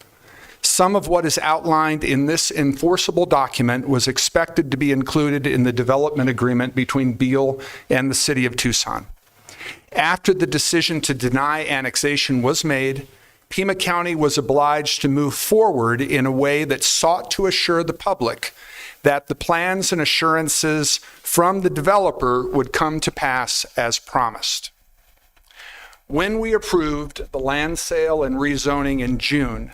Some of what is outlined in this enforceable document was expected to be included in the development agreement between Beal and the City of Tucson. After the decision to deny annexation was made, Pima County was obliged to move forward in a way that sought to assure the public that the plans and assurances from the developer would come to pass as promised. When we approved the land sale and rezoning in June,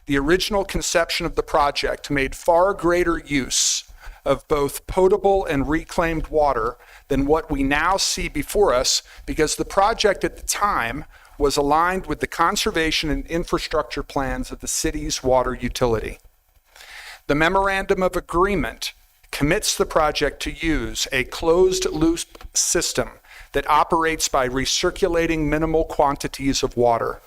the original conception of the project made far greater use of both potable and reclaimed water than what we now see before us, because the project at the time was aligned with the conservation and infrastructure plans of the city's water utility. The memorandum of agreement commits the project to use a closed-loop system that operates by recirculating minimal quantities of water.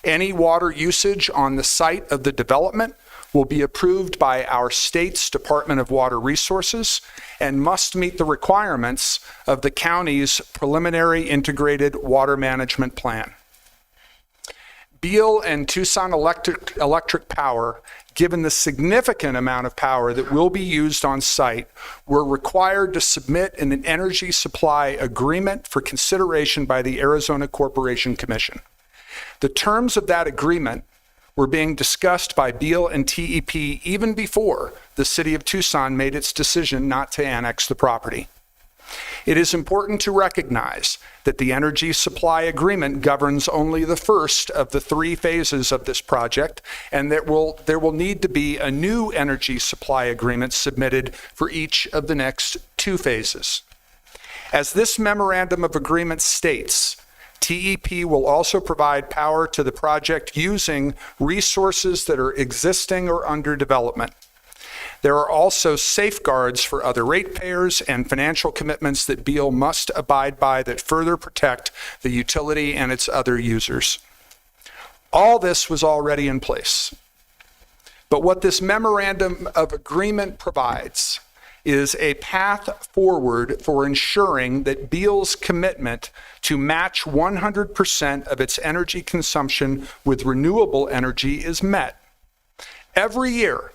Any water usage on the site of the development will be approved by our state's Department of Water Resources and must meet the requirements of the county's preliminary integrated water management plan. Beal and Tucson Electric Power, given the significant amount of power that will be used on site, were required to submit an energy supply agreement for consideration by the Arizona Corporation Commission. The terms of that agreement were being discussed by Beal and TEP even before the City of Tucson made its decision not to annex the property. It is important to recognize that the energy supply agreement governs only the first of the 3 phases of this project, and there will need to be a new energy supply agreement submitted for each of the next 2 phases. As this memorandum of agreement states, TEP will also provide power to the project using resources that are existing or under development. There are also safeguards for other ratepayers and financial commitments that Beal must abide by that further protect the utility and its other users. All this was already in place. But what this memorandum of agreement provides is a path forward for ensuring that Beal's commitment to match 100% of its energy consumption with renewable energy is met. Every year,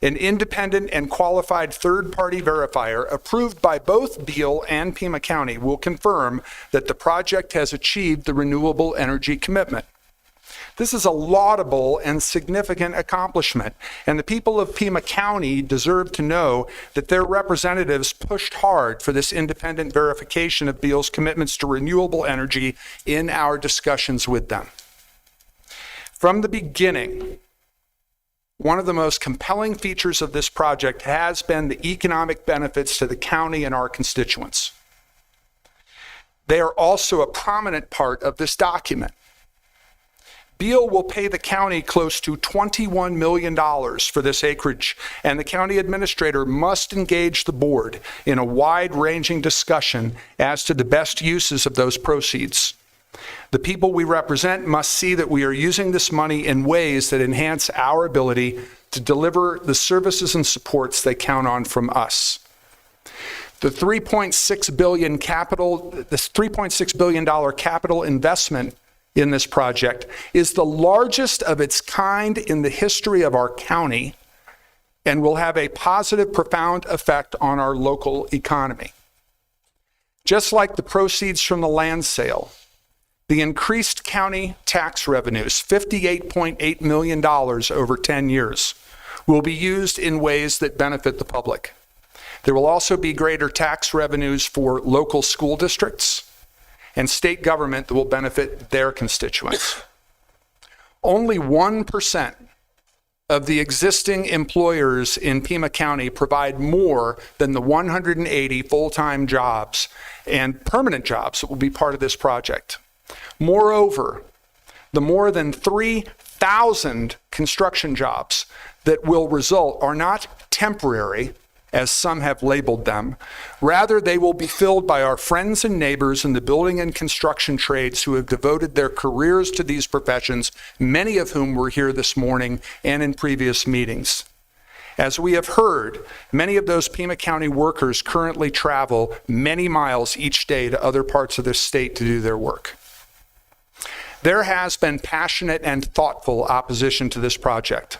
an independent and qualified third-party verifier approved by both Beal and Pima County will confirm that the project has achieved the renewable energy commitment. This is a laudable and significant accomplishment, and the people of Pima County deserve to know that their representatives pushed hard for this independent verification of Beal's commitments to renewable energy in our discussions with them. From the beginning, one of the most compelling features of this project has been the economic benefits to the county and our constituents. They are also a prominent part of this document. Beal will pay the county close to $21 million for this acreage, and the county administrator must engage the board in a wide-ranging discussion as to the best uses of those proceeds. The people we represent must see that we are using this money in ways that enhance our ability to deliver the services and supports they count on from us. The $3.6 billion capital investment in this project is the largest of its kind in the history of our county and will have a positive, profound effect on our local economy. Just like the proceeds from the land sale, the increased county tax revenues, $58.8 million over 10 years, will be used in ways that benefit the public. There will also be greater tax revenues for local school districts and state government that will benefit their constituents. Only 1% of the existing employers in Pima County provide more than the 180 full-time jobs and permanent jobs that will be part of this project. Moreover, the more than 3,000 construction jobs that will result are not temporary, as some have labeled them. Rather, they will be filled by our friends and neighbors in the building and construction trades who have devoted their careers to these professions, many of whom were here this morning and in previous meetings. As we have heard, many of those Pima County workers currently travel many miles each day to other parts of the state to do their work. There has been passionate and thoughtful opposition to this project,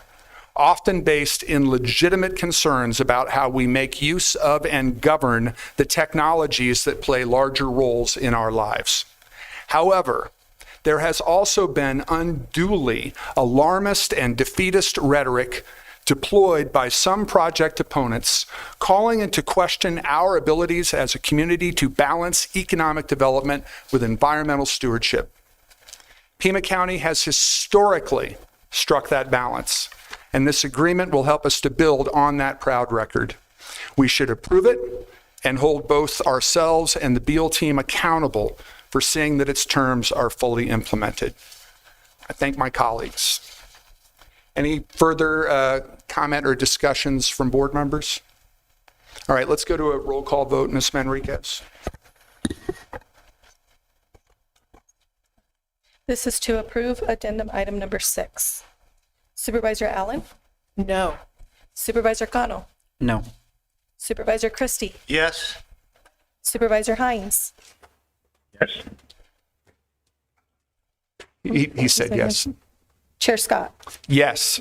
often based in legitimate concerns about how we make use of and govern the technologies that play larger roles in our lives. However, there has also been unduly alarmist and defeatist rhetoric deployed by some project opponents, calling into question our abilities as a community to balance economic development with environmental stewardship. Pima County has historically struck that balance, and this agreement will help us to build on that proud record. We should approve it and hold both ourselves and the Beal team accountable for seeing that its terms are fully implemented. I thank my colleagues. Any further comment or discussions from board members? All right, let's go to a roll call vote. Ms. Manriquez. This is to approve addendum item number 6. Supervisor Allen? No. Supervisor Cano? No. Supervisor Christie? Yes. Supervisor Hines? Yes. He said yes. Chair Scott? Yes.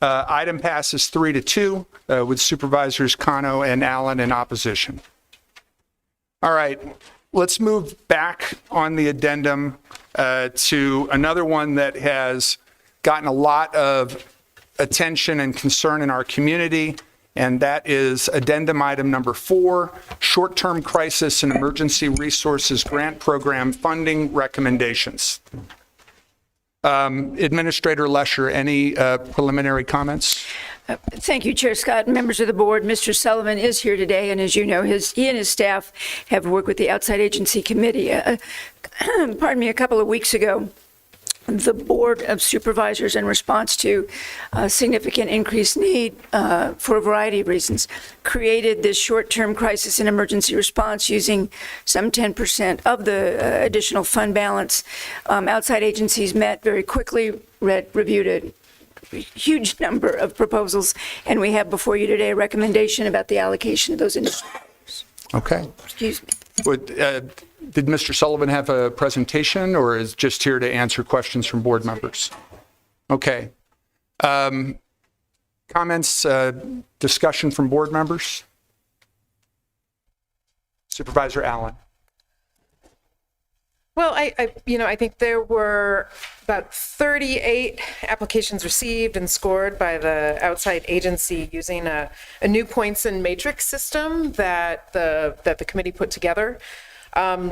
Item passes 3-2 with Supervisors Cano and Allen in opposition. All right, let's move back on the addendum to another one that has gotten a lot of attention and concern in our community, and that is addendum item number 4, short-term crisis and emergency resources grant program funding recommendations. Administrator Lesher, any preliminary comments? Thank you, Chair Scott, and members of the board. Mr. Sullivan is here today, and as you know, he and his staff have worked with the outside agency committee. Pardon me, a couple of weeks ago, the Board of Supervisors, in response to a significant increased need for a variety of reasons, created this short-term crisis and emergency response using some 10% of the additional fund balance. Outside agencies met very quickly, reviewed a huge number of proposals, and we have before you today a recommendation about the allocation of those initiatives. Okay. Excuse me. Did Mr. Sullivan have a presentation or is just here to answer questions from board members? Okay. Comments, discussion from board members? Supervisor Allen. Well, I think there were about 38 applications received and scored by the outside agency using a new points and matrix system that the committee put together,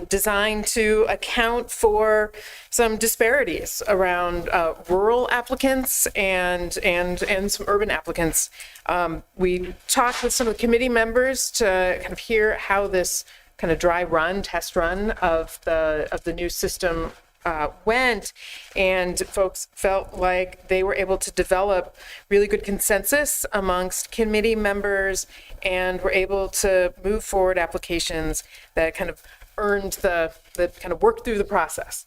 designed to account for some disparities around rural applicants and some urban applicants. We talked with some of the committee members to kind of hear how this kind of test run of the new system went, and folks felt like they were able to develop really good consensus amongst committee members and were able to move forward applications that kind of earned the kind of worked through the process.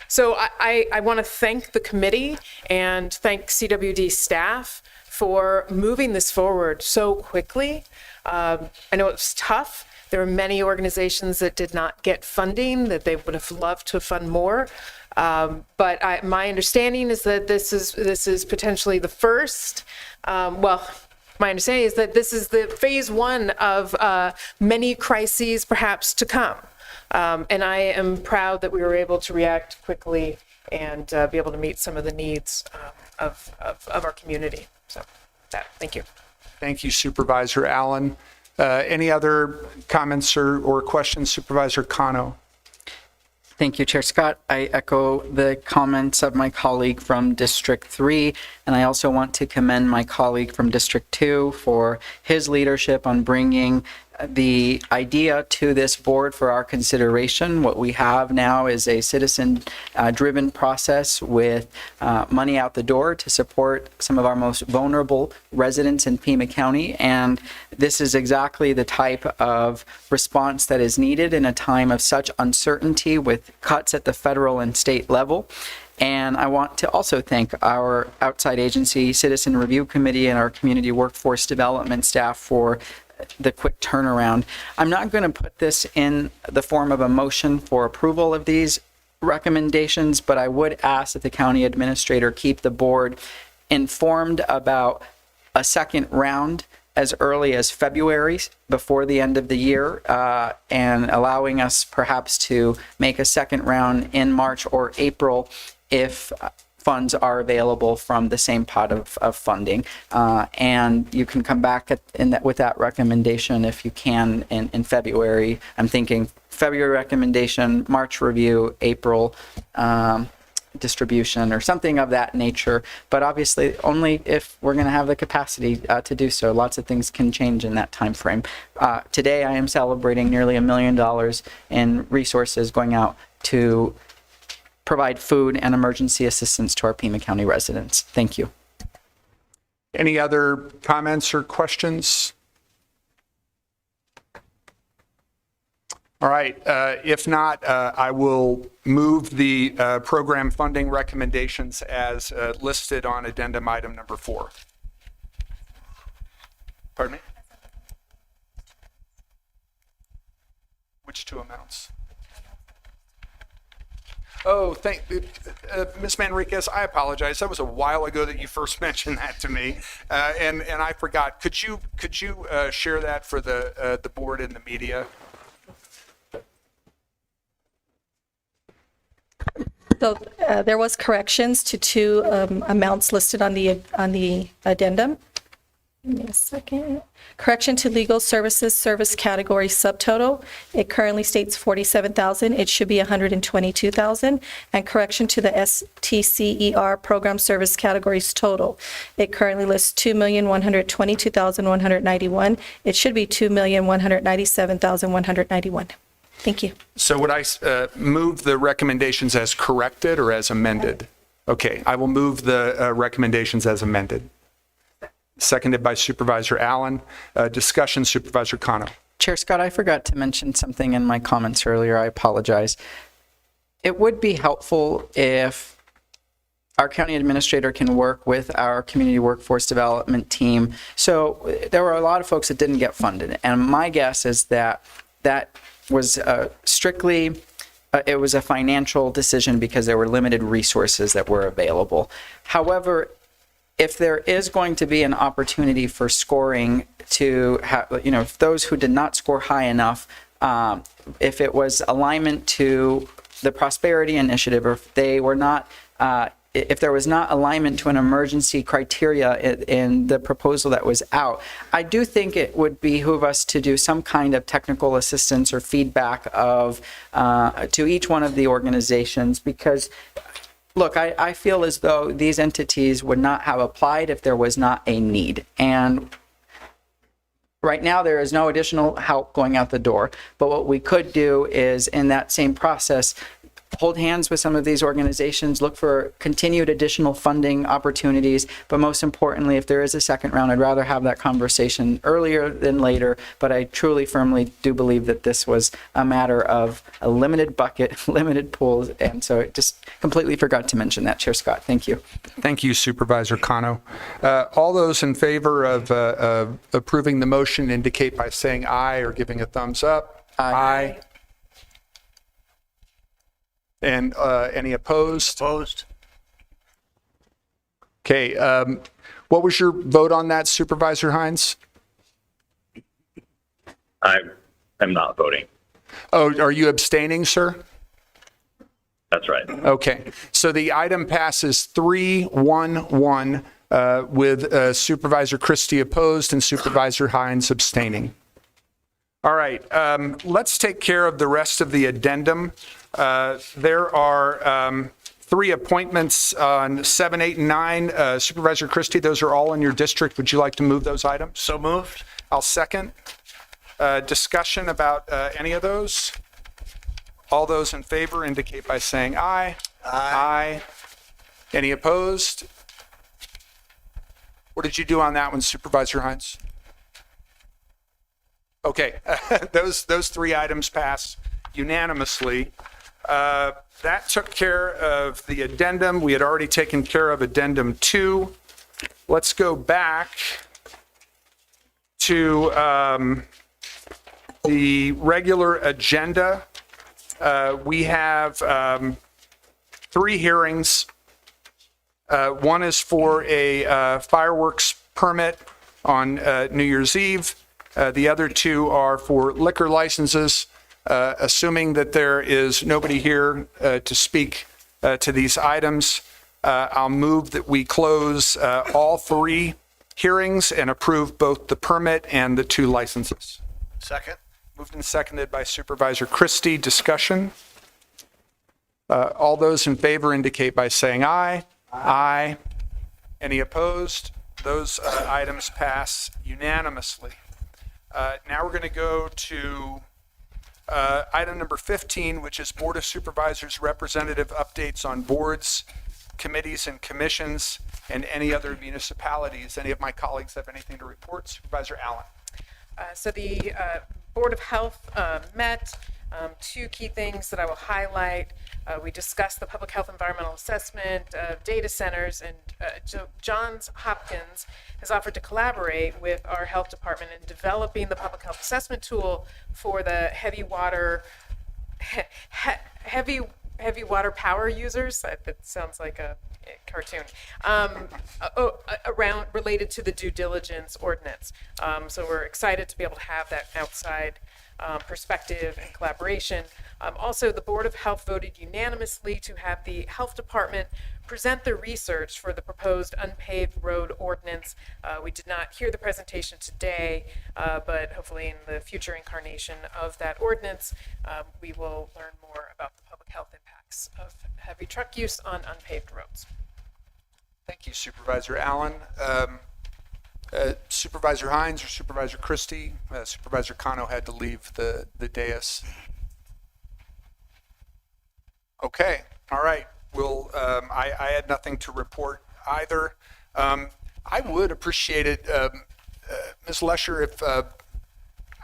So I want to thank the committee and thank CWD staff for moving this forward so quickly. I know it was tough. There are many organizations that did not get funding that they would have loved to fund more. But my understanding is that this is potentially the first. My understanding is that this is the phase one of many crises perhaps to come. And I am proud that we were able to react quickly and be able to meet some of the needs of our community. So thank you. Thank you, Supervisor Allen. Any other comments or questions, Supervisor Cano? Thank you, Chair Scott. I echo the comments of my colleague from District 3, and I also want to commend my colleague from District 2 for his leadership on bringing the idea to this board for our consideration. What we have now is a citizen-driven process with money out the door to support some of our most vulnerable residents in Pima County, and this is exactly the type of response that is needed in a time of such uncertainty with cuts at the federal and state level. And I want to also thank our outside agency, Citizen Review Committee, and our Community Workforce Development staff for the quick turnaround. I'm not going to put this in the form of a motion for approval of these recommendations, but I would ask that the county administrator keep the board informed about a second round as early as February before the end of the year, and allowing us perhaps to make a second round in March or April if funds are available from the same pot of funding. And you can come back with that recommendation if you can in February. I'm thinking February recommendation, March review, April distribution or something of that nature. But obviously only if we're going to have the capacity to do so. Lots of things can change in that time frame. Today I am celebrating nearly $1 million in resources going out to provide food and emergency assistance to our Pima County residents. Thank you. Any other comments or questions? All right. If not, I will move the program funding recommendations as listed on addendum item number 4. Pardon me? Which two amounts? Oh, Ms. Manriquez, I apologize. That was a while ago that you first mentioned that to me, and I forgot. Could you share that for the board and the media? So there was corrections to two amounts listed on the addendum. Give me a second. Correction to legal services service category subtotal. It currently states $47,000. It should be $122,000. And correction to the STCER program service categories total. It currently lists $2,122,191. It should be $2,197,191. Thank you. So would I move the recommendations as corrected or as amended? Okay, I will move the recommendations as amended. Seconded by Supervisor Allen. Discussion, Supervisor Cano. Chair Scott, I forgot to mention something in my comments earlier. I apologize. It would be helpful if our county administrator can work with our community workforce development team. So there were a lot of folks that didn't get funded. And my guess is that was strictly, it was a financial decision because there were limited resources that were available. However, if there is going to be an opportunity for scoring to have, if those who did not score high enough, if it was alignment to the Prosperity Initiative, or if they were not, if there was not alignment to an emergency criteria in the proposal that was out, I do think it would behoove us to do some kind of technical assistance or feedback to each one of the organizations, because look, I feel as though these entities would not have applied if there was not a need. And right now, there is no additional help going out the door. But what we could do is, in that same process, hold hands with some of these organizations, look for continued additional funding opportunities. But most importantly, if there is a second round, I'd rather have that conversation earlier than later. But I truly, firmly do believe that this was a matter of a limited bucket, limited pools. And so I just completely forgot to mention that, Chair Scott. Thank you. Thank you, Supervisor Cano. All those in favor of approving the motion indicate by saying aye or giving a thumbs up. Aye. And any opposed? Opposed. Okay. What was your vote on that, Supervisor Hines? I'm not voting. Oh, are you abstaining, sir? That's right. Okay. So the item passes 3-1-1 with Supervisor Christie opposed and Supervisor Hines abstaining. All right. Let's take care of the rest of the addendum. There are 3 appointments on 7, 8, and 9. Supervisor Christie, those are all in your district. Would you like to move those items? So moved. I'll second. Discussion about any of those? All those in favor indicate by saying aye. Aye. Any opposed? What did you do on that one, Supervisor Hines? Okay, those 3 items pass unanimously. That took care of the addendum. We had already taken care of addendum 2. Let's go back to the regular agenda. We have 3 hearings. One is for a fireworks permit on New Year's Eve. The other 2 are for liquor licenses. Assuming that there is nobody here to speak to these items, I'll move that we close all 3 hearings and approve both the permit and the 2 licenses. Second. Moved and seconded by Supervisor Christie. Discussion. All those in favor indicate by saying aye. Aye. Any opposed? Those items pass unanimously. Now we're going to go to item number 15, which is Board of Supervisors representative updates on boards, committees, and commissions, and any other municipalities. Any of my colleagues have anything to report? Supervisor Allen. So the Board of Health met. 2 key things that I will highlight. We discussed the public health environmental assessment, data centers, and Johns Hopkins has offered to collaborate with our health department in developing the public health assessment tool for the heavy water power users. That sounds like a cartoon. Around related to the due diligence ordinance. So we're excited to be able to have that outside perspective and collaboration. Also, the Board of Health voted unanimously to have the Health Department present the research for the proposed unpaved road ordinance. We did not hear the presentation today, but hopefully in the future incarnation of that ordinance, we will learn more about the public health impacts of heavy truck use on unpaved roads. Thank you, Supervisor Allen. Supervisor Hines or Supervisor Christie? Supervisor Cano had to leave the dais. Okay, all right. I had nothing to report either. I would appreciate it, Ms. Lesher, if I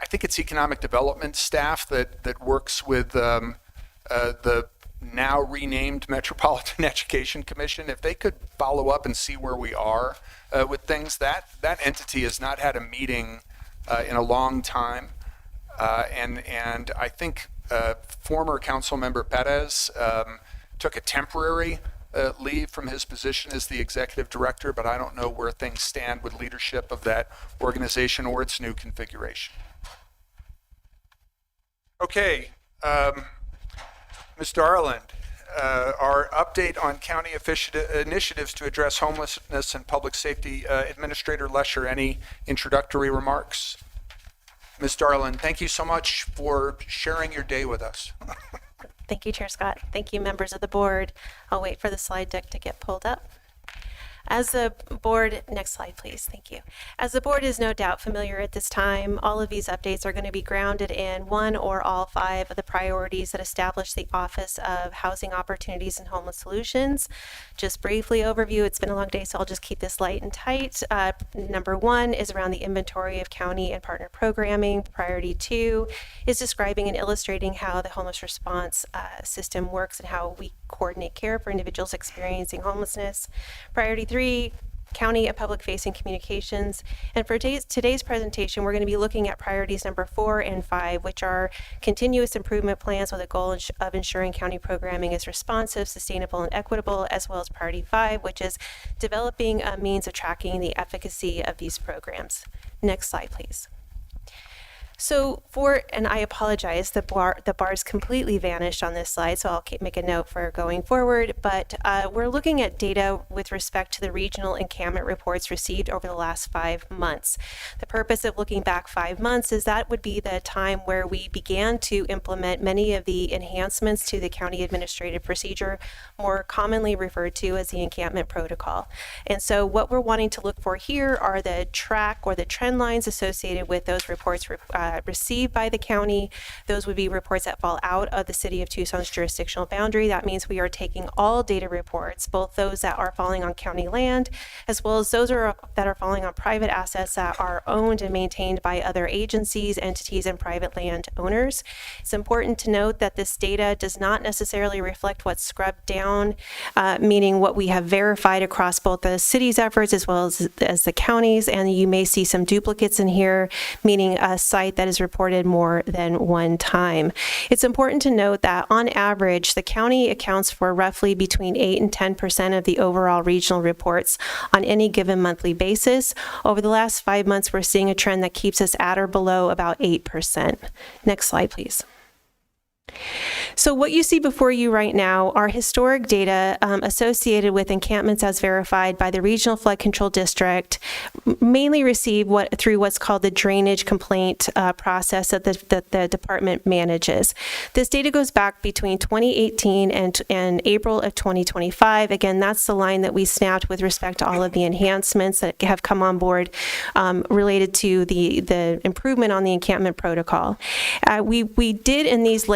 think it's economic development staff that works with the now renamed Metropolitan Education Commission, if they could follow up and see where we are with things. That entity has not had a meeting in a long time, and I think former council member Perez took a temporary leave from his position as the executive director, but I don't know where things stand with leadership of that organization or its new configuration. Okay. Mr. Arland, our update on county initiatives to address homelessness and public safety. Administrator Lesher, any introductory remarks? Mr. Arland, thank you so much for sharing your day with us. Thank you, Chair Scott. Thank you, members of the board. I'll wait for the slide deck to get pulled up. As the board, next slide, please. Thank you. As the board is no doubt familiar at this time, all of these updates are going to be grounded in one or all 5 of the priorities that establish the Office of Housing Opportunities and Homeless Solutions. Just briefly overview, it's been a long day, so I'll just keep this light and tight. Number 1 is around the inventory of county and partner programming. Priority 2 is describing and illustrating how the homeless response system works and how we coordinate care for individuals experiencing homelessness. Priority 3, county and public-facing communications. And for today's presentation, we're going to be looking at priorities number 4 and 5, which are continuous improvement plans with a goal of ensuring county programming is responsive, sustainable, and equitable, as well as priority 5, which is developing a means of tracking the efficacy of these programs. Next slide, please. So and I apologize, the bars completely vanished on this slide, so I'll make a note for going forward, but we're looking at data with respect to the regional encampment reports received over the last 5 months. The purpose of looking back 5 months is that would be the time where we began to implement many of the enhancements to the county administrative procedure, more commonly referred to as the encampment protocol. And so what we're wanting to look for here are the track or the trend lines associated with those reports received by the county. Those would be reports that fall out of the City of Tucson's jurisdictional boundary. That means we are taking all data reports, both those that are falling on county land, as well as those that are falling on private assets that are owned and maintained by other agencies, entities, and private land owners. It's important to note that this data does not necessarily reflect what's scrubbed down, meaning what we have verified across both the city's efforts as well as the counties, and you may see some duplicates in here, meaning a site that is reported more than one time. It's important to note that on average, the county accounts for roughly between 8 and 10% of the overall regional reports on any given monthly basis. Over the last 5 months, we're seeing a trend that keeps us at or below about 8%. Next slide, please. So what you see before you right now are historic data associated with encampments as verified by the Regional Flood Control District, mainly received through what's called the drainage complaint process that the department manages. This data goes back between 2018 and April of 2025. Again, that's the line that we snapped with respect to all of the enhancements that have come on board related to the improvement on the encampment protocol. We did in these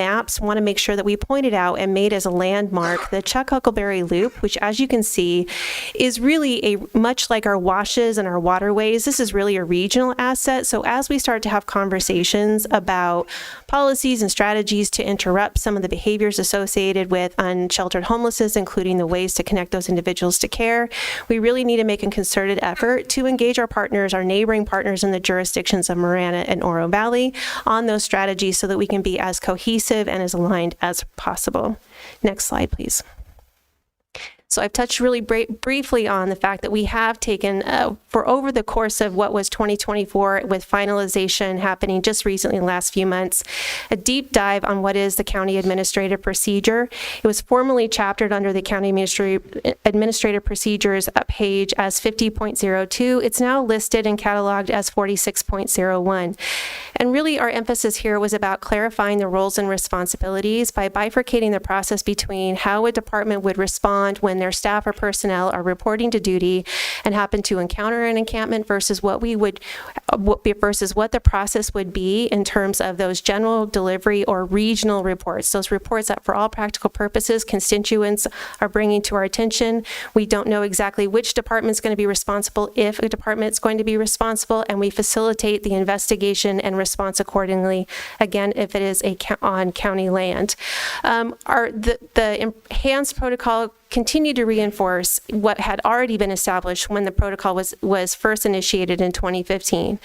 maps want to make sure that we pointed out and made as a landmark the Chuck Huckleberry Loop, which, as you can see, is really much like our washes and our waterways. This is really a regional asset. So as we start to have conversations about policies and strategies to interrupt some of the behaviors associated with unsheltered homelessness, including the ways to connect those individuals to care, we really need to make a concerted effort to engage our partners, our neighboring partners in the jurisdictions of Marana and Oro Valley on those strategies so that we can be as cohesive and as aligned as possible. Next slide, please. So I've touched really briefly on the fact that we have taken, for over the course of what was 2024, with finalization happening just recently in the last few months, a deep dive on what is the county administrative procedure. It was formally chaptered under the county administrative procedures page as 50.02. It's now listed and cataloged as 46.01. And really our emphasis here was about clarifying the roles and responsibilities by bifurcating the process between how a department would respond when their staff or personnel are reporting to duty and happen to encounter an encampment versus what the process would be in terms of those general delivery or regional reports. Those reports that for all practical purposes constituents are bringing to our attention. We don't know exactly which department's going to be responsible, if a department's going to be responsible, and we facilitate the investigation and response accordingly, again, if it is on county land. The enhanced protocol continue to reinforce what had already been established when the protocol was first initiated in 2015,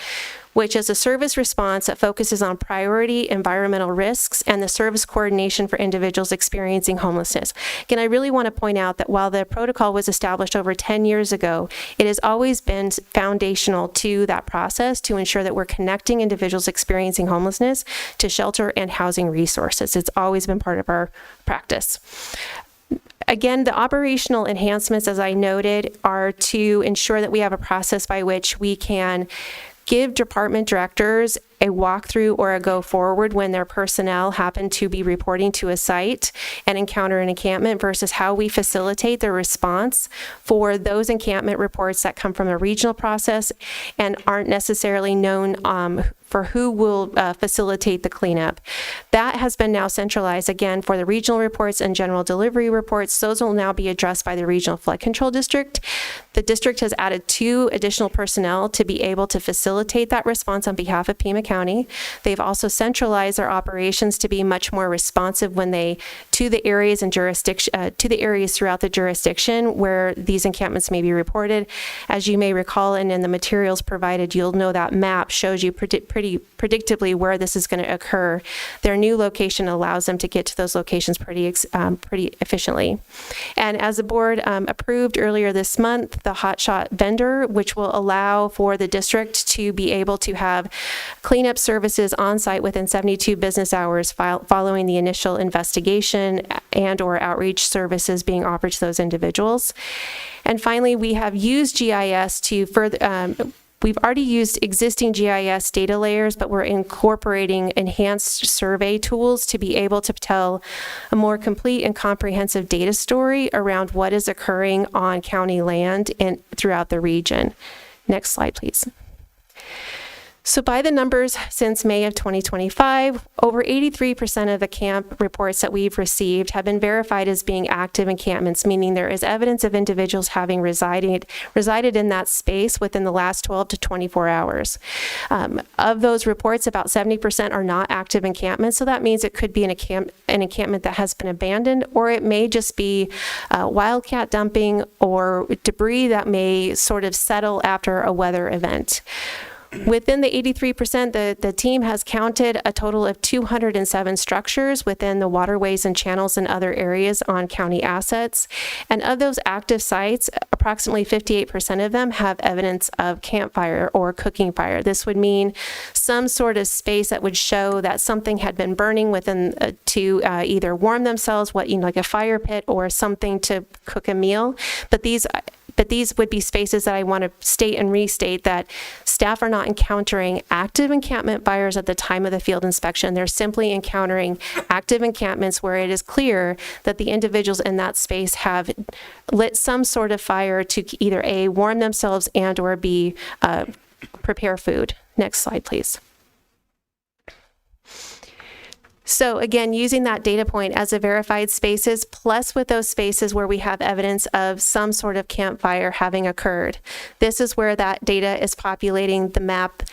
which is a service response that focuses on priority environmental risks and the service coordination for individuals experiencing homelessness. Again, I really want to point out that while the protocol was established over 10 years ago, it has always been foundational to that process to ensure that we're connecting individuals experiencing homelessness to shelter and housing resources. It's always been part of our practice. Again, the operational enhancements, as I noted, are to ensure that we have a process by which we can give department directors a walkthrough or a go forward when their personnel happen to be reporting to a site and encounter an encampment versus how we facilitate the response for those encampment reports that come from a regional process and aren't necessarily known for who will facilitate the cleanup. That has been now centralized again for the regional reports and general delivery reports. Those will now be addressed by the Regional Flood Control District. The district has added 2 additional personnel to be able to facilitate that response on behalf of Pima County. They've also centralized their operations to be much more responsive when they to the areas and jurisdiction to the areas throughout the jurisdiction where these encampments may be reported. As you may recall, and in the materials provided, you'll know that map shows you pretty predictably where this is going to occur. Their new location allows them to get to those locations pretty efficiently. And as the board approved earlier this month, the hotshot vendor, which will allow for the district to be able to have cleanup services on site within 72 business hours following the initial investigation and or outreach services being offered to those individuals. And finally, we have used GIS to further we've already used existing GIS data layers, but we're incorporating enhanced survey tools to be able to tell a more complete and comprehensive data story around what is occurring on county land and throughout the region. Next slide, please. So by the numbers since May of 2025, over 83% of the camp reports that we've received have been verified as being active encampments, meaning there is evidence of individuals having resided in that space within the last 12 to 24 hours. Of those reports, about 70% are not active encampments, so that means it could be an encampment that has been abandoned, or it may just be wildcat dumping or debris that may sort of settle after a weather event. Within the 83%, the team has counted a total of 207 structures within the waterways and channels and other areas on county assets. And of those active sites, approximately 58% of them have evidence of campfire or cooking fire. This would mean some sort of space that would show that something had been burning within to either warm themselves, like a fire pit or something to cook a meal. But these would be spaces that I want to state and restate that staff are not encountering active encampment fires at the time of the field inspection. They're simply encountering active encampments where it is clear that the individuals in that space have lit some sort of fire to either A, warm themselves and or B, prepare food. Next slide, please. So again, using that data point as a verified spaces, plus with those spaces where we have evidence of some sort of campfire having occurred. This is where that data is populating the map.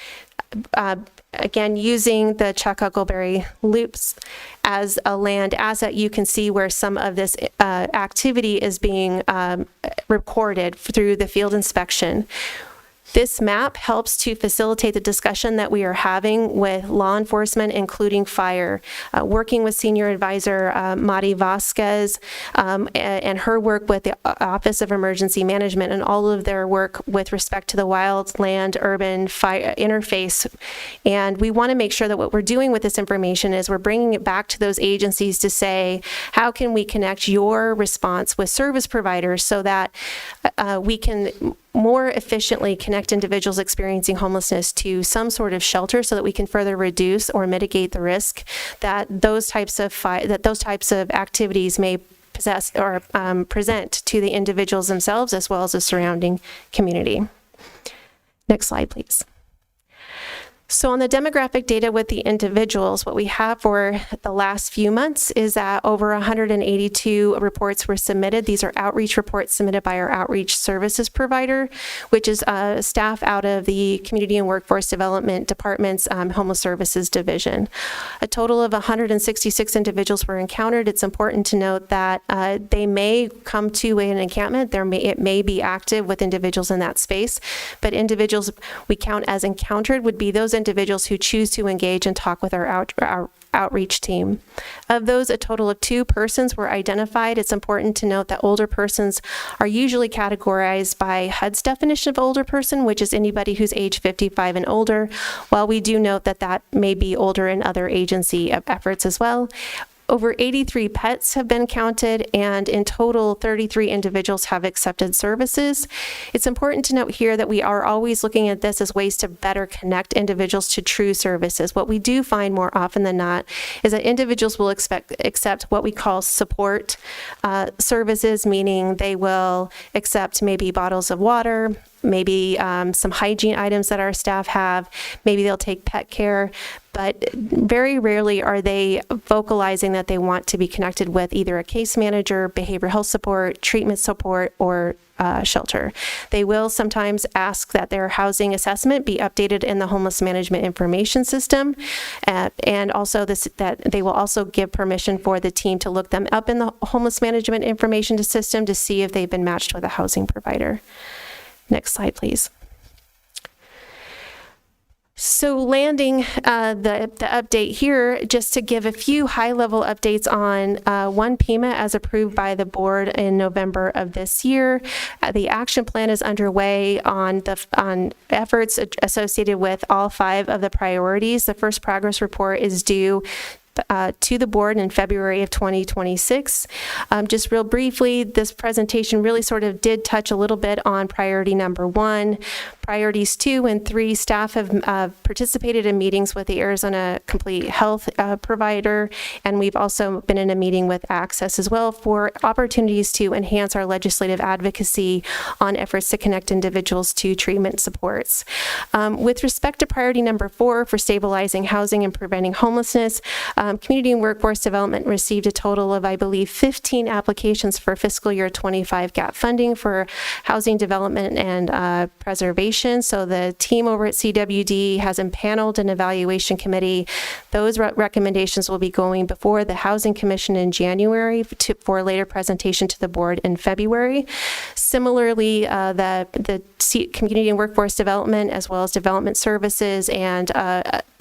Again, using the Chuck Huckleberry loops as a land asset, you can see where some of this activity is being recorded through the field inspection. This map helps to facilitate the discussion that we are having with law enforcement, including fire. Working with Senior Advisor Mari Vasquez and her work with the Office of Emergency Management and all of their work with respect to the wildland-urban fire interface. And we want to make sure that what we're doing with this information is we're bringing it back to those agencies to say, how can we connect your response with service providers so that we can more efficiently connect individuals experiencing homelessness to some sort of shelter so that we can further reduce or mitigate the risk that those types of activities may possess or present to the individuals themselves as well as the surrounding community. Next slide, please. So on the demographic data with the individuals, what we have for the last few months is that over 182 reports were submitted. These are outreach reports submitted by our outreach services provider, which is staff out of the Community and Workforce Development Department's Homeless Services Division. A total of 166 individuals were encountered. It's important to note that they may come to an encampment. It may be active with individuals in that space, but individuals we count as encountered would be those individuals who choose to engage and talk with our outreach team. Of those, a total of 2 persons were identified. It's important to note that older persons are usually categorized by HUD's definition of older person, which is anybody who's age 55 and older, while we do note that that may be older in other agency efforts as well. Over 83 pets have been counted, and in total, 33 individuals have accepted services. It's important to note here that we are always looking at this as ways to better connect individuals to true services. What we do find more often than not is that individuals will accept what we call support services, meaning they will accept maybe bottles of water, maybe some hygiene items that our staff have, maybe they'll take pet care, but very rarely are they vocalizing that they want to be connected with either a case manager, behavioral health support, treatment support, or shelter. They will sometimes ask that their housing assessment be updated in the homeless management information system, and also that they will also give permission for the team to look them up in the homeless management information system to see if they've been matched with a housing provider. Next slide, please. So landing the update here, just to give a few high-level updates on one Pima as approved by the board in November of this year. The action plan is underway on efforts associated with all 5 of the priorities. The first progress report is due to the board in February of 2026. Just real briefly, this presentation really sort of did touch a little bit on priority number 1. Priorities 2 and 3, staff have participated in meetings with the Arizona Complete Health provider, and we've also been in a meeting with Access as well for opportunities to enhance our legislative advocacy on efforts to connect individuals to treatment supports. With respect to priority number 4 for stabilizing housing and preventing homelessness, Community and Workforce Development received a total of, I believe, 15 applications for fiscal year 25 GAP funding for housing development and preservation. So the team over at CWD has impaneled an evaluation committee. Those recommendations will be going before the Housing Commission in January for later presentation to the board in February. Similarly, the Community and Workforce Development, as well as Development Services and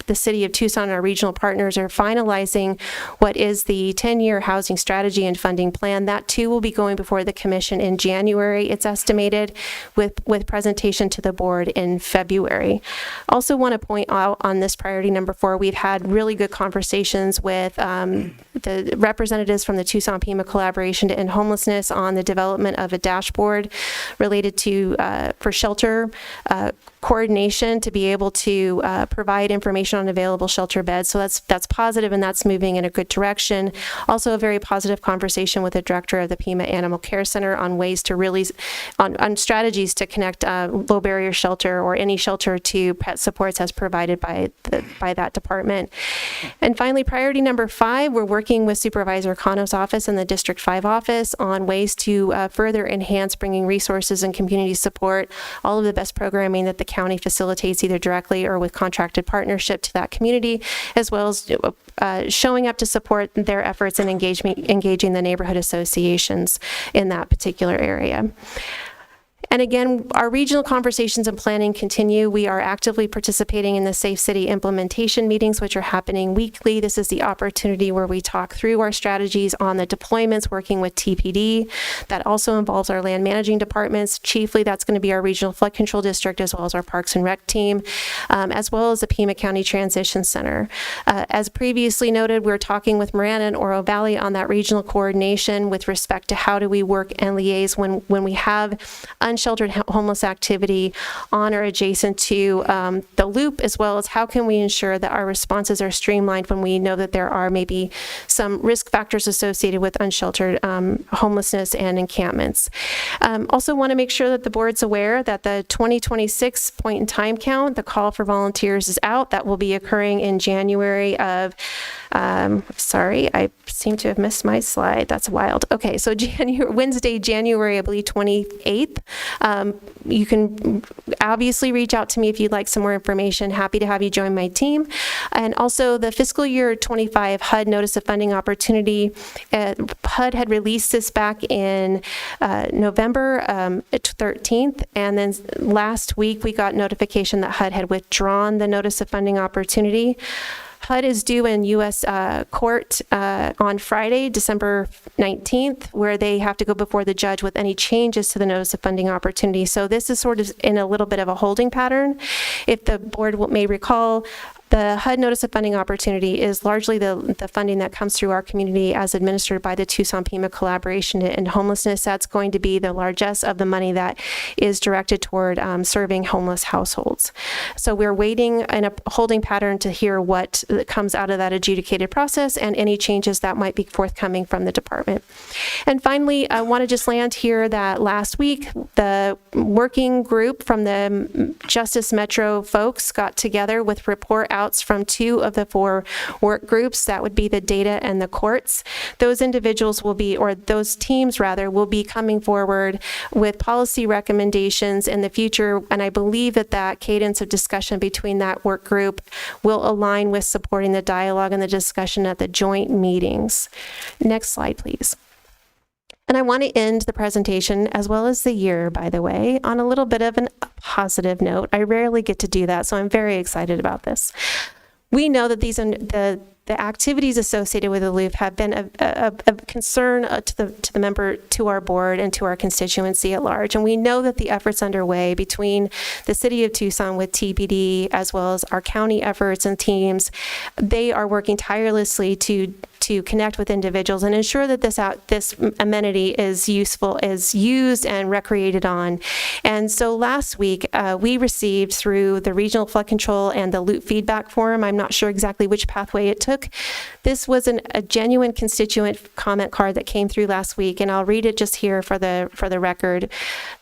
the City of Tucson and our regional partners are finalizing what is the 10-year housing strategy and funding plan. That too will be going before the commission in January, it's estimated, with presentation to the board in February. Also want to point out on this priority number 4, we've had really good conversations with the representatives from the Tucson Pima Collaboration to End Homelessness on the development of a dashboard related to for shelter coordination to be able to provide information on available shelter beds. So that's positive, and that's moving in a good direction. Also a very positive conversation with the director of the Pima Animal Care Center on ways to really, on strategies to connect low barrier shelter or any shelter to pet supports as provided by that department. And finally, priority number 5, we're working with Supervisor Cano's office and the District 5 office on ways to further enhance bringing resources and community support, all of the best programming that the county facilitates either directly or with contracted partnership to that community, as well as showing up to support their efforts in engaging the neighborhood associations in that particular area. And again, our regional conversations and planning continue. We are actively participating in the Safe City implementation meetings, which are happening weekly. This is the opportunity where we talk through our strategies on the deployments, working with TPD. That also involves our land managing departments. Chiefly, that's going to be our regional flood control district, as well as our Parks and Rec team, as well as the Pima County Transition Center. As previously noted, we're talking with Marana and Oro Valley on that regional coordination with respect to how do we work and liaise when we have unsheltered homeless activity on or adjacent to the loop, as well as how can we ensure that our responses are streamlined when we know that there are maybe some risk factors associated with unsheltered homelessness and encampments. Also want to make sure that the board's aware that the 2026 point in time count, the call for volunteers is out. That will be occurring in January of, sorry, I seem to have missed my slide. That's wild. Okay, so Wednesday, January, I believe 28th. You can obviously reach out to me if you'd like some more information. Happy to have you join my team. And also the fiscal year 25 HUD Notice of Funding Opportunity. HUD had released this back in November 13th. And then last week we got notification that HUD had withdrawn the Notice of Funding Opportunity. HUD is due in U.S. court on Friday, December 19th, where they have to go before the judge with any changes to the Notice of Funding Opportunity. So this is sort of in a little bit of a holding pattern. If the board may recall, The HUD Notice of Funding Opportunity is largely the funding that comes through our community as administered by the Tucson Pima Collaboration to End Homelessness. That's going to be the largest of the money that is directed toward serving homeless households. So we're waiting in a holding pattern to hear what comes out of that adjudicated process and any changes that might be forthcoming from the department. And finally, I want to just land here that last week, the working group from the Justice Metro folks got together with report outs from 2 of the 4 work groups. That would be the data and the courts. Those individuals will be, or those teams rather, will be coming forward with policy recommendations in the future. And I believe that that cadence of discussion between that work group will align with supporting the dialogue and the discussion at the joint meetings. Next slide, please. And I want to end the presentation, as well as the year, by the way, on a little bit of a positive note. I rarely get to do that, so I'm very excited about this. We know that these the activities associated with the loop have been a concern to our board and to our constituency at large. And we know that the efforts underway between the city of Tucson with TPD, as well as our county efforts and teams, they are working tirelessly to connect with individuals and ensure that this amenity is used and recreated on. And so last week, we received through the Regional Flood Control and the Loop Feedback Forum, I'm not sure exactly which pathway it took. This was a genuine constituent comment card that came through last week, and I'll read it just here for the record.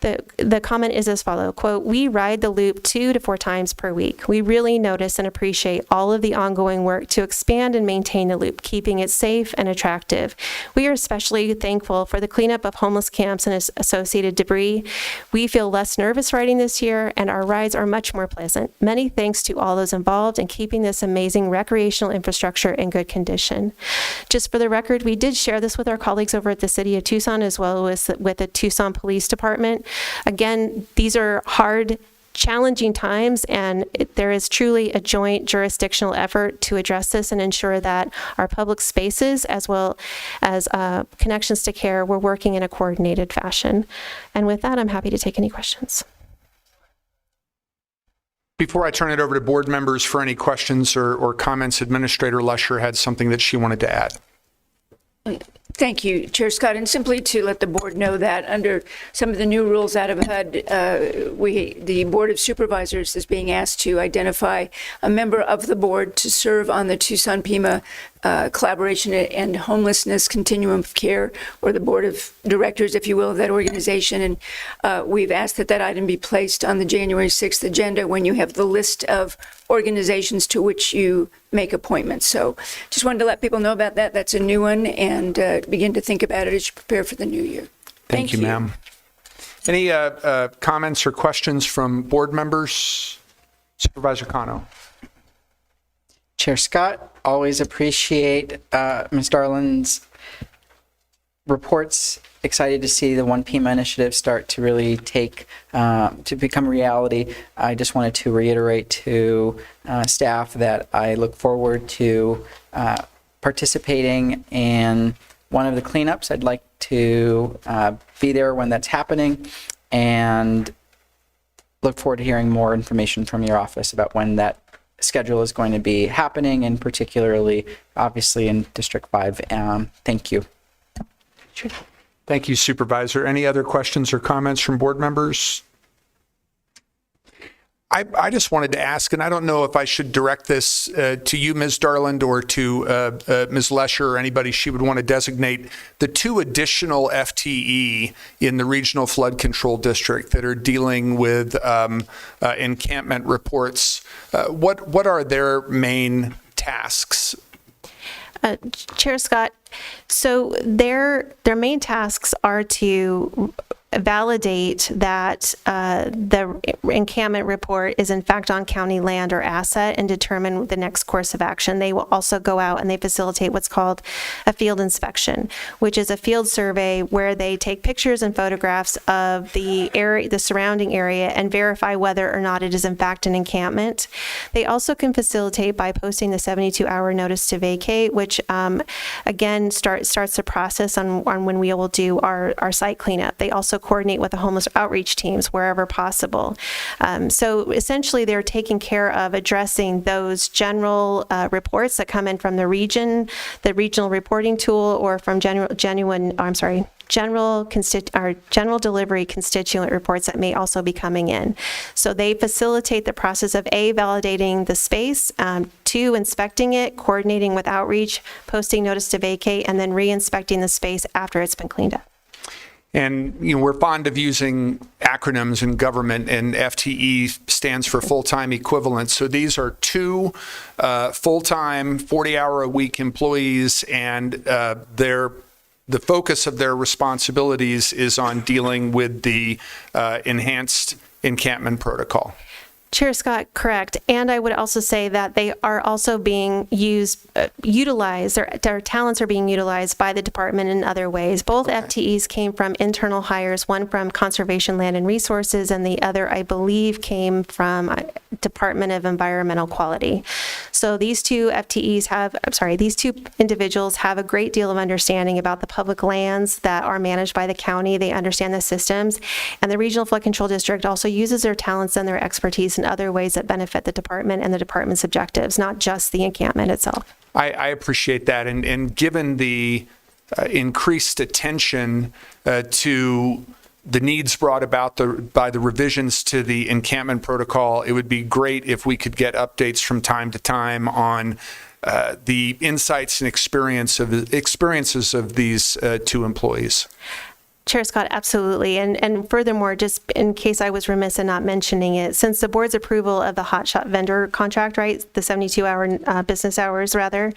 The comment is as follows, quote, "We ride the loop 2 to 4 times per week. We really notice and appreciate all of the ongoing work to expand and maintain the loop, keeping it safe and attractive. We are especially thankful for the cleanup of homeless camps and associated debris. We feel less nervous riding this year, and our rides are much more pleasant. Many thanks to all those involved in keeping this amazing recreational infrastructure in good condition." Just for the record, we did share this with our colleagues over at the City of Tucson, as well as with the Tucson Police Department. Again, these are hard, challenging times, and there is truly a joint jurisdictional effort to address this and ensure that our public spaces, as well as connections to care, we're working in a coordinated fashion. And with that, I'm happy to take any questions. Before I turn it over to board members for any questions or comments, Administrator Lesher had something that she wanted to add. Thank you, Chair Scott. And simply to let the board know that under some of the new rules out of HUD, the Board of Supervisors is being asked to identify a member of the board to serve on the Tucson Pima Collaboration and Homelessness Continuum of Care, or the Board of Directors, if you will, of that organization. And we've asked that item be placed on the January 6th agenda when you have the list of organizations to which you make appointments. So just wanted to let people know about that. That's a new one, and begin to think about it as you prepare for the new year. Thank you, ma'am. Any comments or questions from board members? Supervisor Cano. Chair Scott, always appreciate Ms. Darland's reports. Excited to see the One Pima initiative start to really to become reality. I just wanted to reiterate to staff that I look forward to participating in one of the cleanups. I'd like to be there when that's happening, and look forward to hearing more information from your office about when that schedule is going to be happening, and particularly, obviously, in District 5. Thank you. Sure. Thank you, Supervisor. Any other questions or comments from board members? I just wanted to ask, and I don't know if I should direct this to you, Ms. Darland, or to Ms. Lesher, or anybody she would want to designate, the 2 additional FTE in the Regional Flood Control District that are dealing with encampment reports. What are their main tasks? Chair Scott, so their main tasks are to validate that the encampment report is in fact on county land or asset and determine the next course of action. They will also go out and they facilitate what's called a field inspection, which is a field survey where they take pictures and photographs of the area, the surrounding area, and verify whether or not it is in fact an encampment. They also can facilitate by posting the 72-hour notice to vacate, which again starts the process on when we will do our site cleanup. They also coordinate with the homeless outreach teams wherever possible. So essentially, they're taking care of addressing those general reports that come in from the regional reporting tool, or from general delivery constituent reports that may also be coming in. So they facilitate the process of validating the space, 2, inspecting it, coordinating with outreach, posting notice to vacate, and then re-inspecting the space after it's been cleaned up. And, we're fond of using acronyms in government, and FTE stands for full-time equivalent. So these are 2 full-time, 40-hour-a-week employees, and the focus of their responsibilities is on dealing with the enhanced encampment protocol. Chair Scott, correct. And I would also say that they are also being utilized, their talents are being utilized by the department in other ways. Both FTEs came from internal hires, one from Conservation Land and Resources, and the other, I believe, came from Department of Environmental Quality. So these two individuals have a great deal of understanding about the public lands that are managed by the county. They understand the systems, and the Regional Flood Control District also uses their talents and their expertise in other ways that benefit the department and the department's objectives, not just the encampment itself. I appreciate that. And given the increased attention to the needs brought about by the revisions to the encampment protocol, it would be great if we could get updates from time to time on the insights and experiences of these 2 employees. Chair Scott, absolutely. And furthermore, just in case I was remiss in not mentioning it, since the board's approval of the hotshot vendor contract, right, the 72-hour business hours rather,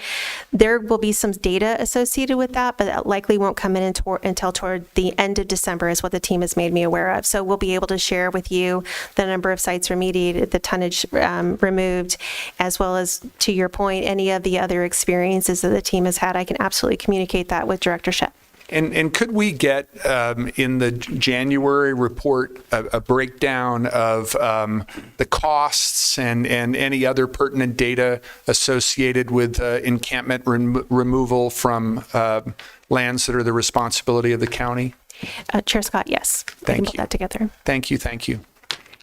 there will be some data associated with that, but that likely won't come in until toward the end of December is what the team has made me aware of. So we'll be able to share with you the number of sites remediated, the tonnage removed, as well as, to your point, any of the other experiences that the team has had. I can absolutely communicate that with Director Shep. And could we get in the January report a breakdown of the costs and any other pertinent data associated with encampment removal from lands that are the responsibility of the county? Chair Scott, yes. Thank you. We can put that together. Thank you.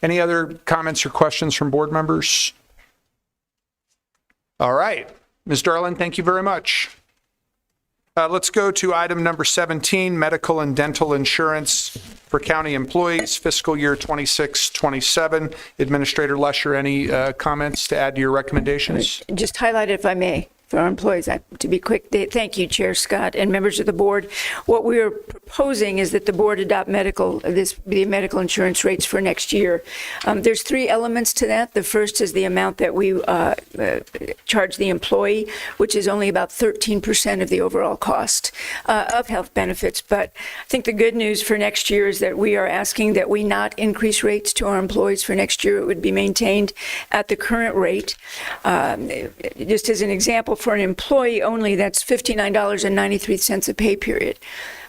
Any other comments or questions from board members? All right. Ms. Darling, thank you very much. Let's go to item number 17, medical and dental insurance for county employees, fiscal year 26-27. Administrator Lesher, any comments to add to your recommendations? Just highlight it, if I may, for our employees. To be quick, thank you, Chair Scott and members of the board. What we are proposing is that the board adopt the medical insurance rates for next year. There's 3 elements to that. The first is the amount that we charge the employee, which is only about 13% of the overall cost of health benefits. But I think the good news for next year is that we are asking that we not increase rates to our employees for next year. It would be maintained at the current rate. Just as an example, for an employee only, that's $59.93 a pay period.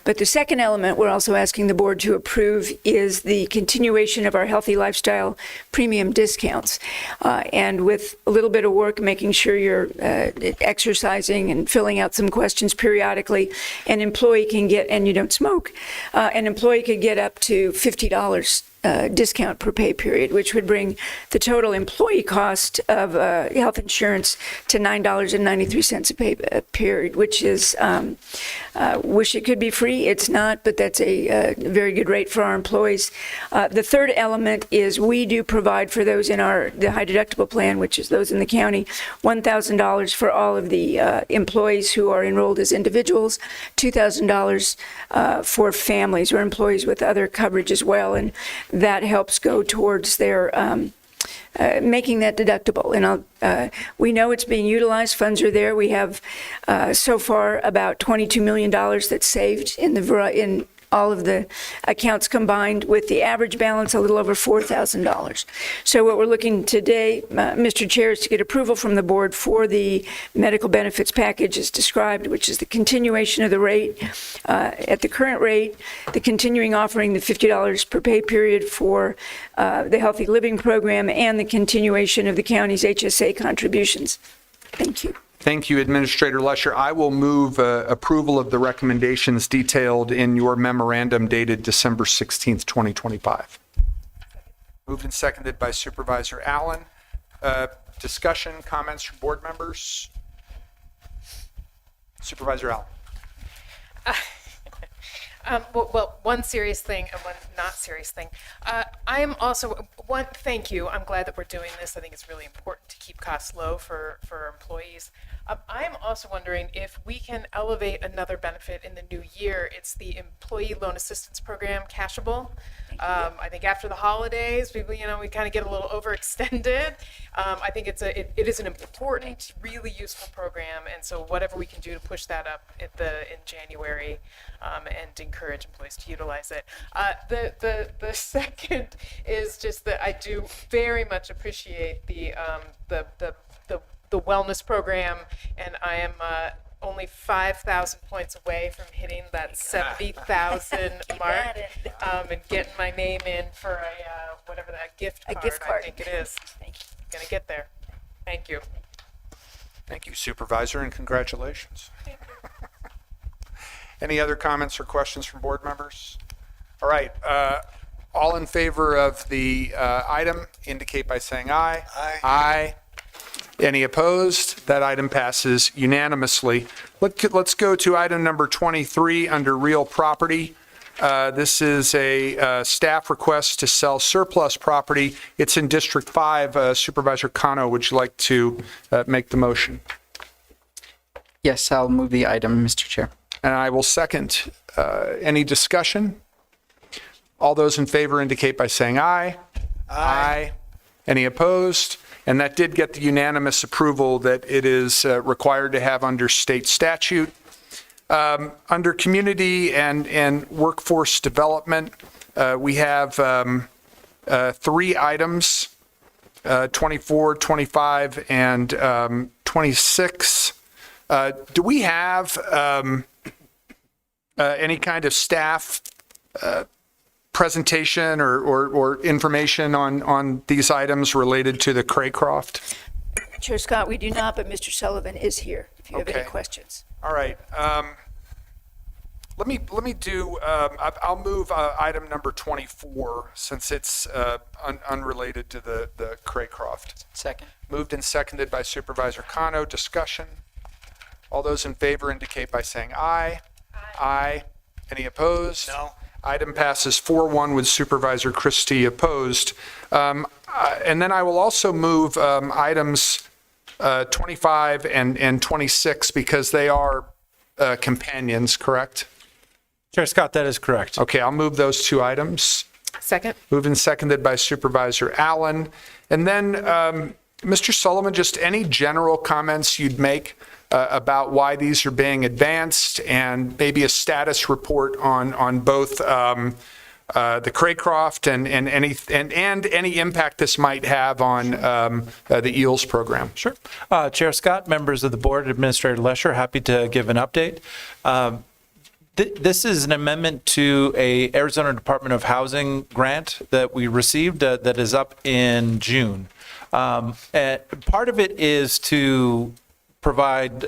But the second element we're also asking the board to approve is the continuation of our healthy lifestyle premium discounts. And with a little bit of work, making sure you're exercising and filling out some questions periodically, an employee can get, and you don't smoke, an employee could get up to $50 discount per pay period, which would bring the total employee cost of health insurance to $9.93 a pay period, which is, wish it could be free. It's not, but that's a very good rate for our employees. The third element is we do provide for those in the high deductible plan, which is those in the county, $1,000 for all of the employees who are enrolled as individuals, $2,000 for families or employees with other coverage as well. And that helps go towards their making that deductible. And we know it's being utilized. Funds are there. We have so far about $22 million that's saved in all of the accounts combined, with the average balance a little over $4,000. So what we're looking today, Mr. Chair, is to get approval from the board for the medical benefits package as described, which is the continuation of the rate at the current rate, the continuing offering the $50 per pay period for the Healthy Living Program, and the continuation of the county's HSA contributions. Thank you. Thank you, Administrator Lesher. I will move approval of the recommendations detailed in your memorandum dated December 16th, 2025. Moved and seconded by Supervisor Allen. Discussion, comments from board members? Supervisor Allen. Well, one serious thing and one not serious thing. I am also, thank you. I'm glad that we're doing this. I think it's really important to keep costs low for employees. I am also wondering if we can elevate another benefit in the new year. It's the Employee Loan Assistance Program, Cashable. I think after the holidays, people, we kind of get a little overextended. I think it is an important, really useful program, and so whatever we can do to push that up in January and encourage employees to utilize it. The second is just that I do very much appreciate the wellness program, and I am only 5,000 points away from hitting that 70,000 mark and getting my name in for a whatever that gift card. I think it is. Gonna get there. Thank you. Thank you, Supervisor, and congratulations. Any other comments or questions from board members? All right. All in favor of the item indicate by saying aye. Aye. Aye. Any opposed? That item passes unanimously. Let's go to item number 23 under real property. This is a staff request to sell surplus property. It's in District 5. Supervisor Kano, would you like to make the motion? Yes, I'll move the item, Mr. Chair. And I will second. Any discussion? All those in favor indicate by saying aye. Aye. Any opposed? And that did get the unanimous approval that it is required to have under state statute. Under community and workforce development, we have 3 items, 24, 25, and 26. Do we have any kind of staff presentation or information on these items related to the Craycroft? Chair Scott, we do not, but Mr. Sullivan is here if you have any questions. All right. Let me do, I'll move item number 24 since it's unrelated to the Craycroft. Second. Moved and seconded by Supervisor Kano. Discussion. All those in favor indicate by saying aye. Aye. Any opposed? No. Item passes 4-1 with Supervisor Christie opposed. And then I will also move items 25 and 26 because they are companions, correct? Chair Scott, that is correct. Okay, I'll move those 2 items. Second. Moved and seconded by Supervisor Allen. And then, Mr. Sullivan, just any general comments you'd make about why these are being advanced and maybe a status report on both the Craycroft and any impact this might have on the EELS program. Sure. Chair Scott, members of the board, Administrator Lesher, happy to give an update. This is an amendment to a Arizona Department of Housing grant that we received that is up in June. And part of it is to provide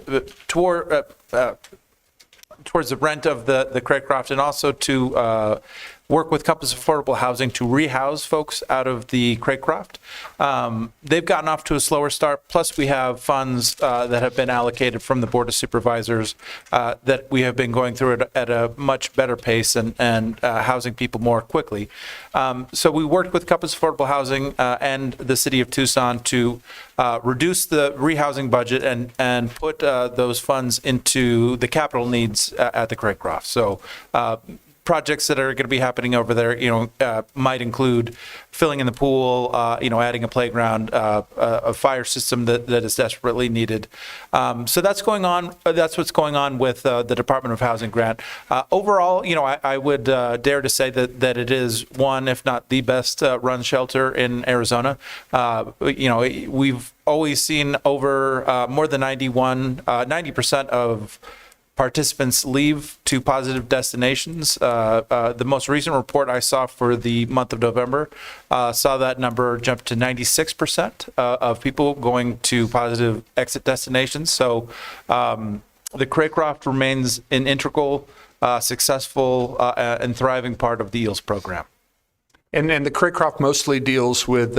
towards the rent of the Craycroft and also to work with Compass Affordable Housing to rehouse folks out of the Craycroft. They've gotten off to a slower start, plus we have funds that have been allocated from the Board of Supervisors that we have been going through it at a much better pace and housing people more quickly. So we worked with Compass Affordable Housing and the City of Tucson to reduce the rehousing budget and put those funds into the capital needs at the Craycroft. So projects that are going to be happening over there, might include filling in the pool, adding a playground, a fire system that is desperately needed. So that's going on. That's what's going on with the Department of Housing grant. Overall, I would dare to say that it is one, if not the best run shelter in Arizona. We've always seen over more than 90% of participants leave to positive destinations. The most recent report I saw for the month of November saw that number jump to 96% of people going to positive exit destinations. So the Craycroft remains an integral, successful, and thriving part of the EELS program. And the Craycroft mostly deals with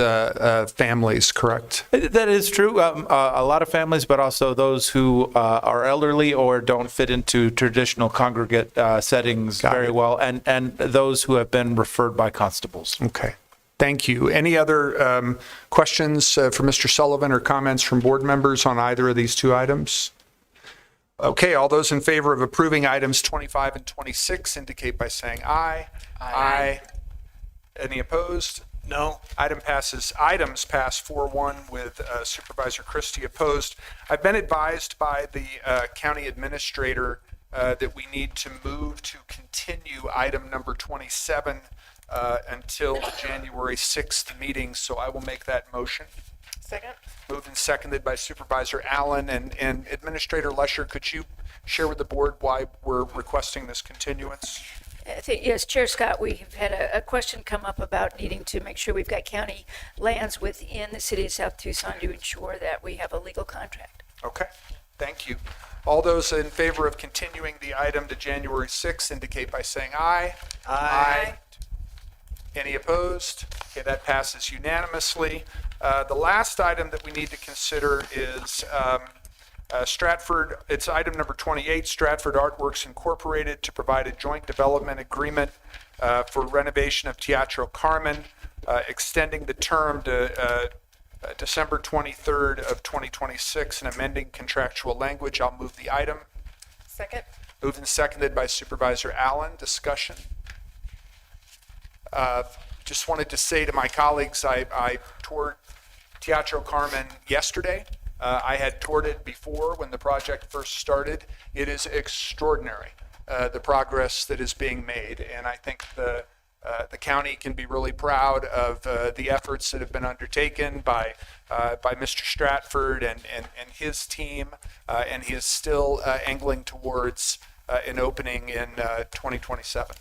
families, correct? That is true. A lot of families, but also those who are elderly or don't fit into traditional congregate settings very well, and those who have been referred by constables. Okay. Thank you. Any other questions for Mr. Sullivan or comments from board members on either of these two items? Okay, all those in favor of approving items 25 and 26 indicate by saying aye. Aye. Any opposed? No. Items pass 4-1 with Supervisor Christie opposed. I've been advised by the county administrator that we need to move to continue item number 27 until the January 6th meeting, so I will make that motion. Second. Moved and seconded by Supervisor Allen. And Administrator Lesher, could you share with the board why we're requesting this continuance? I think, yes, Chair Scott, we've had a question come up about needing to make sure we've got county lands within the city of South Tucson to ensure that we have a legal contract. Okay, thank you. All those in favor of continuing the item to January 6th indicate by saying aye. Aye. Any opposed? Okay, that passes unanimously. The last item that we need to consider is Stratford, it's item number 28, Stratford Artworks Incorporated to provide a joint development agreement for renovation of Teatro Carmen, extending the term to December 23rd of 2026 and amending contractual language. I'll move the item. Second. Moved and seconded by Supervisor Allen. Discussion. Just wanted to say to my colleagues, I toured Teatro Carmen yesterday. I had toured it before when the project first started. It is extraordinary, the progress that is being made, and I think the county can be really proud of the efforts that have been undertaken by Mr. Stratford and his team, and he is still angling towards an opening in 2027.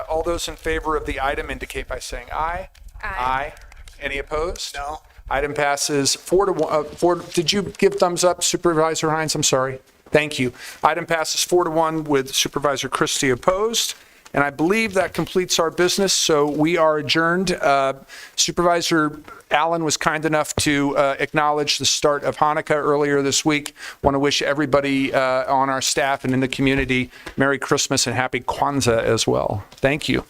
All those in favor of the item indicate by saying aye. Aye. Any opposed? No. Item passes 4-1. Did you give thumbs up, Supervisor Hines? I'm sorry. Thank you. Item passes 4-1 with Supervisor Christie opposed. And I believe that completes our business, so we are adjourned. Supervisor Allen was kind enough to acknowledge the start of Hanukkah earlier this week. Want to wish everybody on our staff and in the community Merry Christmas and Happy Kwanzaa as well. Thank you.